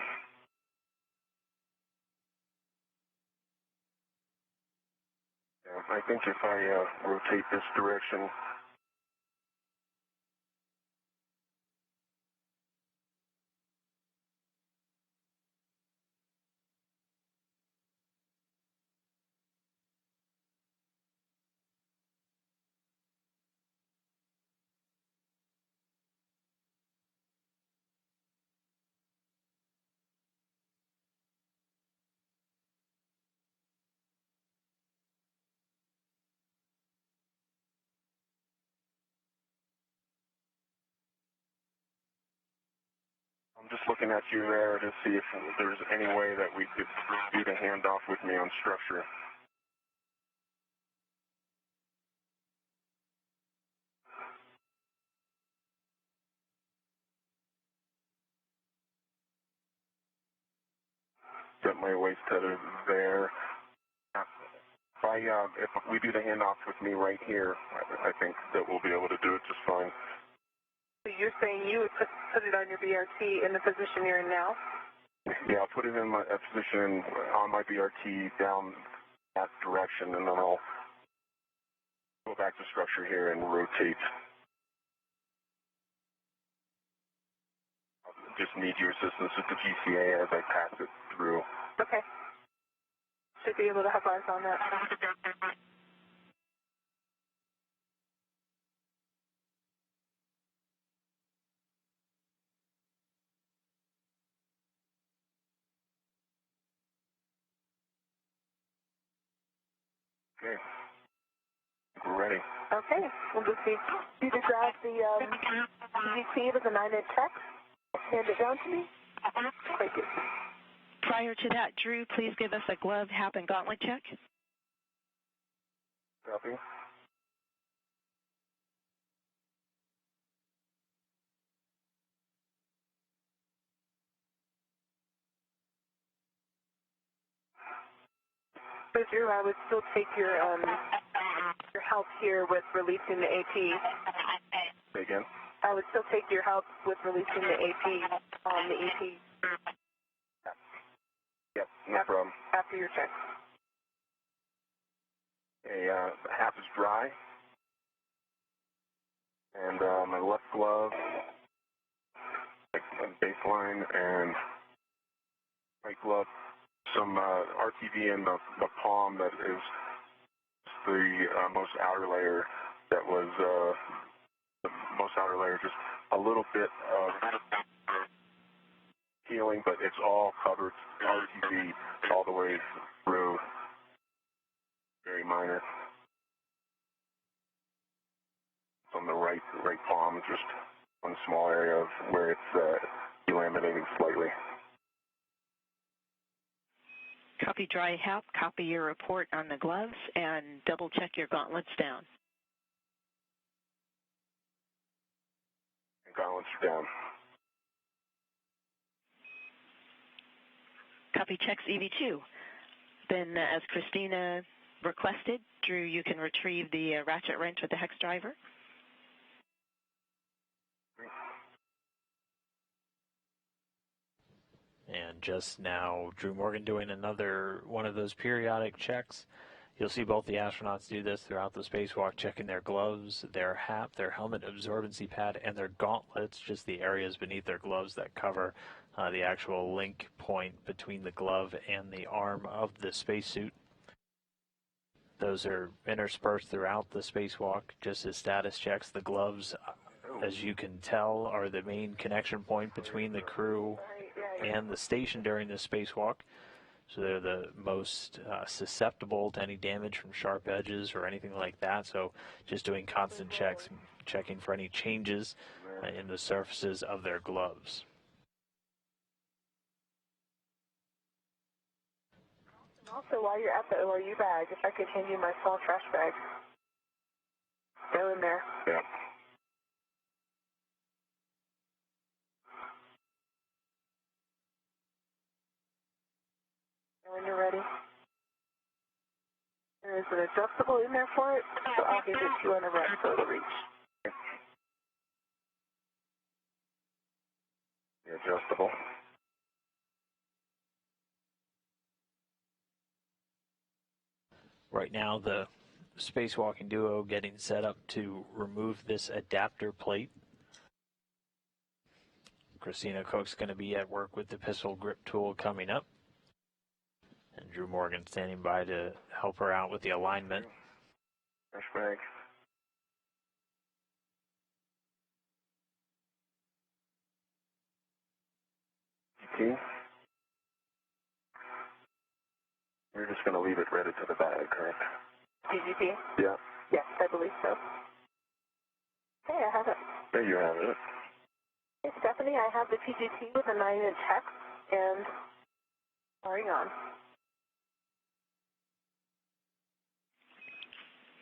Yeah, I think if I rotate this direction, I'm just looking at you there to see if there's any way that we could do the handoff with me on structure. Got my waist tether there. If we do the handoff with me right here, I think that we'll be able to do it just fine. So you're saying you would put it on your BRT in the position you're in now? Yeah, I'll put it in a position on my BRT down that direction, and then I'll go back to structure here and rotate. I'll just need your assistance with the GCA as I pass it through. Okay. Should be able to have eyes on that. Okay. We're ready. Okay. We'll just need you to grab the EVT with a 9-inch check. Hand it down to me. Thank you. Prior to that, Drew, please give us a glove, hap, and gauntlet check. Copy. So Drew, I would still take your help here with releasing the AP. Say again? I would still take your help with releasing the AP on the EP. Yep, no problem. After your check. Okay, the hap is dry. And my left glove, baseline, and right glove, some RTV in the palm that is the most outer layer that was the most outer layer, just a little bit of healing, but it's all covered RTV all the way through. Very minor. On the right palm, just one small area of where it's delaminating slightly. Copy dry hap, copy your report on the gloves, and double check your gauntlets down. balancer down. Copy, checks EV2. Then, as Christina requested, Drew, you can retrieve the ratchet wrench with the hex driver. And just now, Drew Morgan doing another one of those periodic checks. You'll see both the astronauts do this throughout the spacewalk, checking their gloves, their hat, their helmet absorbency pad, and their gauntlets, just the areas beneath their gloves that cover the actual link point between the glove and the arm of the spacesuit. Those are interspersed throughout the spacewalk, just as status checks. The gloves, as you can tell, are the main connection point between the crew and the station during the spacewalk. So they're the most susceptible to any damage from sharp edges or anything like that. So just doing constant checks, checking for any changes in the surfaces of their gloves. Also, while you're at the ORU bag, if I could hand you my small trash bag. Go in there. Yeah. And when you're ready, there is an adjustable in there for it, so I'll give it to you on the run so it'll reach. The adjustable. Right now, the spacewalking duo getting set up to remove this adapter plate. Christina Koch's going to be at work with the pistol grip tool coming up. And Drew Morgan standing by to help her out with the alignment. Trash bag. GT. You're just going to leave it ready to the bag, correct? PGP? Yeah. Yes, I believe so. Okay, I have it. There you have it. Hey, Stephanie, I have the PGT with a 9-inch hex and firing on.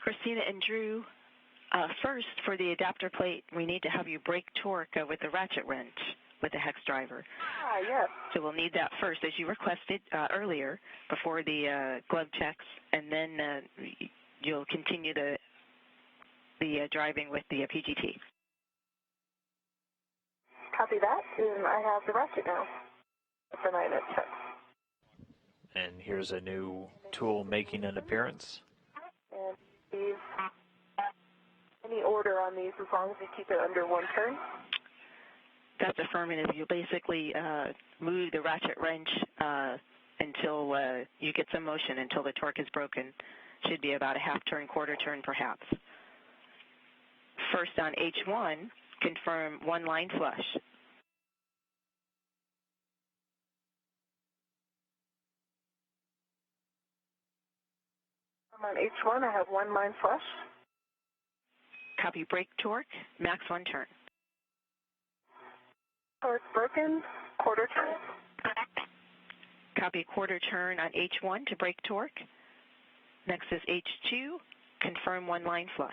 Christina and Drew, first, for the adapter plate, we need to have you brake torque with the ratchet wrench with the hex driver. Ah, yes. So we'll need that first, as you requested earlier, before the glove checks, and then you'll continue the driving with the PGT. Copy that, and I have the ratchet now with the 9-inch hex. And here's a new tool making an appearance. And these, any order on these as long as you keep it under one turn? That's affirmative. You basically move the ratchet wrench until you get some motion, until the torque is broken. Should be about a half turn, quarter turn perhaps. First on H1, confirm one line flush. I'm on H1, I have one line flush. Copy brake torque, max one turn. Torque broken, quarter turn. Copy quarter turn on H1 to brake torque. Next is H2, confirm one line flush.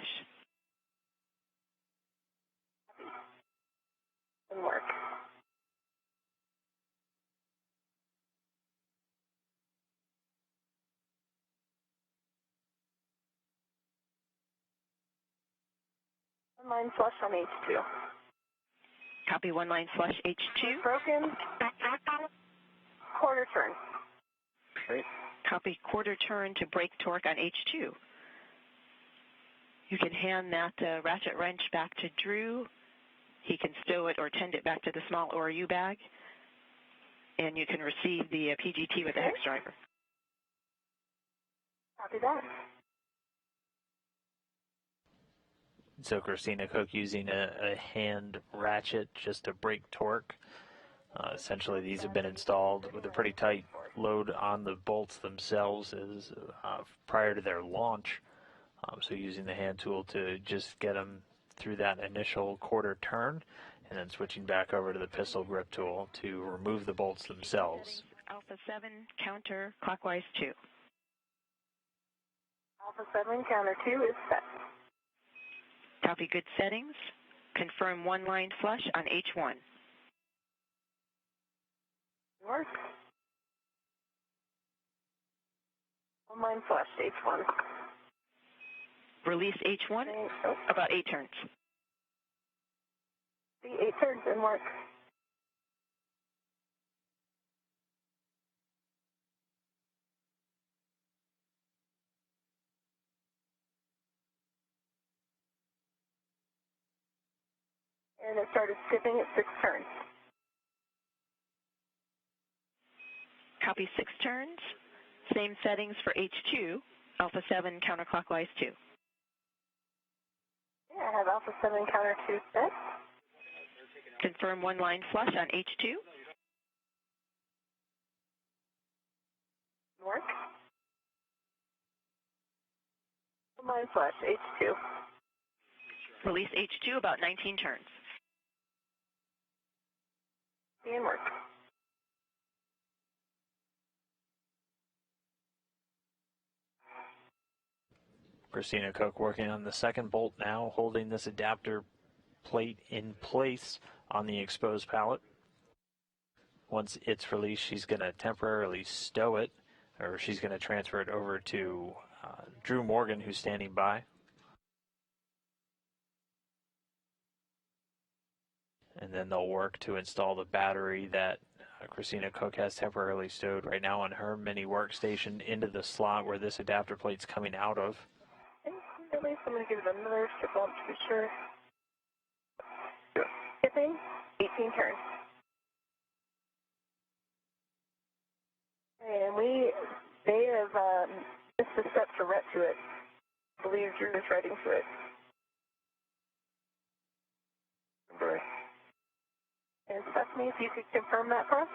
And work. One line flush on H2. Copy one line flush H2. Broken. Quarter turn. Okay. Copy quarter turn to brake torque on H2. You can hand that ratchet wrench back to Drew. He can stow it or tend it back to the small ORU bag. And you can receive the PGT with the hex driver. Copy that. So Christina Koch using a hand ratchet just to brake torque. Essentially, these have been installed with a pretty tight load on the bolts themselves as prior to their launch. So using the hand tool to just get them through that initial quarter turn, and then switching back over to the pistol grip tool to remove the bolts themselves. Alpha 7, counter clockwise 2. Alpha 7, counter 2 is set. Copy good settings. Confirm one line flush on H1. Work. One line flush, H1. Release H1, about 8 turns. See, 8 turns in work. And it started skipping at 6 turns. Copy 6 turns. Same settings for H2, Alpha 7 counterclockwise 2. Yeah, I have Alpha 7 counter 2 set. Confirm one line flush on H2. Work. One line flush, H2. Release H2, about 19 turns. And work. Christina Koch working on the second bolt now, holding this adapter plate in place on the exposed pallet. Once it's released, she's going to temporarily stow it, or she's going to transfer it over to Drew Morgan, who's standing by. And then they'll work to install the battery that Christina Koch has temporarily stowed right now on her mini workstation into the slot where this adapter plate's coming out of. Release, I'm going to give it another skip bump to be sure. Skipping, 18 turns. And they have missed a step to ret to it. I believe Drew is writing to it. Okay. And Stephanie, if you could confirm that for us?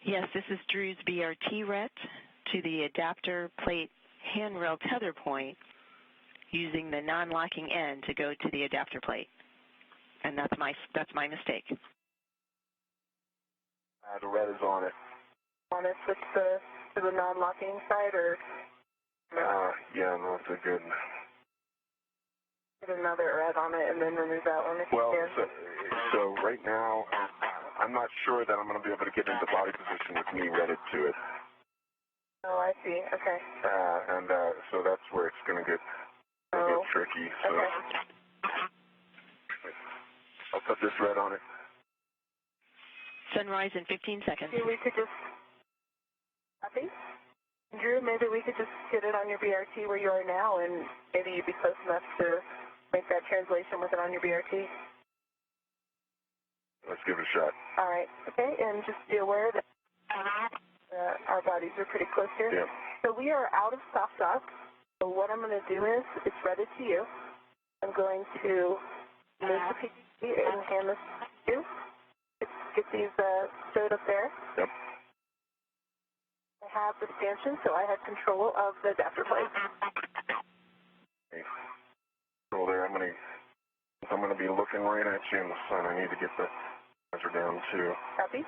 Yes, this is Drew's BRT ret to the adapter plate handrail tether point using the non-locking end to go to the adapter plate. And that's my mistake. The red is on it. Want to switch to the non-locking side, or? Yeah, no, it's a good. Put another red on it and then remove that one if you can. So right now, I'm not sure that I'm going to be able to get into body position with me redded to it. Oh, I see. Okay. So that's where it's going to get tricky. So okay. I'll put this red on it. Sunrise in 15 seconds. Maybe we could just, copy? Drew, maybe we could just get it on your BRT where you are now, and maybe you'd be close enough to make that translation with it on your BRT. Let's give it a shot. All right. Okay, and just be aware that our bodies are pretty close here. Yeah. So we are out of soft dock. So what I'm going to do is, it's ready to you. I'm going to move the PPT and hand this to you. Get these stowed up there. Yep. I have the stanchion, so I have control of the adapter plate. Okay. Control there. I'm gonna be looking right at you in the sun. I need to get the pressure down too. Copy.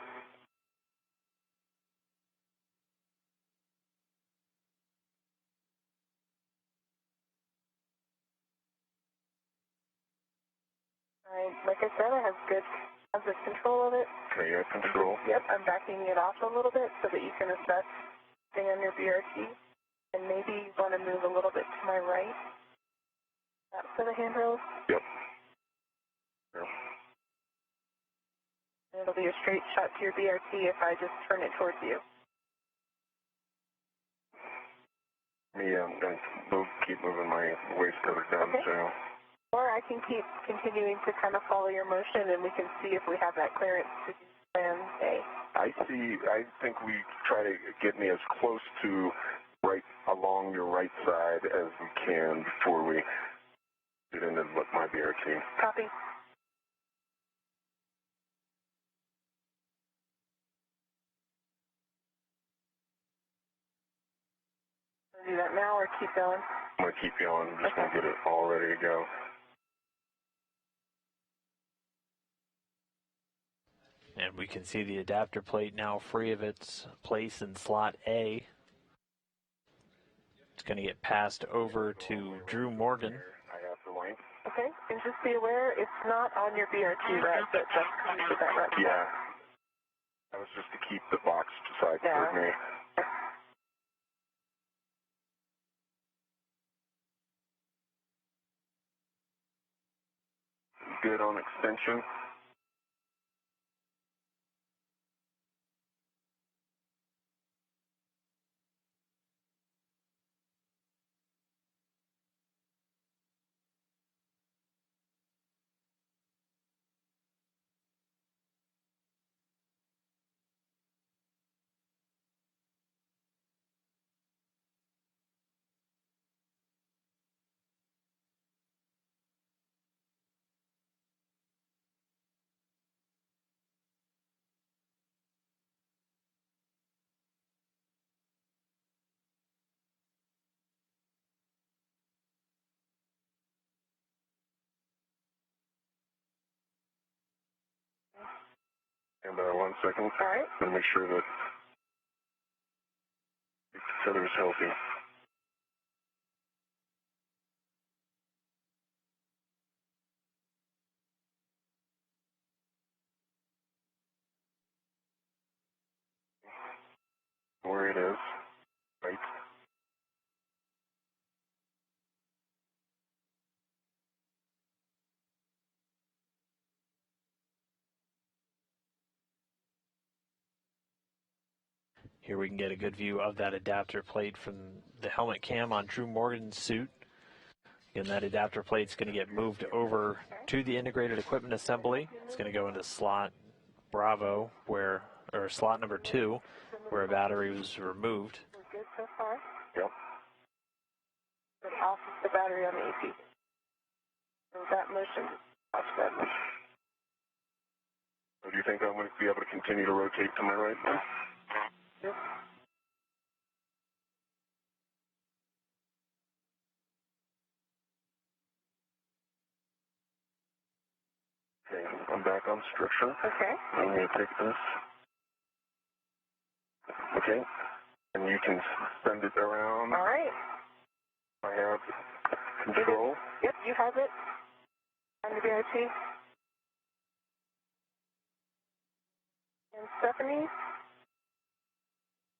Like I said, I have good control of it. Okay, you have control? Yep, I'm backing it off a little bit so that you can assess thing on your BRT. And maybe you want to move a little bit to my right. For the handrails. Yep. Yep. And it'll be a straight shot to your BRT if I just turn it towards you. I'm going to keep moving my waist cover down too. Or I can keep continuing to kind of follow your motion, and we can see if we have that clearance to do plan A. I think we try to get me as close to right along your right side as we can before we get into my BRT. Copy. Do that now or keep going? I'm going to keep going. I'm just going to get it all ready to go. And we can see the adapter plate now free of its place in slot A. It's going to get passed over to Drew Morgan. I have the link. Okay, and just be aware, it's not on your BRT route, but just to that route. Yeah. That was just to keep the box beside me. Good on extension. And 1 second. All right. To make sure that the tether is healthy. Where it is. Right. Here we can get a good view of that adapter plate from the helmet cam on Drew Morgan's suit. Again, that adapter plate is going to get moved over to the integrated equipment assembly. It's going to go into slot Bravo, or slot number 2, where a battery was removed. We're good so far. Yep. Then off the battery on the AP. So that motion, off that motion. So do you think I'm going to be able to continue to rotate to my right now? Yep. Okay, I'm back on structure. Okay. I'm going to take this. Okay. And you can send it around. All right. I have control. Yep, you have it on the BRT. And Stephanie,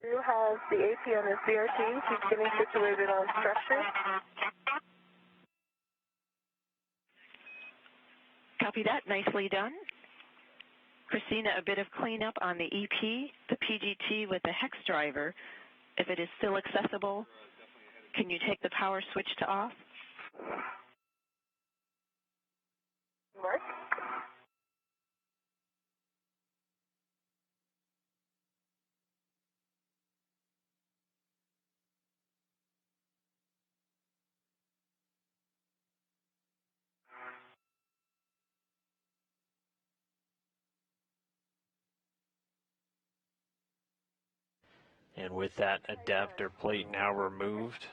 Drew has the AP on his BRT. He's getting situated on structure. Copy that. Nicely done. Christina, a bit of cleanup on the EP, the PGT with the hex driver. If it is still accessible, can you take the power switch to off? Mark? And with that adapter plate now removed,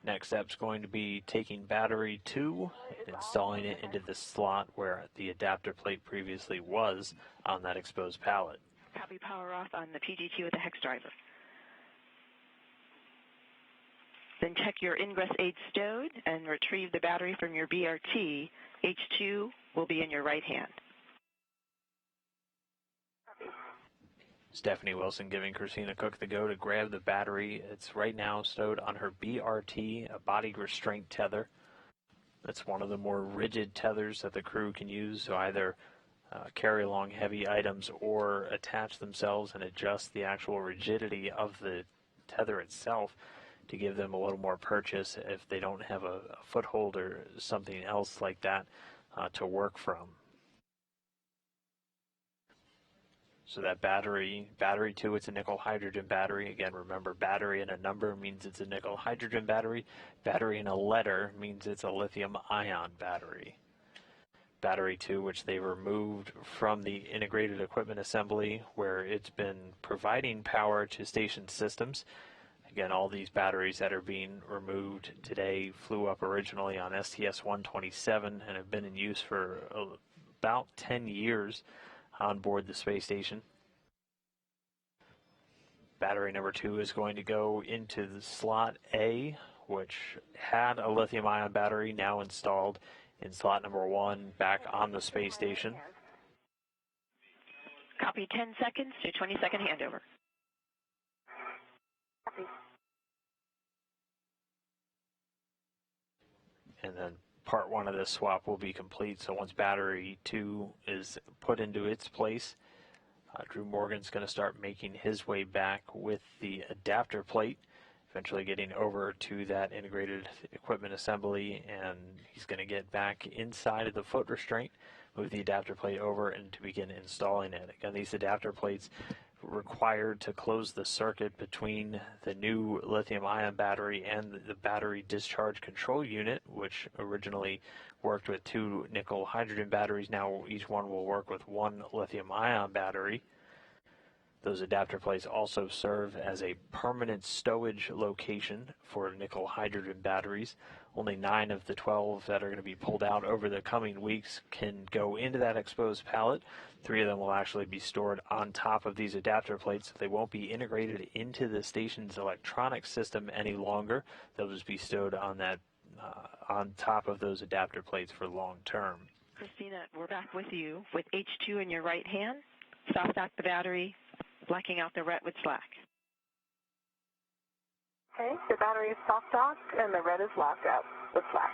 next step's going to be taking battery 2 and installing it into the slot where the adapter plate previously was on that exposed pallet. Copy power off on the PGT with the hex driver. Then check your ingress aid stowed and retrieve the battery from your BRT. H2 will be in your right hand. Stephanie Wilson giving Christina Cook the go to grab the battery. It's right now stowed on her BRT, a body restraint tether. That's one of the more rigid tethers that the crew can use to either carry along heavy items or attach themselves and adjust the actual rigidity of the tether itself to give them a little more purchase if they don't have a foothold or something else like that to work from. So that battery 2, it's a nickel hydrogen battery. Again, remember, battery in a number means it's a nickel hydrogen battery. Battery in a letter means it's a lithium ion battery. Battery 2, which they removed from the integrated equipment assembly where it's been providing power to station systems. Again, all these batteries that are being removed today flew up originally on STS-127 and have been in use for about 10 years on board the space station. Battery number 2 is going to go into the slot A, which had a lithium-ion battery now installed in slot number 1 back on the space station. Copy 10 seconds to 20-second handover. Copy. And then part 1 of this swap will be complete. So once battery 2 is put into its place, Drew Morgan's going to start making his way back with the adapter plate, eventually getting over to that integrated equipment assembly, and he's going to get back inside of the foot restraint, move the adapter plate over, and to begin installing it. Again, these adapter plates required to close the circuit between the new lithium-ion battery and the battery discharge control unit, which originally worked with 2 nickel hydrogen batteries. Now each one will work with 1 lithium-ion battery. Those adapter plates also serve as a permanent stowage location for nickel hydrogen batteries. Only 9 of the 12 that are going to be pulled out over the coming weeks can go into that exposed pallet. 3 of them will actually be stored on top of these adapter plates. They won't be integrated into the station's electronic system any longer. They'll just be stowed on that on top of those adapter plates for long term. Christina, we're back with you with H2 in your right hand. Soft lock the battery, blacking out the red with slack. Okay, the battery is soft docked and the red is locked out with slack.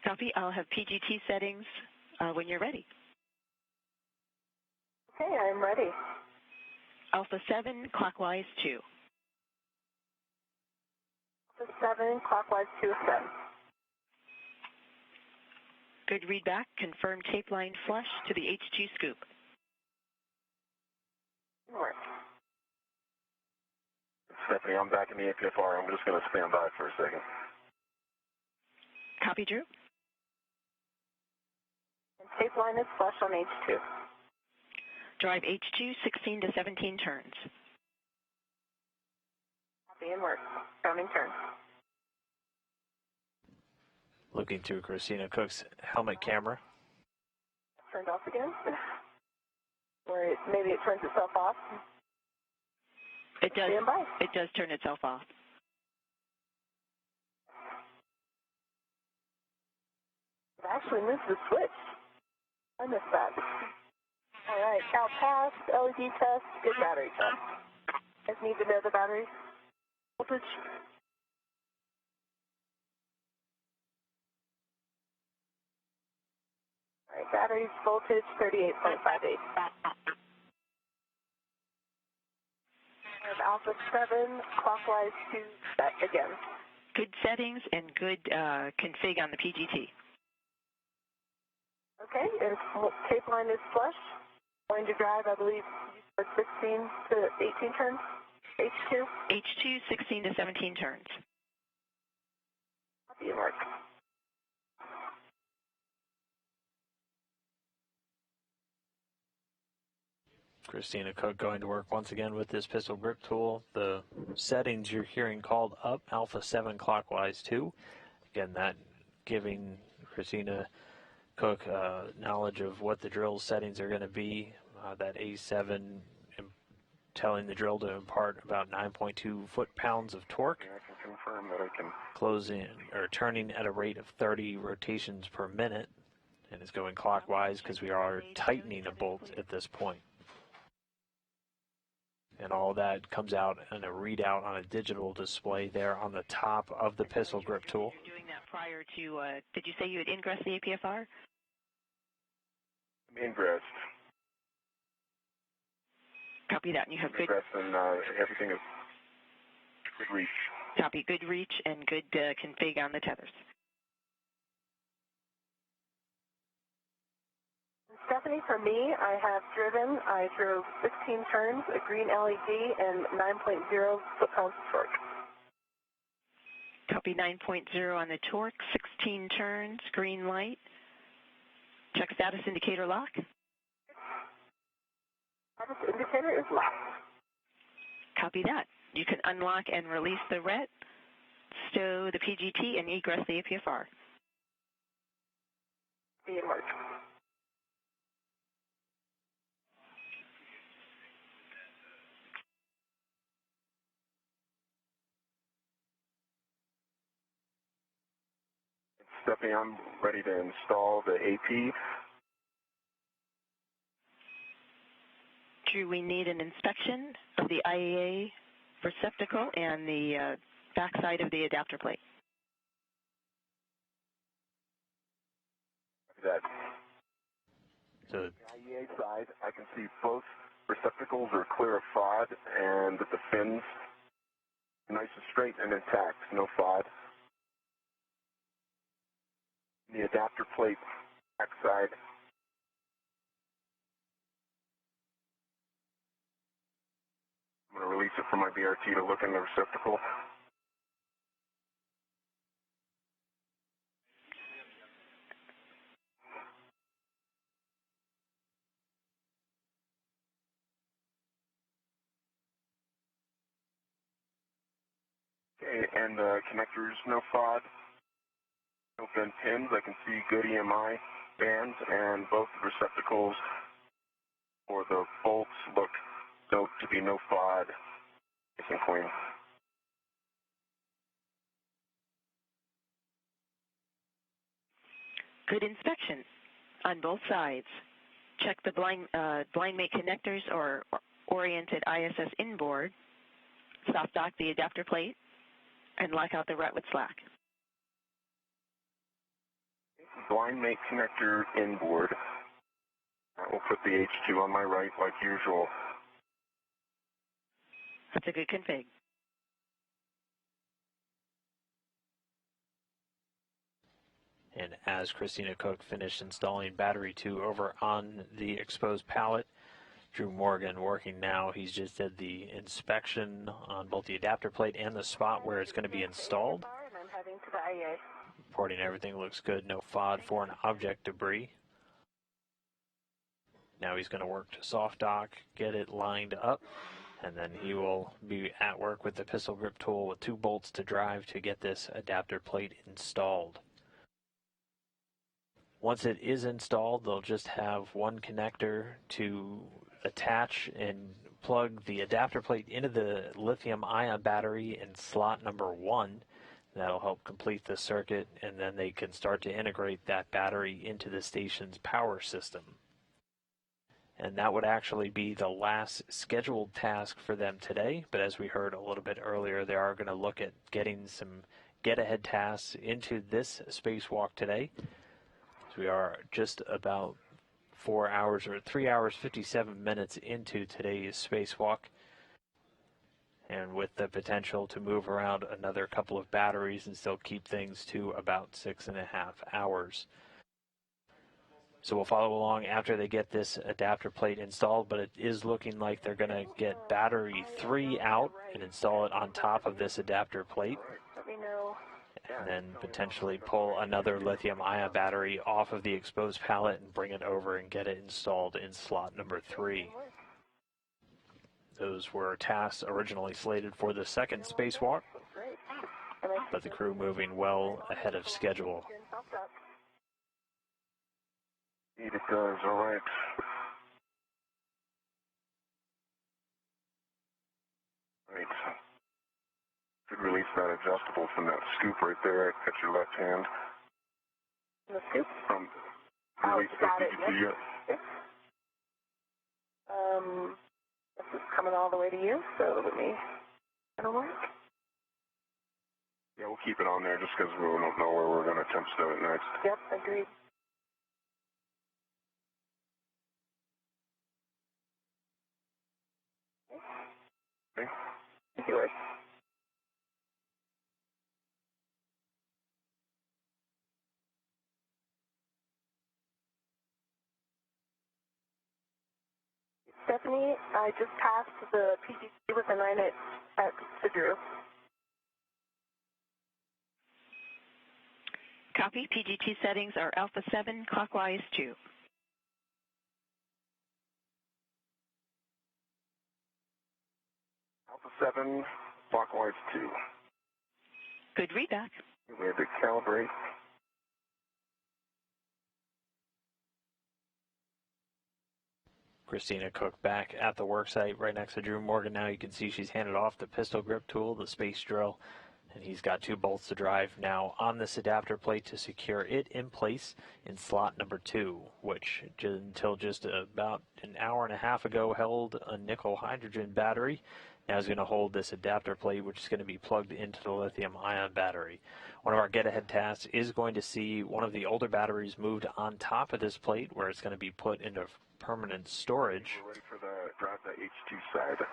Copy. I'll have PGT settings when you're ready. Okay, I'm ready. Alpha 7, clockwise 2. Alpha 7, clockwise 2 is set. Good readback. Confirm tape line flush to the H2 scoop. Work. Stephanie, I'm back in the APFR. I'm just going to stand by for a second. Copy, Drew. And tape line is flush on H2. Drive H2 16 to 17 turns. Copy and work. Counting turns. Looking through Christina Cook's helmet camera. Turned off again. Or maybe it turns itself off. It does. Stand by. It does turn itself off. It actually moved the switch. I missed that. All right, Cal pass, LED test, good battery test. Just need to know the battery voltage. All right, battery voltage 38.58. Alpha 7, clockwise 2, set again. Good settings and good config on the PGT. Okay, and tape line is flush. Going to drive, I believe, 16 to 18 turns. H2. H2 16 to 17 turns. Copy and work. Christina Cook going to work once again with this pistol grip tool. The settings you're hearing called up, Alpha 7 clockwise 2. Again, that giving Christina Cook knowledge of what the drill settings are going to be. That A7 telling the drill to impart about 9.2 foot-pounds of torque. I can confirm that I can Closing or turning at a rate of 30 rotations per minute, and it's going clockwise because we are tightening a bolt at this point. And all that comes out in a readout on a digital display there on the top of the pistol grip tool. You're doing that prior to, did you say you had ingressed the APFR? ingress. Copy that. And you have good Ingress and everything is good reach. copy, good reach and good config on the tethers. Stephanie, for me, I drove 16 turns, a green LED, and 9.0 foot-pounds of torque. Copy 9.0 on the torque, 16 turns, green light. Check status indicator lock. Status indicator is locked. Copy that. You can unlock and release the RET, stow the PGT, and egress the APFR. Be in work. Stephanie, I'm ready to install the AP. Drew, we need an inspection of the IAA receptacle and the backside of the adapter plate. That. So the IEA side, I can see both receptacles are clear of FOD and the fins nice and straight and intact, no FOD. The adapter plate backside. I'm going to release it from my BRT to look in the receptacle. Okay, and the connectors, no FOD, no bent pins. I can see good EMI bands, and both receptacles for the bolts look to be no FOD. Nice and clean. Good inspection on both sides. Check the blind mate connectors or oriented ISS inboard. Soft dock the adapter plate and lock out the Ratwood slack. Blind mate connector inboard. We'll put the H2 on my right like usual. That's a good config. And as Christina Cook finished installing battery 2 over on the exposed pallet, Drew Morgan working now. He's just did the inspection on both the adapter plate and the spot where it's going to be installed. And I'm heading to the IEA. Reporting everything looks good. No FOD for an object debris. Now he's going to work to soft dock, get it lined up, and then he will be at work with the pistol grip tool with 2 bolts to drive to get this adapter plate installed. Once it is installed, they'll just have one connector to attach and plug the adapter plate into the lithium-ion battery in slot number 1. That'll help complete the circuit, and then they can start to integrate that battery into the station's power system. And that would actually be the last scheduled task for them today, but as we heard a little bit earlier, they are going to look at getting some get-ahead tasks into this spacewalk today. So we are just about 4 hours or 3 hours 57 minutes into today's spacewalk, and with the potential to move around another couple of batteries and still keep things to about 6.5 hours. So we'll follow along after they get this adapter plate installed, but it is looking like they're going to get battery 3 out and install it on top of this adapter plate. Let me know. And then potentially pull another lithium-ion battery off of the exposed pallet and bring it over and get it installed in slot number 3. Those were tasks originally slated for the second spacewalk, but the crew moving well ahead of schedule. It does, all right. Right. Could release that adjustable from that scoop right there at your left hand. The scoop? From Oh, release got the it. DGP. Yes. This is coming all the way to you, so let me get a look. Yeah, we'll keep it on there just because we don't know where we're going to attempt to do it next. Yep, agreed. Okay. Thank you, Rick. Stephanie, I just passed the PGC with a 9 at Drew. Copy. PGT settings are alpha 7, clockwise 2. Alpha 7, clockwise 2. Good readback. We have to calibrate. Christina Cook back at the worksite right next to Drew Morgan. Now you can see she's handed off the pistol grip tool, the space drill, And he's got 2 bolts to drive now on this adapter plate to secure it in place in slot number 2, which until just about an hour and a half ago held a nickel hydrogen battery. Now is going to hold this adapter plate, which is going to be plugged into the lithium ion battery. One of our get-ahead tasks is going to see one of the older batteries moved on top of this plate, where it's going to be put into permanent storage. We're ready for the drive the H2 side.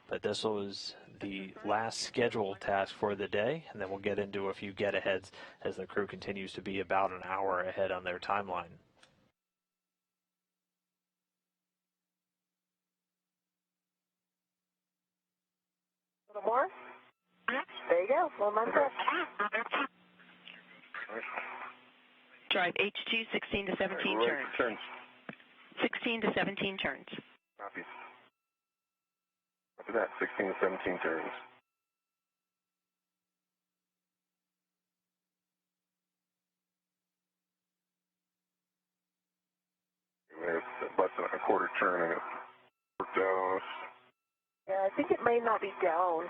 But this was the last scheduled task for the day, and then we'll get into a few get-aheads as the crew continues to be about an hour ahead on their timeline. A little more? There you go. Well, my press. Drive H2 16 to 17 Right, turns. turns. 16 to 17 turns. Copy. After that, 16 to 17 turns. It's less than a quarter turn and it worked out on us. Yeah, I think it may not be down.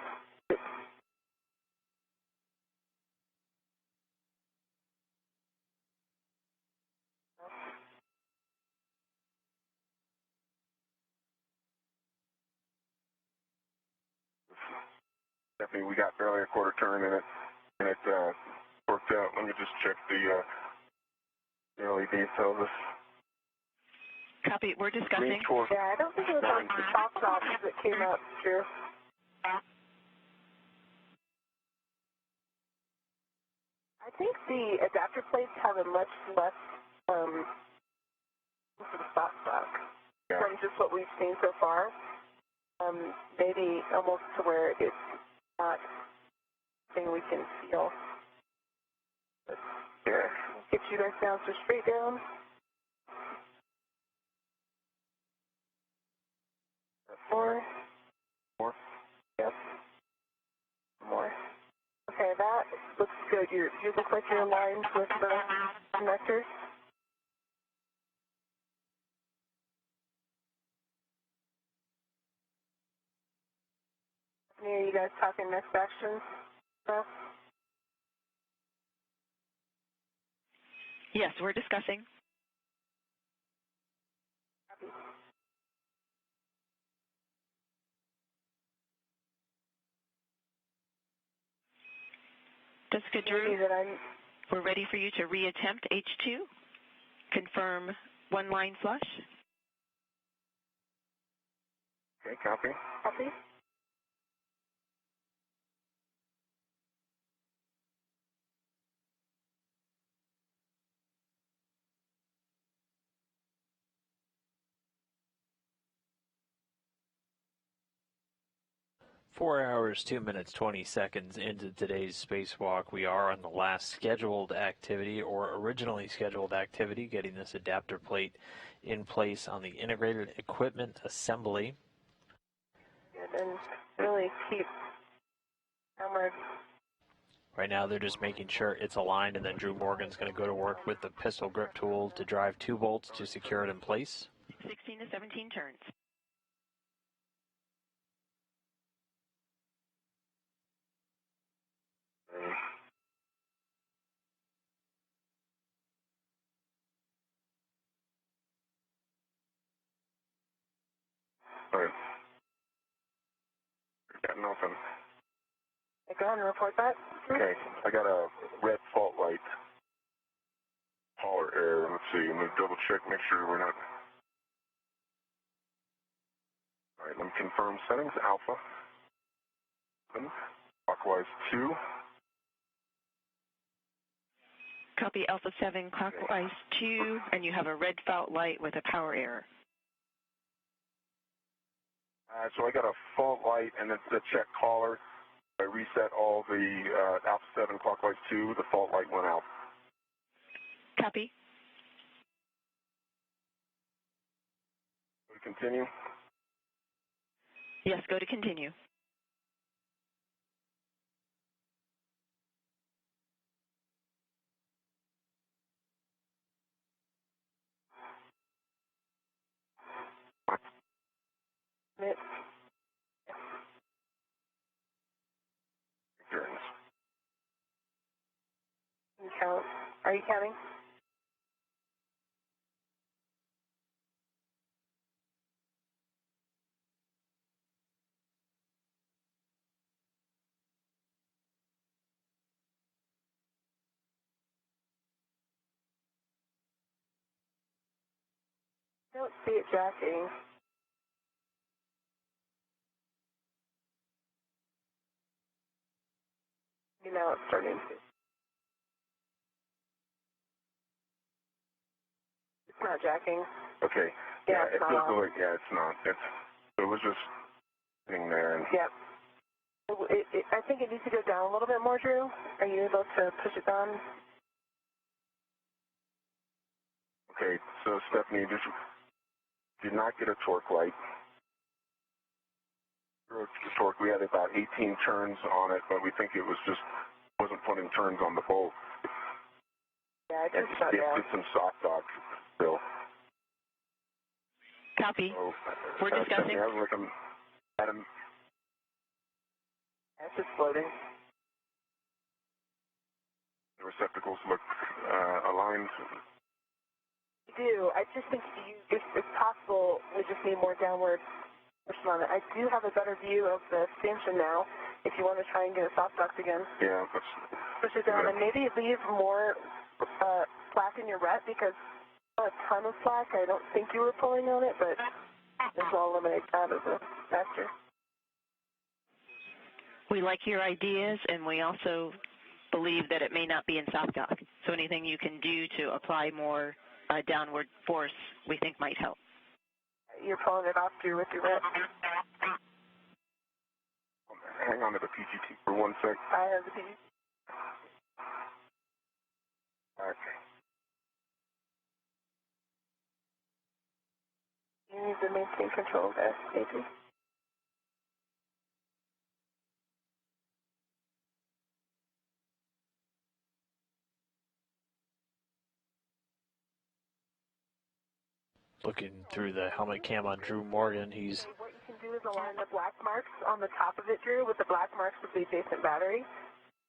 Definitely, we got barely a quarter turn in it, and it worked out. Let me just check the LED tells us. Copy. We're discussing. Green torque. Yeah, I don't think it was on the top stop that came up, Drew. I think the adapter plates have a much less stop from just what we've seen so far. Maybe almost to where it's not something we can feel. But Yeah. get you guys down so straight down. More. More. Yep. More. Okay, that looks good. You look like you're aligned with the connectors. Are you guys talking next action stuff? Yes, we're discussing. Jessica Drew, we're ready for you to reattempt H2. Confirm 1 line flush. Okay, copy. Copy. Four hours, 2 minutes, 20 seconds into today's spacewalk. We are on the last scheduled activity, or originally scheduled activity, getting this adapter plate in place on the integrated equipment assembly. And really keep hammered. Right now they're just making sure it's aligned, and then Drew Morgan's going to go to work with the pistol grip tool to drive 2 bolts to secure it in place. 16 to 17 turns. All right. Got nothing. Go ahead and report that. Okay, I got a red fault light. Power error. Let's see. Let me double check, make sure we're not. All right, let me confirm settings. Alpha. Clockwise 2. Copy Alpha 7 clockwise 2, and you have a red fault light with a power error. So I got a fault light and it's a check caller. I reset all the Alpha 7 clockwise 2. The fault light went out. Copy. Continue. Yes, go to continue. Are you counting? I don't see it jacking. Now it's starting to. It's not jacking. Okay. Yeah, it feels like, it's not. It was just sitting there. And yep. I think it needs to go down a little bit more, Drew. Are you able to push it down? Okay, so Stephanie, did not get a torque light. Torque, we had about 18 turns on it, but we think it wasn't putting turns on the bolt. Yeah, it just shut down. Did some soft dock still. Copy. So, We're discussing. I was looking at him. It's just floating. The receptacles look aligned. I do. I just think if possible, we just need more downward pushing on it. I do have a better view of the stanchion now. If you want to try and get it soft docked again. Yeah. Push it down and maybe leave more slack in your rep because a ton of slack. I don't think you were pulling on it, but this will eliminate that as a factor. We like your ideas, and we also believe that it may not be in soft dock. So anything you can do to apply more downward force, we think might help. You're pulling it off, Drew, with your rep. Hang on to the PGT for 1 sec. I have the PGT. Okay. You need to maintain control of that, maybe. Looking through the helmet cam on Drew Morgan, What you can do is align the black marks on the top of it, Drew, with the black marks of the adjacent battery.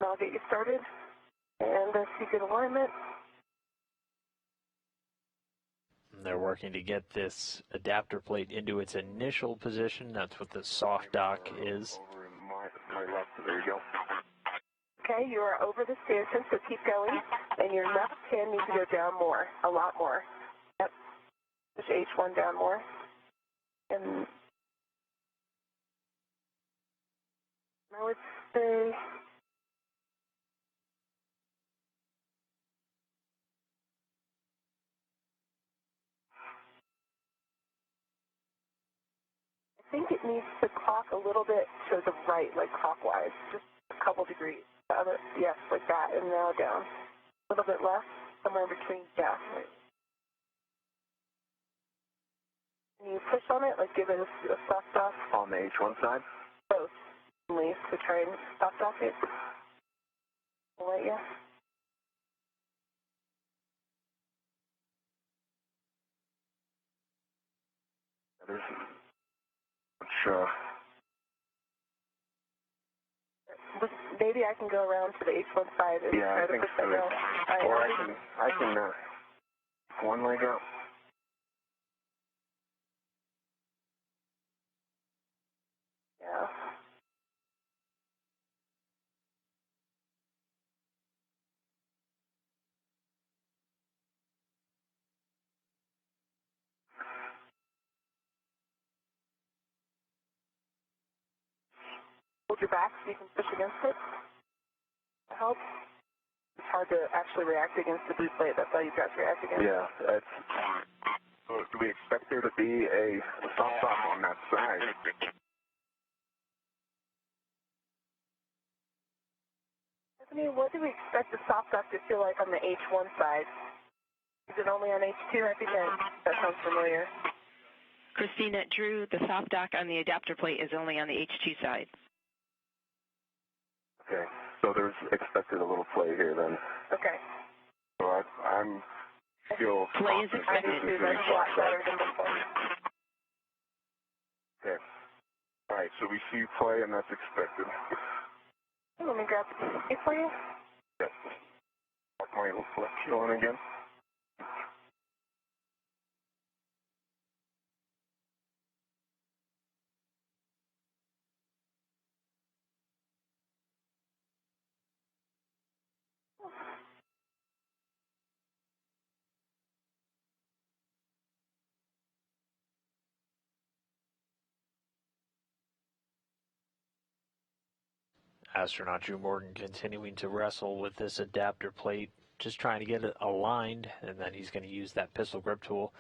And I'll get you started. And see good alignment. they're working to get this adapter plate into its initial position. That's what the soft dock is. Over in my left, there you go. Okay, you are over the stanchion, so keep going. And your left hand needs to go down more, a lot more. Yep. Push H1 down more. And I would say I think it needs to clock a little bit to the right, like clockwise, just a couple degrees. Yes, like that, and now down. A little bit less, somewhere in between, yeah. Right. Can you push on it, like give it a soft off? On the H1 side? Both, only to try and soft off it. I'll let you. There's maybe I can go around to the H1 side and try to push that down. Or I can one leg out. Yeah. Hold your back so you can push against it. That helps. It's hard to actually react against the boot plate. That's how you got to react against. Yeah, that's. So do we expect there to be a soft top on that side? Stephanie, what do we expect the soft dock to feel like on the H1 side? Is it only on H2? I think that sounds familiar. Christina, Drew, the soft dock on the adapter plate is only on the H2 side. Okay, so there's expected a little play here then. Okay. So I'm still. Play is expected. That's a lot better than before. Okay. All right, so we see play and that's expected. Let me grab the PCT for you. Yep. my left heel in again. Astronaut Drew Morgan continuing to wrestle with this adapter plate, just trying to get it aligned, and then he's going to use that pistol grip tool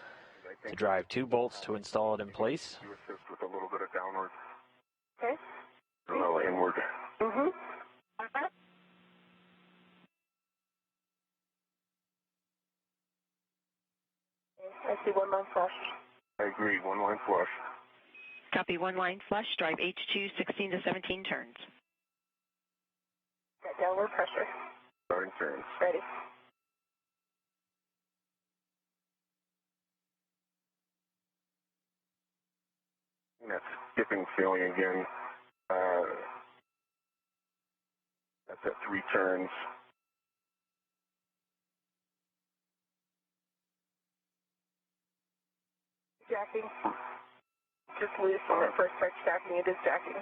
to drive 2 bolts to install it in place. You assist with a little bit of downward. Okay. A little inward. Mm-hmm. I see 1 line flush. I agree, 1 line flush. Copy, 1 line flush, drive H2, 16 to 17 turns. Got downward pressure. Starting turns. Ready. That skipping feeling again. That's at 3 turns. Jacking. Just loose when it first starts jacking. It is jacking.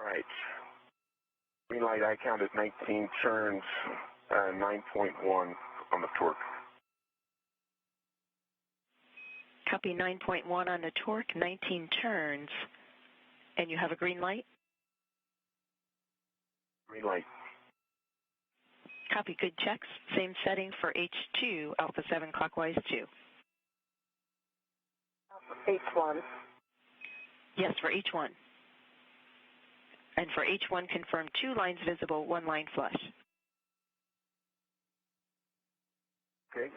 All right. Green light, I counted 19 turns, 9.1 on the torque. Copy, 9.1 on the torque, 19 turns. And you have a green light? Green light. Copy, good checks. Same setting for H2, Alpha 7 clockwise 2. H1. Yes, for H1. And for H1, confirm 2 lines visible, 1 line flush. Okay.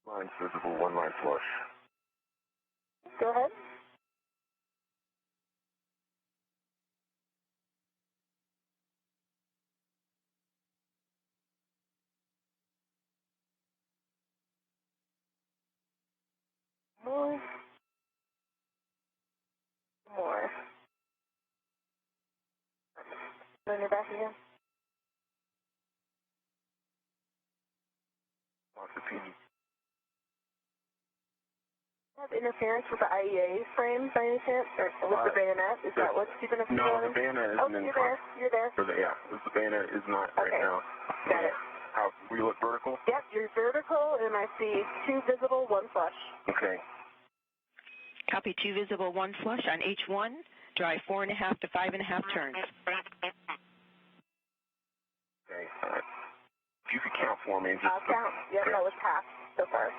Lines visible, 1 line flush. Go ahead. More. More. On your back again. Lots of PG. Have interference with the IEA frame by any chance, or with the bayonet? Is that what's keeping us No, going? the bayonet isn't Oh, in you're front. there. You're there. Yeah, the bayonet is not right Okay. now. Got it. How, we look vertical? Yep, you're vertical, and I see 2 visible, 1 flush. Okay. Copy, 2 visible, 1 flush on H1, drive 4.5 to 5.5 turns. Okay. If you could count for me. I'll count. Yep, okay. that was half so far.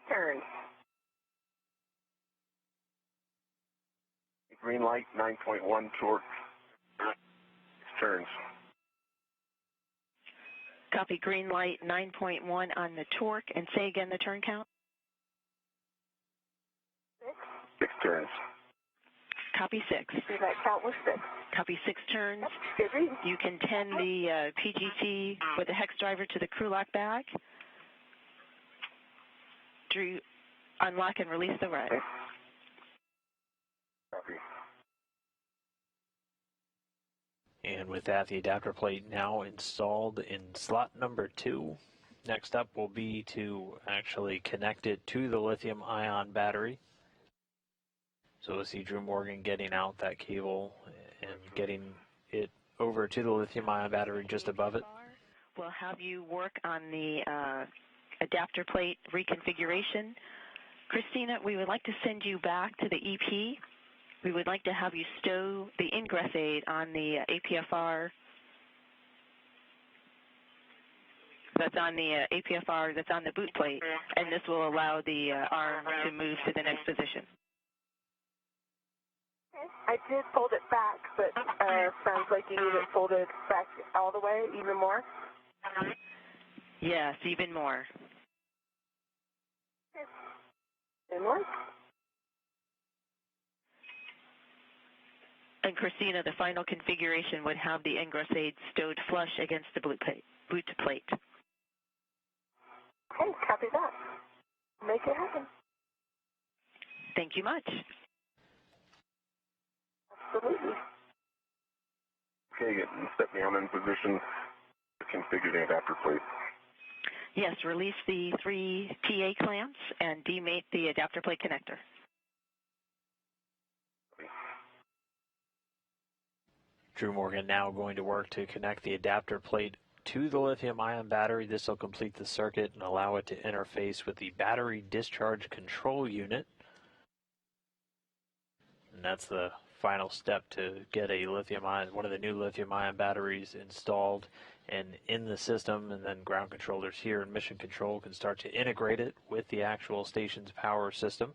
Turn. Green light, 9.1 torque. Turns. Copy, green light, 9.1 on the torque, and say again the turn count. 6 turns. Copy, 6. See, that count was 6. Copy, 6 turns. Good read. You can tend the PGT with the hex driver to the crew lock bag. Drew, unlock and release the rod. Copy. And with that, the adapter plate now installed in slot number 2. Next up will be to actually connect it to the lithium-ion battery. So we'll see Drew Morgan getting out that cable and getting it over to the lithium-ion battery just above it. We'll have you work on the adapter plate reconfiguration. Christina, we would like to send you back to the EP. We would like to have you stow the ingress aid on the APFR that's on the APFR that's on the boot plate, and this will allow the arm to move to the next position. I did fold it back, but sounds like you need it folded back all the way, even more. Yes, even more. Inward. And Christina, the final configuration would have the ingress aid stowed flush against the boot plate. Okay, copy that. Make it happen. Thank you much. Absolutely. Okay, Stephanie, I'm in position to configure the adapter plate. Yes, release the 3 TA clamps and demate the adapter plate connector. Drew Morgan now going to work to connect the adapter plate to the lithium-ion battery. This will complete the circuit and allow it to interface with the battery discharge control unit. And that's the final step to get a lithium-ion, one of the new lithium-ion batteries installed and in the system, and then ground controllers here in Mission Control can start to integrate it with the actual station's power system.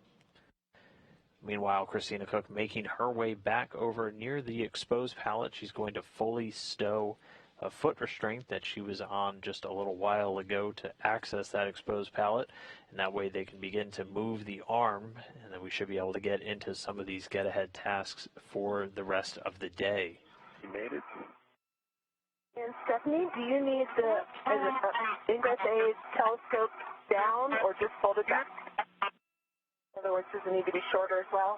Meanwhile, Christina Cook making her way back over near the exposed pallet. She's going to fully stow a foot restraint that she was on just a little while ago to access that exposed pallet, and that way they can begin to move the arm, and then we should be able to get into some of these get-ahead tasks for the rest of the day. You made it? And Stephanie, do you need the ingress aid telescope down or just folded back? In other words, does it need to be shorter as well?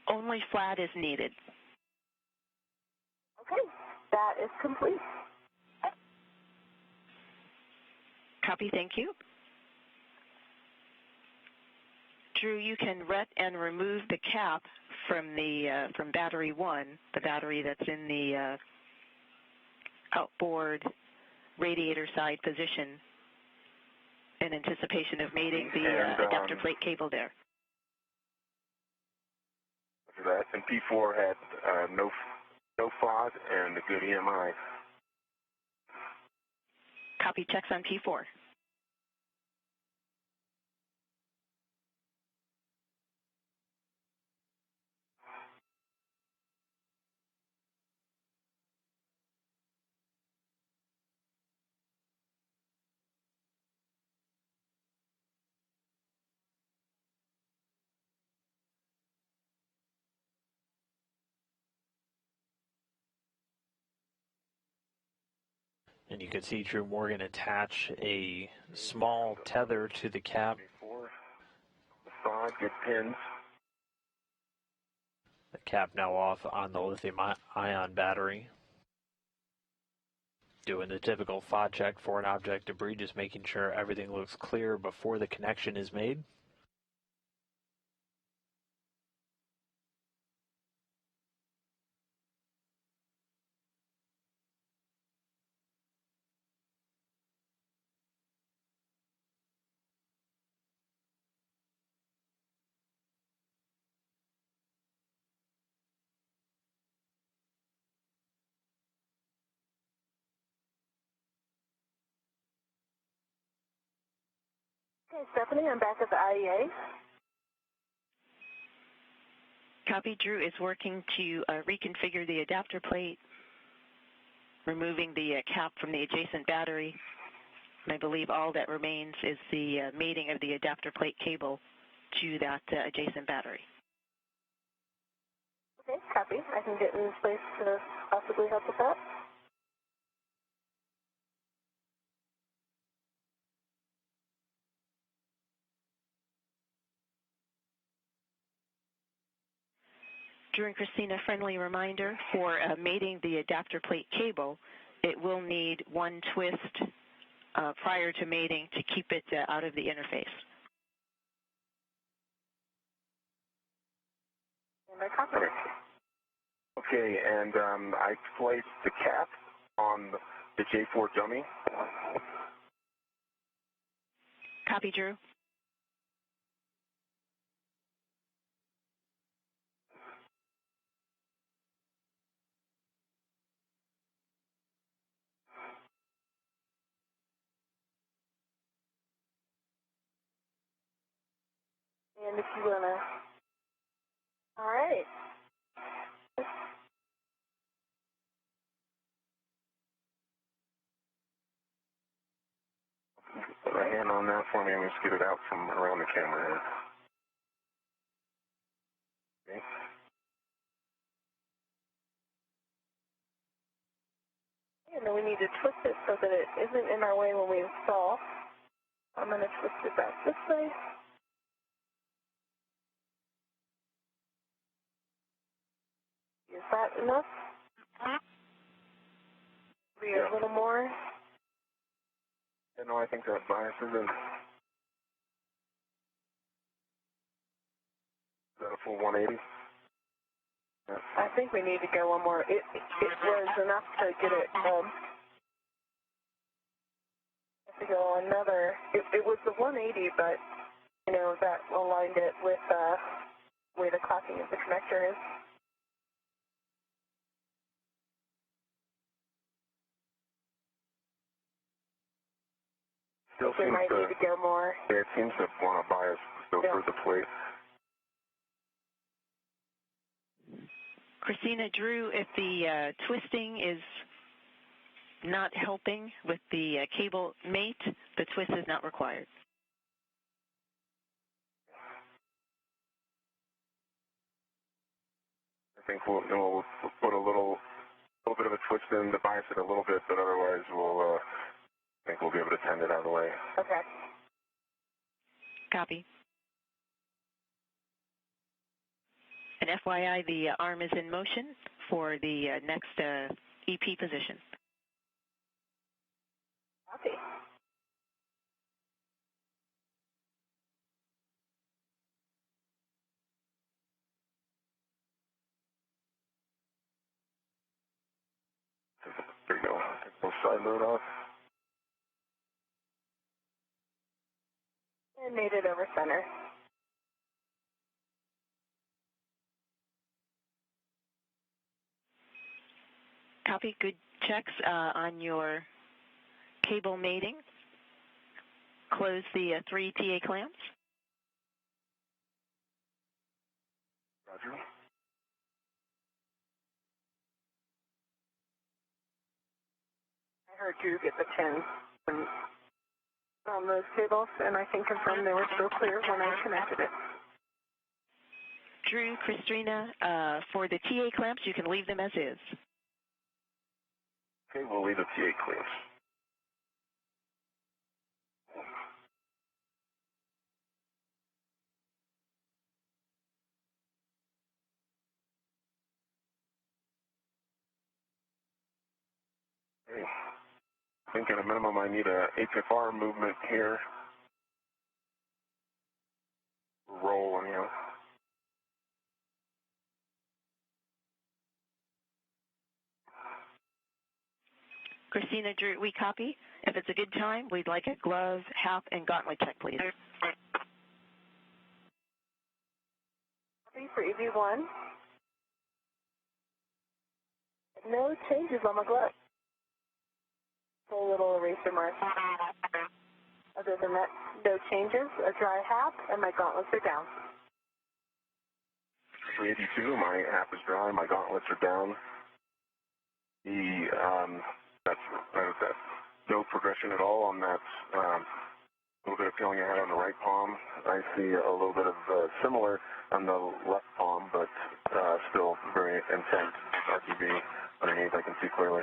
Only flat is needed. Okay, that is complete. Copy, thank you. Drew, you can ret and remove the cap from the from battery 1, the battery that's in the outboard radiator side position in anticipation of mating the adapter plate cable there. That and P4 had no FOD and a good EMI. Copy, checks on P4. And you can see Drew Morgan attach a small tether to the cap. FOD, good pins. The cap now off on the lithium-ion battery. Doing the typical FOD check for an object debris, just making sure everything looks clear before the connection is made. Okay, Stephanie, I'm back at the IEA. Copy, Drew is working to reconfigure the adapter plate, removing the cap from the adjacent battery. And I believe all that remains is the mating of the adapter plate cable to that adjacent battery. Okay, copy. I can get in place to possibly help with that. Drew and Christina, friendly reminder for mating the adapter plate cable, it will need one twist prior to mating to keep it out of the interface. And I copy. Okay, and I placed the cap on the J4 dummy. Copy, Drew. And if you want to... All right. Put a hand on that for me and just get it out from around the camera here. Okay. And then we need to twist it so that it isn't in our way when we install. I'm going to twist it back this way. Is that enough? Maybe a little more? Yeah, no, I think that bias is in. Is that a full 180? Yeah. I think we need to go one more. It was enough to get it to go another. It was the 180, but you know that aligned it with where the clocking of the connector is. Still We seems might to, need to go more. yeah, it seems to want to bias still through the plate. Christina, Drew, if the twisting is not helping with the cable mate, the twist is not required. I think we'll put a little bit of a twist in to bias it a little bit, but otherwise I think we'll be able to tend it out of the way. Okay. Copy. And FYI, the arm is in motion for the next EP position. Copy. There you go. Take both side load off. And made it over center. Copy. Good checks on your cable mating. Close the 3 TA clamps. Roger. I heard you get the 10 on those cables, and I can confirm they were still clear when I connected it. Drew, Christina, for the TA clamps, you can leave them as is. Okay, we'll leave the TA clamps. Okay. I think at a minimum I need a HFR movement here. Roll on you. Christina, Drew, we copy. If it's a good time, we'd like a glove, hap, and gauntlet check, please. Copy for EV1. No changes on my glove. A little eraser mark. Other than that, no changes. A dry hap, and my gauntlets are down. For 82, my hap is dry, my gauntlets are down. That's no progression at all on that little bit of feeling I had on the right palm. I see a little bit of similar on the left palm, but still very intense RGB underneath. I can see clearly.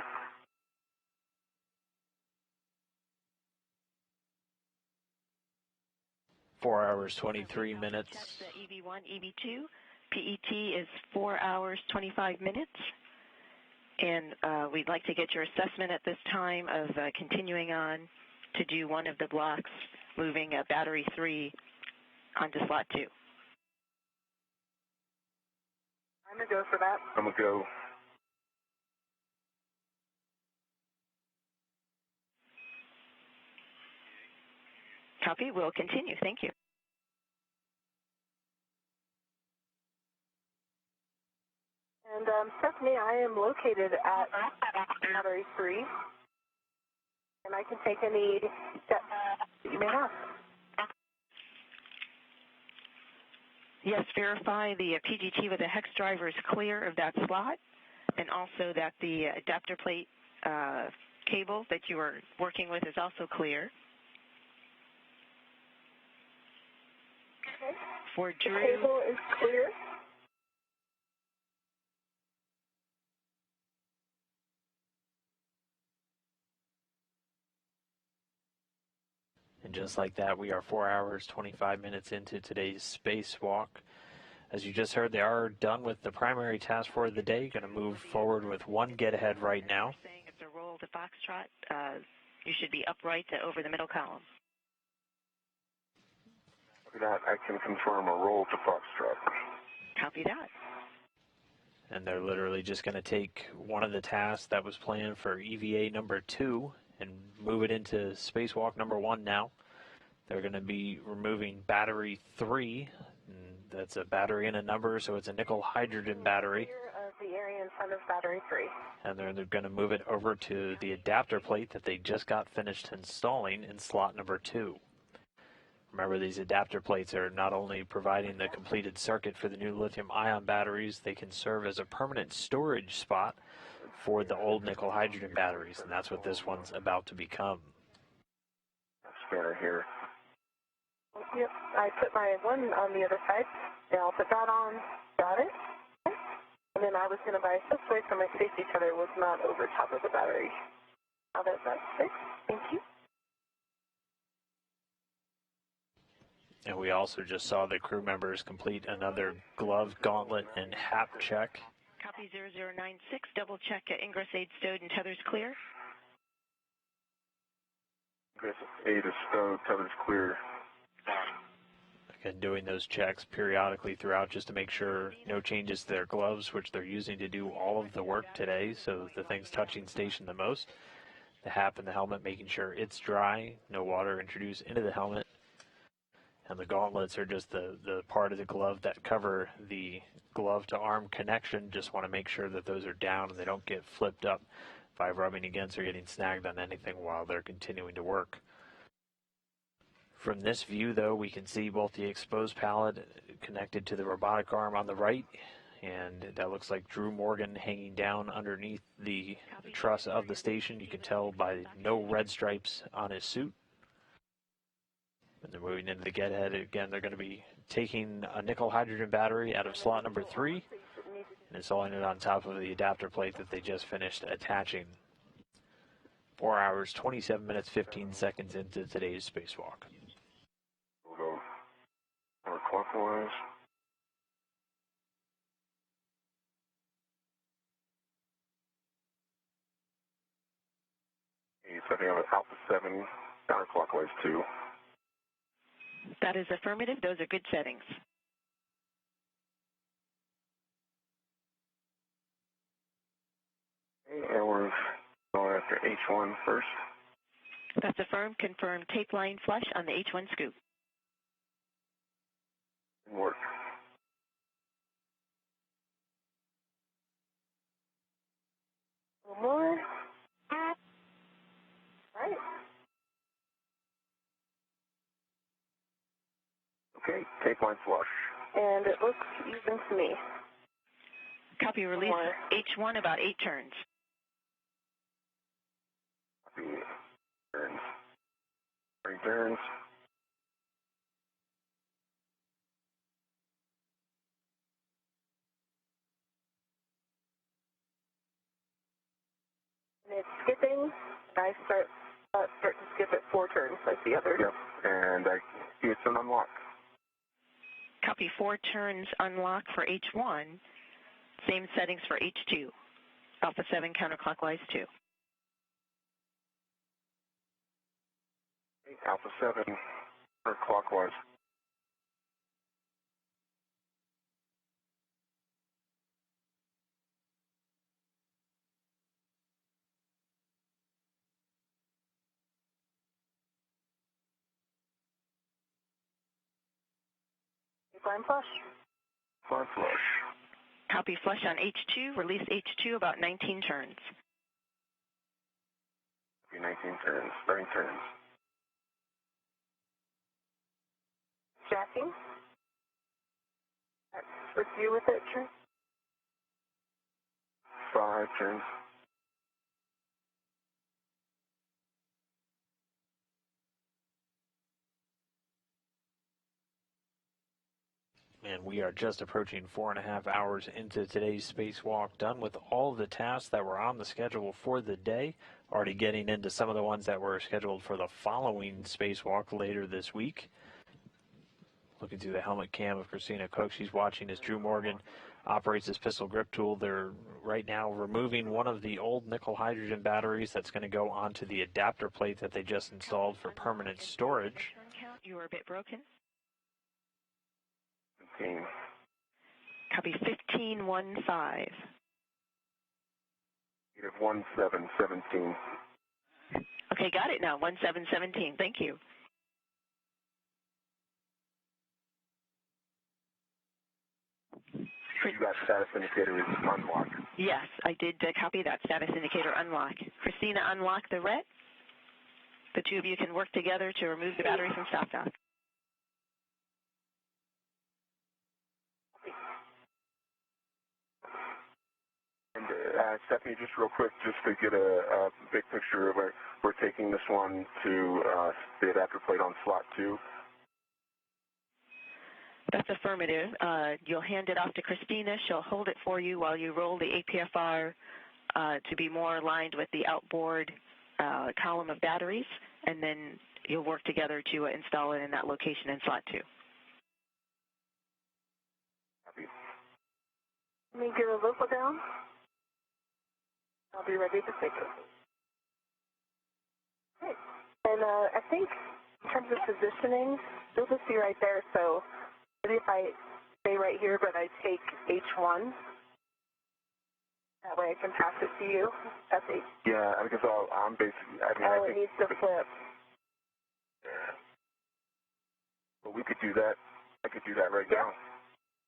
Four hours, 23 minutes. Check the EV1, EV2. PET is 4 hours, 25 minutes. And we'd like to get your assessment at this time of continuing on to do one of the blocks, moving battery 3 onto slot 2. I'm going to go for that. I'm going to go. Copy. We'll continue. Thank you. And Stephanie, I am located at battery 3, and I can take any steps that you may have. Yes, verify the PGT with the hex driver is clear of that slot, and also that the adapter plate cable that you are working with is also clear. Okay. For Drew, The cable is clear. And just like that, we are 4 hours, 25 minutes into today's spacewalk. As you just heard, they are done with the primary task for the day. Going to move forward with one get-ahead right now. saying it's a roll to Foxtrot. You should be upright over the middle column. That I can confirm a roll to Foxtrot. Copy that. And they're literally just going to take one of the tasks that was planned for EVA number 2 and move it into spacewalk number 1 now. They're going to be removing battery 3. And that's a battery and a number, so it's a nickel hydrogen battery. Clear of the area in front of battery 3. And they're going to move it over to the adapter plate that they just got finished installing in slot number 2. Remember, these adapter plates are not only providing the completed circuit for the new lithium-ion batteries, they can serve as a permanent storage spot for the old nickel hydrogen batteries, and that's what this one's about to become. Spanner here. Yep, I put my one on the other side. Yeah, I'll put that on. Got it. And then I was going to bias this way so my safety tether was not over top of the battery. Now that that's fixed, thank you. And we also just saw the crew members complete another glove, gauntlet, and HAP check. Copy 0096. Double check ingress aid stowed and tethers clear. Ingress aid is stowed, tethers clear. Again, doing those checks periodically throughout just to make sure no changes to their gloves, which they're using to do all of the work today, so the things touching station the most. The HAP and the helmet, making sure it's dry, no water introduced into the helmet. And the gauntlets are just the part of the glove that cover the glove to arm connection. Just want to make sure that those are down and they don't get flipped up by rubbing against or getting snagged on anything while they're continuing to work. From this view, though, we can see both the exposed pallet connected to the robotic arm on the right, and that looks like Drew Morgan hanging down underneath the truss of the station. You can tell by no red stripes on his suit. And they're moving into the get-ahead. Again, they're going to be taking a nickel hydrogen battery out of slot number 3 and installing it on top of the adapter plate that they just finished attaching. 4 hours, 27 minutes, 15 seconds into today's spacewalk. We'll go counterclockwise. Setting on Alpha 7, counterclockwise 2. That is affirmative. Those are good settings. And we're going after H1 first. That's affirmed. Confirm tape line flush on the H1 scoop. Work. One more. Right. Okay, tape line flush. And it looks even to me. Copy release More. H1 about 8 turns. Copy. Turns. 3 turns. And it's skipping. I start to skip at 4 turns like the others. Yep, and I see it's an unlock. Copy 4 turns unlock for H1. Same settings for H2. Alpha 7 counterclockwise 2. Alpha 7, counterclockwise. Line flush. Line flush. Copy flush on H2. Release H2 about 19 turns. 19 turns, 30 turns. Jacking. What's you with it, Trent? 5 turns. And we are just approaching 4.5 hours into today's spacewalk, done with all of the tasks that were on the schedule for the day. Already getting into some of the ones that were scheduled for the following spacewalk later this week. Looking through the helmet cam of Christina Koch, she's watching as Drew Morgan operates his pistol grip tool. They're right now removing one of the old nickel hydrogen batteries that's going to go onto the adapter plate that they just installed for permanent storage. You were a bit broken. 15. Copy 1515. Negative 1717. Okay, got it now. 1717. Thank you. You got status indicator is unlocked. Yes, I did copy that status indicator unlock. Christina, unlock the RET. The two of you can work together to remove the battery from stop dock. And Stephanie, just real quick, just to get a big picture of it, we're taking this one to the adapter plate on slot 2. That's affirmative. You'll hand it off to Christina. She'll hold it for you while you roll the APFR to be more aligned with the outboard column of batteries, and then you'll work together to install it in that location in slot 2. Let me get a local down. I'll be ready to take it. Okay. And I think in terms of positioning, you'll just be right there, so maybe if I stay right here, but I take H1, that way I can pass it to you. That's H. Yeah, because I'm basically, I it think needs to flip. Yeah. But we could do that. I could do that right now.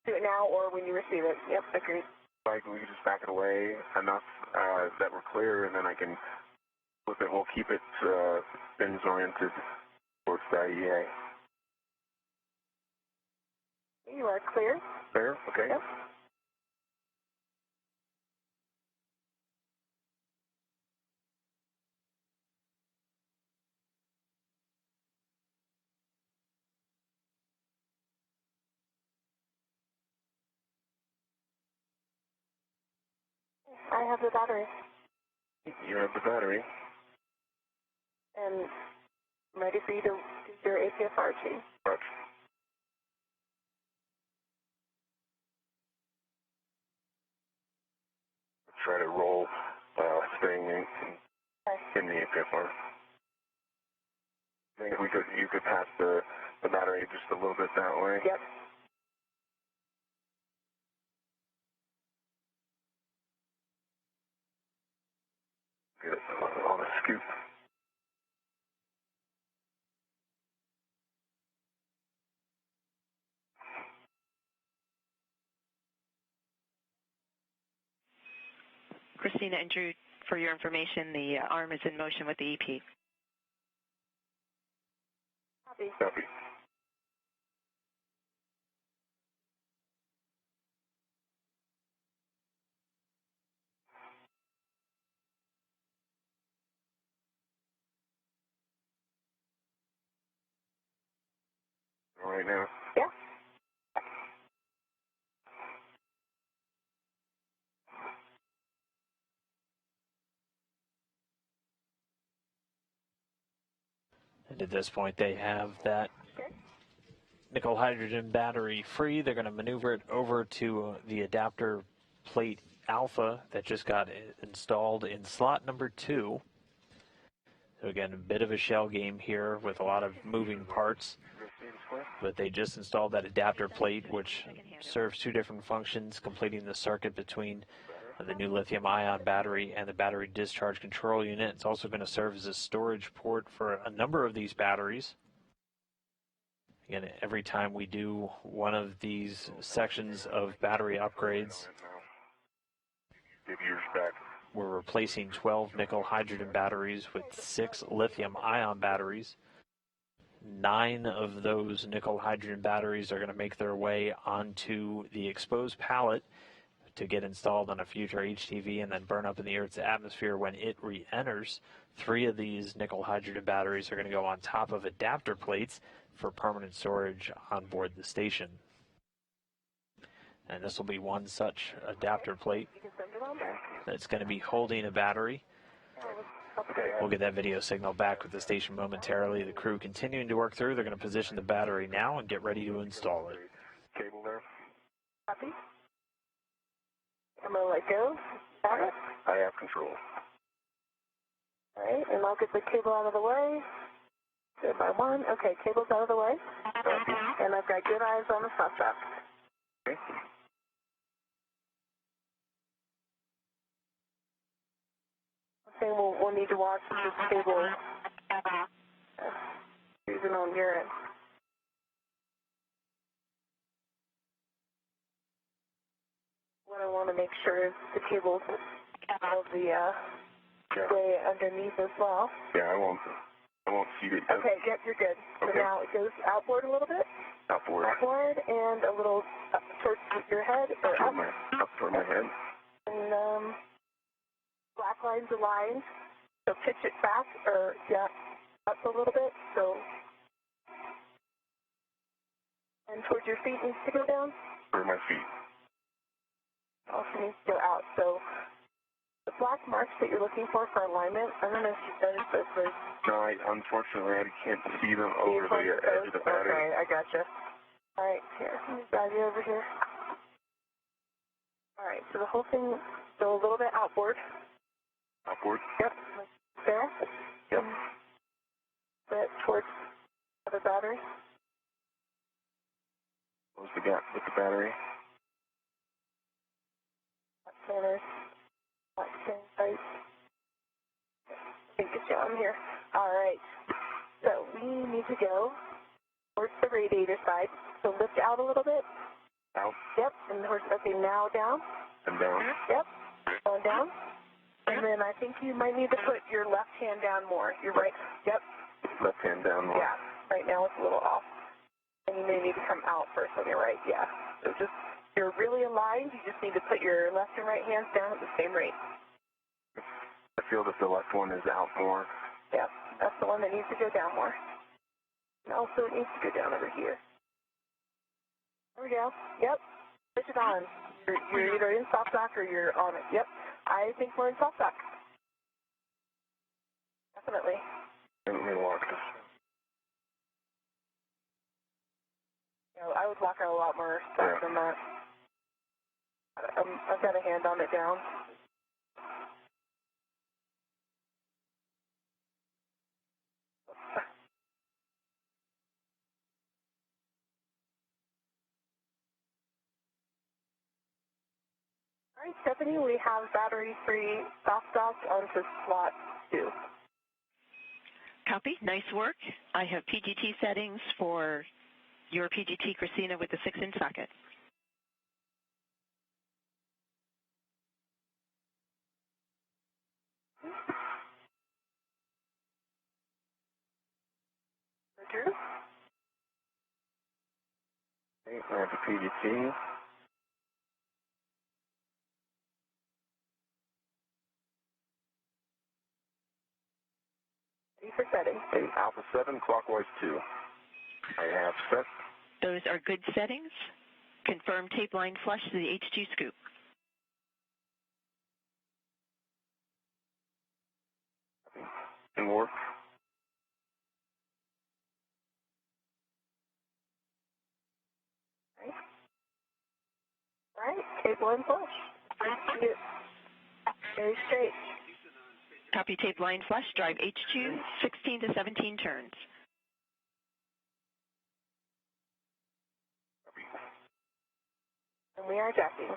Do it now or when you receive it. Yep, agreed. Like, we can just back it away enough that we're clear, and then I can flip it. We'll keep it fins oriented towards the IEA. You are clear. Clear? Okay. Yep. I have the battery. You have the battery. And I'm ready for you to do your APFR change. Right. Try to roll, staying in the APFR. I think you could pass the battery just a little bit that way. Yep. Get it on a scoop. Christina and Drew, for your information, the arm is in motion with the EP. Copy. Copy. Right now? Yeah. And at this point, they have that nickel hydrogen battery free. They're going to maneuver it over to the adapter plate alpha that just got installed in slot number 2. So again, a bit of a shell game here with a lot of moving parts. But they just installed that adapter plate, which serves 2 different functions, completing the circuit between the new lithium-ion battery and the battery discharge control unit. It's also going to serve as a storage port for a number of these batteries. Again, every time we do one of these sections of battery upgrades, we're replacing 12 nickel hydrogen batteries with 6 lithium-ion batteries. 9 of those nickel hydrogen batteries are going to make their way onto the exposed pallet to get installed on a future HTV and then burn up in the Earth's atmosphere when it re-enters. 3 of these nickel hydrogen batteries are going to go on top of adapter plates for permanent storage on board the station. And this will be one such adapter plate that's going to be holding a battery. We'll get that video signal back with the station momentarily. The crew continuing to work through. They're going to position the battery now and get ready to install it. Cable there. Copy. I'm going to let go. Got it? I have control. All right, and I'll get the cable out of the way. Good by one. Okay, cable's out of the way. Copy. And I've got good eyes on the suspect. Okay. I think we'll need to watch this cable using on your end. What I want to make sure is the cable's out of the way underneath as well. Yeah, I won't feed it. Okay, yep, you're good. Okay. So now it goes outboard a little bit. Outboard. Outboard and a little up towards your head or up. Up toward my head. And black lines aligned. So pitch it back or up a little bit. So and towards your feet needs to go down. Where my feet. Also needs to go out. So the black marks that you're looking for alignment, I don't know if you noticed this, but No, unfortunately, I can't see them over the edge of the battery. Okay, I gotcha. All right, here, let me grab you over here. All right, so the whole thing, so a little bit outboard. Upward. Yep, like there. Yep. Bit towards the battery. Close the gap with the battery. Centers. Right. Get you on here. All right. So we need to go towards the radiator side. So lift out a little bit. Out Yep. And towards, okay, now down. and down. Yep. Going down. And then I think you might need to put your left hand down more. Your right. Yep. Left hand down more. Yeah. Right now it's a little off. And you may need to come out first on your right. Yeah. So just, you're really aligned. You just need to put your left and right hands down at the same rate. I feel that the left one is out more. Yep. That's the one that needs to go down more. And also it needs to go down over here. There we go. Yep. Push it on. You're either in soft dock or you're on it. Yep. I think we're in soft dock. Definitely. Let me lock this. You know, I would lock her a lot more stuff than that. I've got a hand on it down. All right, Stephanie, we have battery-free soft dock onto slot 2. Copy. Nice work. I have PGT settings for your PGT Christina with the 6-inch socket. Drew? Okay, I have the PGT. Ready for setting. Okay, Alpha 7, clockwise 2. I have set. Those are good settings. Confirm tape line flush to the H2 scoop. And work. All right, cable and flush. Very straight. Copy tape line flush, drive H2, 16 to 17 turns. And we are jacking.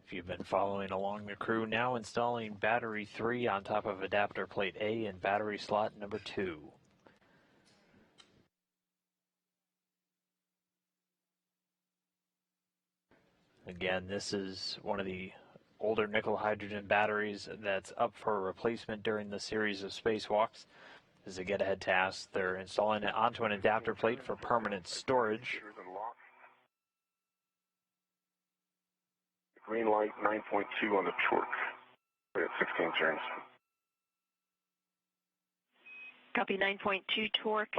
If you've been following along, the crew now installing battery 3 on top of adapter plate A and battery slot number 2. Again, this is one of the older nickel hydrogen batteries that's up for replacement during the series of spacewalks. is a get-ahead task. They're installing it onto an adapter plate for permanent storage. Green light 9.2 on the torque. We're at 16 turns. Copy 9.2 torque,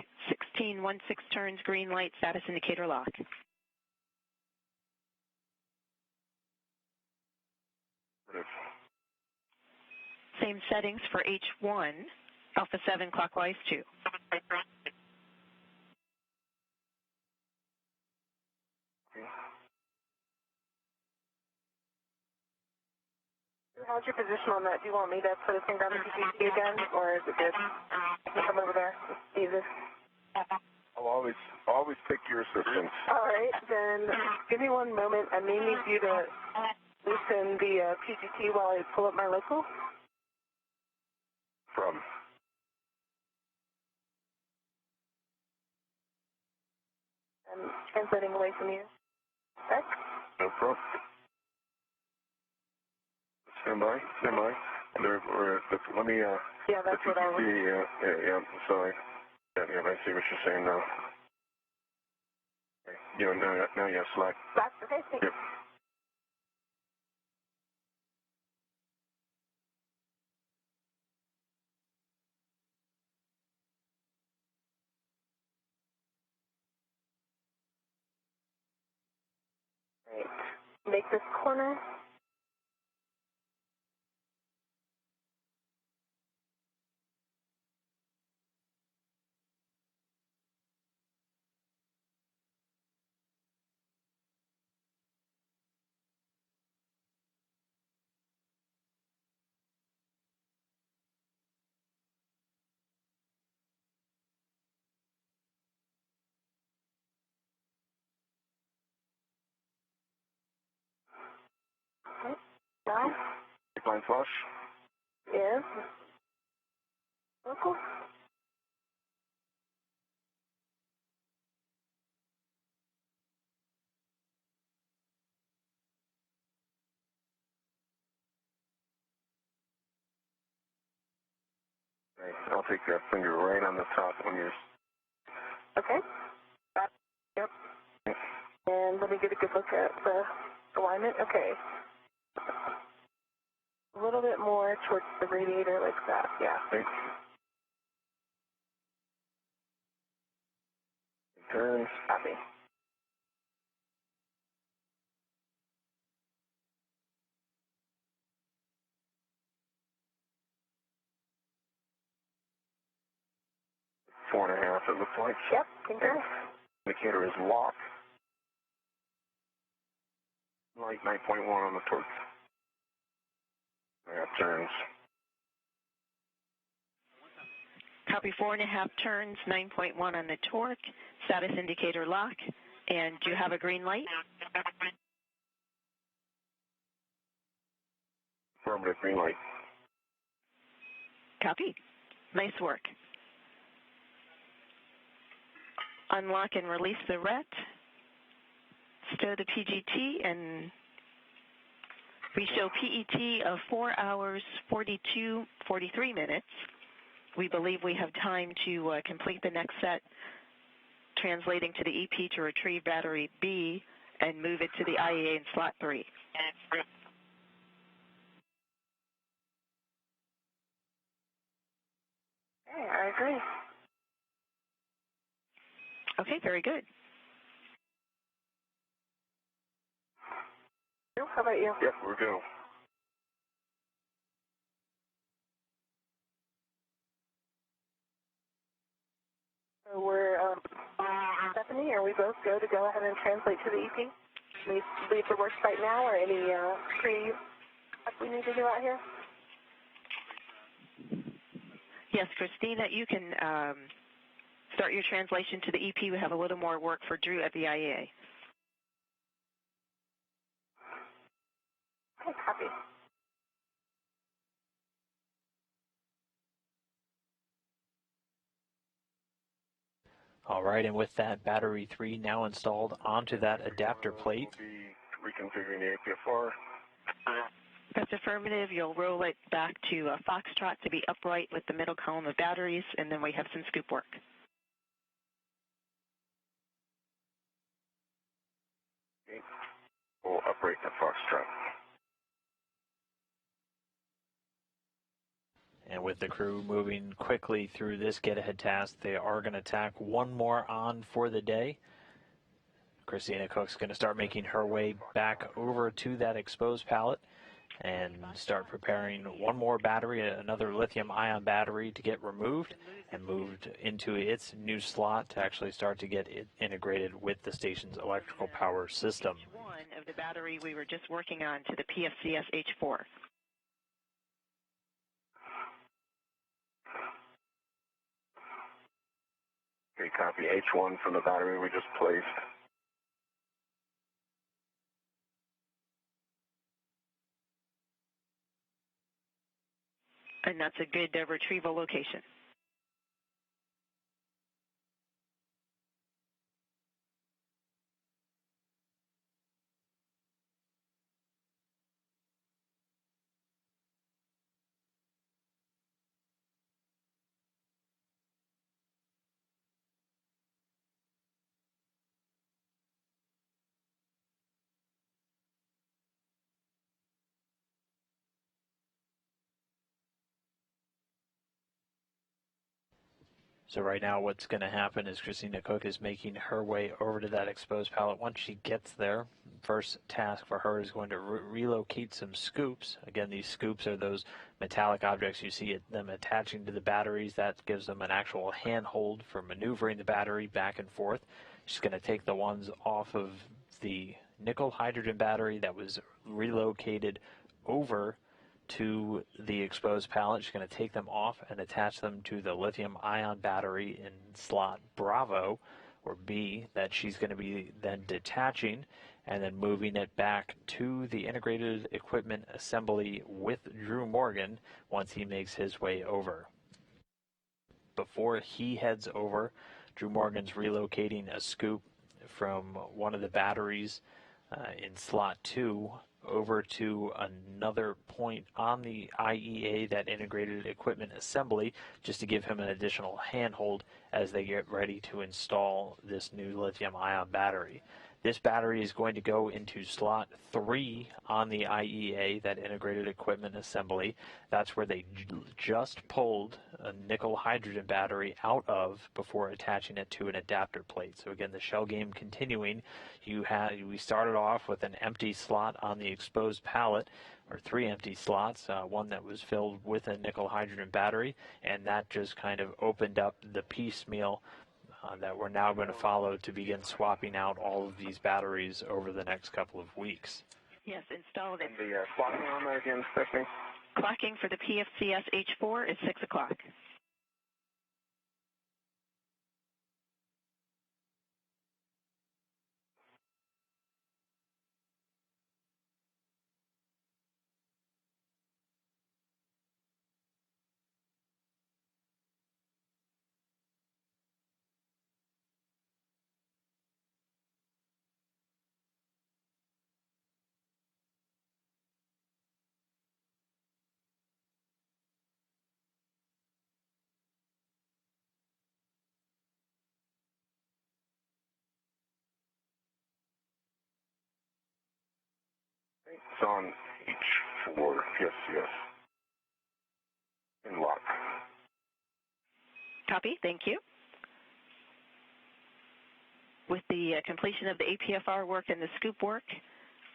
16.16 turns, green light, status indicator lock. Same settings for H1, Alpha 7 clockwise 2. How's your position on that? Do you want me to put a finger on the PGT again, or is it good? I can come over there. Jesus. I'll always take your assistance. All right, then give me one moment. I may need you to loosen the PGT while I pull up my local. From? I'm translating away from you. Okay? No problem. Stand by. Let me, Yeah, that's what I was... Yeah, I'm sorry. Yeah, I see what you're saying now. Okay. Now you have slack. Slack? Okay, thanks. Yep. Right. Make this corner. Okay. Now. Line flush. Yes. Local. Okay. I'll take that finger right on the top on yours. Okay. Yep. And let me get a good look at the alignment. Okay. A little bit more towards the radiator like that. Yeah. Okay. Turns. Copy. Four and a half, it looks like. Yep. Finger. Indicator is locked. Light 9.1 on the torque. Yeah, turns. Copy 4.5 turns, 9.1 on the torque, status indicator lock, and do you have a green light? Affirmative, green light. Copy. Nice work. Unlock and release the RET. Stow the PGT, and we show PET of 4 hours, 43 minutes. We believe we have time to complete the next set, translating to the EP to retrieve battery B and move it to the IEA in slot 3. Okay, I agree. Okay, very good. How about you? Yep, we're go. So we're, Stephanie, are we both go ahead and translate to the EP? We leave the work site now, or any pre-stuff we need to do out here? Yes, Christina, you can start your translation to the EP. We have a little more work for Drew at the IEA. Okay, copy. All right, and with that battery 3 now installed onto that adapter plate. We'll be reconfiguring the APFR. That's affirmative. You'll roll it back to Foxtrot to be upright with the middle column of batteries, and then we have some scoop work. Okay. We'll upright the Foxtrot. And with the crew moving quickly through this get-ahead task, they are going to tack one more on for the day. Christina Cook's going to start making her way back over to that exposed pallet and start preparing one more battery, another lithium-ion battery, to get removed and moved into its new slot to actually start to get it integrated with the station's electrical power system. One of the battery we were just working on to the PFCS H4. Okay, copy H1 from the battery we just placed. And that's a good retrieval location. So right now what's going to happen is Christina Cook is making her way over to that exposed pallet. Once she gets there, first task for her is going to relocate some scoops. Again, these scoops are those metallic objects you see them attaching to the batteries. That gives them an actual handhold for maneuvering the battery back and forth. She's going to take the ones off of the nickel hydrogen battery that was relocated over to the exposed pallet. She's going to take them off and attach them to the lithium-ion battery in slot Bravo, or B, that she's going to be then detaching and then moving it back to the integrated equipment assembly with Drew Morgan once he makes his way over. Before he heads over, Drew Morgan's relocating a scoop from one of the batteries in slot 2 over to another point on the IEA, that integrated equipment assembly, just to give him an additional handhold as they get ready to install this new lithium-ion battery. This battery is going to go into slot 3 on the IEA, that integrated equipment assembly. That's where they just pulled a nickel hydrogen battery out of before attaching it to an adapter plate. So again, the shell game continuing. We started off with an empty slot on the exposed pallet, or 3 empty slots, one that was filled with a nickel hydrogen battery, and that just kind of opened up the piecemeal that we're now going to follow to begin swapping out all of these batteries over the next couple of weeks. Yes, installed it. And the clocking on that again, Stephanie? Clocking for the PFCS H4 is 6 o'clock. It's on H4 PFCS in lock. Copy, thank you. With the completion of the APFR work and the scoop work,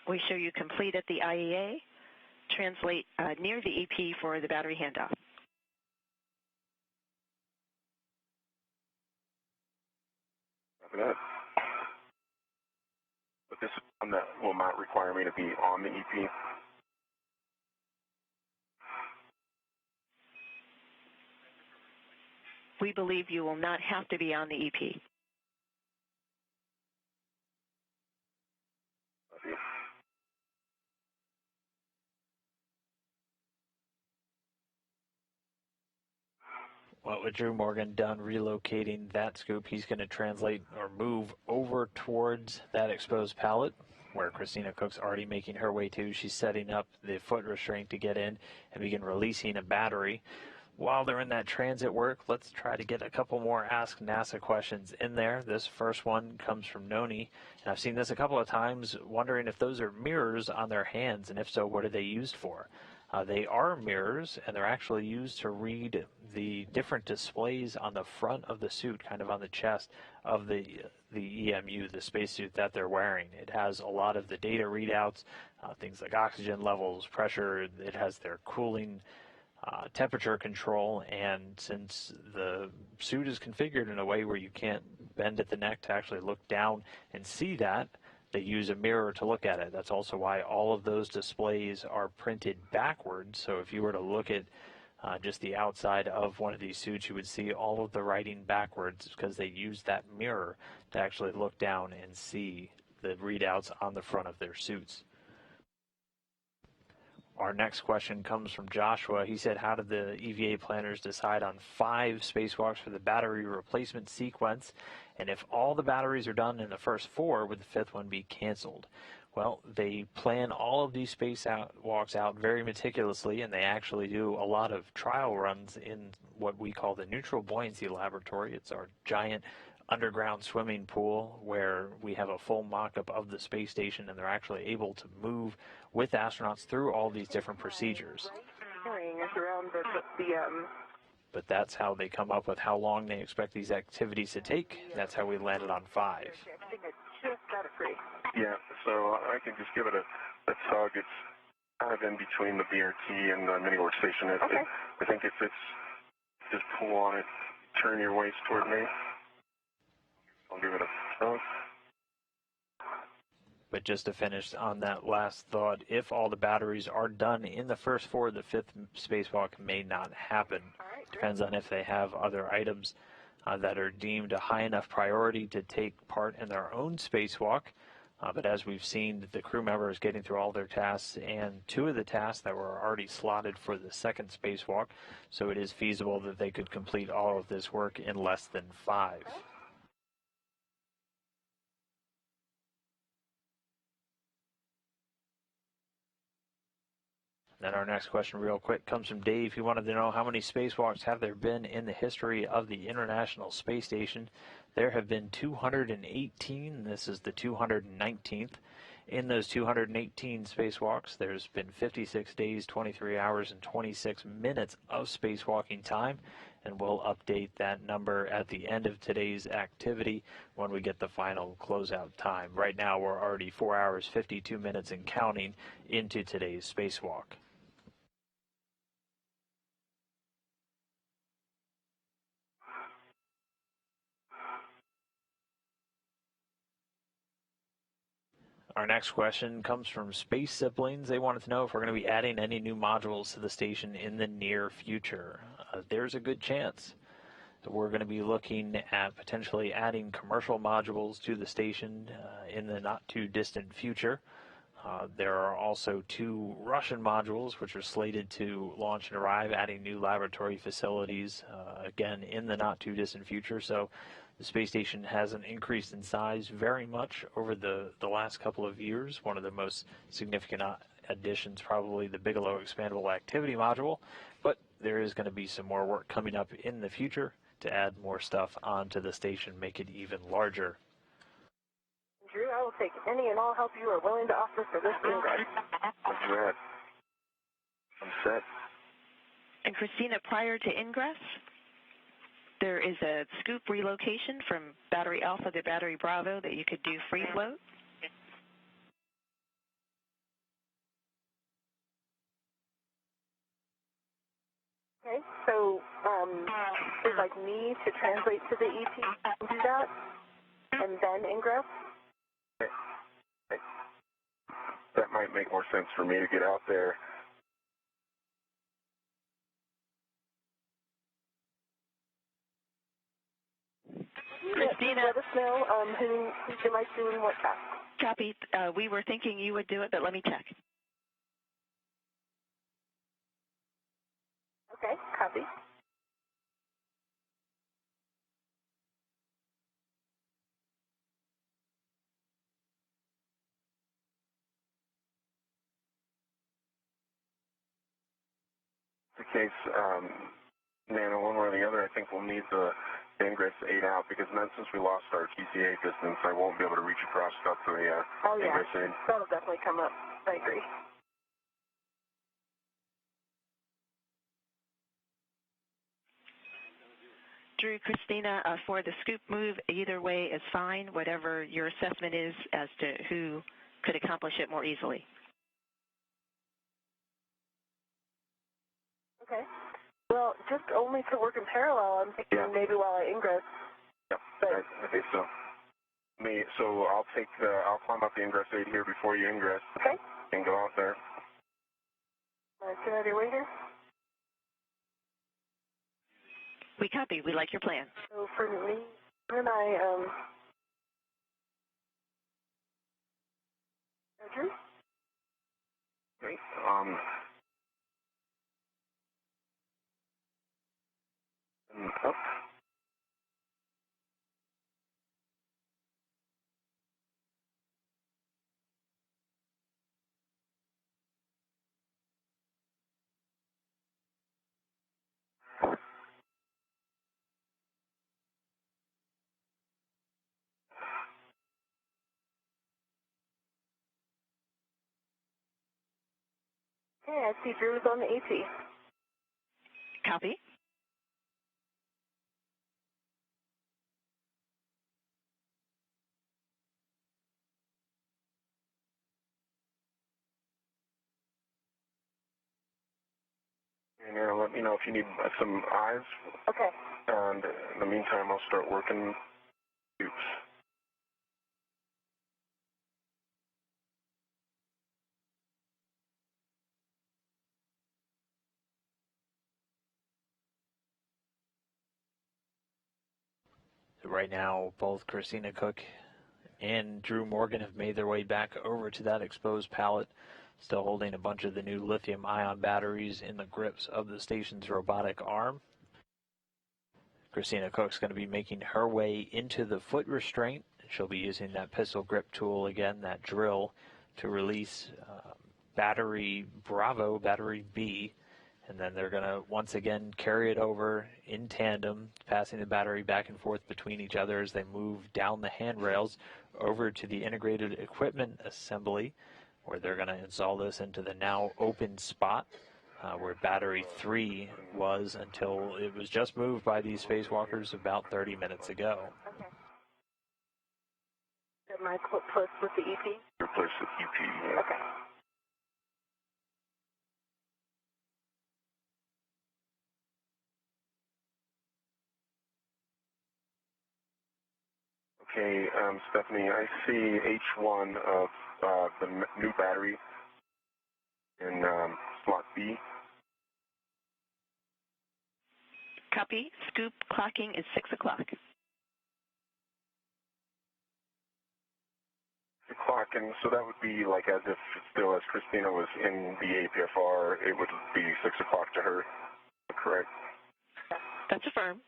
we show you complete at the IEA, translate near the EP for the battery handoff. After that. But this is one that will not require me to be on the EP. We believe you will not have to be on the EP. Well, with Drew Morgan done relocating that scoop, he's going to translate or move over towards that exposed pallet where Christina Cook's already making her way to. She's setting up the foot restraint to get in and begin releasing a battery. While they're in that transit work, let's try to get a couple more Ask NASA questions in there. This first one comes from Noni, and I've seen this a couple of times, wondering if those are mirrors on their hands, and if so, what are they used for? They are mirrors, and they're actually used to read the different displays on the front of the suit, kind of on the chest of the EMU, the spacesuit that they're wearing. It has a lot of the data readouts, things like oxygen levels, pressure. It has their cooling temperature control, and since the suit is configured in a way where you can't bend at the neck to actually look down and see that, they use a mirror to look at it. That's also why all of those displays are printed backwards. So if you were to look at just the outside of one of these suits, you would see all of the writing backwards because they use that mirror to actually look down and see the readouts on the front of their suits. Our next question comes from Joshua. He said, how did the EVA planners decide on 5 spacewalks for the battery replacement sequence? And if all the batteries are done in the first 4, would the 5th one be canceled? Well, they plan all of these spacewalks out very meticulously, and they actually do a lot of trial runs in what we call the Neutral Buoyancy Laboratory. It's our giant underground swimming pool where we have a full mock-up of the space station, and they're actually able to move with astronauts through all these different procedures. But that's how they come up with how long they expect these activities to take. That's how we landed on 5. Yeah, so I can just give it a tug. It's kind of in between the BRT and the mini workstation. Okay. I think if it's just pull on it, turn your waist toward me. I'll give it a tug. But just to finish on that last thought, if all the batteries are done in the first 4, the 5th spacewalk may not happen. Depends on if they have other items that are deemed a high enough priority to take part in their own spacewalk. But as we've seen, the crew members getting through all their tasks, and 2 of the tasks that were already slotted for the 2nd spacewalk, so it is feasible that they could complete all of this work in less than 5. Then our next question real quick comes from Dave. He wanted to know, how many spacewalks have there been in the history of the International Space Station? There have been 218. This is the 219th. In those 218 spacewalks, there's been 56 days, 23 hours, and 26 minutes of spacewalking time, and we'll update that number at the end of today's activity when we get the final closeout time. Right now, we're already 4 hours, 52 minutes and counting into today's spacewalk. Our next question comes from Space Siblings. They wanted to know if we're going to be adding any new modules to the station in the near future. There's a good chance that we're going to be looking at potentially adding commercial modules to the station in the not too distant future. There are also 2 Russian modules which are slated to launch and arrive, adding new laboratory facilities again in the not too distant future. So the space station hasn't increased in size very much over the last couple of years. One of the most significant additions, probably the Bigelow Expandable Activity Module, but there is going to be some more work coming up in the future to add more stuff onto the station, make it even larger. Drew, I will take any and all help you are willing to offer for this ingress. Roger that. I'm set. And Christina, prior to ingress, there is a scoop relocation from Battery Alpha to Battery Bravo that you could do free float. Okay, so would like me to translate to the ET and do that, and then ingress? Okay. That might make more sense for me to get out there. Christina, let us know who you might do and what task. Copy. We were thinking you would do it, but let me check. Okay, copy. case, Nano, one way or the other, I think we'll need the ingress 8 out, because then since we lost our TCA distance, I won't be able to reach across out to the ingress 8. That'll definitely come up. I agree. Drew, Christina, for the scoop move, either way is fine, whatever your assessment is as to who could accomplish it more easily. Okay. Well, just only to work in parallel, I'm thinking maybe while I ingress. Yep, I think so. So I'll climb up the ingress 8 here before you ingress. Okay. And go out there. Get out of your way here. We copy. We like your plan. So for me, and I, Drew? Great. And up. Okay, I see Drew is on the AT. Copy. And let me know if you need some eyes. Okay. And in the meantime, I'll start working scoops. So right now, both Christina Cook and Drew Morgan have made their way back over to that exposed pallet, still holding a bunch of the new lithium-ion batteries in the grips of the station's robotic arm. Christina Cook's going to be making her way into the foot restraint. She'll be using that pistol grip tool again, that drill, to release battery Bravo, battery B, and then they're going to once again carry it over in tandem, passing the battery back and forth between each other as they move down the handrails over to the integrated equipment assembly, where they're going to install this into the now open spot where battery 3 was until it was just moved by these spacewalkers about 30 minutes ago. Okay. Am I close with the EP? You're close with EP. Yeah. Okay. Okay, Stephanie, I see H1 of the new battery in slot B. Copy. Scoop clocking is 6 o'clock. Clock, and so that would be like as if still as Christina was in the APFR, it would be 6 o'clock to her, correct? That's affirmed.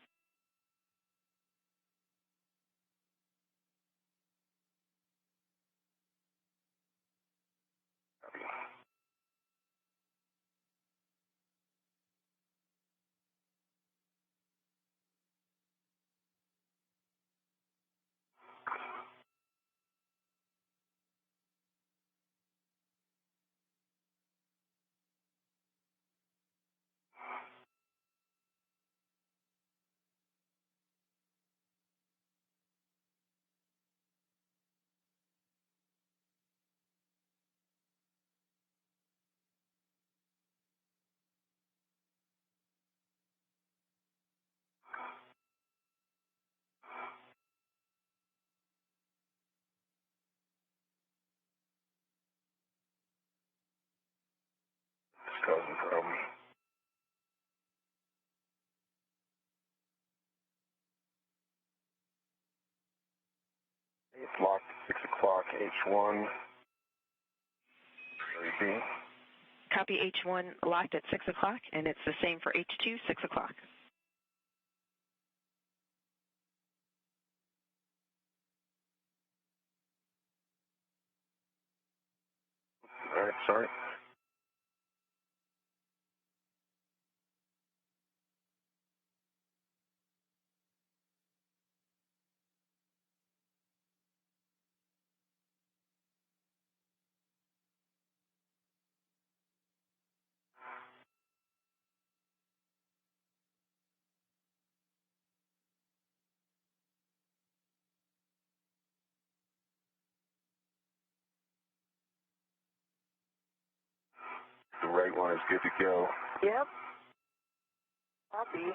It's causing problem. It's locked at 6 o'clock, H1. B. Copy. H1 locked at 6 o'clock, and it's the same for H2, 6 o'clock. All right, sorry. right one is good to go. Yep. Copy.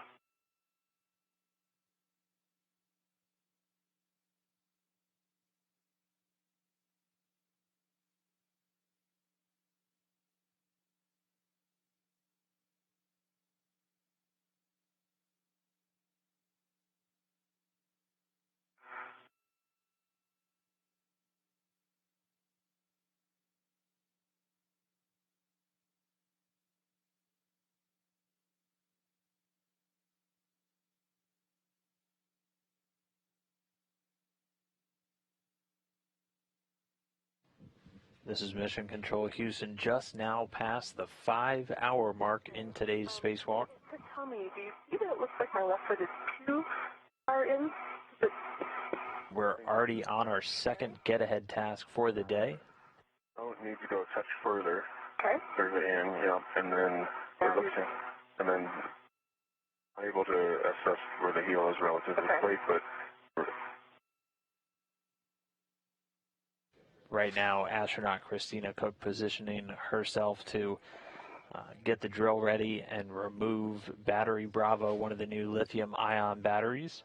This is Mission Control Houston, just now past the 5-hour mark in today's spacewalk. Just tell me, do you see that it looks like my left foot is too far in? We're already on our second get-ahead task for the day. Oh, it needs to go a touch further. Okay. Further in, yeah, and then we're looking, and then I'm able to assess where the heel is relative to the plate, but Right now, astronaut Christina Cook positioning herself to get the drill ready and remove battery Bravo, one of the new lithium-ion batteries.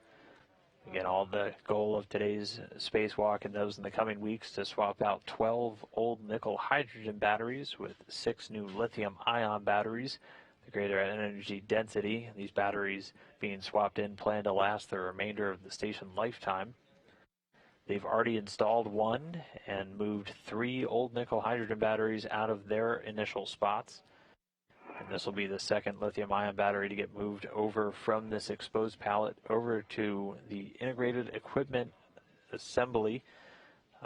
Again, all the goal of today's spacewalk and those in the coming weeks to swap out 12 old nickel hydrogen batteries with 6 new lithium-ion batteries. The greater energy density, these batteries being swapped in plan to last the remainder of the station lifetime. They've already installed one and moved 3 old nickel hydrogen batteries out of their initial spots. And this will be the second lithium-ion battery to get moved over from this exposed pallet over to the integrated equipment assembly,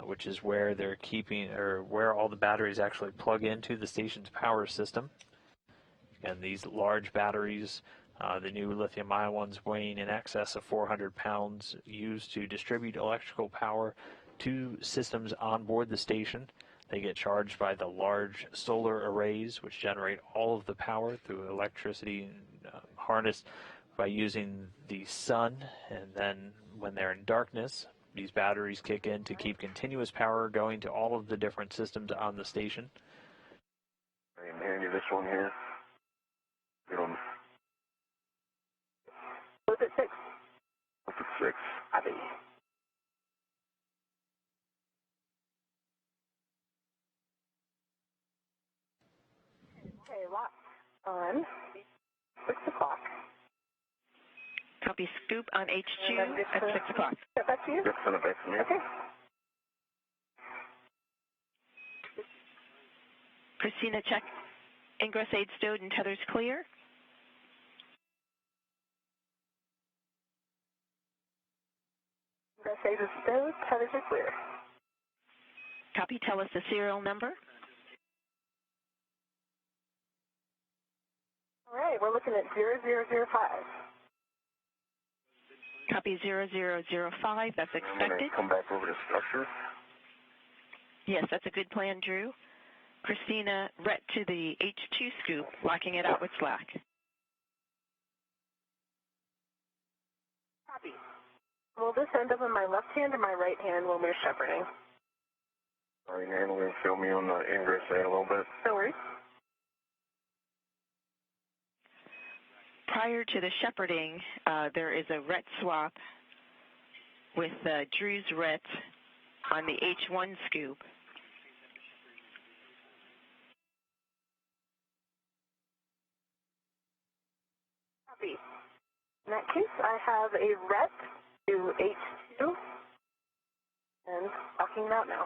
which is where they're keeping, or where all the batteries actually plug into the station's power system. And these large batteries, the new lithium-ion ones weighing in excess of 400 pounds, used to distribute electrical power to systems on board the station. They get charged by the large solar arrays, which generate all of the power through electricity harnessed by using the sun. And then when they're in darkness, these batteries kick in to keep continuous power going to all of the different systems on the station. I can hand you this one here. Get on. Was it 6? What's it 6? Copy. Okay, lock on 6 o'clock. Copy scoop on H2 at 6 o'clock. Get back to you? Yep, send it back to me. Okay. Christina, check. Ingress aid stowed and tethers clear. Ingress aid is stowed, tethers are clear. Copy, tell us the serial number. All right, we're looking at 0005. Copy 0005, that's I'm going expected. to come back over to structure. Yes, that's a good plan, Drew. Christina, ret to the H2 scoop, locking it out with slack. Copy. Will this end up in my left hand or my right hand when we're shepherding? Right hand, we're going to fill me on the ingress aid a little bit. No worries. Prior to the shepherding, there is a ret swap with Drew's ret on the H1 scoop. Copy. In that case, I have a ret to H2 and locking it out now.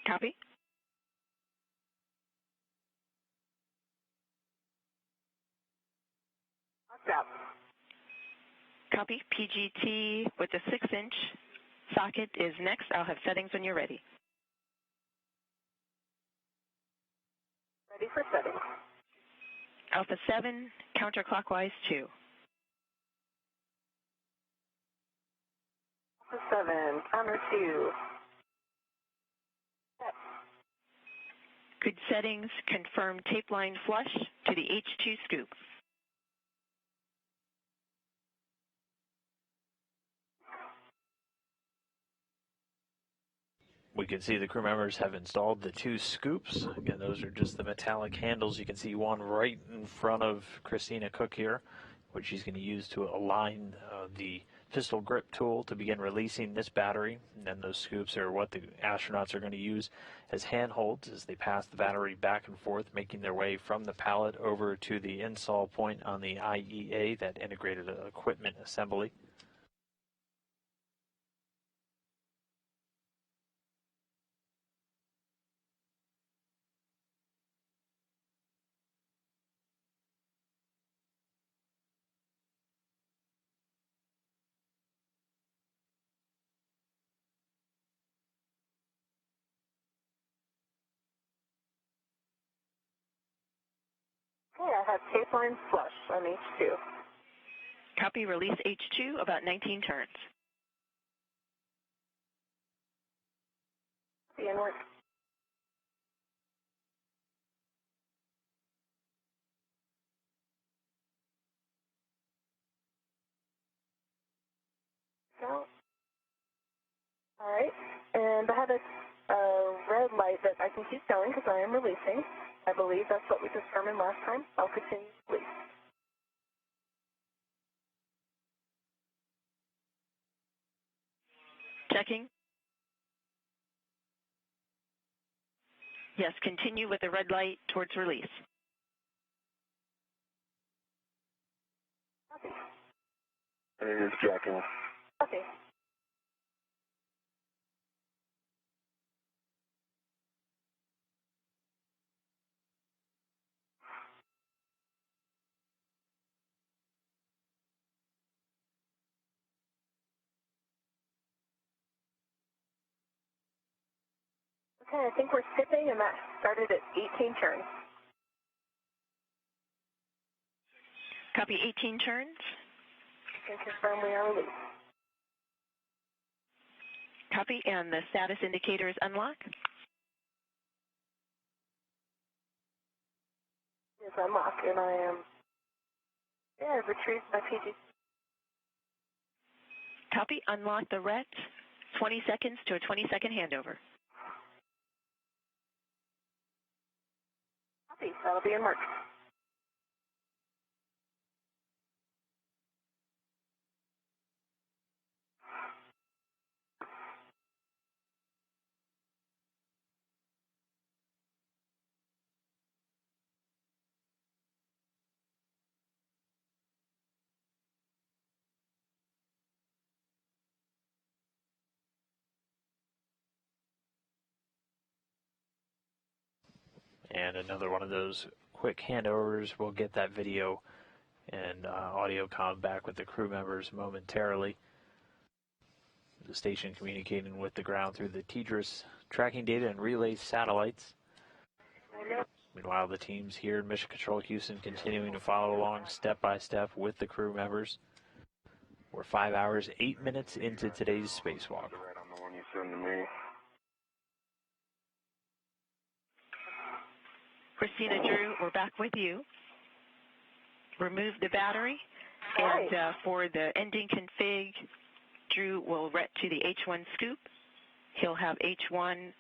Copy. Locked out. Copy. PGT with the 6-inch socket is next. I'll have settings when you're ready. Ready for setting. Alpha 7, counterclockwise 2. Alpha 7, counter 2. Set. Good settings. Confirm tape line flush to the H2 scoop. We can see the crew members have installed the 2 scoops. Again, those are just the metallic handles. You can see one right in front of Christina Cook here, which she's going to use to align the pistol grip tool to begin releasing this battery. And then those scoops are what the astronauts are going to use as handholds as they pass the battery back and forth, making their way from the pallet over to the install point on the IEA, that integrated equipment assembly. Okay, I have tape line flush on H2. Copy, release H2, about 19 turns. Copy, inward. Go. All right, and I have a red light that I can keep going because I am releasing. I believe that's what we determined last time. I'll continue to release. Checking. Yes, continue with the red light towards release. Copy. It is jacking. Copy. Okay, I think we're skipping, and that started at 18 turns. Copy, 18 turns. You can confirm we are released. Copy, and the status indicator is unlock. It's unlocked, and I am... Yeah, I've retrieved my PG. Copy, unlock the RET. 20 seconds to a 20-second handover. Copy, that'll be in March. And another one of those quick handovers. We'll get that video and audio comm back with the crew members momentarily. The station communicating with the ground through the TDRS tracking data and relay satellites. Meanwhile, the teams here in Mission Control Houston continuing to follow along step by step with the crew members. We're 5 hours, 8 minutes into today's spacewalk. Right on the one you send to me. Christina, Drew, we're back with you. Remove the battery, and for the ending config, Drew will ret to the H1 scoop. He'll have H1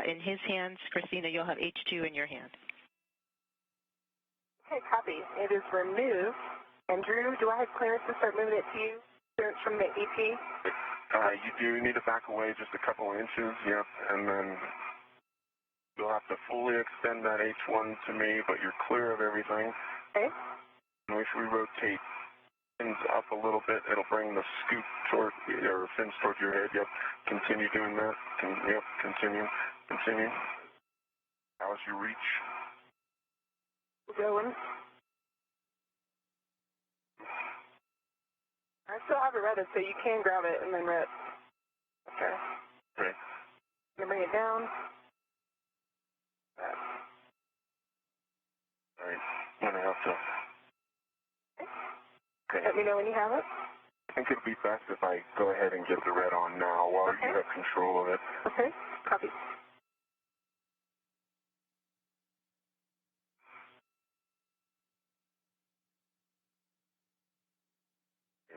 in his hands. Christina, you'll have H2 in your hand. Okay, copy. It is removed. And Drew, do I have clearance to start moving it to you? Clearance from the EP? You do need to back away just a couple inches, yep, and then you'll have to fully extend that H1 to me, but you're clear of everything. Okay. And if we rotate fins up a little bit, it'll bring the scoop toward, or fins toward your head, yep. Continue doing that. Yep, continue. How's your reach? Going. I still have it redded, so you can grab it and then ret. Okay. Right. I'm going to bring it down. Alright, I'm gonna have to. Okay. Let me know when you have it. I think it'll be best if I go ahead and get the red on now while you have control of it. Okay, copy.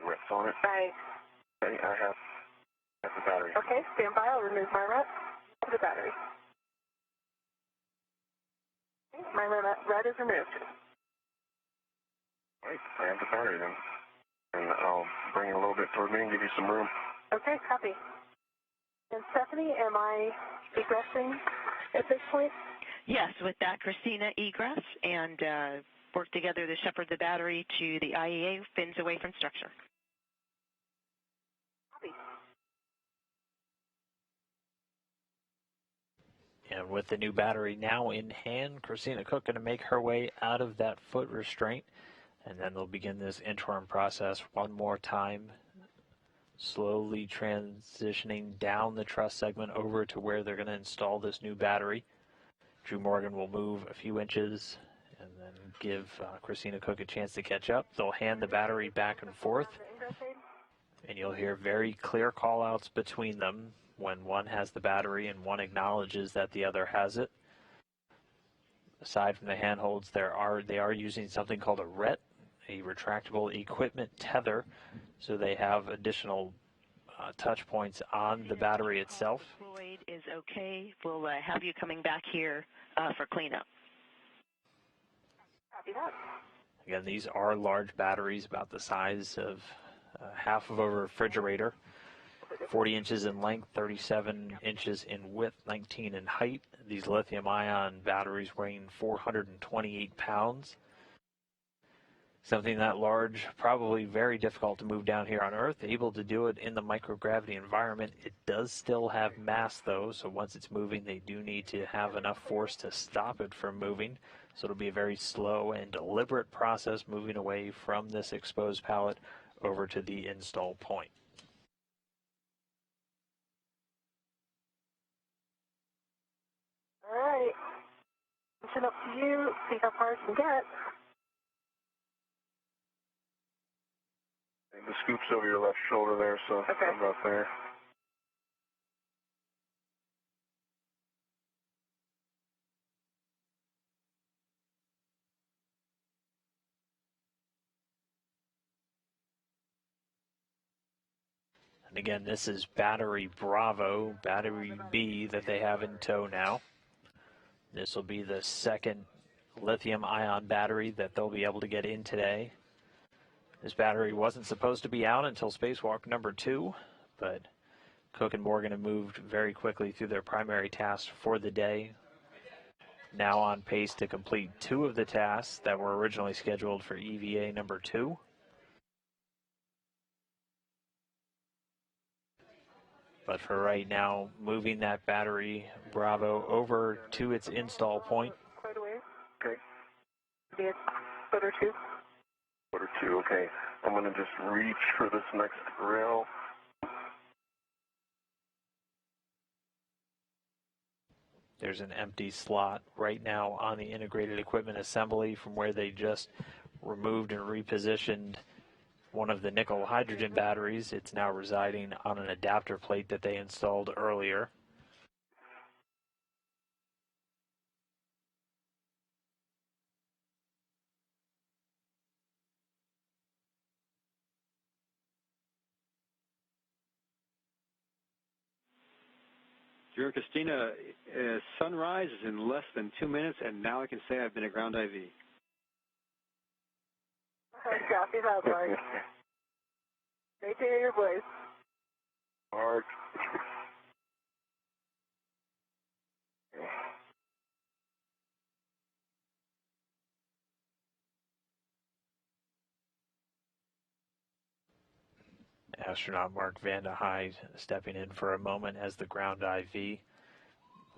Reps on it. Right. Okay, I have the battery. Okay, stand by. I'll remove my rep. The battery. My red is removed. All right, I have the battery then. And I'll bring it a little bit toward me and give you some room. Okay, copy. And Stephanie, am I egressing at this point? Yes, with that, Christina, egress and work together to shepherd the battery to the IEA fins away from structure. Copy. And with the new battery now in hand, Christina Cook going to make her way out of that foot restraint. And then they'll begin this interim process one more time, slowly transitioning down the truss segment over to where they're going to install this new battery. Drew Morgan will move a few inches and then give Christina Cook a chance to catch up. They'll hand the battery back and forth, and you'll hear very clear call-outs between them when one has the battery and one acknowledges that the other has it. Aside from the handholds, they are using something called a RET, a retractable equipment tether, so they have additional touch points on the battery itself. Floyd is okay. We'll have you coming back here for cleanup. Copy that. Again, these are large batteries, about the size of half of a refrigerator, 40 inches in length, 37 inches in width, 19 in height. These lithium-ion batteries weighing 428 pounds. Something that large, probably very difficult to move down here on Earth. Able to do it in the microgravity environment. It does still have mass, though, so once it's moving, they do need to have enough force to stop it from moving. So it'll be a very slow and deliberate process moving away from this exposed pallet over to the install point. All right. Listen up to you. See how far it can get. The scoop's over your left shoulder there, so Okay. I'm about there. And again, this is battery Bravo, battery B that they have in tow now. This will be the second lithium-ion battery that they'll be able to get in today. This battery wasn't supposed to be out until spacewalk number 2, but Cook and Morgan have moved very quickly through their primary tasks for the day. Now on pace to complete 2 of the tasks that were originally scheduled for EVA number 2. But for right now, moving that battery Bravo over to its install point. Quite a ways. Okay. Be a foot or two. Foot or two, okay. I'm going to just reach for this next rail. There's an empty slot right now on the integrated equipment assembly from where they just removed and repositioned one of the nickel hydrogen batteries. It's now residing on an adapter plate that they installed earlier. Drew and Christina, sunrise is in less than 2 minutes, and now I can say I've been a ground IV. Copy that, Mark. Great to hear your voice. Mark. Astronaut Mark Vande Hei stepping in for a moment as the ground IV.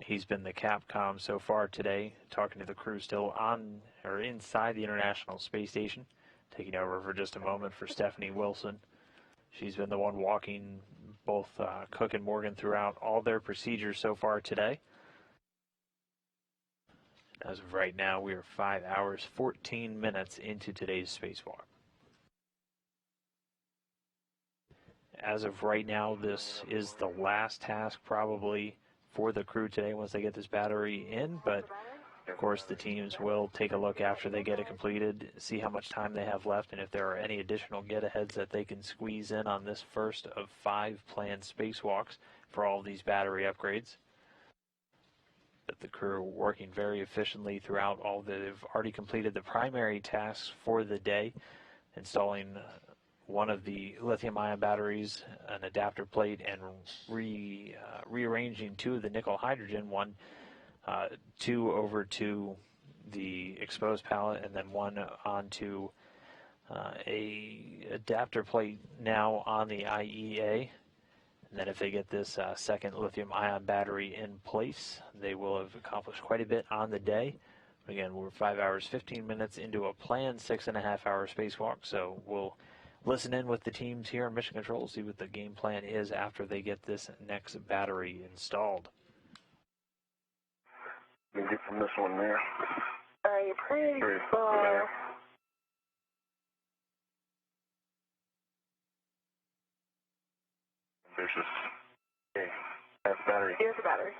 He's been the Capcom so far today, talking to the crew still on or inside the International Space Station, taking over for just a moment for Stephanie Wilson. She's been the one walking both Cook and Morgan throughout all their procedures so far today. As of right now, we are 5 hours, 14 minutes into today's spacewalk. As of right now, this is the last task probably for the crew today once they get this battery in, but of course the teams will take a look after they get it completed, see how much time they have left, and if there are any additional get-aheads that they can squeeze in on this first of 5 planned spacewalks for all of these battery upgrades. But the crew working very efficiently throughout all. They've already completed the primary tasks for the day, installing one of the lithium-ion batteries, an adapter plate, and rearranging two of the nickel hydrogen, two over to the exposed pallet, and then one onto a adapter plate now on the IEA. And then if they get this second lithium-ion battery in place, they will have accomplished quite a bit on the day. Again, we're 5 hours, 15 minutes into a planned 6.5-hour spacewalk, so we'll listen in with the teams here in Mission Control, see what the game plan is after they get this next battery installed. You can get from this one there. All right, pretty far. There's this. Okay, that's the battery. Here's the battery.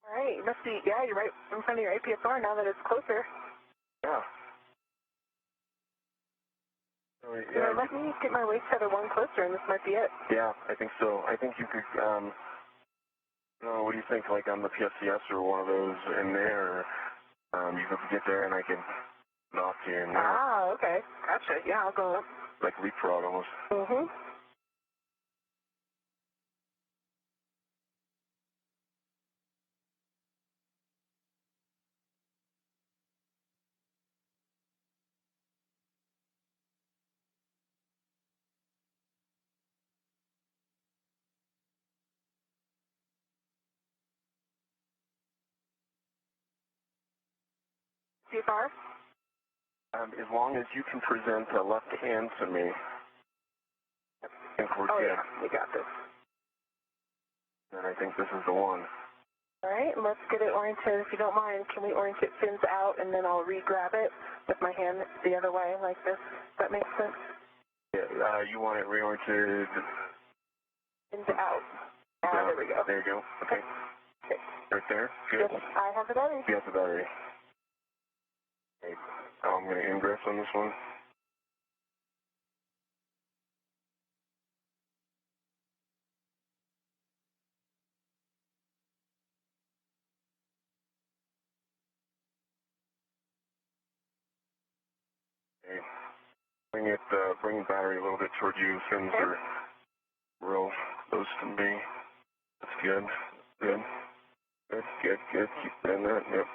All right, you must be, yeah, you're right in front of your APSR now that it's closer. Yeah. So, yeah. Let me get my waist tether one closer, and this might be it. Yeah, I think so. I think you could, what do you think, like on the PSCS or one of those in there, you could get there and I can knock you in there. Ah, okay. Gotcha. Yeah, I'll go up. Like leapfrog almost. Mm-hmm. Too far? As long as you can present a left hand to me. I think we're good. Yeah, we got this. And I think this is the one. All right, let's get it oriented. If you don't mind, can we orient it fins out, and then I'll re-grab it with my hand the other way like this? Does that make sense? Yeah, you want it reoriented? Fins out. Ah, there we go. There you go. Okay. Right there? Good. Yes, I have the battery. You have the battery. Okay. I'm going to ingress on this one. Okay. Bring the battery a little bit toward you. Fins are real close to me. That's good. Good. That's good. Good. Keep doing that. Yep.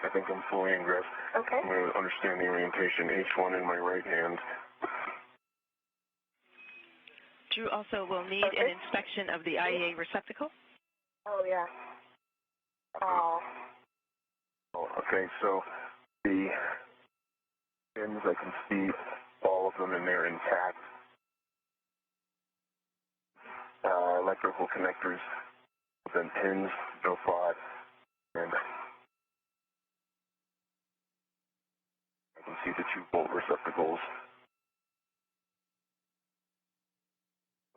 I think I'm fully ingressed. Okay. I'm going to understand the orientation. H1 in my right hand. Drew also will need an inspection of the IEA receptacle. Oh, yeah. Oh. Okay, so the pins, I can see all of them and they're intact. Electrical connectors, then pins, no fraud, and I can see the 2-volt receptacles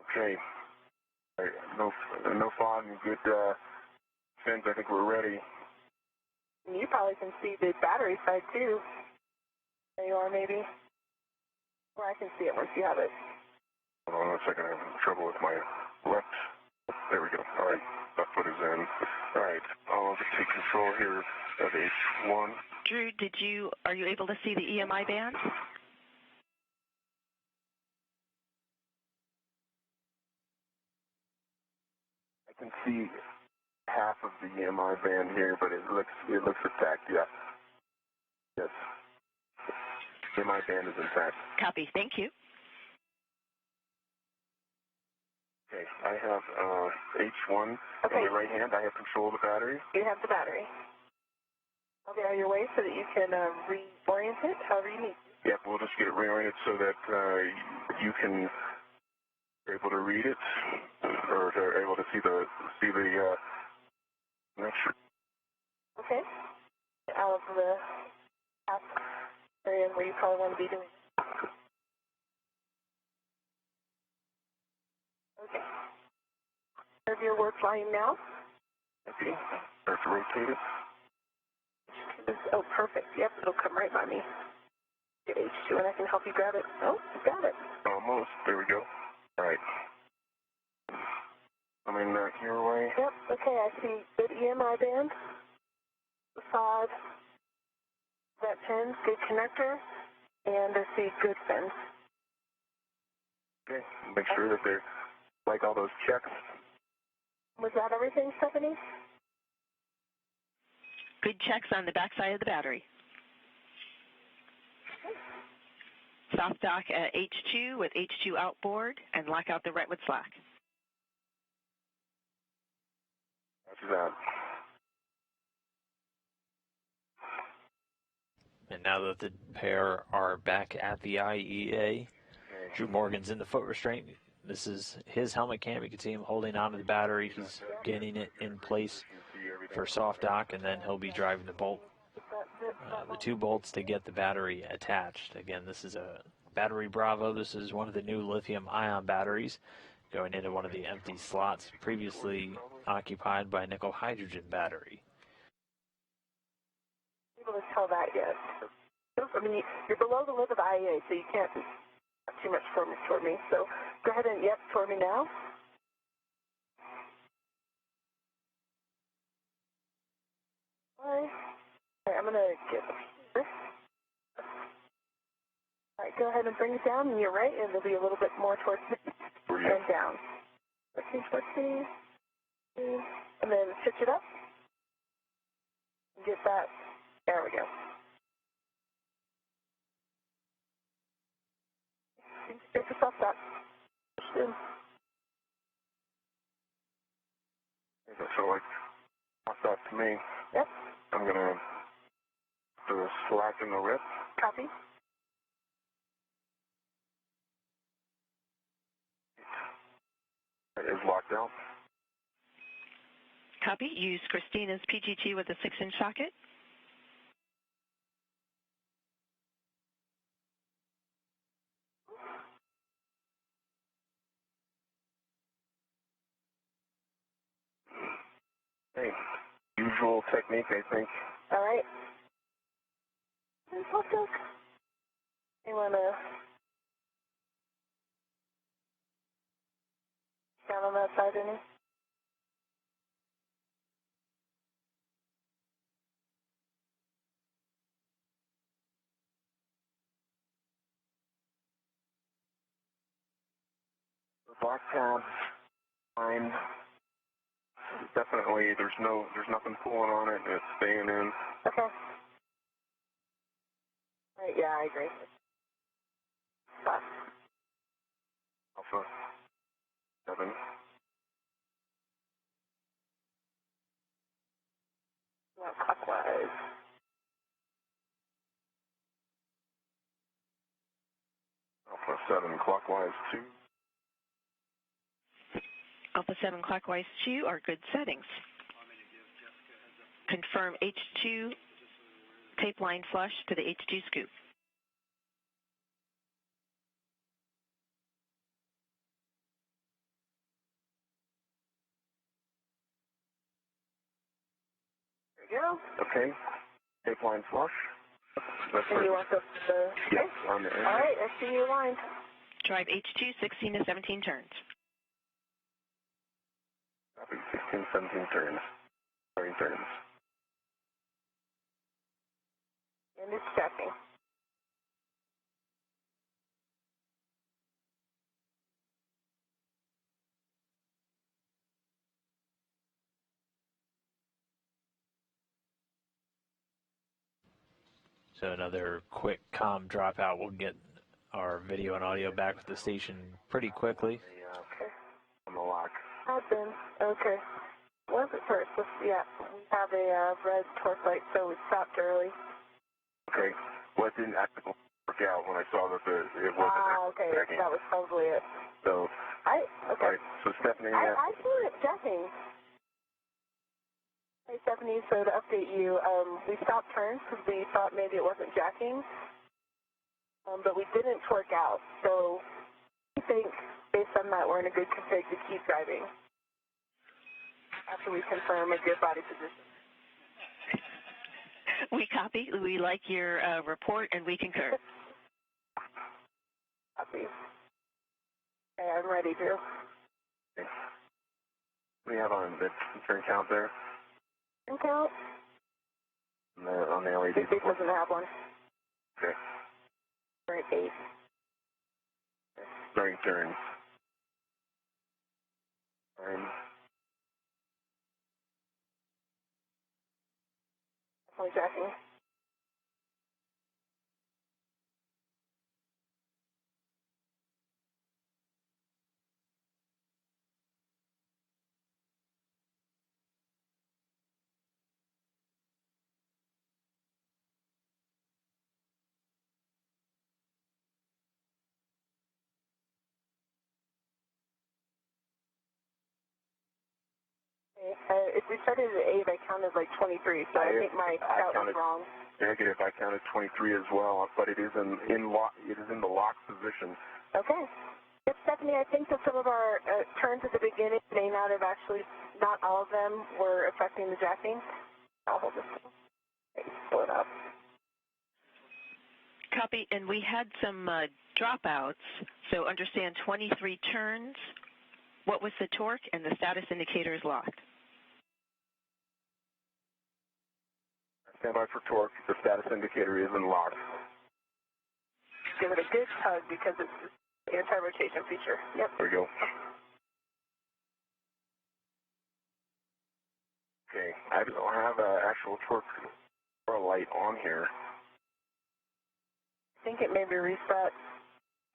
Okay. All right. No fog and good fins. I think we're ready. And you probably can see the battery side too. There you are, maybe. Or I can see it once you have it. Hold on a second. I'm having trouble with my left. There we go. All right. Left foot is in. All right. I'll just take control here of H1. Drew, are you able to see the EMI band? I can see half of the EMI band here, but it looks intact. Yeah. Yes. EMI band is intact. Copy. Thank you. Okay. I have H1 Okay. in my right hand. I have control of the battery. You have the battery. Okay, on your way so that you can reorient it however you need. Yep, we'll just get it reoriented so that you can be able to read it or are able to see the next. Okay. Out of the app area where you probably want to be doing. Okay. Have your work volume now? Okay. Start to rotate it. Oh, perfect. Yep, it'll come right by me. Get H2 and I can help you grab it. Oh, you got it. Almost. There we go. All right. Coming your way. Yep, okay, I see good EMI band, facade, that pins, good connector, and I see good fins. Okay. Make sure that they're like all those checks. Was that everything, Stephanie? Good checks on the backside of the battery. Soft dock at H2 with H2 outboard and lock out the Wrightwood slack. After that. And now that the pair are back at the IEA, Drew Morgan's in the foot restraint. This is his helmet cam. You can see him holding onto the battery. He's getting it in place for soft dock, and then he'll be driving the bolt, the two bolts to get the battery attached. Again, this is a battery Bravo. This is one of the new lithium-ion batteries going into one of the empty slots previously occupied by a nickel hydrogen battery. Able to tell that yet. I mean, you're below the lid of the IEA, so you can't have too much firmness toward me. So go ahead and, yep, toward me now. All right, I'm going to get this. All right, go ahead and bring it down, and you're right, and it'll be a little bit more towards me and down. Let's see, towards me, and then pitch it up. Get that. There we go. Get yourself up. So like, pass that to me. Yep. I'm gonna do a slack in the rip. Copy. It is locked out. Copy. Use Christina's PGT with a 6-inch socket. Hey, usual technique, I think. All right. You want to down on that side, any? The black tab, fine. Definitely, there's nothing pulling on it. It's staying in. Okay. Right, yeah, I agree. Stop. Alpha 7. Not clockwise. Alpha 7 clockwise 2. Alpha 7 clockwise 2 are good settings. Confirm H2 tape line flush to the H2 scoop. There you go. Okay. Tape line flush. And you want the... Yes, on the end. All right, I see you aligned. Drive H2, 16 to 17 turns. Copy, 16, 17 turns. 30 turns. And it's checking. So another quick comm dropout will get our video and audio back to the station pretty quickly. Okay. On the lock. Happened. Okay. What was it first? Yeah, we have a red torque light, so we stopped early. Okay. Well, it didn't actually work out when I saw that it wasn't okay. checking. That was probably it. So, Okay. all right. So, Stephanie. I saw it checking. Hey, Stephanie, so to update you, we stopped turns because we thought maybe it wasn't jacking, but we didn't torque out. So we think, based on that, we're in a good config to keep driving after we confirm a good body position. We copy. We like your report, and we concur. Copy. Okay, I'm ready, Drew. Okay. What do you have on the turn count there? Turn count? On the LED? It doesn't have one. Okay. We're at 8. Starting turns. Time. Definitely jacking. If we started at 8, I counted like 23, so I think my count was wrong. Negative. I counted 23 as well, but it is in lock. It is in the lock position. Okay. Yes, Stephanie, I think that some of our turns at the beginning may not have actually, not all of them were affecting the jacking. I'll hold this. Okay, pull it up. Copy. And we had some dropouts. So understand 23 turns. What was the torque? And the status indicator is locked. Stand by for torque. The status indicator is in lock. Give it a good tug because it's the anti-rotation feature. Yep. There we go. Okay. I don't have an actual torque light on here. I think it may be reset.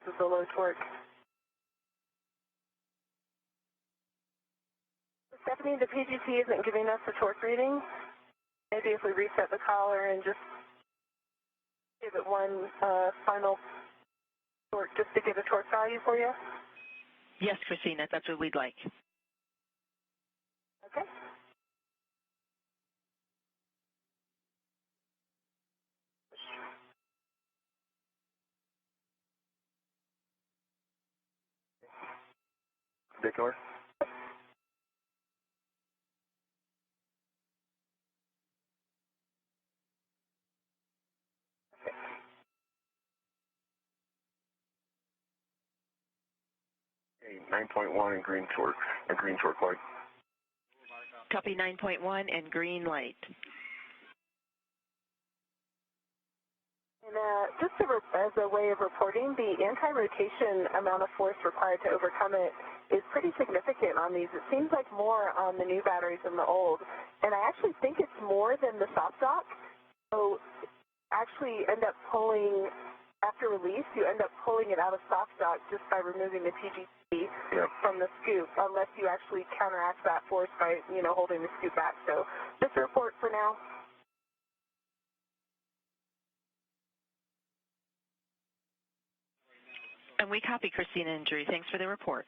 This is the low torque. Stephanie, the PGT isn't giving us the torque reading. Maybe if we reset the collar and just give it one final torque, just to get a torque value for you? Yes, Christina, that's what we'd like. Okay. Particular? 9.1 and green torque light. Copy 9.1 and green light. And just as a way of reporting, the anti-rotation amount of force required to overcome it is pretty significant on these. It seems like more on the new batteries than the old. And I actually think it's more than the soft dock. So actually end up pulling, after release, you end up pulling it out of soft dock just by removing the PGT from the scoop, unless you actually counteract that force by, holding the scoop back. So just a report for now. And we copy Christina and Drew. Thanks for the report.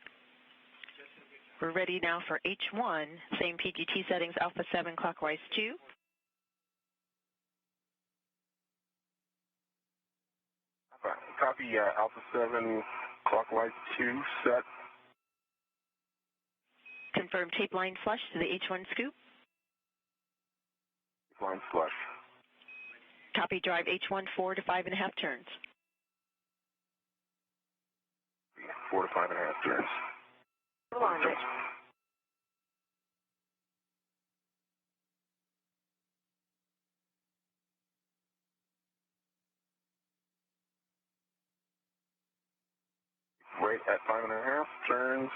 We're ready now for H1, same PGT settings, Alpha 7 clockwise 2. Copy Alpha 7 clockwise 2 set. Confirm tape line flush to the H1 scoop. Line flush. Copy. Drive H14 to 5.5 turns. 4 to 5.5 turns. Hold on, Rich. Right at 5.5 turns.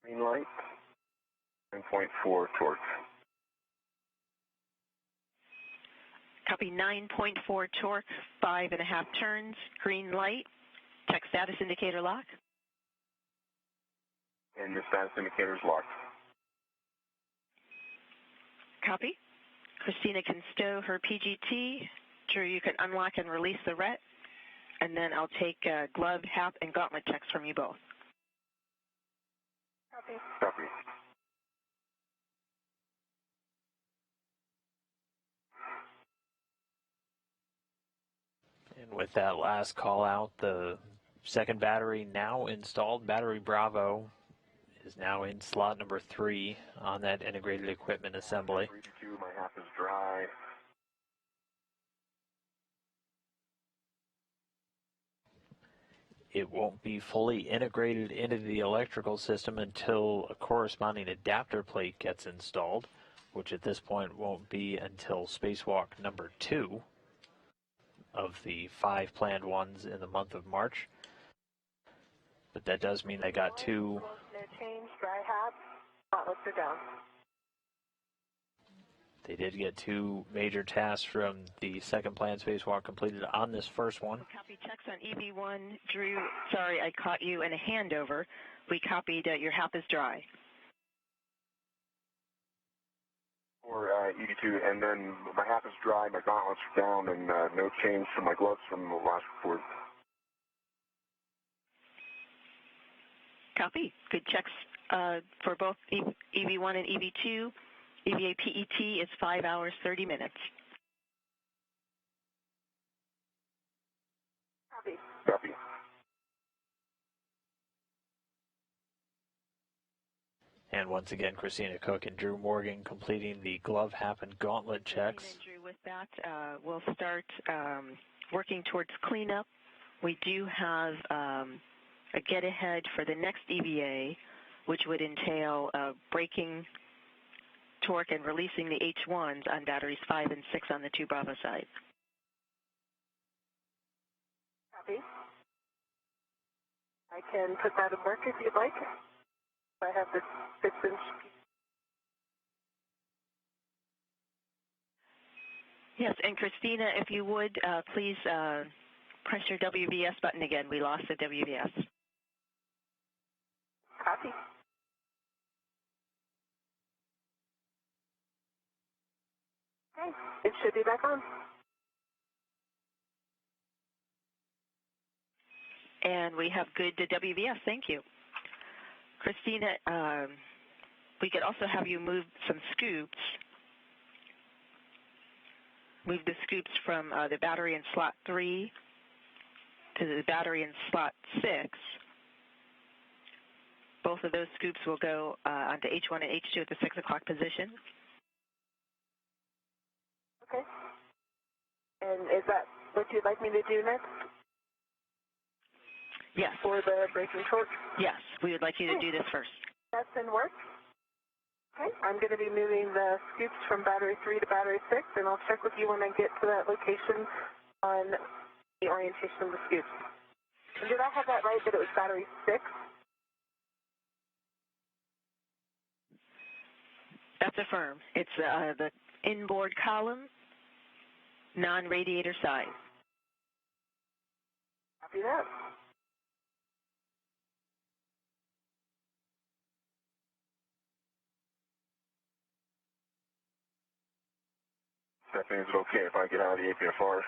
Green light. 9.4 torque. Copy. 9.4 torque, 5.5 turns, green light. Check status indicator lock. And your status indicator is locked. Copy. Christina can stow her PGT. Drew, you can unlock and release the RET. And then I'll take glove, HAP, and gauntlet checks from you both. Copy. Copy. And with that last call out, the second battery now installed. Battery Bravo is now in slot number 3 on that integrated equipment assembly. 3 my half is dry. It won't be fully integrated into the electrical system until a corresponding adapter plate gets installed, which at this point won't be until spacewalk number 2 of the 5 planned ones in the month of March. But that does mean they got 2. No change, dry hat. Gauntlets are down. They did get 2 major tasks from the second planned spacewalk completed on this first one. Copy checks on EV1. Drew, sorry, I caught you in a handover. We copied your HAP is dry. For EV2, and then my half is dry, my gauntlets are down, and no change to my gloves from the last report. Copy. Good checks for both EV1 and EV2. EVA PET is 5 hours, 30 minutes. Copy. Copy. And once again, Christina Cook and Drew Morgan completing the glove, HAP, and gauntlet checks. And Drew, with that, we'll start working towards cleanup. We do have a get-ahead for the next EVA, which would entail braking torque and releasing the H1s on batteries 5 and 6 on the 2 Bravo side. Copy. I can put that in work if you'd like. I have this 6-inch. Yes, and Christina, if you would, please press your WVS button again. We lost the WVS. Copy. Okay, it should be back on. And we have good WVS. Thank you. Christina, we could also have you move some scoops. Move the scoops from the battery in slot 3 to the battery in slot 6. Both of those scoops will go onto H1 and H2 at the 6 o'clock position. Okay. And is that what you'd like me to do next? Yes. For the braking torque? Yes, we would like you to do this first. That's in work. Okay, I'm going to be moving the scoops from battery 3 to battery 6, and I'll check with you when I get to that location on the orientation of the scoops. And did I have that right, that it was battery 6? That's affirmed. It's the inboard column, non-radiator side. Copy that. Stephanie, is it okay if I get out of the APFR?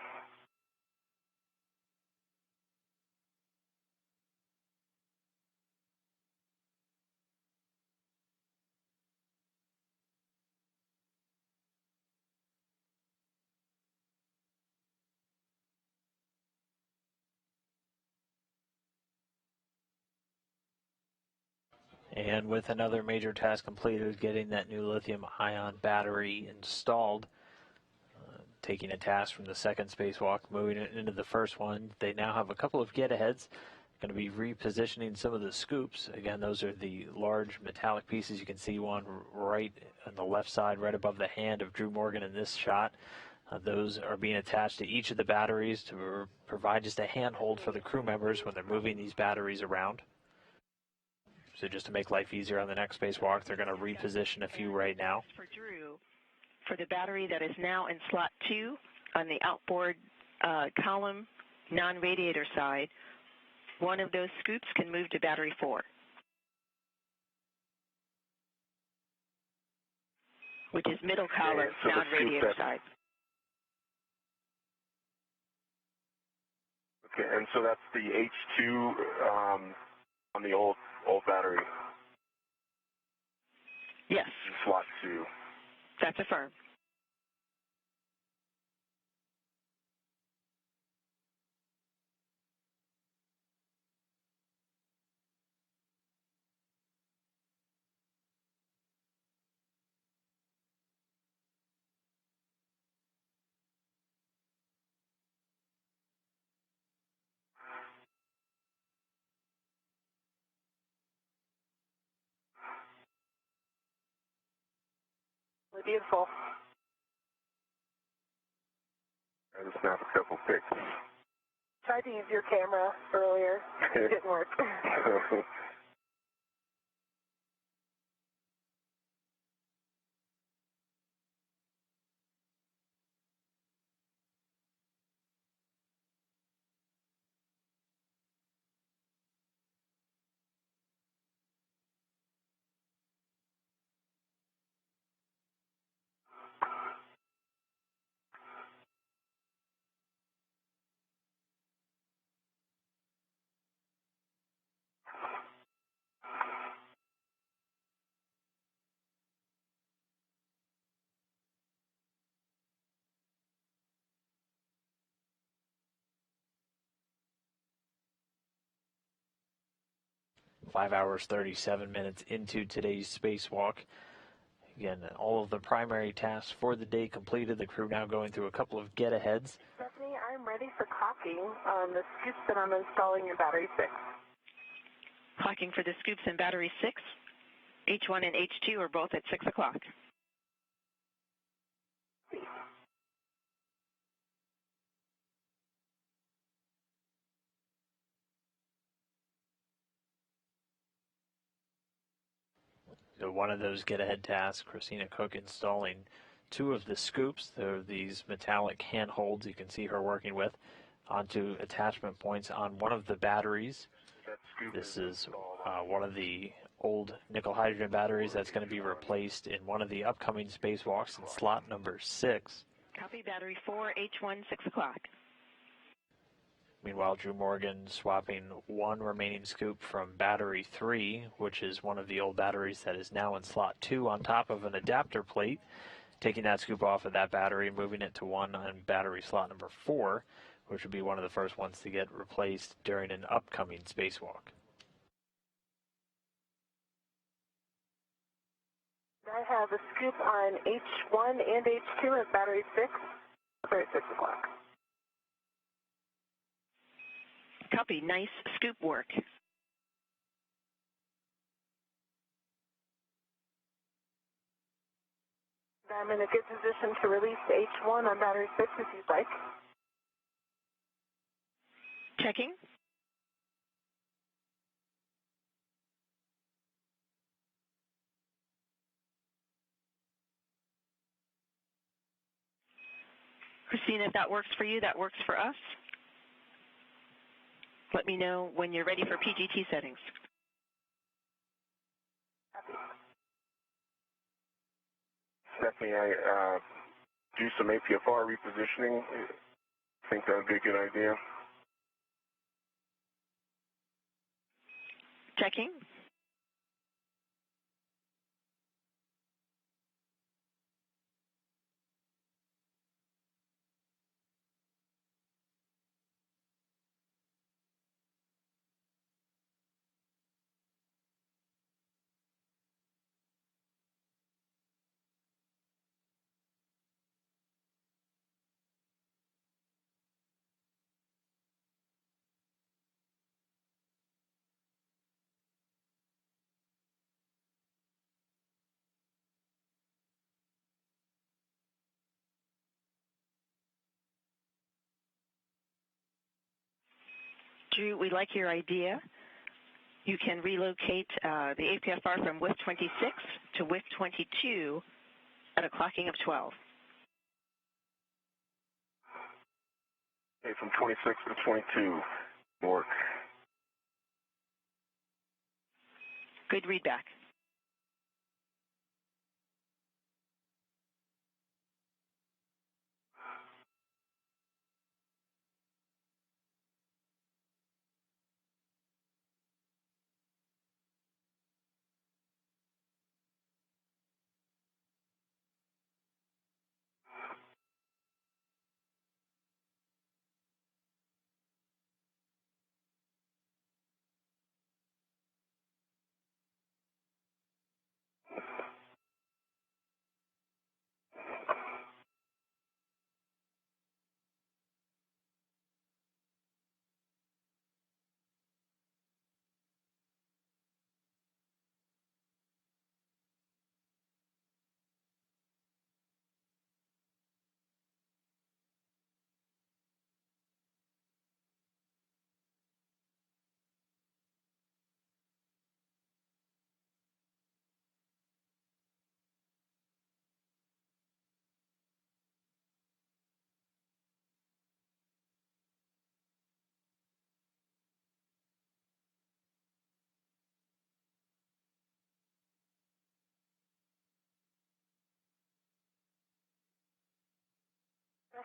And with another major task completed, getting that new lithium-ion battery installed, taking a task from the second spacewalk, moving it into the first one, they now have a couple of get-aheads. Going to be repositioning some of the scoops. Again, those are the large metallic pieces. You can see one right on the left side, right above the hand of Drew Morgan in this shot. Those are being attached to each of the batteries to provide just a handhold for the crew members when they're moving these batteries around. So just to make life easier on the next spacewalk, they're going to reposition a few right now. For Drew, for the battery that is now in slot 2 on the outboard column non-radiator side, one of those scoops can move to battery 4, which is middle column non-radiator side. Okay, and so that's the H2 on the old battery. Yes. Slot 2. That's affirmed. Beautiful. I just snapped a couple pics. Tried to use your camera earlier. It didn't work. 5 hours, 37 minutes into today's spacewalk. Again, all of the primary tasks for the day completed. The crew now going through a couple of get-aheads. Stephanie, I'm ready for clocking on the scoops that I'm installing in battery 6. Clocking for the scoops in battery 6. H1 and H2 are both at 6 o'clock. So one of those get-ahead tasks, Christina Cook installing 2 of the scoops. They're these metallic handholds you can see her working with onto attachment points on one of the batteries. This is one of the old nickel hydrogen batteries that's going to be replaced in one of the upcoming spacewalks in slot number 6. Copy battery 4, H1, 6 o'clock. Meanwhile, Drew Morgan swapping one remaining scoop from battery 3, which is one of the old batteries that is now in slot 2 on top of an adapter plate, taking that scoop off of that battery, moving it to one on battery slot number 4, which would be one of the first ones to get replaced during an upcoming spacewalk. I have a scoop on H1 and H2 at battery 6 for 6 o'clock. Copy. Nice scoop work. I'm in a good position to release H1 on battery 6 if you'd like. Checking. Christina, if that works for you, that works for us. Let me know when you're ready for PGT settings. Stephanie, I do some APFR repositioning. I think that would be a good idea. Checking. Andrew, we like your idea. You can relocate the APFR from WIF 26 to WIF 22 at a clocking of 12. Okay, from 26 to 22. Work. Good readback.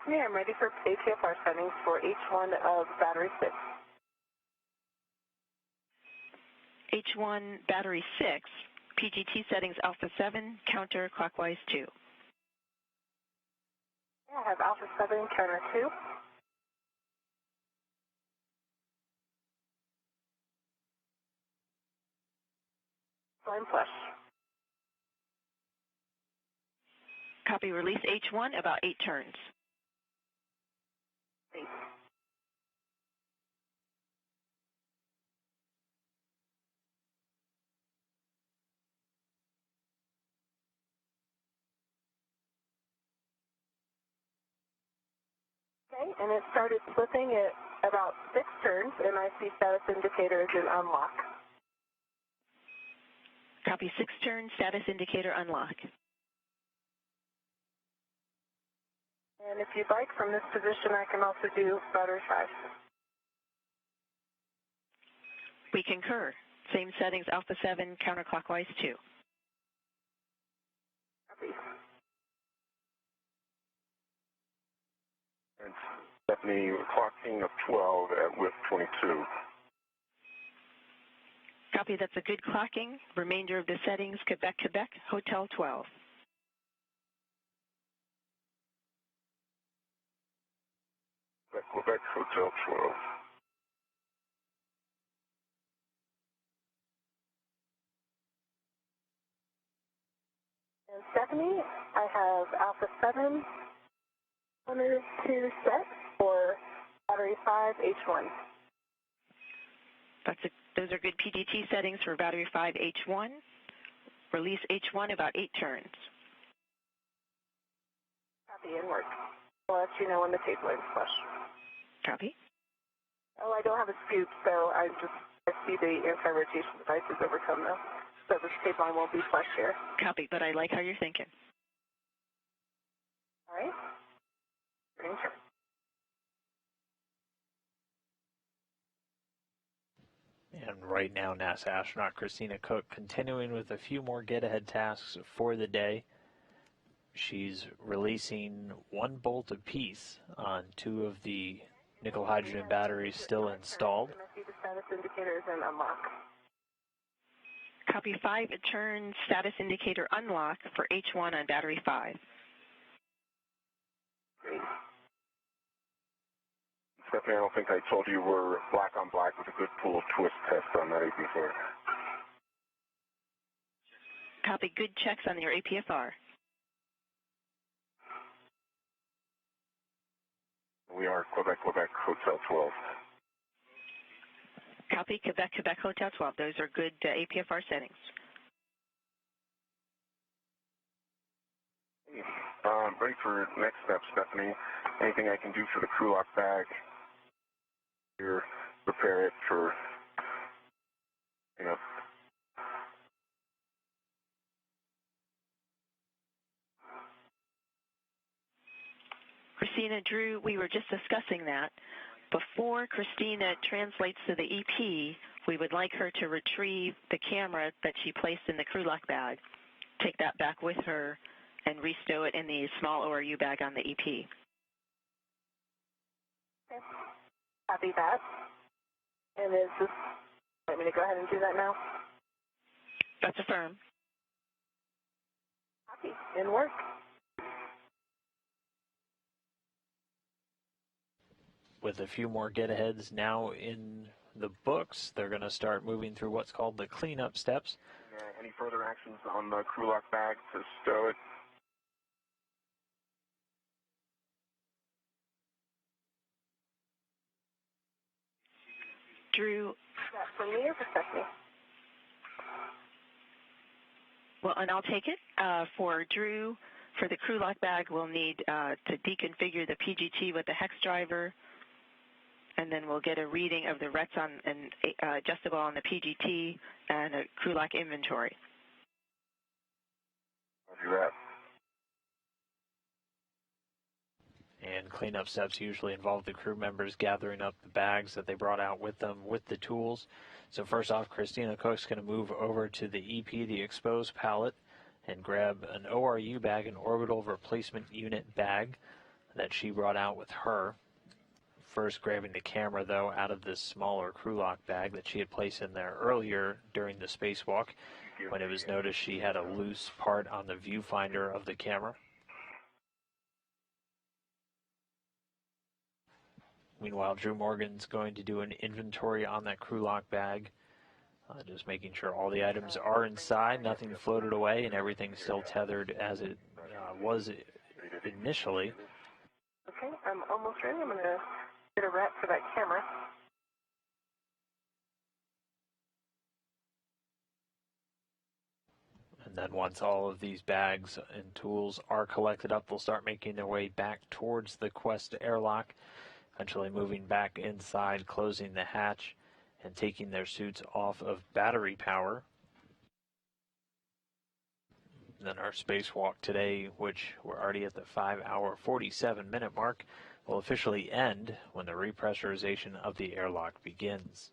Stephanie, I'm ready for APFR settings for H1 of battery 6. H1 battery 6, PGT settings alpha 7, counterclockwise 2. Yeah, I have alpha 7, counter 2. Line flush. Copy release H1 about 8 turns. Great. Okay, and it started slipping at about 6 turns, and I see status indicators in unlock. Copy 6 turns, status indicator unlock. And if you'd like, from this position, I can also do battery 5. We concur. Same settings alpha 7, counterclockwise 2. Copy. And Stephanie, clocking of 12 at WIF 22. Copy, that's a good clocking. Remainder of the settings, Quebec, Quebec, Hotel 12. Quebec, Hotel 12. And Stephanie, I have alpha 7, 1 or 2 set for battery 5, H1. Those are good PGT settings for battery 5 H1. Release H1 about 8 turns. Copy and work. I'll let you know when the tape line's flush. Copy. Oh, I don't have a scoop, so I see the anti-rotation device is overcome now. So this tape line won't be flush here. Copy, but I like how you're thinking. All right. Green turn. And right now, NASA astronaut Christina Cook continuing with a few more get-ahead tasks for the day. She's releasing 1 bolt apiece on 2 of the nickel hydrogen batteries still installed. And I see the status indicators and unlock. Copy 5 turn status indicator unlock for H1 on battery 5. Great. Stephanie, I don't think I told you we're black on black with a good pull twist test on that APFR. Copy good checks on your APFR. We are Quebec, Quebec, Hotel 12. Copy Quebec, Quebec, Hotel 12. Those are good APFR settings. Ready for next step, Stephanie. Anything I can do for the crew lock bag? Here, prepare it for, you know. Christina, Drew, we were just discussing that. Before Christina translates to the EP, we would like her to retrieve the camera that she placed in the crew lock bag, take that back with her, and restow it in the small ORU bag on the EP. Okay. Copy that. And is this, want me to go ahead and do that now? That's affirmed. Copy. In work. With a few more get-aheads now in the books, they're going to start moving through what's called the cleanup steps. Any further actions on the crew lock bag to stow it? Drew. Is that for me or for Stephanie? Well, and I'll take it. For Drew, for the crew lock bag, we'll need to deconfigure the PGT with the hex driver, and then we'll get a reading of the RETs on and adjustable on the PGT and a crew lock inventory. I'll do that. And cleanup steps usually involve the crew members gathering up the bags that they brought out with them with the tools. So first off, Christina Cook's going to move over to the EP, the exposed pallet, and grab an ORU bag, an orbital replacement unit bag that she brought out with her. First grabbing the camera, though, out of this smaller crew lock bag that she had placed in there earlier during the spacewalk when it was noticed she had a loose part on the viewfinder of the camera. Meanwhile, Drew Morgan's going to do an inventory on that crew lock bag, just making sure all the items are inside, nothing floated away, and everything's still tethered as it was initially. Okay, I'm almost ready. I'm going to get a wrap for that camera. And then once all of these bags and tools are collected up, they'll start making their way back towards the Quest airlock, eventually moving back inside, closing the hatch, and taking their suits off of battery power. And then our spacewalk today, which we're already at the 5-hour, 47-minute mark, will officially end when the repressurization of the airlock begins.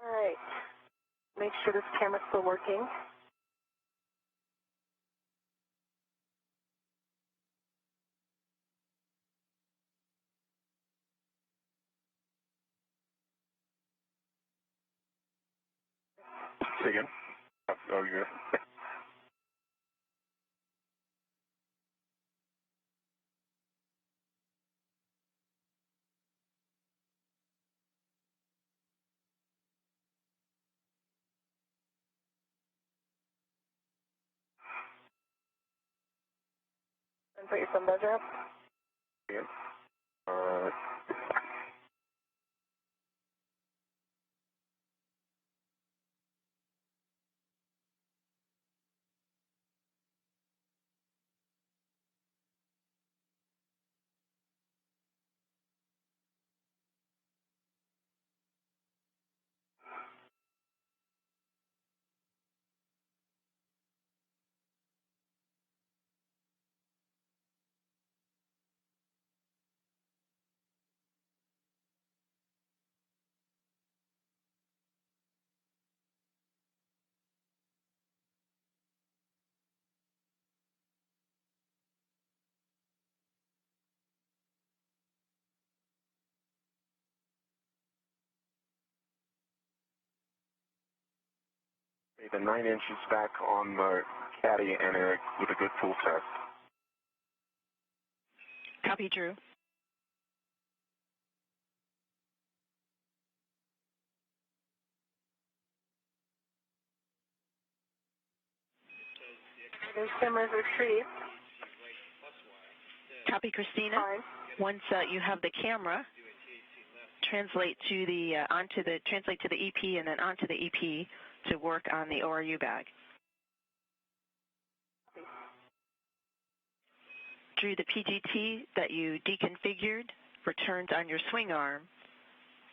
All right. Make sure this camera's still working. Say again? Oh, you're... And put your sun buzzer up. Yeah. The 9 inches back on the caddy and with a good pull test. Copy, Drew. Those cameras retrieved. Copy, Christina. Fine. Once you have the camera, translate to the EP and then onto the EP to work on the ORU bag. Drew, the PGT that you deconfigured returns on your swing arm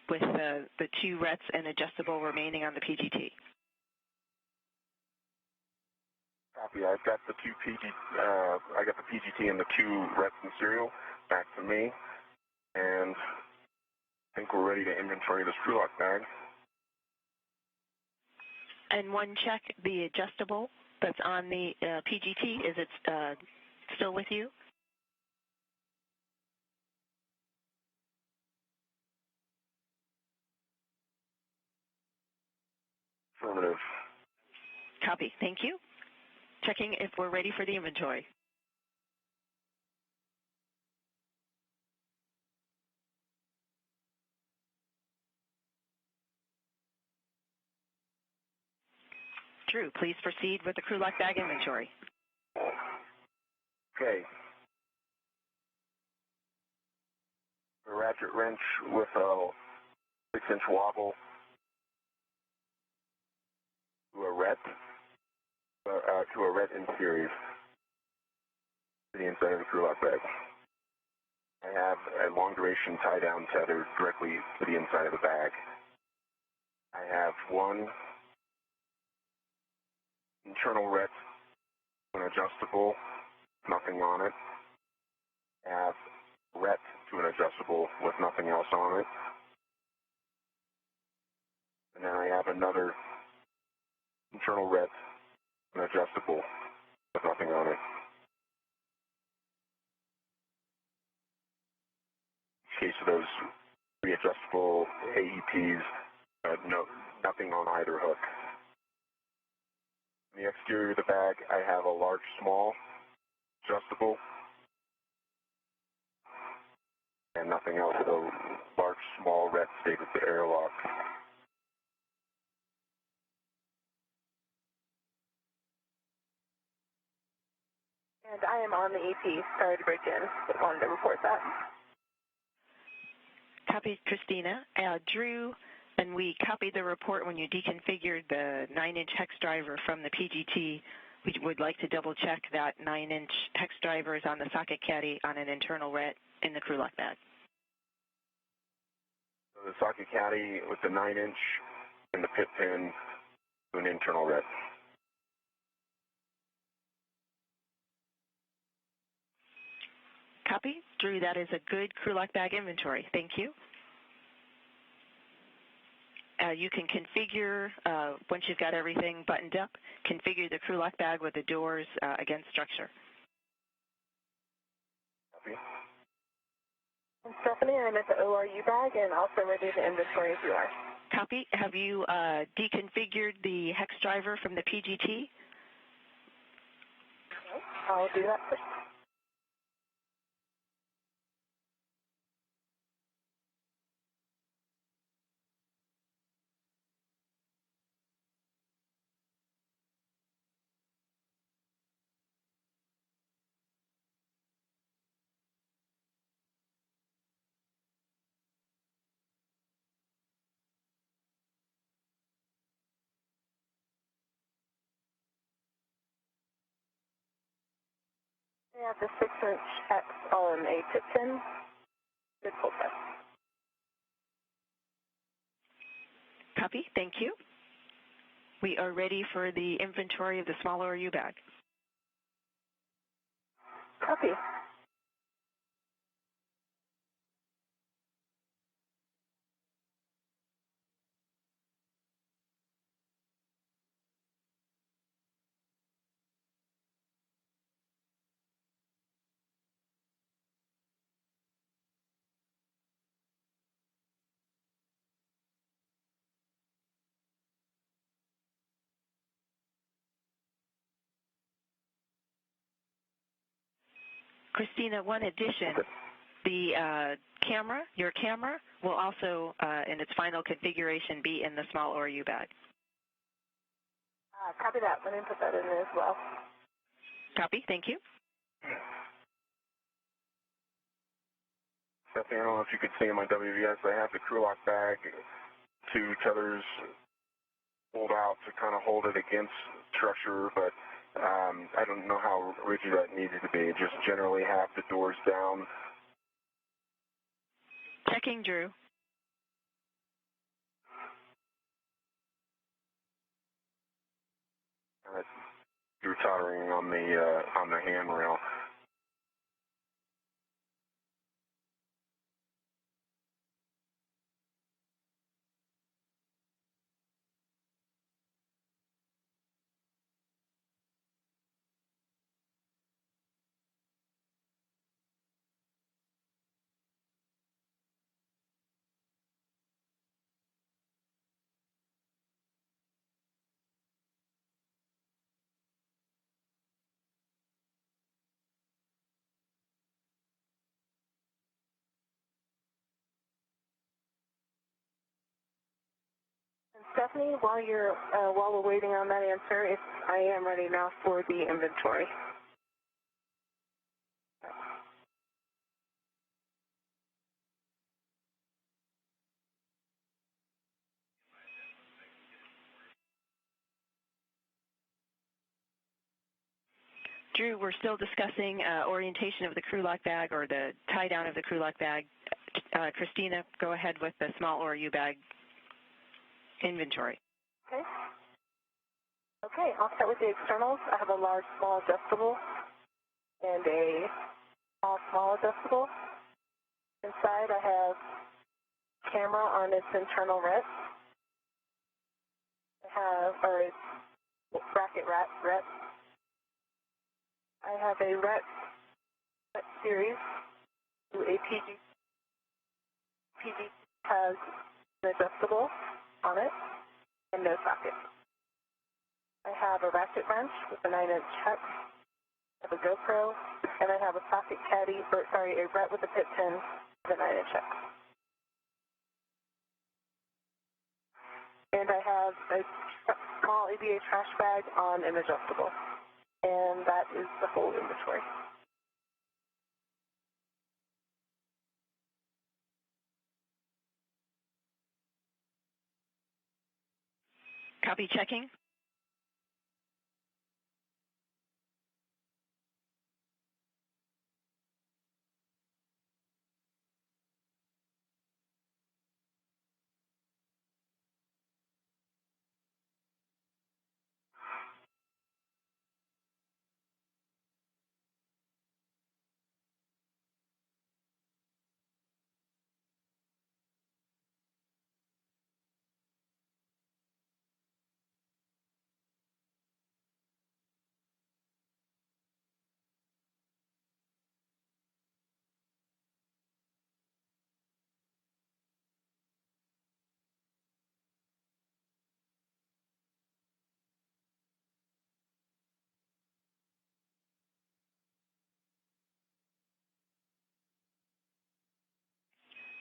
with the 2 RETs and adjustable remaining on the PGT. Copy. I've got the 2 I got the PGT and the 2 RETs in serial back to me, and I think we're ready to inventory this screw lock bag. And one check, the adjustable that's on the PGT, is it still with you? Affirmative. Copy. Thank you. Checking if we're ready for the inventory. Drew, please proceed with the crew lock bag inventory. Okay. A ratchet wrench with a 6-inch wobble to a RET in series to the inside of the crew lock bag. I have a long duration tie down tether directly to the inside of the bag. I have 1 internal RET, an adjustable, nothing on it. I have RET to an adjustable with nothing else on it. And then I have another internal RET, an adjustable with nothing on it. In case of those readjustable AEPs, nothing on either hook. In the exterior of the bag, I have a large, small, adjustable, and nothing else. So large, small, RET stayed with the airlock. And I am on the EP. Sorry to break in, but wanted to report that. Copy, Christina. Drew, and we copied the report when you deconfigured the 9-inch hex driver from the PGT. We would like to double check that 9-inch hex driver is on the socket caddy on an internal RET in the crew lock bag. So the socket caddy with the 9-inch and the pit pin to an internal RET. Copy. Drew, that is a good crew lock bag inventory. Thank you. You can configure, once you've got everything buttoned up, configure the crew lock bag with the doors against structure. Copy. I'm Stephanie. I'm at the ORU bag and also ready to inventory if you are. Copy. Have you deconfigured the hex driver from the PGT? Okay. I'll do that first. I have the 6-inch X on a tip pin. Good pull test. Copy. Thank you. We are ready for the inventory of the small ORU bag. Copy. Christina, one addition. The camera, your camera, will also, in its final configuration, be in the small ORU bag. Copy that. Let me put that in there as well. Copy. Thank you. Stephanie, I don't know if you could see in my WVS, I have the crew lock bag, 2 tethers pulled out to kind of hold it against structure, but I don't know how rigid that needed to be. Just generally have the doors down. Checking, Drew. Drew tottering on the handrail. Stephanie, while we're waiting on that answer, I am ready now for the inventory. Drew, we're still discussing orientation of the crew lock bag or the tie down of the crew lock bag. Christina, go ahead with the small ORU bag inventory. Okay. Okay, I'll start with the externals. I have a large, small adjustable and a small adjustable. Inside I have camera on its internal rest. I have, bracket ret. I have a ret series to a PG. PG has an adjustable on it and no socket. I have a ratchet wrench with a 9-inch hex. I have a GoPro, and I have a socket caddy, a ret with a pit pin with a 9-inch hex. And I have a small ABA trash bag on an adjustable. And that is the whole inventory. Copy, checking.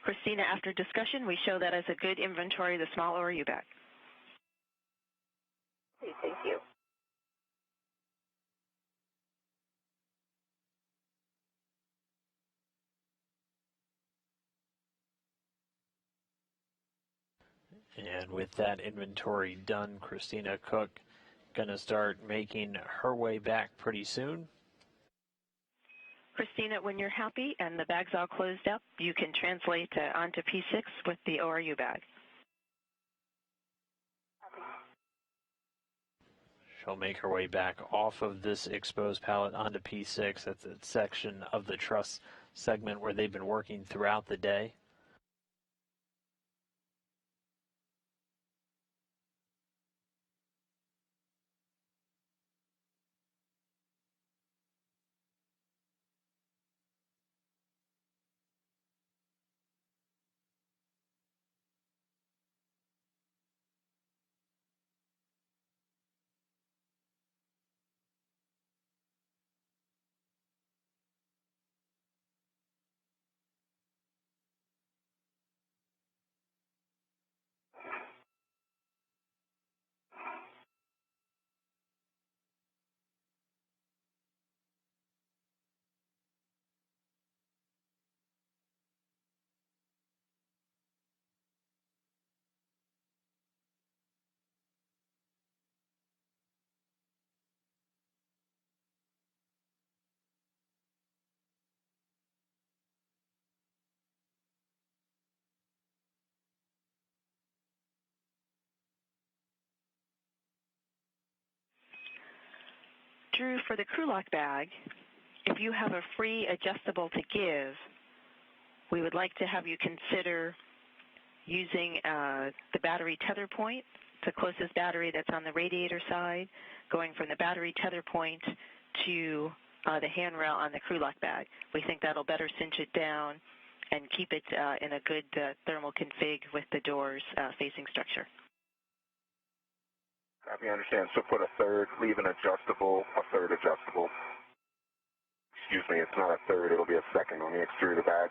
Christina, after discussion, we show that as a good inventory, the small ORU bag. Okay, thank you. And with that inventory done, Christina Cook going to start making her way back pretty soon. Christina, when you're happy and the bag's all closed up, you can translate onto P6 with the ORU bag. She'll make her way back off of this exposed pallet onto P6. That's a section of the truss segment where they've been working throughout the day. Drew, for the crew lock bag, if you have a free adjustable to give, we would like to have you consider using the battery tether point, the closest battery that's on the radiator side, going from the battery tether point to the handrail on the crew lock bag. We think that'll better cinch it down and keep it in a good thermal config with the doors facing structure. Copy, I understand. So put a third, leave an adjustable, a third adjustable. Excuse me, it's not a third, it'll be a second on the exterior bag.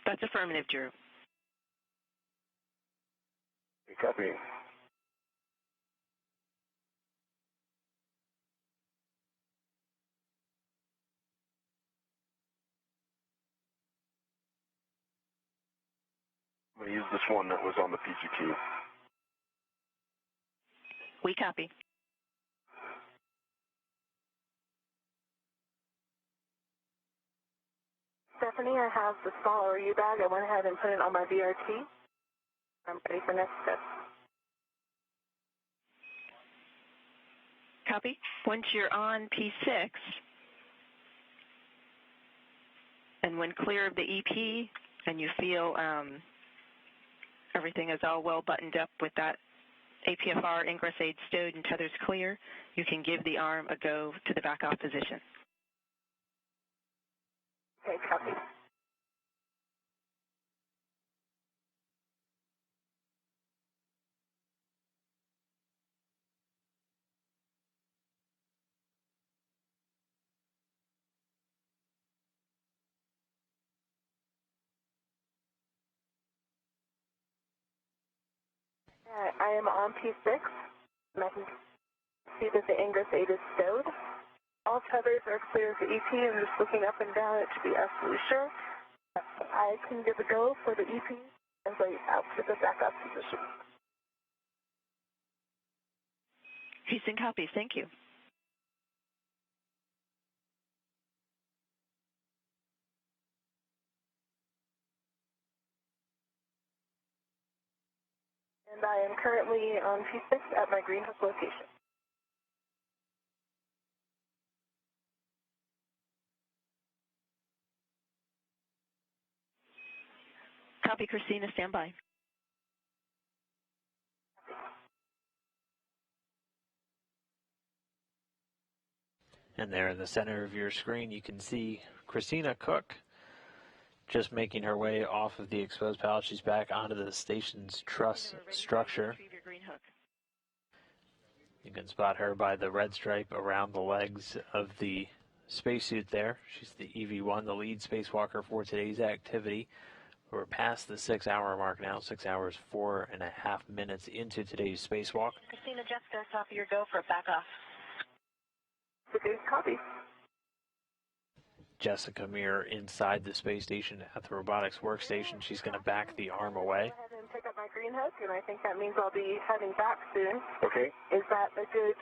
That's affirmative, Drew. Copy. I'm going to use this one that was on the PGT. We copy. Stephanie, I have the small ORU bag. I went ahead and put it on my BRT. I'm ready for next steps. Copy. Once you're on P6, and when clear of the EP, and you feel everything is all well buttoned up with that APFR ingress aid stowed and tethers clear, you can give the arm a go to the back off position. Okay, copy. I am on P6, and I can see that the ingress aid is stowed. All tethers are clear of the EP. I'm just looking up and down it to be absolutely sure. I can give a go for the EP and lay out to the backup position. Houston copies. Thank you. And I am currently on P6 at my Green Hook location. Copy, Christina. Stand by. And there in the center of your screen, you can see Christina Cook just making her way off of the exposed pallet. She's back onto the station's truss structure. You can spot her by the red stripe around the legs of the spacesuit there. She's the EV-1, the lead spacewalker for today's activity. We're past the 6-hour mark now, 6 hours, 4.5 minutes into today's spacewalk. Christina, Jessica, copy your go for back off. Okay, copy. Jessica Meir inside the space station at the robotics workstation. She's going to back the arm away. Go ahead and pick up my Green Hook, and I think that means I'll be heading back soon. Okay. Is that a good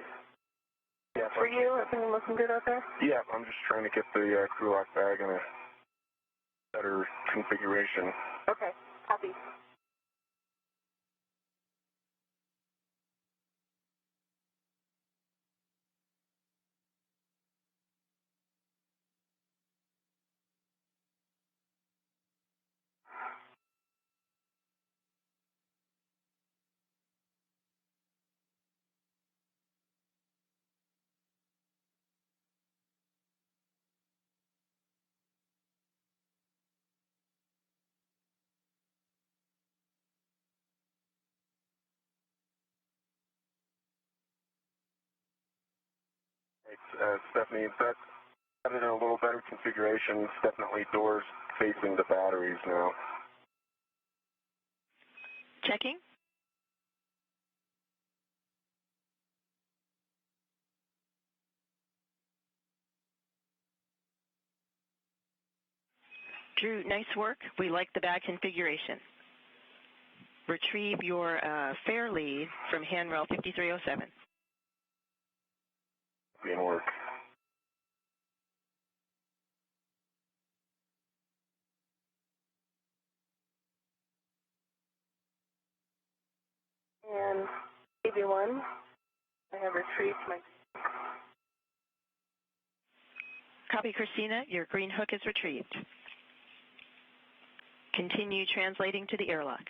for you? Everything looking good out there? Yeah, I'm just trying to get the crew lock bag in a better configuration. Okay, copy. Stephanie, that's got it in a little better configuration. It's definitely doors facing the batteries now. Checking. Drew, nice work. We like the bag configuration. Retrieve your fare lead from handrail 5307. Being work. And EV1, I have retrieved my... Copy, Christina. Your green hook is retrieved. Continue translating to the airlock.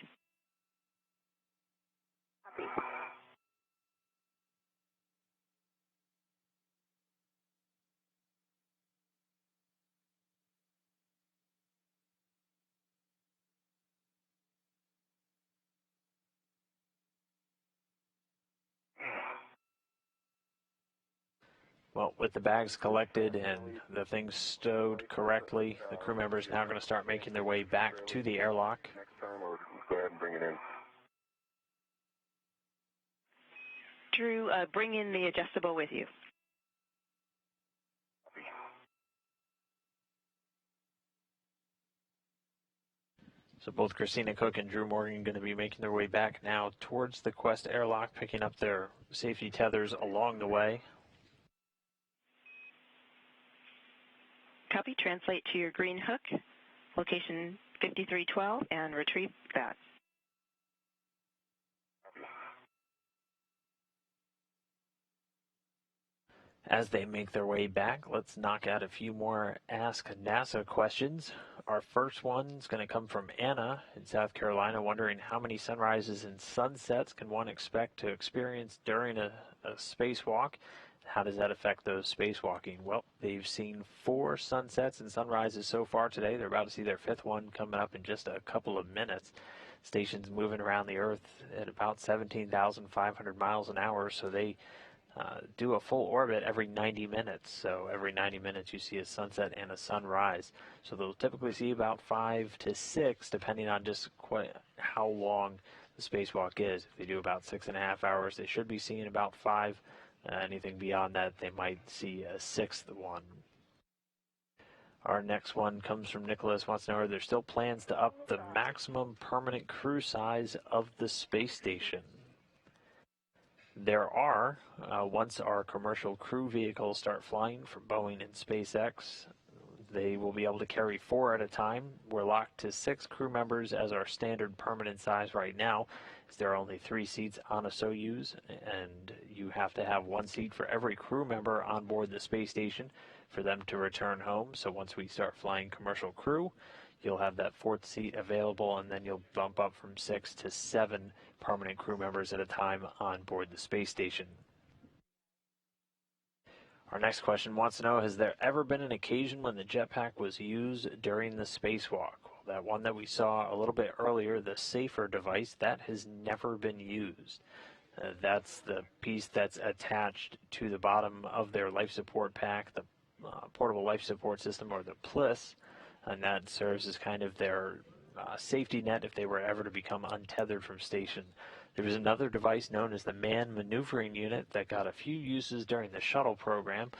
Copy. Well, with the bags collected and the things stowed correctly, the crew members now going to start making their way back to the airlock. Next time, or go ahead and bring it in. Drew, bring in the adjustable with you. So both Christina Cook and Drew Morgan are going to be making their way back now towards the Quest airlock, picking up their safety tethers along the way. Copy, translate to your green hook, location 5312, and retrieve that. As they make their way back, let's knock out a few more Ask NASA questions. Our first one is going to come from Anna in South Carolina, wondering how many sunrises and sunsets can one expect to experience during a spacewalk? How does that affect those spacewalking? Well, they've seen 4 sunsets and sunrises so far today. They're about to see their 5th one coming up in just a couple of minutes. Station's moving around the Earth at about 17,500 miles an hour, so they do a full orbit every 90 minutes. So every 90 minutes you see a sunset and a sunrise. So they'll typically see about 5 to 6, depending on just how long the spacewalk is. If they do about 6.5 hours, they should be seeing about 5. Anything beyond that, they might see a 6th one. Our next one comes from Nicholas. Wants to know, are there still plans to up the maximum permanent crew size of the space station? There are. Once our commercial crew vehicles start flying from Boeing and SpaceX, they will be able to carry 4 at a time. We're locked to 6 crew members as our standard permanent size right now. There are only 3 seats on a Soyuz, and you have to have 1 seat for every crew member on board the space station for them to return home. So once we start flying commercial crew, you'll have that 4th seat available, and then you'll bump up from 6 to 7 permanent crew members at a time on board the space station. Our next question wants to know, has there ever been an occasion when the jetpack was used during the spacewalk? That one that we saw a little bit earlier, the SAFER device, that has never been used. That's the piece that's attached to the bottom of their life support pack, the portable life support system, or the PLIS, and that serves as kind of their safety net if they were ever to become untethered from station. There was another device known as the Man Maneuvering Unit that got a few uses during the shuttle program,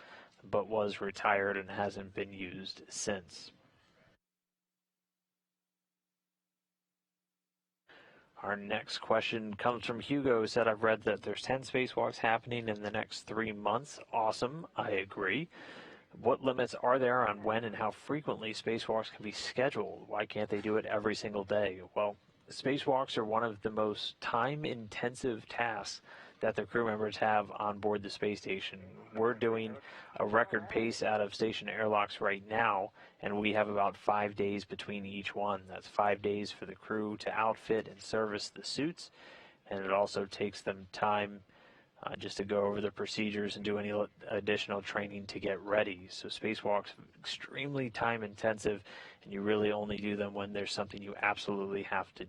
but was retired and hasn't been used since. Our next question comes from Hugo, who said, I've read that there's 10 spacewalks happening in the next 3 months. Awesome, I agree. What limits are there on when and how frequently spacewalks can be scheduled? Why can't they do it every single day? Well, spacewalks are one of the most time-intensive tasks that the crew members have on board the space station. We're doing a record pace out of station airlocks right now, and we have about 5 days between each one. That's 5 days for the crew to outfit and service the suits, and it also takes them time just to go over the procedures and do any additional training to get ready. So spacewalks are extremely time intensive, and you really only do them when there's something you absolutely have to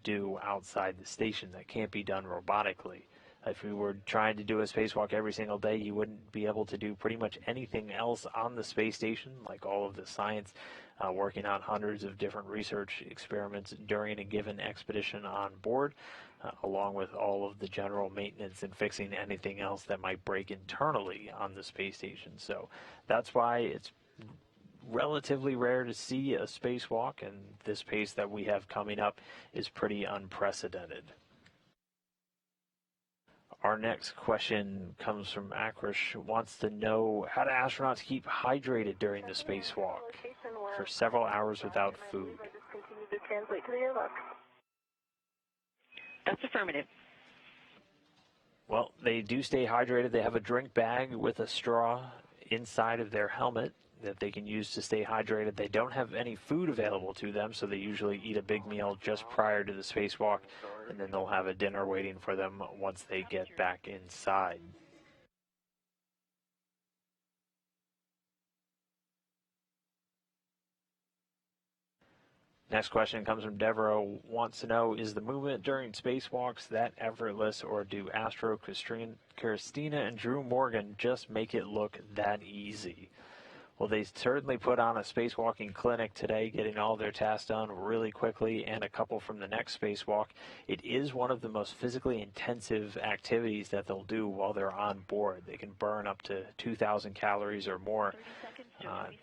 do outside the station that can't be done robotically. If we were trying to do a spacewalk every single day, you wouldn't be able to do pretty much anything else on the space station, like all of the science, working on hundreds of different research experiments during a given expedition on board, along with all of the general maintenance and fixing anything else that might break internally on the space station. So that's why it's relatively rare to see a spacewalk, and this pace that we have coming up is pretty unprecedented. Our next question comes from Akrish, wants to know, how do astronauts keep hydrated during the spacewalk for several hours without food? Continue to translate to the airlock. That's affirmative. Well, they do stay hydrated. They have a drink bag with a straw inside of their helmet that they can use to stay hydrated. They don't have any food available to them, so they usually eat a big meal just prior to the spacewalk, and then they'll have a dinner waiting for them once they get back inside. Next question comes from Devereaux. Wants to know, is the movement during spacewalks that effortless, or do Astro, Christina, and Drew Morgan just make it look that easy? Well, they certainly put on a spacewalking clinic today, getting all their tasks done really quickly, and a couple from the next spacewalk. It is one of the most physically intensive activities that they'll do while they're on board. They can burn up to 2,000 calories or more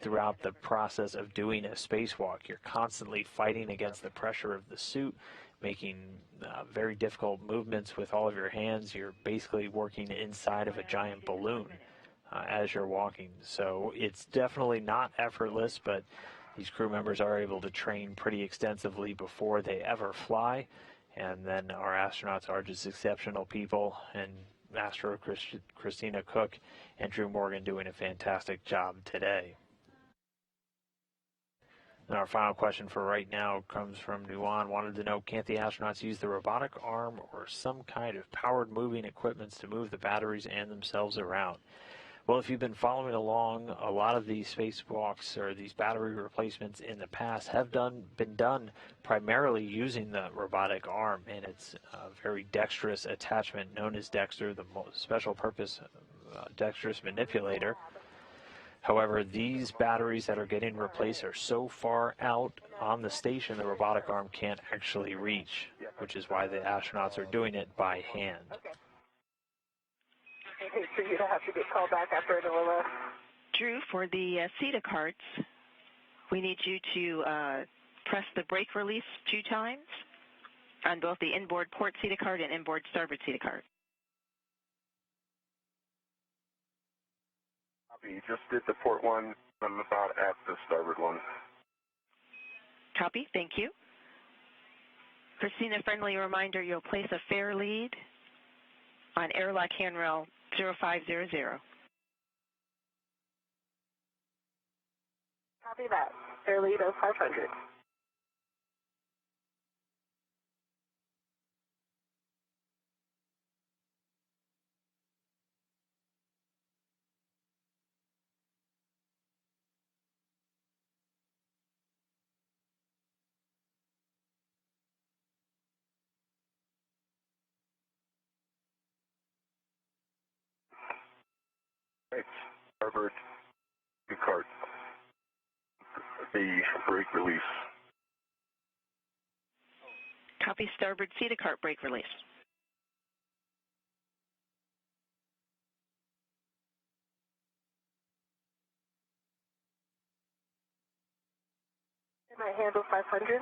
throughout the process of doing a spacewalk. You're constantly fighting against the pressure of the suit, making very difficult movements with all of your hands. You're basically working inside of a giant balloon as you're walking. So it's definitely not effortless, but these crew members are able to train pretty extensively before they ever fly. And then our astronauts are just exceptional people, and Astro Christina Cook and Drew Morgan doing a fantastic job today. And our final question for right now comes from Nuan. Wanted to know, can't the astronauts use the robotic arm or some kind of powered moving equipment to move the batteries and themselves around? Well, if you've been following along, a lot of these spacewalks or these battery replacements in the past have been done primarily using the robotic arm, and it's a very dexterous attachment known as Dexter, the special purpose dexterous manipulator. However, these batteries that are getting replaced are so far out on the station the robotic arm can't actually reach, which is why the astronauts are doing it by hand. Okay, so you don't have to get called back after an OLS. Drew, for the CETA carts, we need you to press the brake release 2 times on both the inboard port CETA cart and inboard starboard CETA cart. Copy. Just did the port one. I'm about at the starboard one. Copy. Thank you. Christina, friendly reminder, you'll place a fare lead on airlock handrail 0500. Copy that. Air lead 0500. Right. Starboard cart. The brake release. Copy starboard CETA cart brake release. Can I handle 500?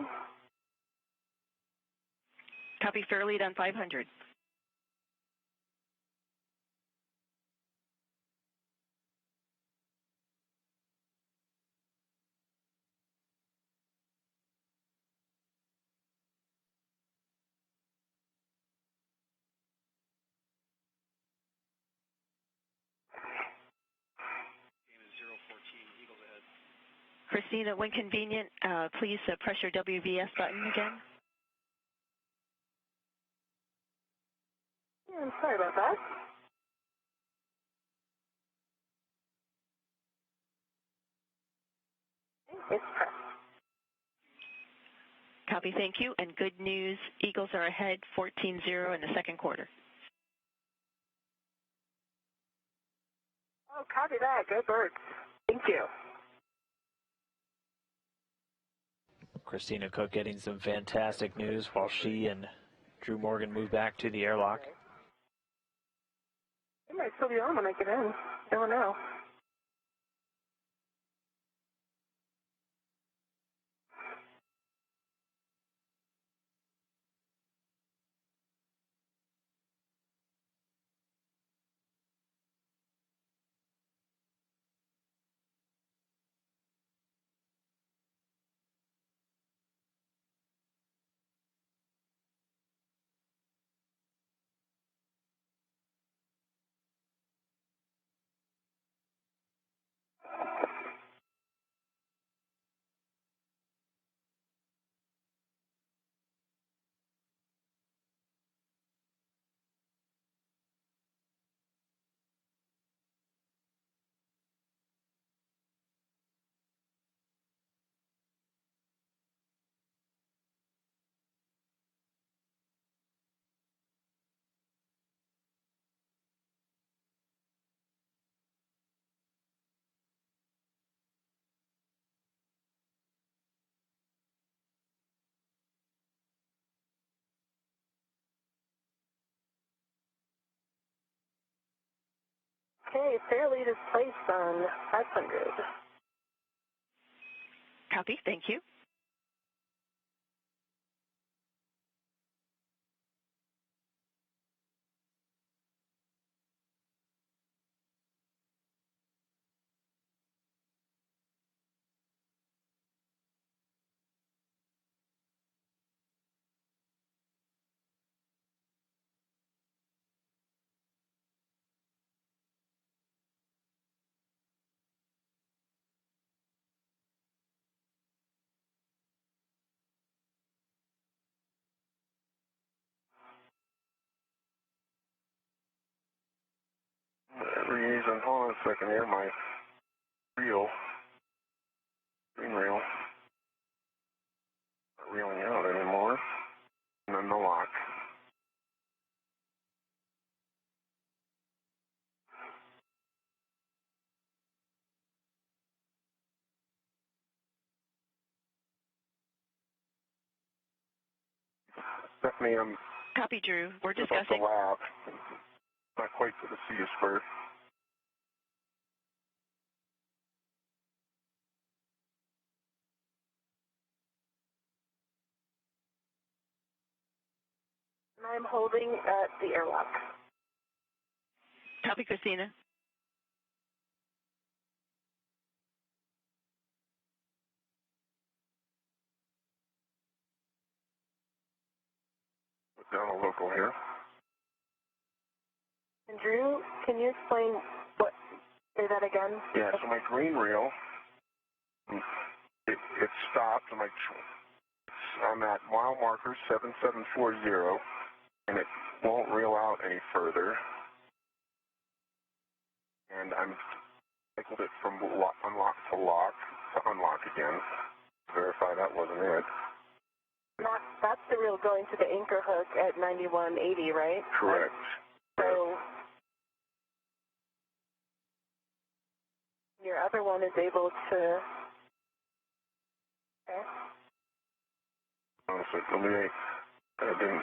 Copy fare lead on 500. Christina, when convenient, please press your WVS button again. Yeah, I'm sorry about that. It's pressed. Copy, thank you. And good news, Eagles are ahead 14-0 in the second quarter. Oh, copy that. Go Birds. Thank you. Christina Cook getting some fantastic news while she and Drew Morgan move back to the airlock. It might still be on when I get in. Never know. Okay, Fairlead is placed on 500. Copy. Thank you. Reason, hold on a second here, my reel, green reel, not reeling out anymore, and then the lock. Stephanie, I'm Copy, Drew. We're about discussing. the lab, not quite to the C spur. And I'm holding at the airlock. Copy, Christina. Put down a local here. And Drew, can you explain what, say that again? Yeah, so my green reel, it stopped. I'm at mile marker 7740, and it won't reel out any further. And I'm cycled it from unlock to lock to unlock again to verify that wasn't it. That's the reel going to the anchor hook at 9180, right? Correct. So your other one is able to. Okay. So let me. I didn't.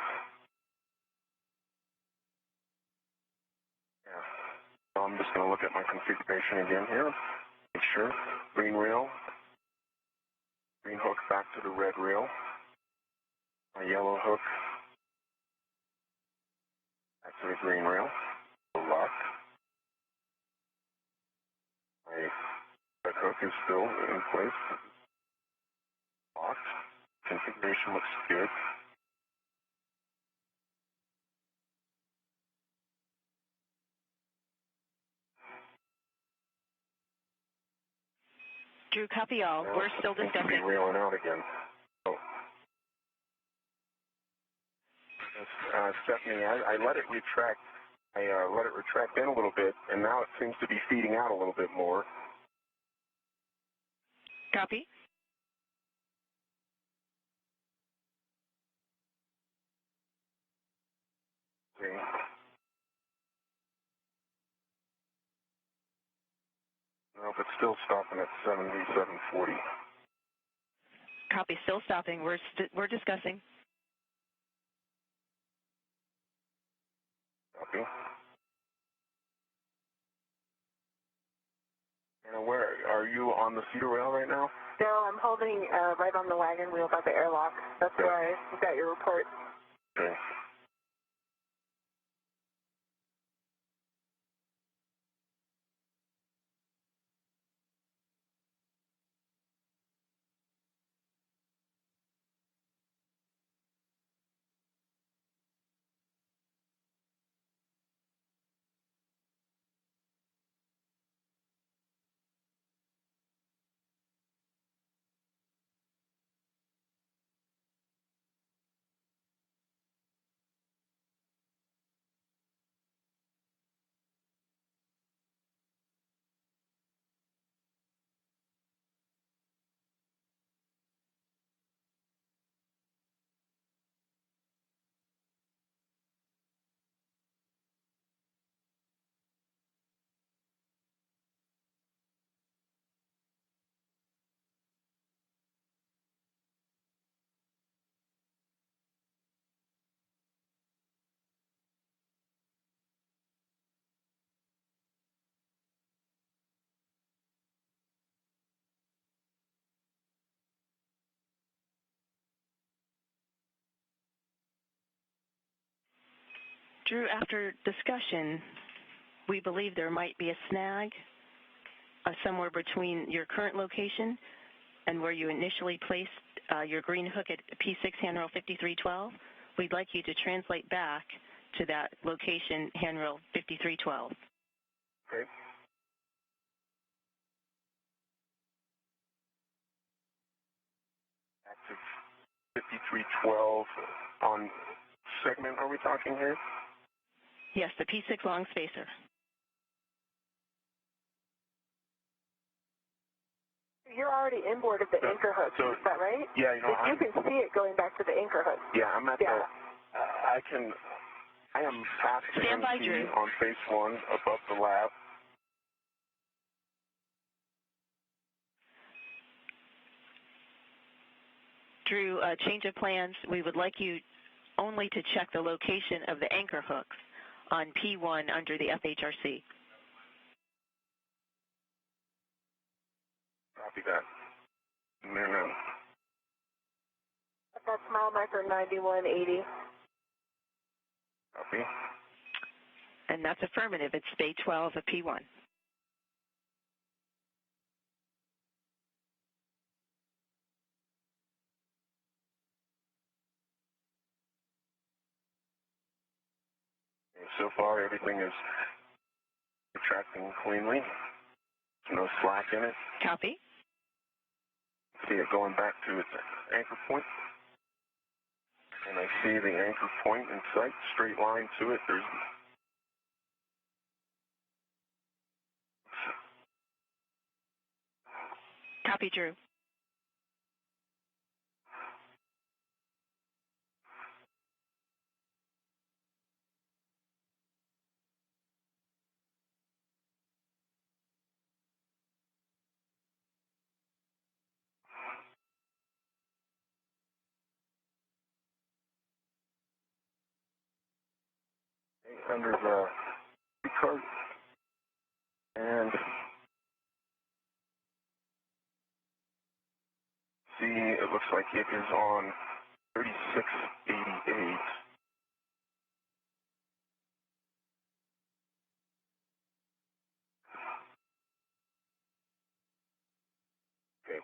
Yeah. So I'm just going to look at my configuration again here. Make sure. Green reel. Green hook back to the red reel. My yellow hook back to the green rail. Locked. My red hook is still in place. Locked. Configuration looks good. Drew, copy all. We're still discussing. Be reeling out again. So, Stephanie, I let it retract. I let it retract in a little bit, and now it seems to be feeding out a little bit more. Copy. See? Nope, it's still stopping at 7740. Copy. Still stopping. We're discussing. Copy. And where are you on the cedar rail right now? No, I'm holding right on the wagon wheel by the airlock. That's Okay. where I got your report. Okay. Drew, after discussion, we believe there might be a snag somewhere between your current location and where you initially placed your green hook at P6 handrail 5312. We'd like you to translate back to that location, handrail 5312. Okay. Active 5312 on segment, are we talking here? Yes, the P6 long spacer. You're already inboard of the anchor hook, is that right? Yeah, you can see it going back to the anchor hook. Yeah, I'm at the, I am past the Stand by, MC Drew. on phase 1 above the lab. Drew, change of plans. We would like you only to check the location of the anchor hooks on P1 under the FHRC. Copy that. No. That's mile marker 9180. Copy. And that's affirmative. It's bay 12 of P1. So far, everything is retracting cleanly. There's no slack in it. Copy. See it going back to its anchor point. And I see the anchor point in sight, straight line to it. There's Copy, Drew. under the card. And see, it looks like it is on 3688. Okay.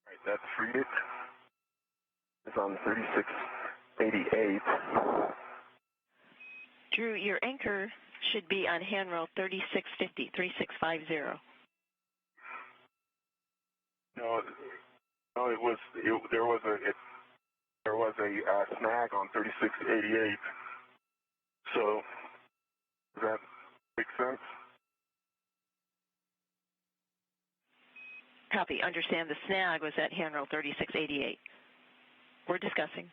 Right, that's freed it. It's on 3688. Drew, your anchor should be on handrail 3650, 3650. No, there was a snag on 3688. So, does that make sense? Copy. Understand the snag was at handrail 3688. We're discussing.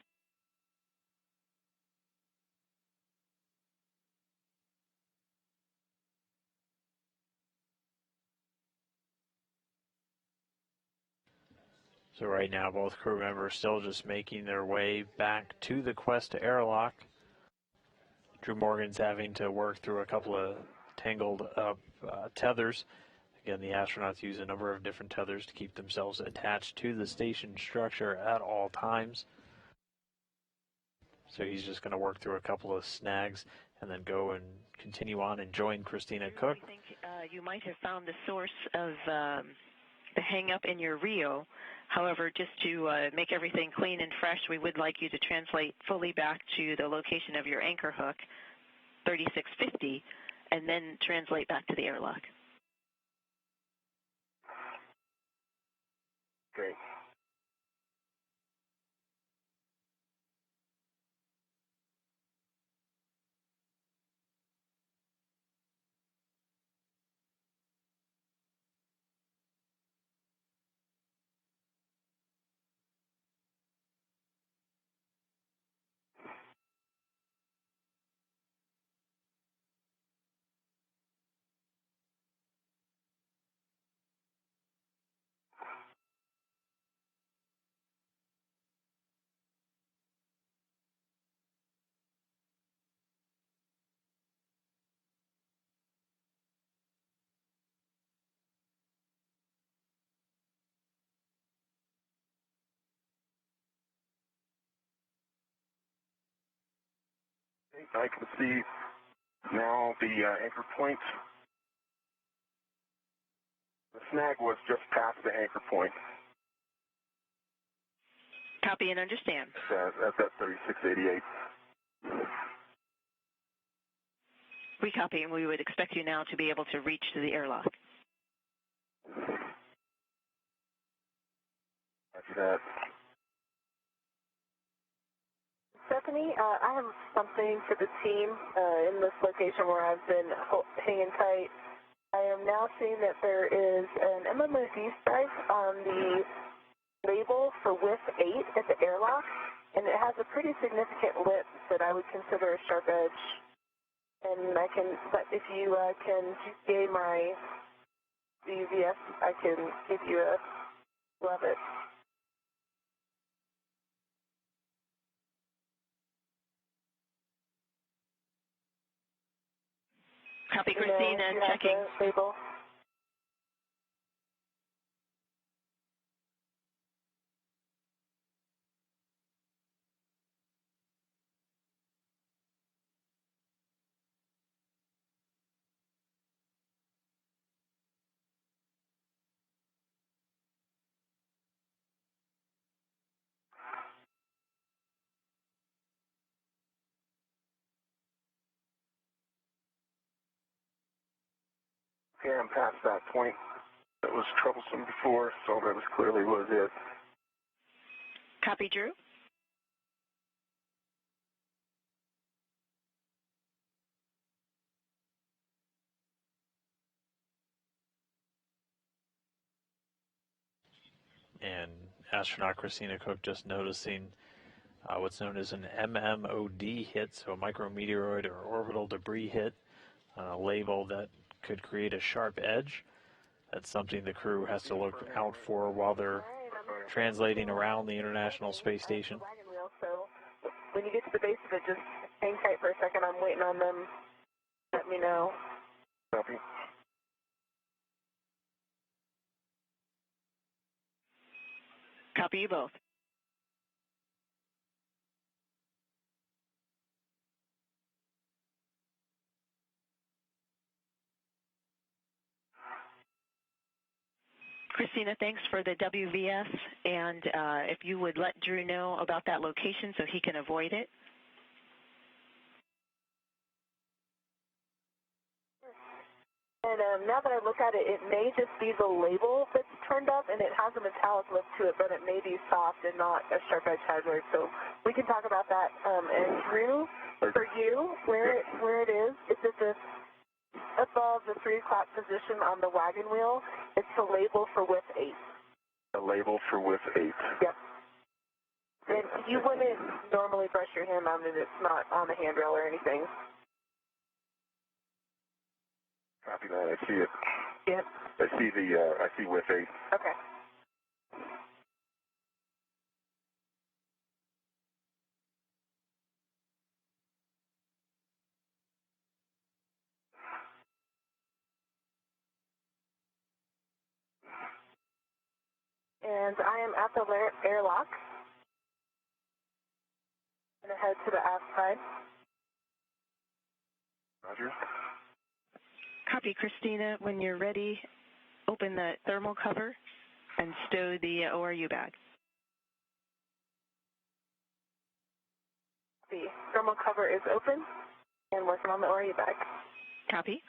So right now, both crew members still just making their way back to the Quest airlock. Drew Morgan's having to work through a couple of tangled up tethers. Again, the astronauts use a number of different tethers to keep themselves attached to the station structure at all times. So he's just going to work through a couple of snags and then go and continue on and join Christina Cook. I think you might have found the source of the hang-up in your reel. However, just to make everything clean and fresh, we would like you to translate fully back to the location of your anchor hook, 3650, and then translate back to the airlock. Great. I can see now the anchor point. The snag was just past the anchor point. Copy and understand. At that 3688. We copy, and we would expect you now to be able to reach to the airlock. After that. Stephanie, I have something for the team in this location where I've been hanging tight. I am now seeing that there is an MMOD stripe on the label for width 8 at the airlock, and it has a pretty significant lip that I would consider a sharp edge. And I can, but if you can GPA my VVS, I can give you a love it. Copy, Christina, checking. Label. Okay, I'm past that point. That was troublesome before, so that was clearly what it is. Copy, Drew. And astronaut Christina Cook just noticing what's known as an MMOD hit, so a micrometeoroid or orbital debris hit, label that could create a sharp edge. That's something the crew has to look out for while they're translating around the International Space Station. So when you get to the base of it, just hang tight for a second. I'm waiting on them. Let me know. Copy. Copy you both. Christina, thanks for the WVS, and if you would let Drew know about that location so he can avoid it. And now that I look at it, it may just be the label that's turned up, and it has a metallic look to it, but it may be soft and not a sharp edge hydroid. So we can talk about that. And Drew, for you, where it is, it's at the above the 3 o'clock position on the wagon wheel. It's the label for width 8. The label for width 8. Yep. And you wouldn't normally brush your hand on it. It's not on the handrail or anything. Copy that. I see it. Yep. I see width 8. Okay. And I am at the airlock. I'm going to head to the aft side. Roger. Copy, Christina. When you're ready, open the thermal cover and stow the ORU bag. The thermal cover is open and working on the ORU bag. Copy.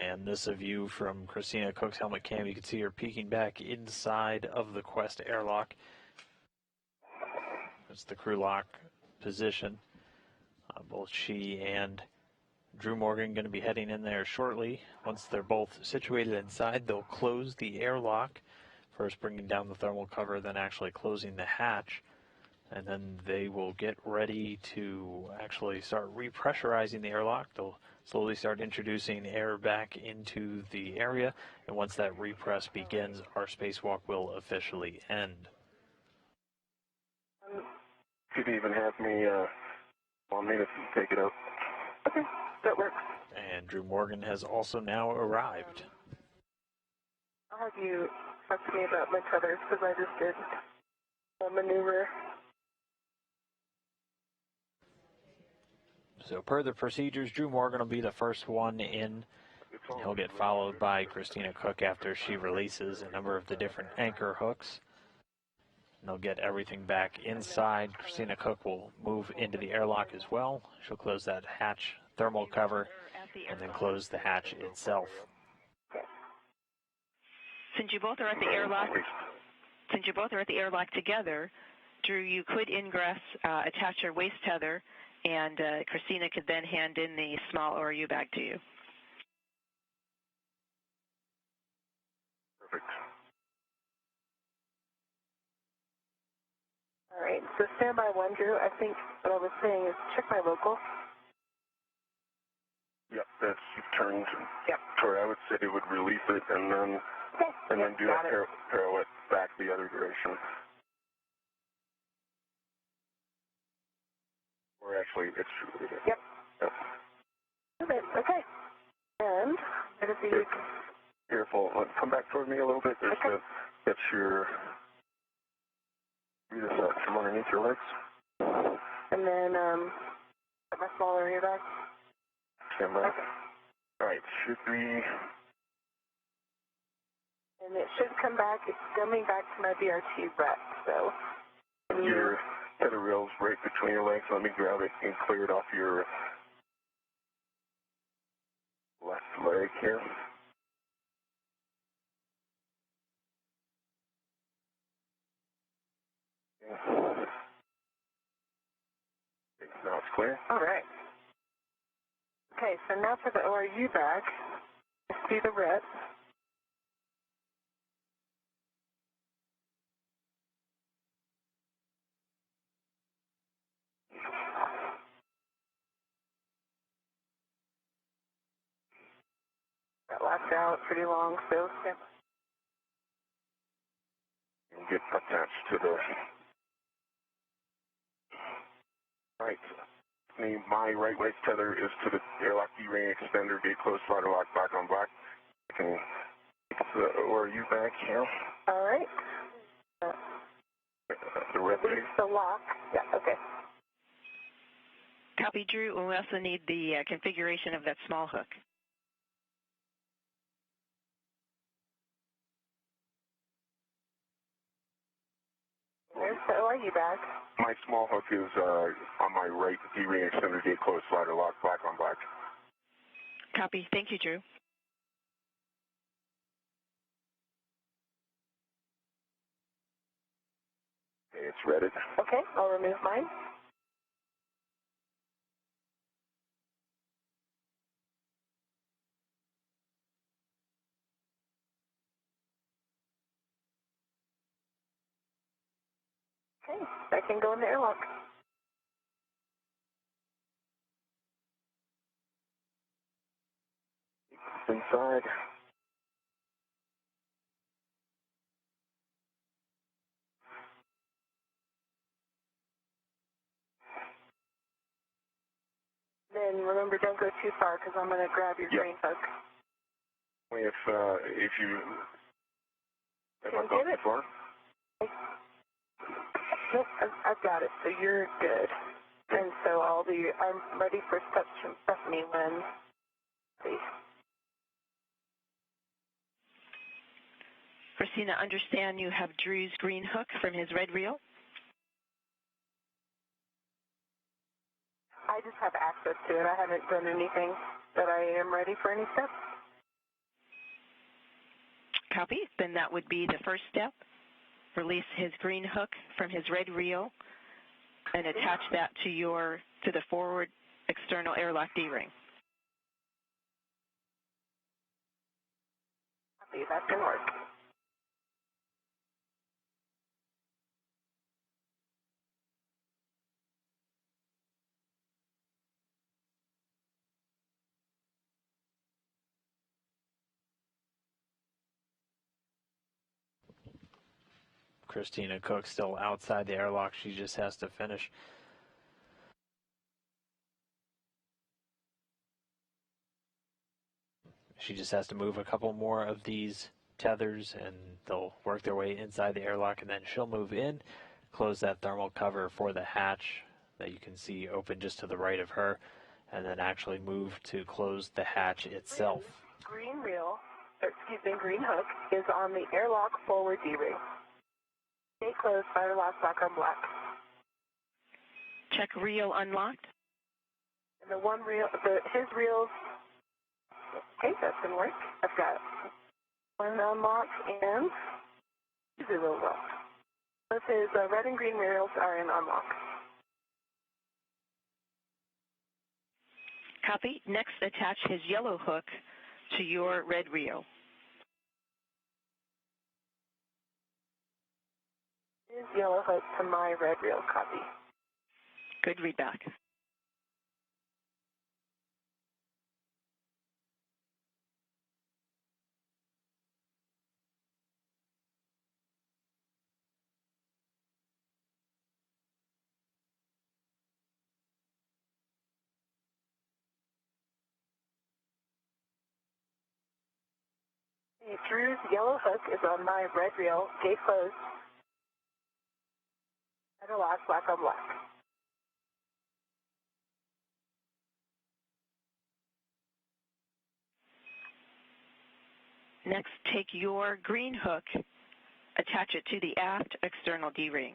And this is a view from Christina Cook's helmet cam. You can see her peeking back inside of the Quest airlock. That's the crew lock position. Both she and Drew Morgan going to be heading in there shortly. Once they're both situated inside, they'll close the airlock First bringing down the thermal cover, then actually closing the hatch. And then they will get ready to actually start repressurizing the airlock. They'll slowly start introducing air back into the area. And once that repress begins, our spacewalk will officially end. You could even have me 1 minute to take it up. Okay, that works. And Drew Morgan has also now arrived. I'll have you talk to me about my tethers because I just did a maneuver. So per the procedures, Drew Morgan will be the first one in. He'll get followed by Christina Cook after she releases a number of the different anchor hooks. And they'll get everything back inside. Christina Cook will move into the airlock as well. She'll close that hatch thermal cover and then close the hatch itself. Since you both are at the airlock together, Drew, you could ingress, attach your waist tether, and Christina could then hand in the small ORU bag to you. Perfect. All right, so standby one, Drew. I think what I was saying is check my local. Yep, that's turned. Yep. Sorry, I would say it would release it and then do that pirouette back the other direction. Or actually, it's. Yep. Okay. And let us see. Careful. Come back toward me a little bit. There's okay. That's your. Read this out from underneath your legs. And then put my small area back. Stand by. Okay. All right. Should we? And it should come back. It's coming back to my BRT rep. So. Your tether rail's right between your legs. Let me grab it and clear it off your left leg here. Now it's clear. All right. Okay, so now for the ORU bag, see the rep. That lasts out pretty long, so yeah. And get attached to the. Right. My right waist tether is to the airlock D-ring extender, gate closed, slider lock, black on black. I can get the ORU back here. All right. The red Release the lock. Yeah, okay. Copy, Drew. We also need the configuration of that small hook. There's the ORU bag. My small hook is on my right D-ring extender, gate closed, slider lock, black on black. Copy. Thank you, Drew. Okay, it's ready. Okay, I'll remove mine. Okay, I can go in the airlock. Inside. Then remember, don't go too far because I'm going to grab your green hook. If you Can you get it? Far? Nope, I've got it. So you're good. And so I'm ready for steps from Stephanie when. See. Christina, understand you have Drew's green hook from his red reel? I just have access to it. I haven't done anything, but I am ready for any steps. Copy. Then that would be the first step. Release his green hook from his red reel and attach that to the forward external airlock D-ring. Copy. That can work. Christina Cook still outside the airlock. She just has to finish. She just has to move a couple more of these tethers and they'll work their way inside the airlock, and then she'll move in, close that thermal cover for the hatch that you can see open just to the right of her, and then actually move to close the hatch itself. Green hook is on the airlock forward D-ring. Stay closed, fire lock, black on black. Check reel unlocked. And the one reel, his reels, okay, that didn't work. I've got one unlocked and two reels locked. Both his red and green reels are in unlock. Copy. Next, attach his yellow hook to your red reel. His yellow hook to my red reel, copy. Good readback. Drew's yellow hook is on my red reel, gate closed. Center lock, black on black. Next, take your green hook, attach it to the aft external D-ring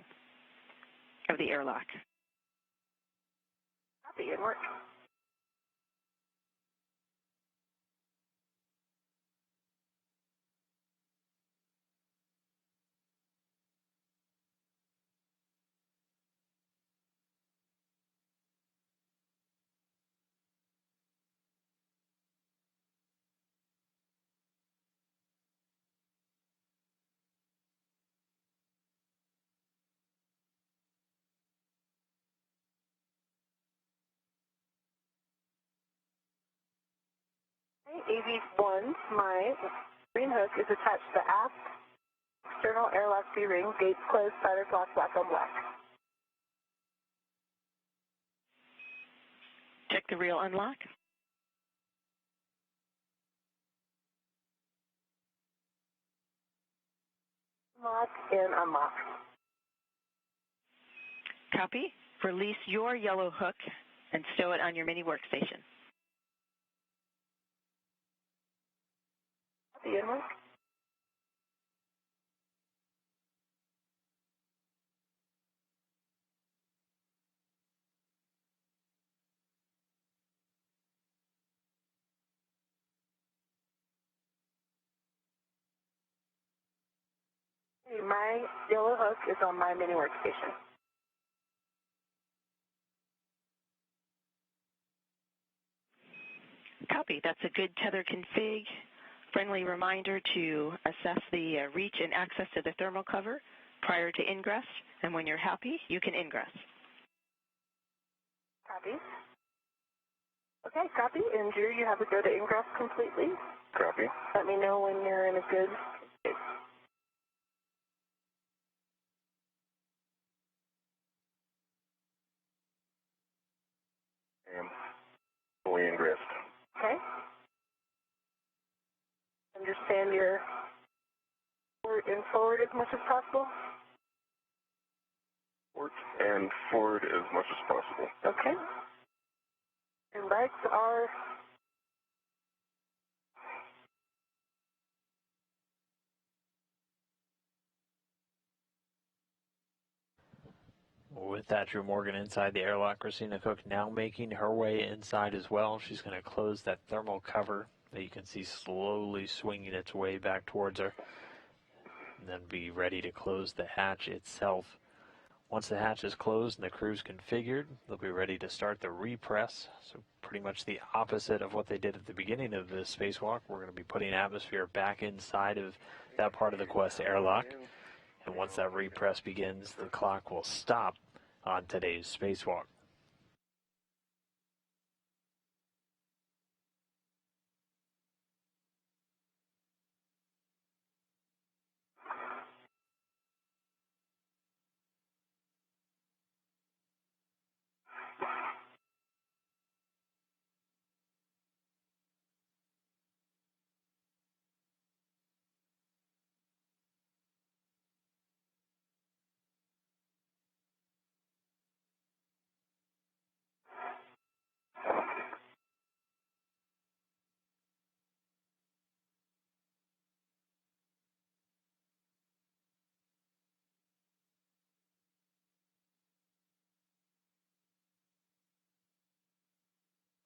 of the airlock. Copy, it worked. AV1, my green hook is attached to the aft external airlock D-ring, gates closed, siders locked, black on black. Check the reel unlock. Lock and unlock. Copy. Release your yellow hook and stow it on your mini workstation. Copy, and work. My yellow hook is on my mini workstation. Copy. That's a good tether config. Friendly reminder to assess the reach and access to the thermal cover prior to ingress, and when you're happy, you can ingress. Copy. Okay, copy. And Drew, you have to go to ingress completely. Copy. Let me know when you're in a good state. I am fully ingressed. Okay. Understand your forward as much as possible. And forward as much as possible. Okay. And legs are With that, Drew Morgan inside the airlock. Christina Cook now making her way inside as well. She's going to close that thermal cover that you can see slowly swinging its way back towards her, and then be ready to close the hatch itself. Once the hatch is closed and the crew's configured, they'll be ready to start the repress. So pretty much the opposite of what they did at the beginning of this spacewalk. We're going to be putting atmosphere back inside of that part of the Quest airlock. And once that repress begins, the clock will stop on today's spacewalk.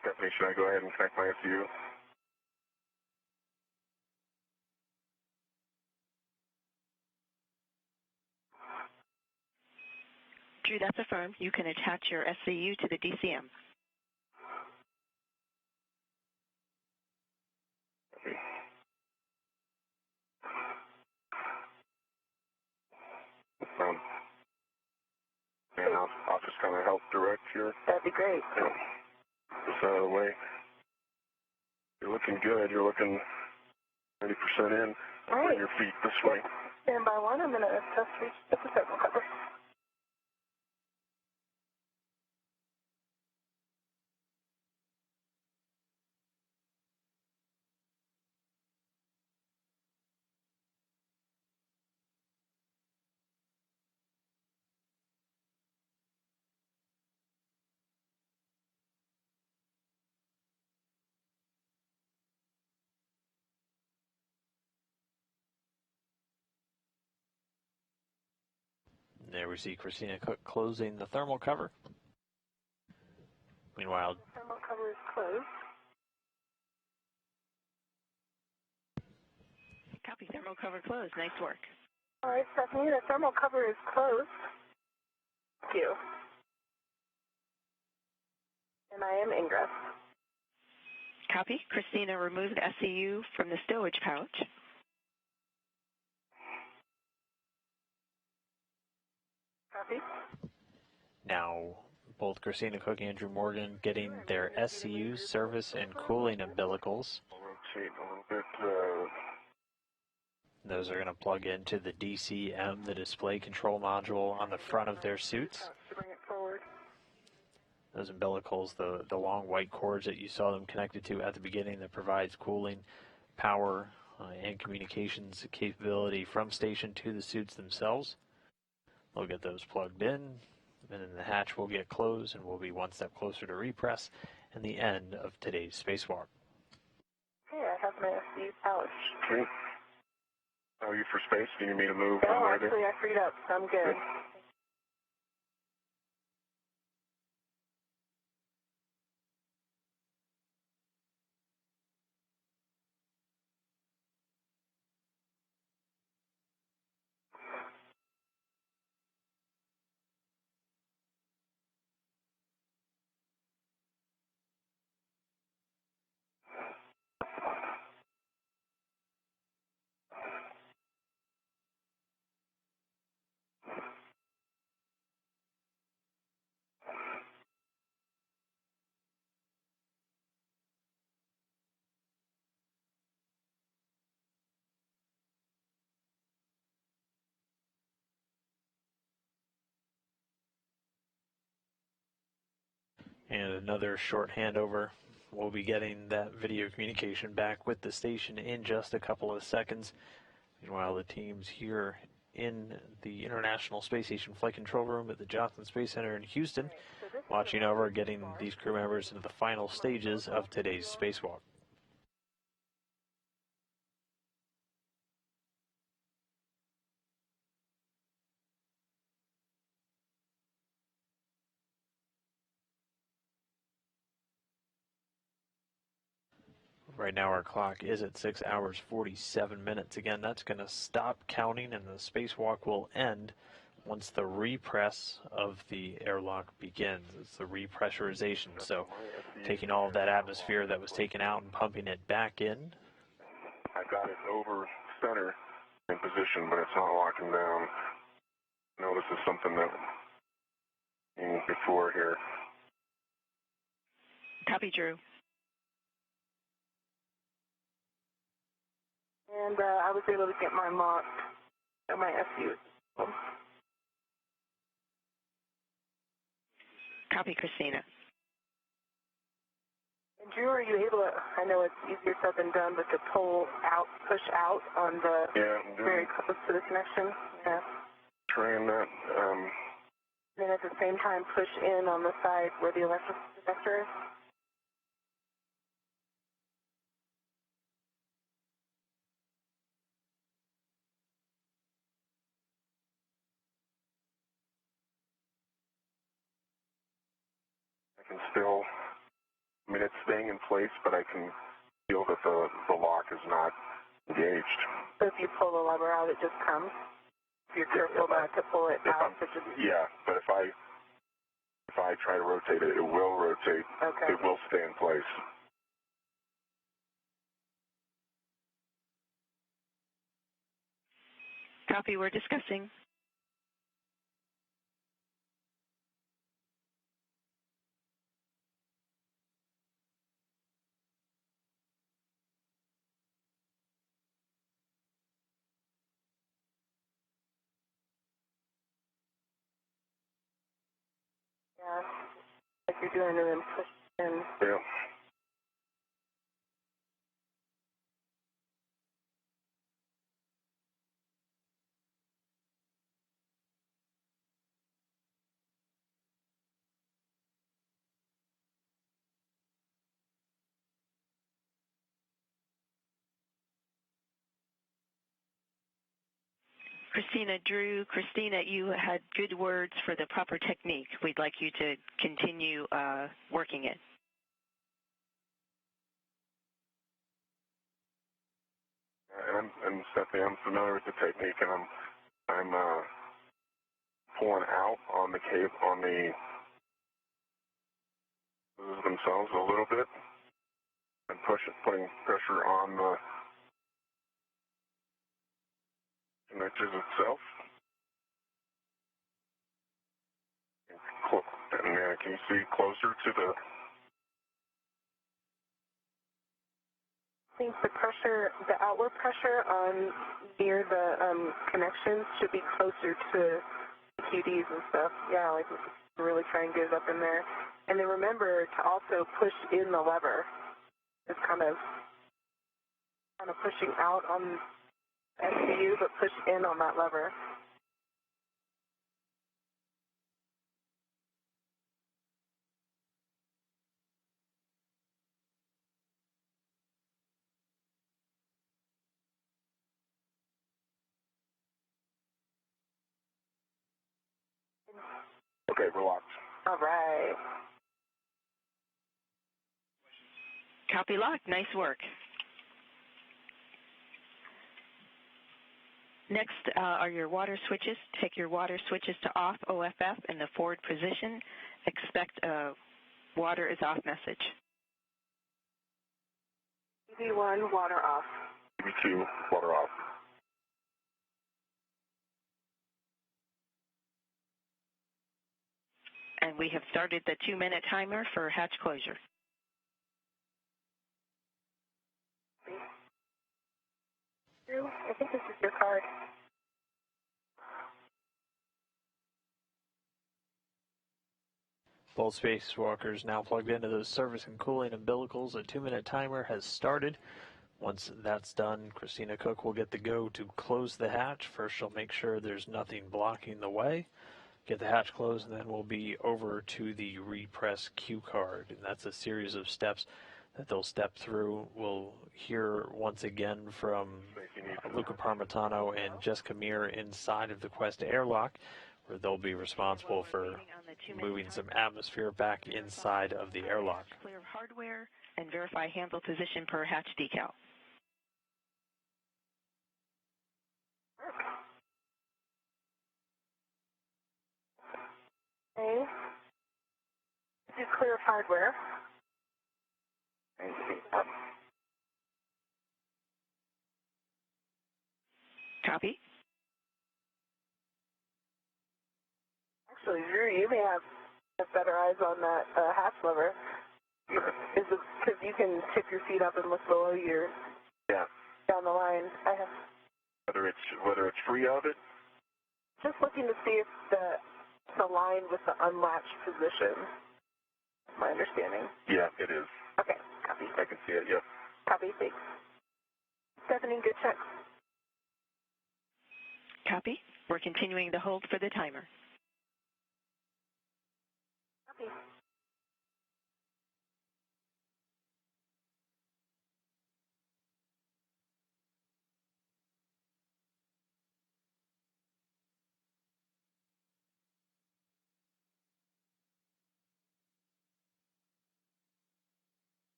Stephanie, should I go ahead and connect my SCU? Drew, that's affirmed. You can attach your SCU to the DCM. Okay. And I'll just kind of help direct here. That'd be great. Yeah. This out of the way. You're looking good. You're looking 90% in. All right. Bring your feet this way. Stand by one. I'm going to test reach the thermal cover. There we see Christina Cook closing the thermal cover. Meanwhile, Thermal cover is closed. Copy. Thermal cover closed. Nice work. All right, Stephanie, the thermal cover is closed. Thank you. And I am ingress. Copy. Christina removed SCU from the stowage pouch. Copy. now both Christina Cook and Andrew Morgan getting their SCU service and cooling umbilicals. Rotate a little bit. Those are going to plug into the DCM, the display control module on the front of their suits. Bring it forward. Those umbilicals, the long white cords that you saw them connected to at the beginning that provides cooling, power, and communications capability from station to the suits themselves. We'll get those plugged in, and then the hatch will get closed, and we'll be one step closer to repress and the end of today's spacewalk. Okay, I have my SCU pouch. Okay. Are you for space? Do you need me to move? No, actually, I freed up, so I'm good. And another short handover. We'll be getting that video communication back with the station in just a couple of seconds. Meanwhile, the teams here in the International Space Station Flight Control Room at the Johnson Space Center in Houston, watching over getting these crew members into the final stages of today's spacewalk. Right now our clock is at 6 hours 47 minutes. Again, that's going to stop counting and the spacewalk will end once the repress of the airlock begins. It's the repressurization. So taking all of that atmosphere that was taken out and pumping it back in. I got it over center in position, but it's not locking down. No, this is something that before here. Copy, Drew. And I was able to get my MOC, my SU. Copy, Christina. And Drew, are you able to, I know it's easier said than done, but to pull out, push out on the very close to the connection? Yeah. Trying that. And then at the same time push in on the side where the electrical connector is? I can still I mean, it's staying in place, but I can feel that the lock is not engaged. So if you pull the lever out, it just comes? If you're careful not to pull it out, it just... Yeah, but if I try to rotate it, it will rotate. Okay. It will stay in place. Copy, we're discussing. Yeah, like you're doing it and push in. Yeah. Christina Drew. Christina, you had good words for the proper technique. We'd like you to continue working it. And Stephanie, I'm familiar with the technique, and I'm pulling out on the cable on the themselves a little bit, and putting pressure on the connectors itself. And can you see closer to the? I think the pressure, the outward pressure on near the connections should be closer to the QDs and stuff. Yeah, like really try and get it up in there. And then remember to also push in the lever. It's kind of pushing out on SCU, but push in on that lever. Okay, we're locked. All right. Copy locked. Nice work. Next are your water switches. Take your water switches to off OFF in the forward position. Expect a water is off message. EV1, water off. EV2, water off. And we have started the 2-minute timer for hatch closure. Drew, I think this is your card. Both spacewalkers now plugged into those service and cooling umbilicals. A 2-minute timer has started. Once that's done, Christina Cook will get the go to close the hatch. First, she'll make sure there's nothing blocking the way, get the hatch closed, and then we'll be over to the repress cue card. And that's a series of steps that they'll step through. We'll hear once again from Luca Parmitano and Jessica Meir inside of the Quest airlock, where they'll be responsible for moving some atmosphere back inside of the airlock. Clear hardware and verify handle position per hatch decal. Okay. This is clear hardware. Copy. Actually, Drew, you may have better eyes on that hatch lever. Is it because you can tip your feet up and look below you down the line? I have Whether it's free of it. just looking to see if it's aligned with the unlatched position. That's my understanding. Yeah, it is. Okay, copy. I can see it. Yep. Copy, thanks. Stephanie, good check. Copy. We're continuing the hold for the timer. Copy.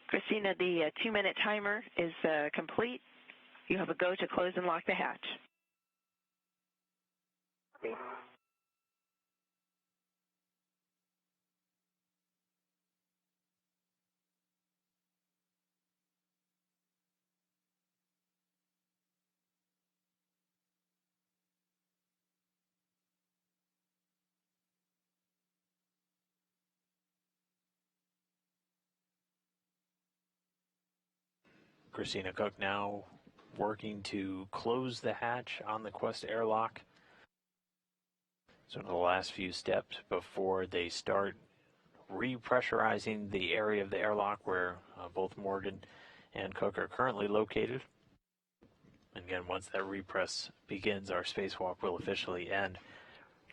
Christina, the 2-minute timer is complete. You have a go to close and lock the hatch. Copy. Christina Cook now working to close the hatch on the Quest airlock. So the last few steps before they start repressurizing the area of the airlock where both Morgan and Cook are currently located. And again, once that repress begins, our spacewalk will officially end.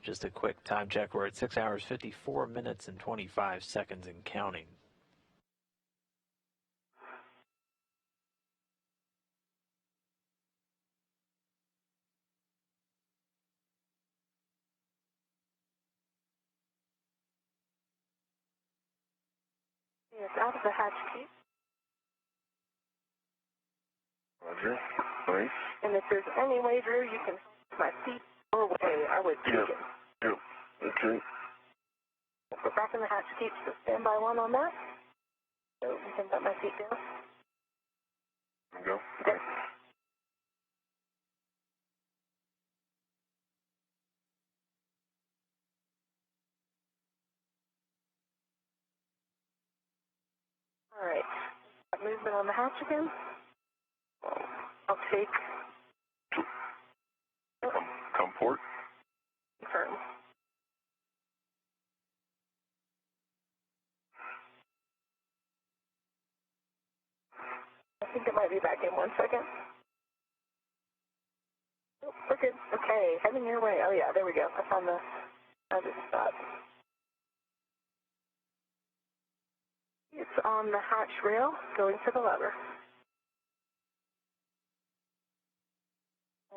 Just a quick time check, we're at 6 hours, 54 minutes, and 25 seconds and counting. Yes, out of the hatch key. Roger. Nice. And if there's any way, Drew, you can hold my seat or way, I would take it. Yep. Okay. We're back in the hatch key, so stand by one on that. So you can put my seat down. There we go. Okay. All right. Movement on the hatch again. I'll take. Come port. Confirm. I think it might be back in 1 second. Oh, we're good. Okay, heading your way. Oh yeah, there we go. I found the spot. It's on the hatch rail, going to the lever.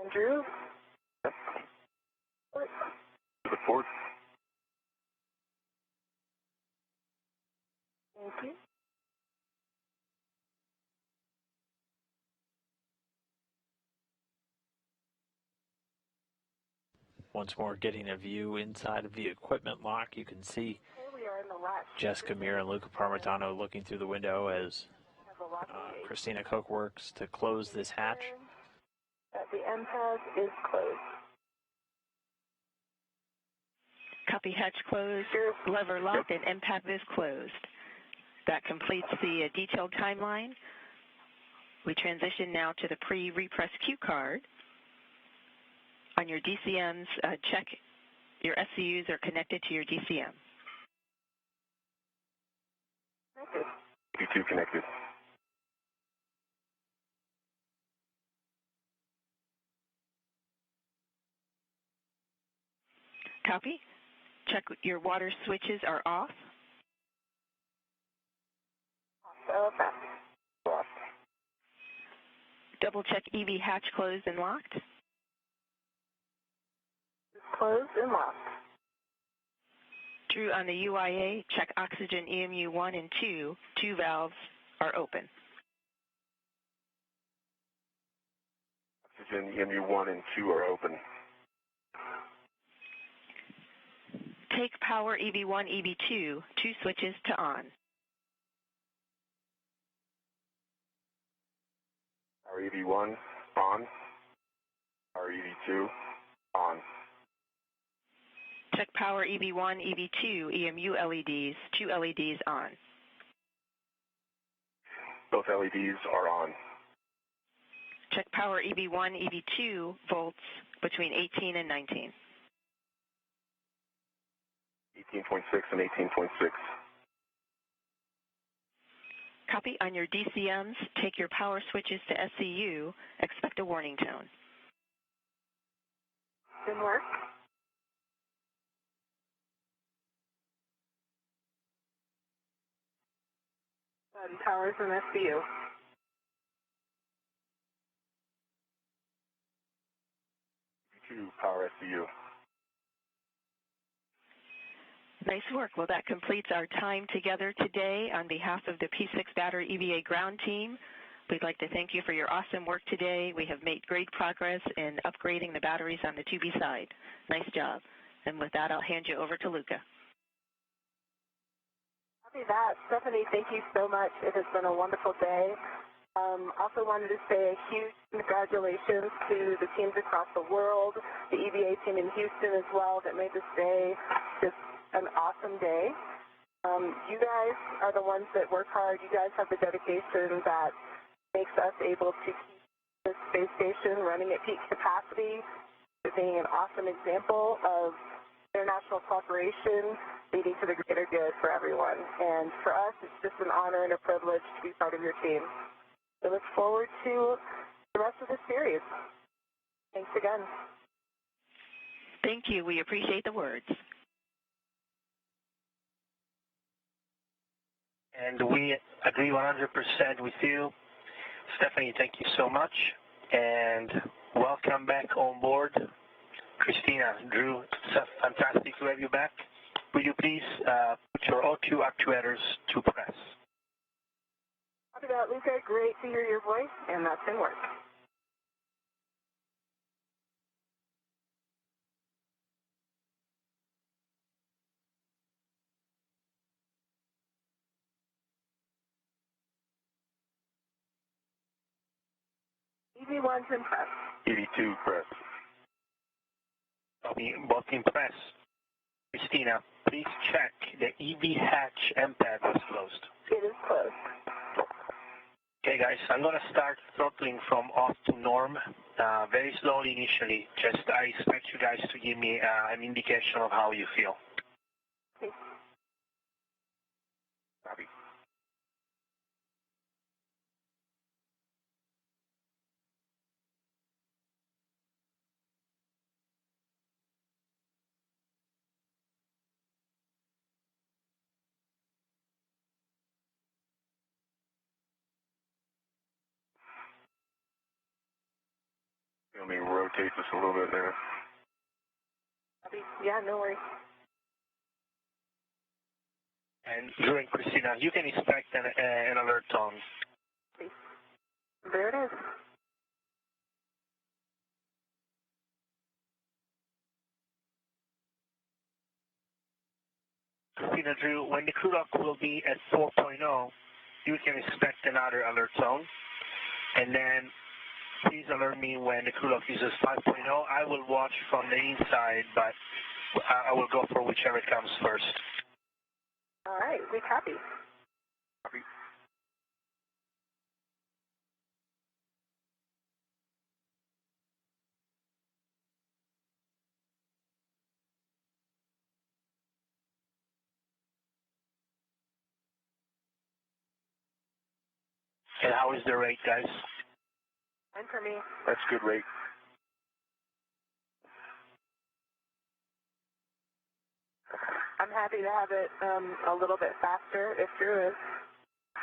Andrew? To the port. Thank you. Once more, getting a view inside of the equipment lock. You can see Here we are in the latch. Jessica Meir and Luca Parmitano looking through the window as Have a lock engaged. Christina Cook works to close this hatch. The MPAS is closed. Copy hatch closed, lever locked, and MPAP is closed. That completes the detailed timeline. We transition now to the pre-repress cue card. On your DCMs, check your SCUs are connected to your DCM. Connected. EV2 connected. Copy. Check your water switches are off. Back. Off. Double check EV hatch closed and locked. Closed and locked. Drew, on the UIA, check oxygen EMU 1 and 2. 2 valves are open. Oxygen EMU 1 and 2 are open. Take power EV1, EV2, 2 switches to on. Our EV1 on. Our EV2 on. Check power EV1, EV2, EMU LEDs, 2 LEDs on. Both LEDs are on. Check power EV1, EV2 volts between 18 and 19. 18.6 and 18.6. Copy. On your DCMs, take your power switches to SCU. Expect a warning tone. Didn't work. Towers and SCU. EV2 power SCU. Nice work. Well, that completes our time together today. On behalf of the P6 Battery EVA ground team, we'd like to thank you for your awesome work today. We have made great progress in upgrading the batteries on the 2B side. Nice job. And with that, I'll hand you over to Luca. Copy that. Stephanie, thank you so much. It has been a wonderful day. Also wanted to say a huge congratulations to the teams across the world, the EVA team in Houston as well that made this day just an awesome day. You guys are the ones that work hard. You guys have the dedication that makes us able to keep this space station running at peak capacity, being an awesome example of international cooperation leading to the greater good for everyone. And for us, it's just an honor and a privilege to be part of your team. We look forward to the rest of the series. Thanks again. Thank you. We appreciate the words. And we agree 100% with you. Stephanie, thank you so much. And welcome back on board. Christina, Drew, it's fantastic to have you back. Will you please put your O2 actuators to press? Copy that, Luca. Great to hear your voice, and that's in work. EV1's in press. EV2 press. Copy, both in press. Christina, please check the EV hatch MPAD is closed. It is closed. Okay, guys, I'm going to start throttling from off to norm, very slowly initially. Just I expect you guys to give me an indication of how you feel. Okay. Copy. Let me rotate this a little bit there. Copy. Yeah, no worries. And during Christina, you can expect an alert tone. Okay. There it is. Christina, Drew, when the crew lock will be at 4.0, you can expect another alert tone. And then please alert me when the crew lock uses 5.0. I will watch from the inside, but I will go for whichever comes first. All right, we copy. Copy. And how is the rate, guys? Fine for me. That's good rate. I'm happy to have it a little bit faster if Drew is.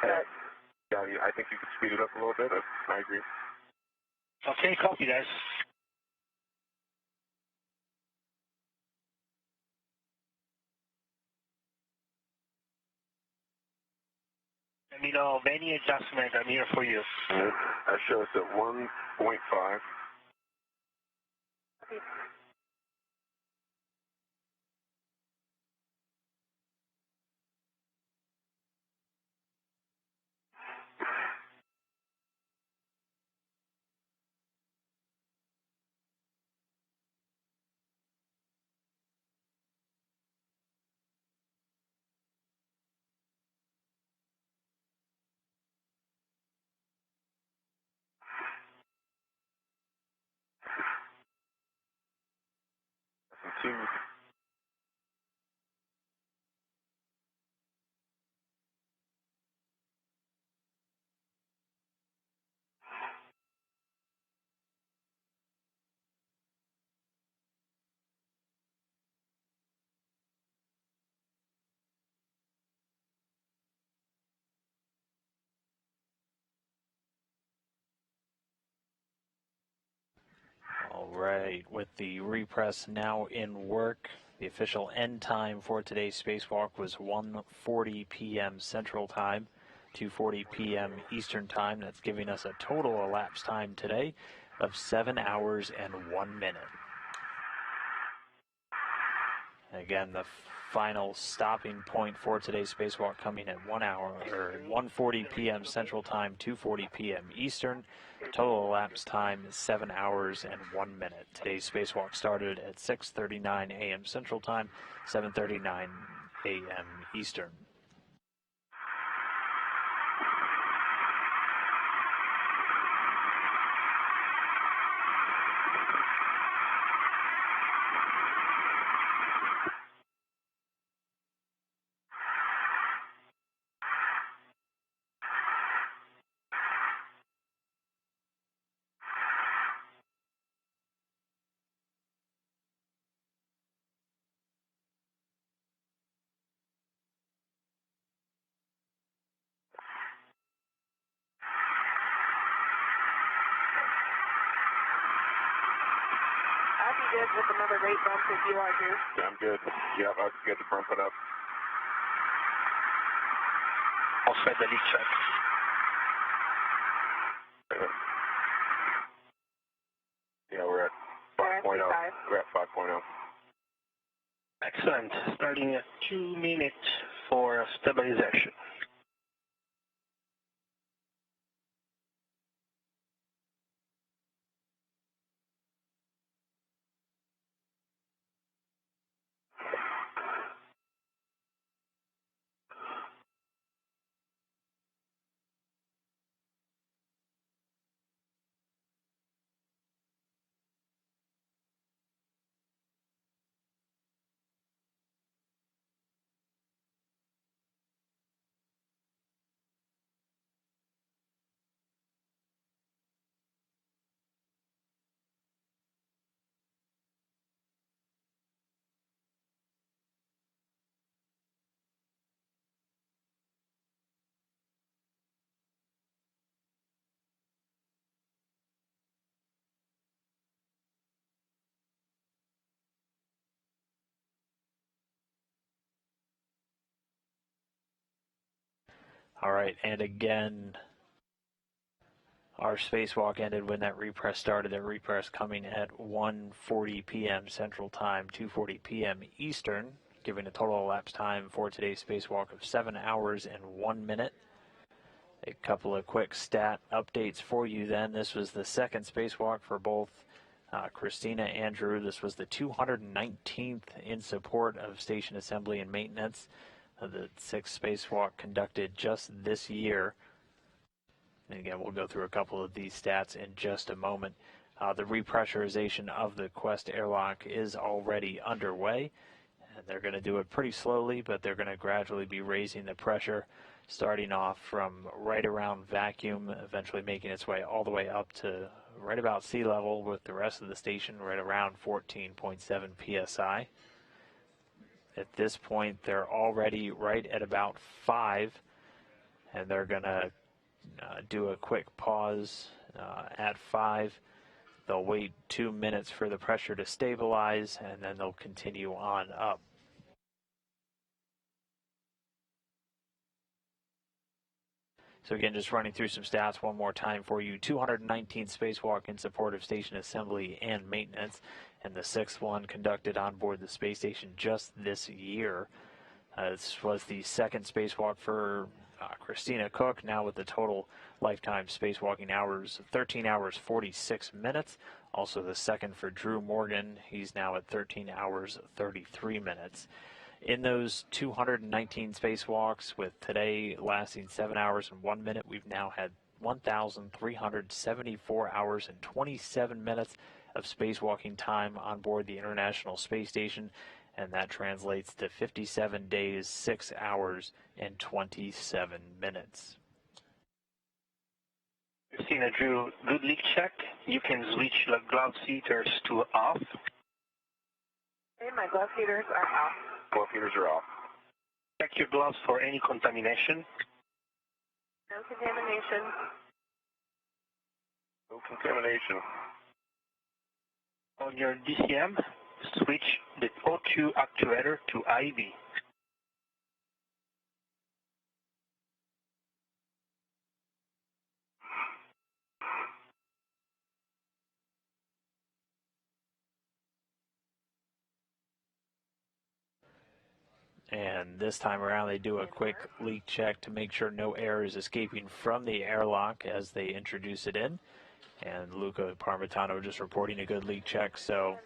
But Yeah, I think you could speed it up a little bit. I agree. Okay, copy, guys. Let me know of any adjustment. I'm here for you. I show us at 1.5. okay. Two. All right, with the repress now in work, The official end time for today's spacewalk was 1:40 p.m. Central Time, 2:40 p.m. Eastern Time. That's giving us a total elapsed time today of 7 hours and 1 minute. Again, the final stopping point for today's spacewalk coming at 1:40 p.m. Central Time, 2:40 p.m. Eastern. Total elapsed time is 7 hours and 1 minute. Today's spacewalk started at 6:39 a.m. Central Time, 7:39 a.m. Eastern. Good with another rate bump if you are, Drew. Yeah, I'm good. Yeah, I'll get to bump it up. I'll set the leak check. Yeah, we're at 5.0. We're at 5.0. Excellent. Starting at 2 minutes for stabilization. All right, and again, our spacewalk ended when that repress started. That repress coming at 1:40 p.m. Central Time, 2:40 p.m. Eastern, giving a total elapsed time for today's spacewalk of 7 hours and 1 minute. A couple of quick stat updates for you then. This was the second spacewalk for both Christina and Drew. This was the 219th in support of station assembly and maintenance. The sixth spacewalk conducted just this year. And again, we'll go through a couple of these stats in just a moment. The repressurization of the Quest airlock is already underway. And they're going to do it pretty slowly, but they're going to gradually be raising the pressure, starting off from right around vacuum, eventually making its way all the way up to right about sea level with the rest of the station, right around 14.7 psi. At this point, they're already right at about 5, and they're going to do a quick pause at 5. They'll wait 2 minutes for the pressure to stabilize, and then they'll continue on up. So again, just running through some stats one more time for you. 219th spacewalk in support of station assembly and maintenance, and the 6th one conducted on board the space station just this year. This was the second spacewalk for Christina Koch, now with the total lifetime spacewalking hours of 13 hours 46 minutes. Also the second for Drew Morgan. He's now at 13 hours 33 minutes. In those 219 spacewalks, with today lasting 7 hours and 1 minute, we've now had 1,374 hours and 27 minutes of spacewalking time on board the International Space Station, and that translates to 57 days, 6 hours, and 27 minutes. Christina, Drew, good leak check. You can switch the glove heaters to off. Okay, my glove heaters are off. Glove heaters are off. Check your gloves for any contamination. No contamination. No contamination. On your DCM, switch the O2 actuator to IV. And this time around, they do a quick leak check to make sure no air is escaping from the airlock as they introduce it in. And Luca Parmitano just reporting a good leak check, so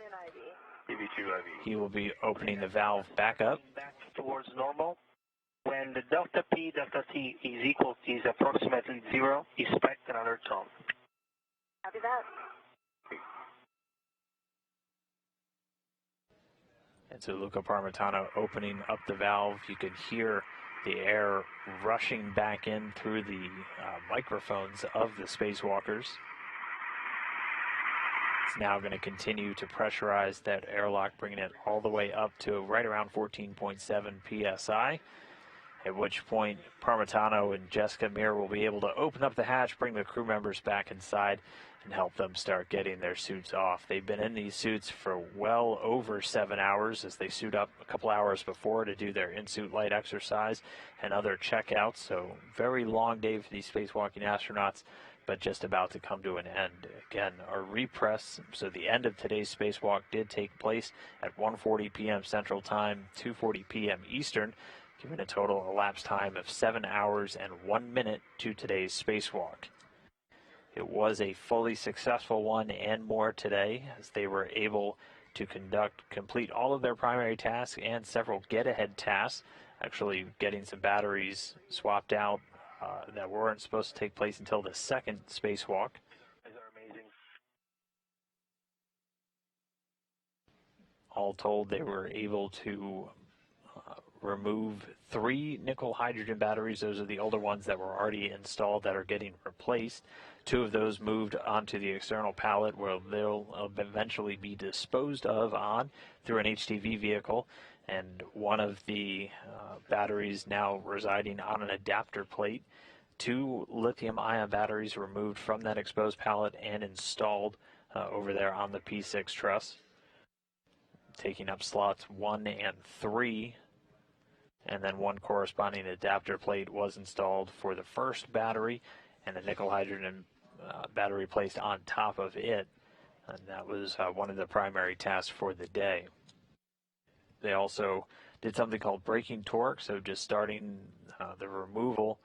he will be opening the valve back up. Back towards normal. When the delta P, delta T is approximately 0, expect another tone. Copy that. And so Luca Parmitano opening up the valve. You could hear the air rushing back in through the microphones of the spacewalkers. It's now going to continue to pressurize that airlock, bringing it all the way up to right around 14.7 psi, at which point Parmitano and Jessica Meir will be able to open up the hatch, bring the crew members back inside, and help them start getting their suits off. They've been in these suits for well over 7 hours as they suit up a couple hours before to do their in-suit light exercise and other checkouts. So very long day for these spacewalking astronauts, but just about to come to an end. Again, our repress, so the end of today's spacewalk did take place at 1:40 p.m. Central Time, 2:40 p.m. Eastern, giving a total elapsed time of 7 hours and 1 minute to today's spacewalk. It was a fully successful one and more today, as they were able to complete all of their primary tasks and several get-ahead tasks, actually getting some batteries swapped out that weren't supposed to take place until the second spacewalk. These are amazing. All told, they were able to remove 3 nickel hydrogen batteries. Those are the older ones that were already installed that are getting replaced. 2 of those moved onto the external pallet where they'll eventually be disposed of through an HTV vehicle. And one of the batteries now residing on an adapter plate. 2 lithium-ion batteries removed from that exposed pallet and installed over there on the P6 truss, taking up slots 1 and 3. And then 1 corresponding adapter plate was installed for the first battery, and a nickel hydrogen battery placed on top of it. And that was one of the primary tasks for the day. They also did something called braking torque, so just starting the removal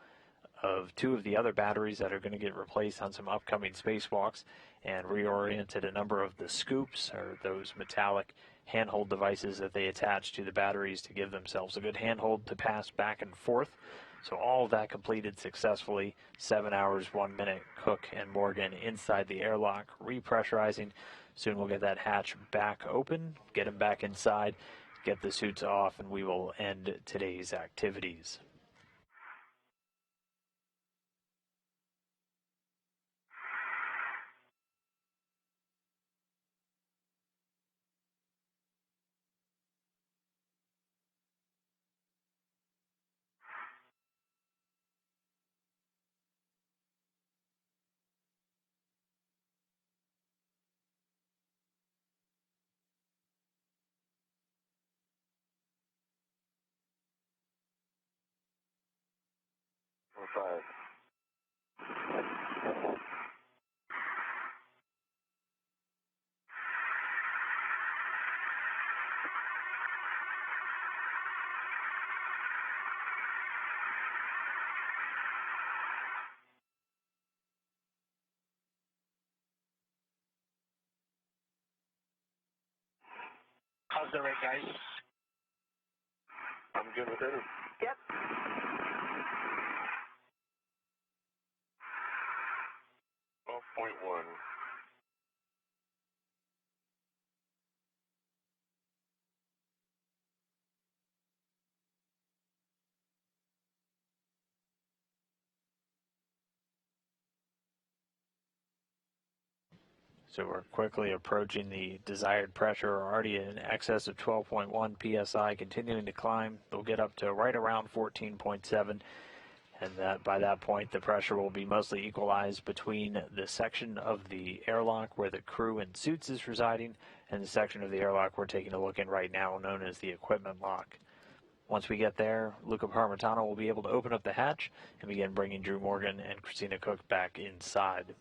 of 2 of the other batteries that are going to get replaced on some upcoming spacewalks, and reoriented a number of the scoops, or those metallic handhold devices that they attach to the batteries to give themselves a good handhold to pass back and forth. So all of that completed successfully. 7 hours, 1 minute. Cook and Morgan inside the airlock, repressurizing. Soon we'll get that hatch back open, get them back inside, get the suits off, and we will end today's activities. How's the rate, guys? I'm good with it. Yep. .1. So we're quickly approaching the desired pressure, already in excess of 12.1 psi, continuing to climb. They'll get up to right around 14.7, and that by that point the pressure will be mostly equalized between the section of the airlock where the crew in suits is residing and the section of the airlock we're taking a look in right now known as the equipment lock. Once we get there, Luca Parmitano will be able to open up the hatch and begin bringing Drew Morgan and Christina Koch back inside.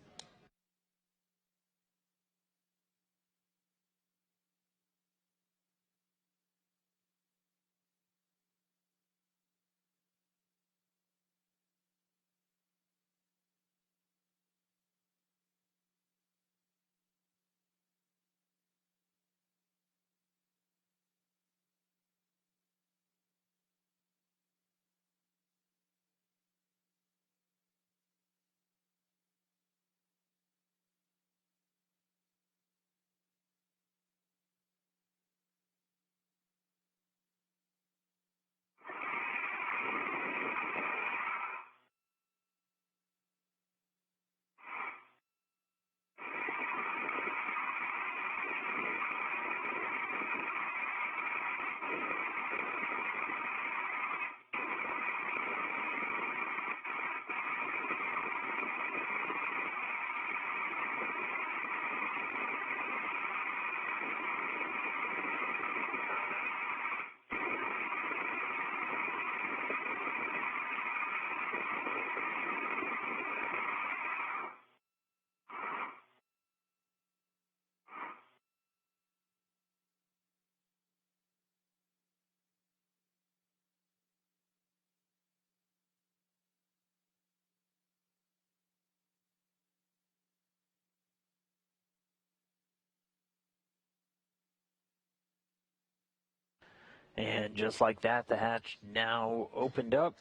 And just like that, the hatch now opened up.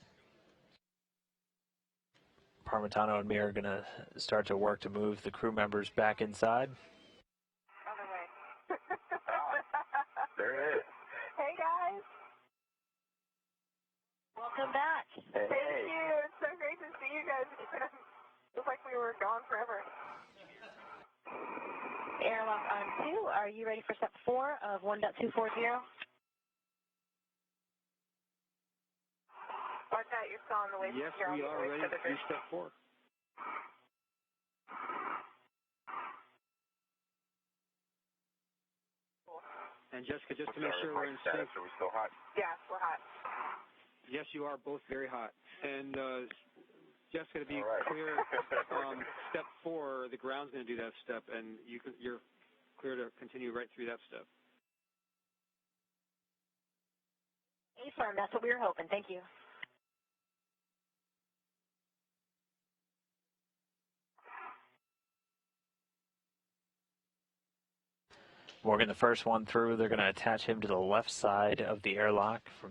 Parmitano and me are going to start to work to move the crew members back inside. Other way. There it is. Hey, guys. Welcome back. Hey. Thank you. It's so great to see you guys. It's like we were gone forever. Airlock on 2. Are you ready for step 4 of 1.240? Watch out, you're still on the way. Yes, you're on we the are way ready to the to do bridge. step 4. And Jessica, just to make sure we're in sync. Are we still hot? Yeah, we're hot. Yes, you are both very hot. And Jessica, to be All right. clear, step 4, the ground's going to do that step, and you're clear to continue right through that step. A-firm, that's what we were hoping. Thank you. Morgan, the first one through, they're going to attach him to the left side of the airlock from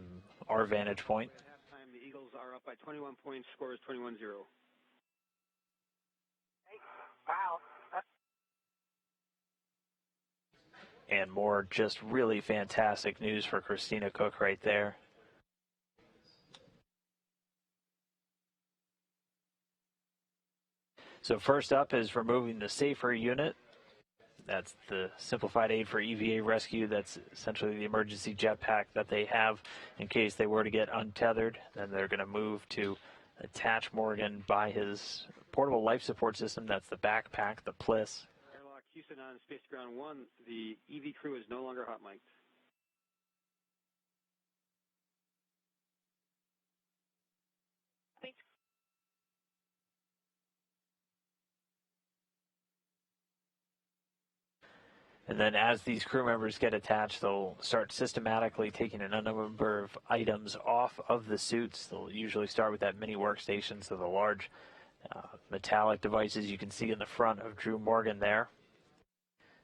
our vantage point. At halftime, the Eagles are up by 21 points. Score is 21-0. Wow. And more just really fantastic news for Christina Koch right there. So first up is removing the SAFER unit. That's the simplified aid for EVA rescue. That's essentially the emergency jetpack that they have in case they were to get untethered. Then they're going to move to attach Morgan by his portable life support system. That's the backpack, the PLIS. Airlock Houston on Space Ground 1. The EV crew is no longer hot mic'd. And then as these crew members get attached, they'll start systematically taking a number of items off of the suits. They'll usually start with that mini workstation, so the large metallic devices you can see in the front of Drew Morgan there.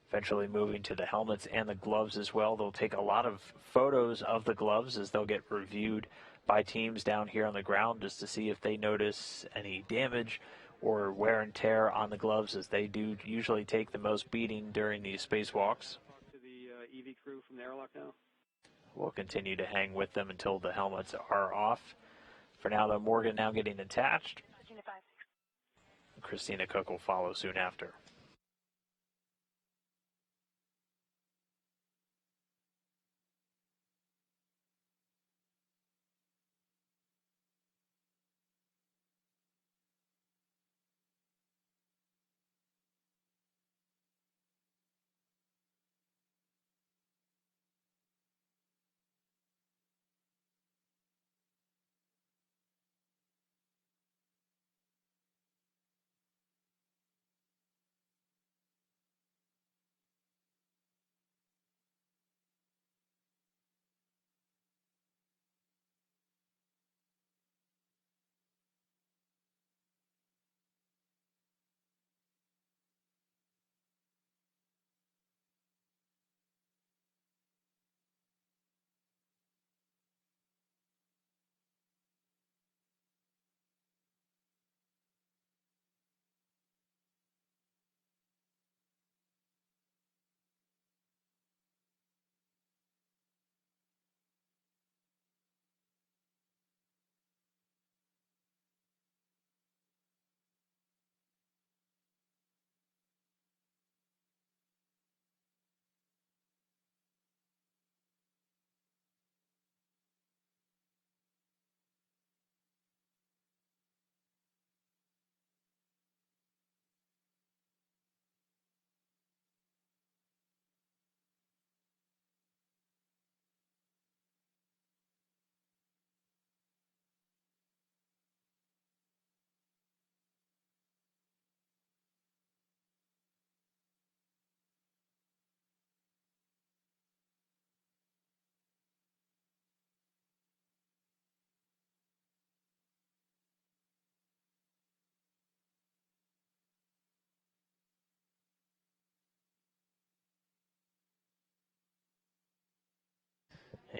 Eventually moving to the helmets and the gloves as well. They'll take a lot of photos of the gloves as they'll get reviewed by teams down here on the ground just to see if they notice any damage or wear and tear on the gloves, as they do usually take the most beating during these spacewalks. To the EV crew from the airlock now. We'll continue to hang with them until the helmets are off. For now, though, Morgan now getting attached. Christina Koch will follow soon after.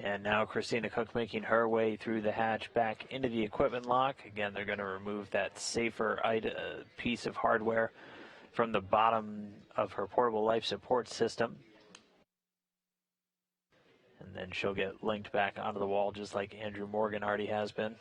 And now Christina Cook making her way through the hatch back into the equipment lock. Again, they're going to remove that safer piece of hardware from the bottom of her portable life support system. And then she'll get linked back onto the wall just like Andrew Morgan already has been.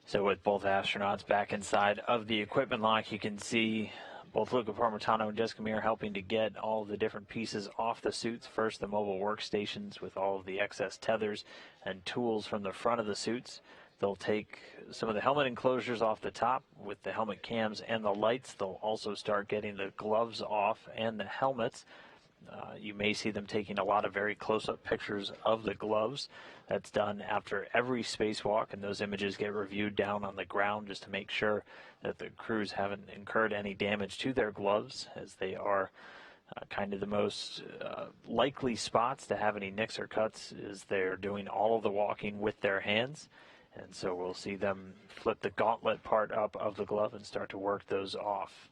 So with both astronauts back inside of the equipment lock, you can see both Luca Parmitano and Jessica Meir helping to get all the different pieces off the suits. First, the mobile workstations with all of the excess tethers and tools from the front of the suits. They'll take some of the helmet enclosures off the top with the helmet cams and the lights. They'll also start getting the gloves off and the helmets. You may see them taking a lot of very close-up pictures of the gloves. That's done after every spacewalk, and those images get reviewed down on the ground just to make sure that the crews haven't incurred any damage to their gloves, as they are kind of the most likely spots to have any nicks or cuts, is they're doing all of the walking with their hands. And so we'll see them flip the gauntlet part up of the glove and start to work those off.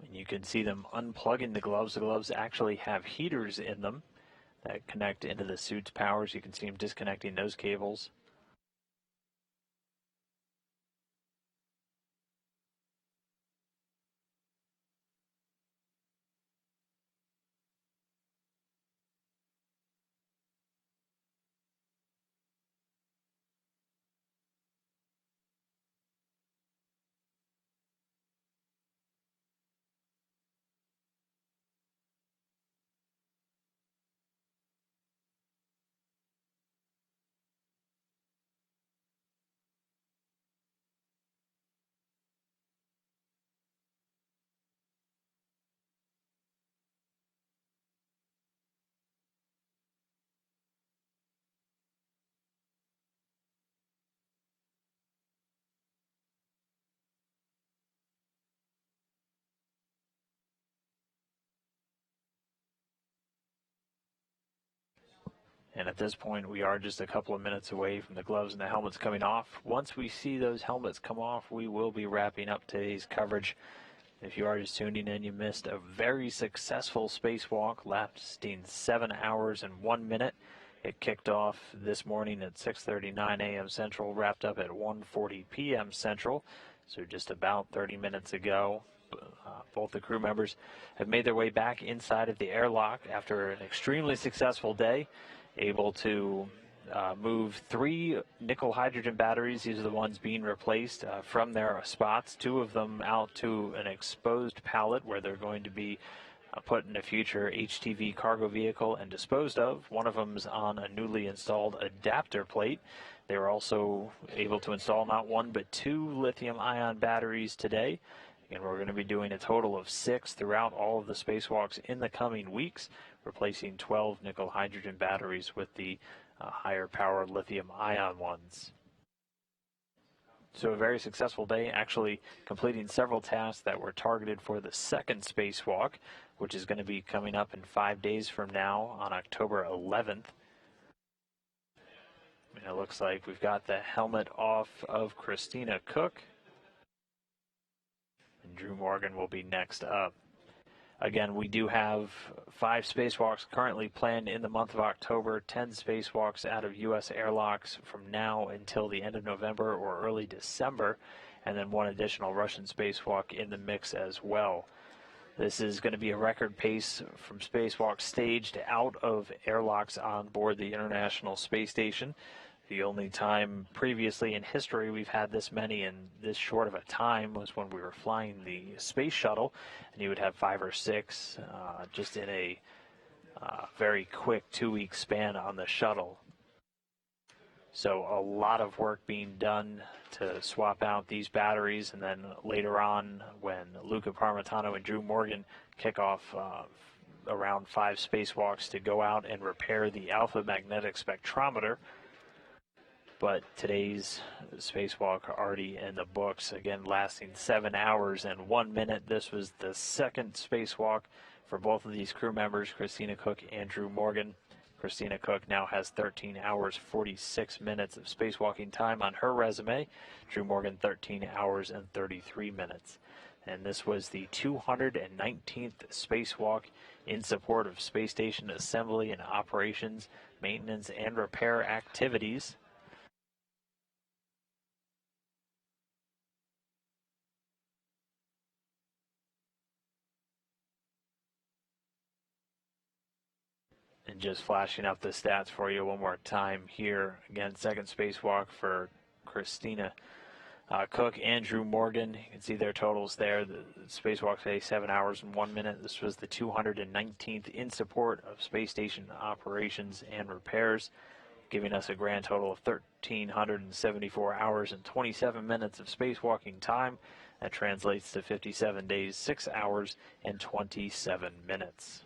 And you can see them unplugging the gloves. The gloves actually have heaters in them that connect into the suit's powers. You can see them disconnecting those cables. And at this point, we are just a couple of minutes away from the gloves and the helmets coming off. Once we see those helmets come off, we will be wrapping up today's coverage. If you are just tuning in, you missed a very successful spacewalk lasting 7 hours and 1 minute. It kicked off this morning at 6:39 a.m. Central, wrapped up at 1:40 p.m. Central, so just about 30 minutes ago. Both the crew members have made their way back inside of the airlock after an extremely successful day, able to move 3 nickel hydrogen batteries. These are the ones being replaced from their spots, 2 of them out to an exposed pallet where they're going to be put in a future HTV cargo vehicle and disposed of. One of them is on a newly installed adapter plate. They were also able to install not 1 but 2 lithium-ion batteries today. And we're going to be doing a total of 6 throughout all of the spacewalks in the coming weeks, replacing 12 nickel hydrogen batteries with the higher power lithium-ion ones. So a very successful day, actually completing several tasks that were targeted for the second spacewalk, which is going to be coming up in 5 days from now on October 11th. And it looks like we've got the helmet off of Christina Cook. And Drew Morgan will be next up. Again, we do have 5 spacewalks currently planned in the month of October, 10 spacewalks out of U.S. airlocks from now until the end of November or early December, and then 1 additional Russian spacewalk in the mix as well. This is going to be a record pace from spacewalks staged out of airlocks on board the International Space Station. The only time previously in history we've had this many in this short of a time was when we were flying the space shuttle, and you would have 5 or 6 just in a very quick 2-week span on the shuttle. So a lot of work being done to swap out these batteries, and then later on when Luca Parmitano and Drew Morgan kick off around 5 spacewalks to go out and repair the alpha magnetic spectrometer. But today's spacewalk already in the books, again lasting 7 hours and 1 minute. This was the second spacewalk for both of these crew members, Christina Koch and Drew Morgan. Christina Koch now has 13 hours, 46 minutes of spacewalking time on her resume. Drew Morgan, 13 hours and 33 minutes. And this was the 219th spacewalk in support of space station assembly and operations, maintenance, and repair activities. And just flashing up the stats for you one more time here. Again, second spacewalk for Christina Koch and Drew Morgan. You can see their totals there. The spacewalk today, 7 hours and 1 minute. This was the 219th in support of space station operations and repairs, giving us a grand total of 1,374 hours and 27 minutes of spacewalking time. That translates to 57 days, 6 hours, and 27 minutes.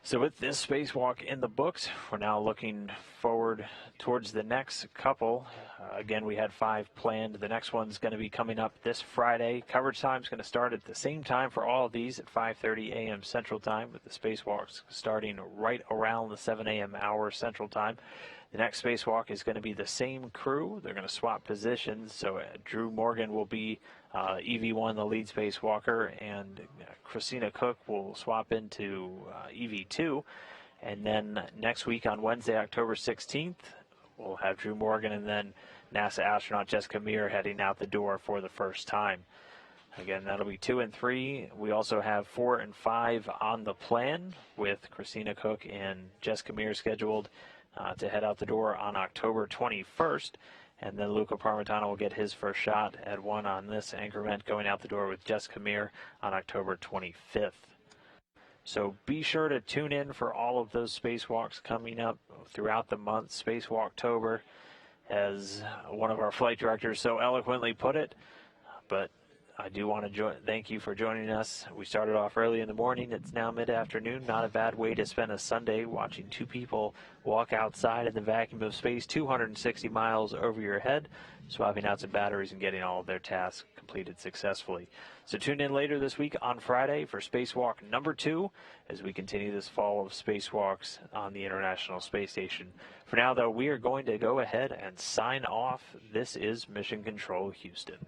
So with this spacewalk in the books, we're now looking forward towards the next couple. Again, we had 5 planned. The next one's going to be coming up this Friday. Coverage time is going to start at the same time for all of these at 5:30 a.m. Central Time, with the spacewalks starting right around the 7 a.m. hour Central Time. The next spacewalk is going to be the same crew. They're going to swap positions. So Drew Morgan will be EV1, the lead spacewalker, and Christina Koch will swap into EV2. And then next week on Wednesday, October 16th, we'll have Drew Morgan and then NASA astronaut Jessica Meir heading out the door for the first time. Again, that'll be 2 and 3. We also have 4 and 5 on the plan, with Christina Koch and Jessica Meir scheduled to head out the door on October 21st. And then Luca Parmitano will get his first shot at one on this increment, going out the door with Jessica Meir on October 25th. So be sure to tune in for all of those spacewalks coming up throughout the month. Spacewalktober, as one of our flight directors so eloquently put it. But I do want to thank you for joining us. We started off early in the morning. It's now mid-afternoon. Not a bad way to spend a Sunday, watching 2 people walk outside in the vacuum of space 260 miles over your head, swapping out some batteries and getting all of their tasks completed successfully. So tune in later this week on Friday for Spacewalk number 2 as we continue this fall of spacewalks on the International Space Station. For now, though, we are going to go ahead and sign off. This is Mission Control Houston.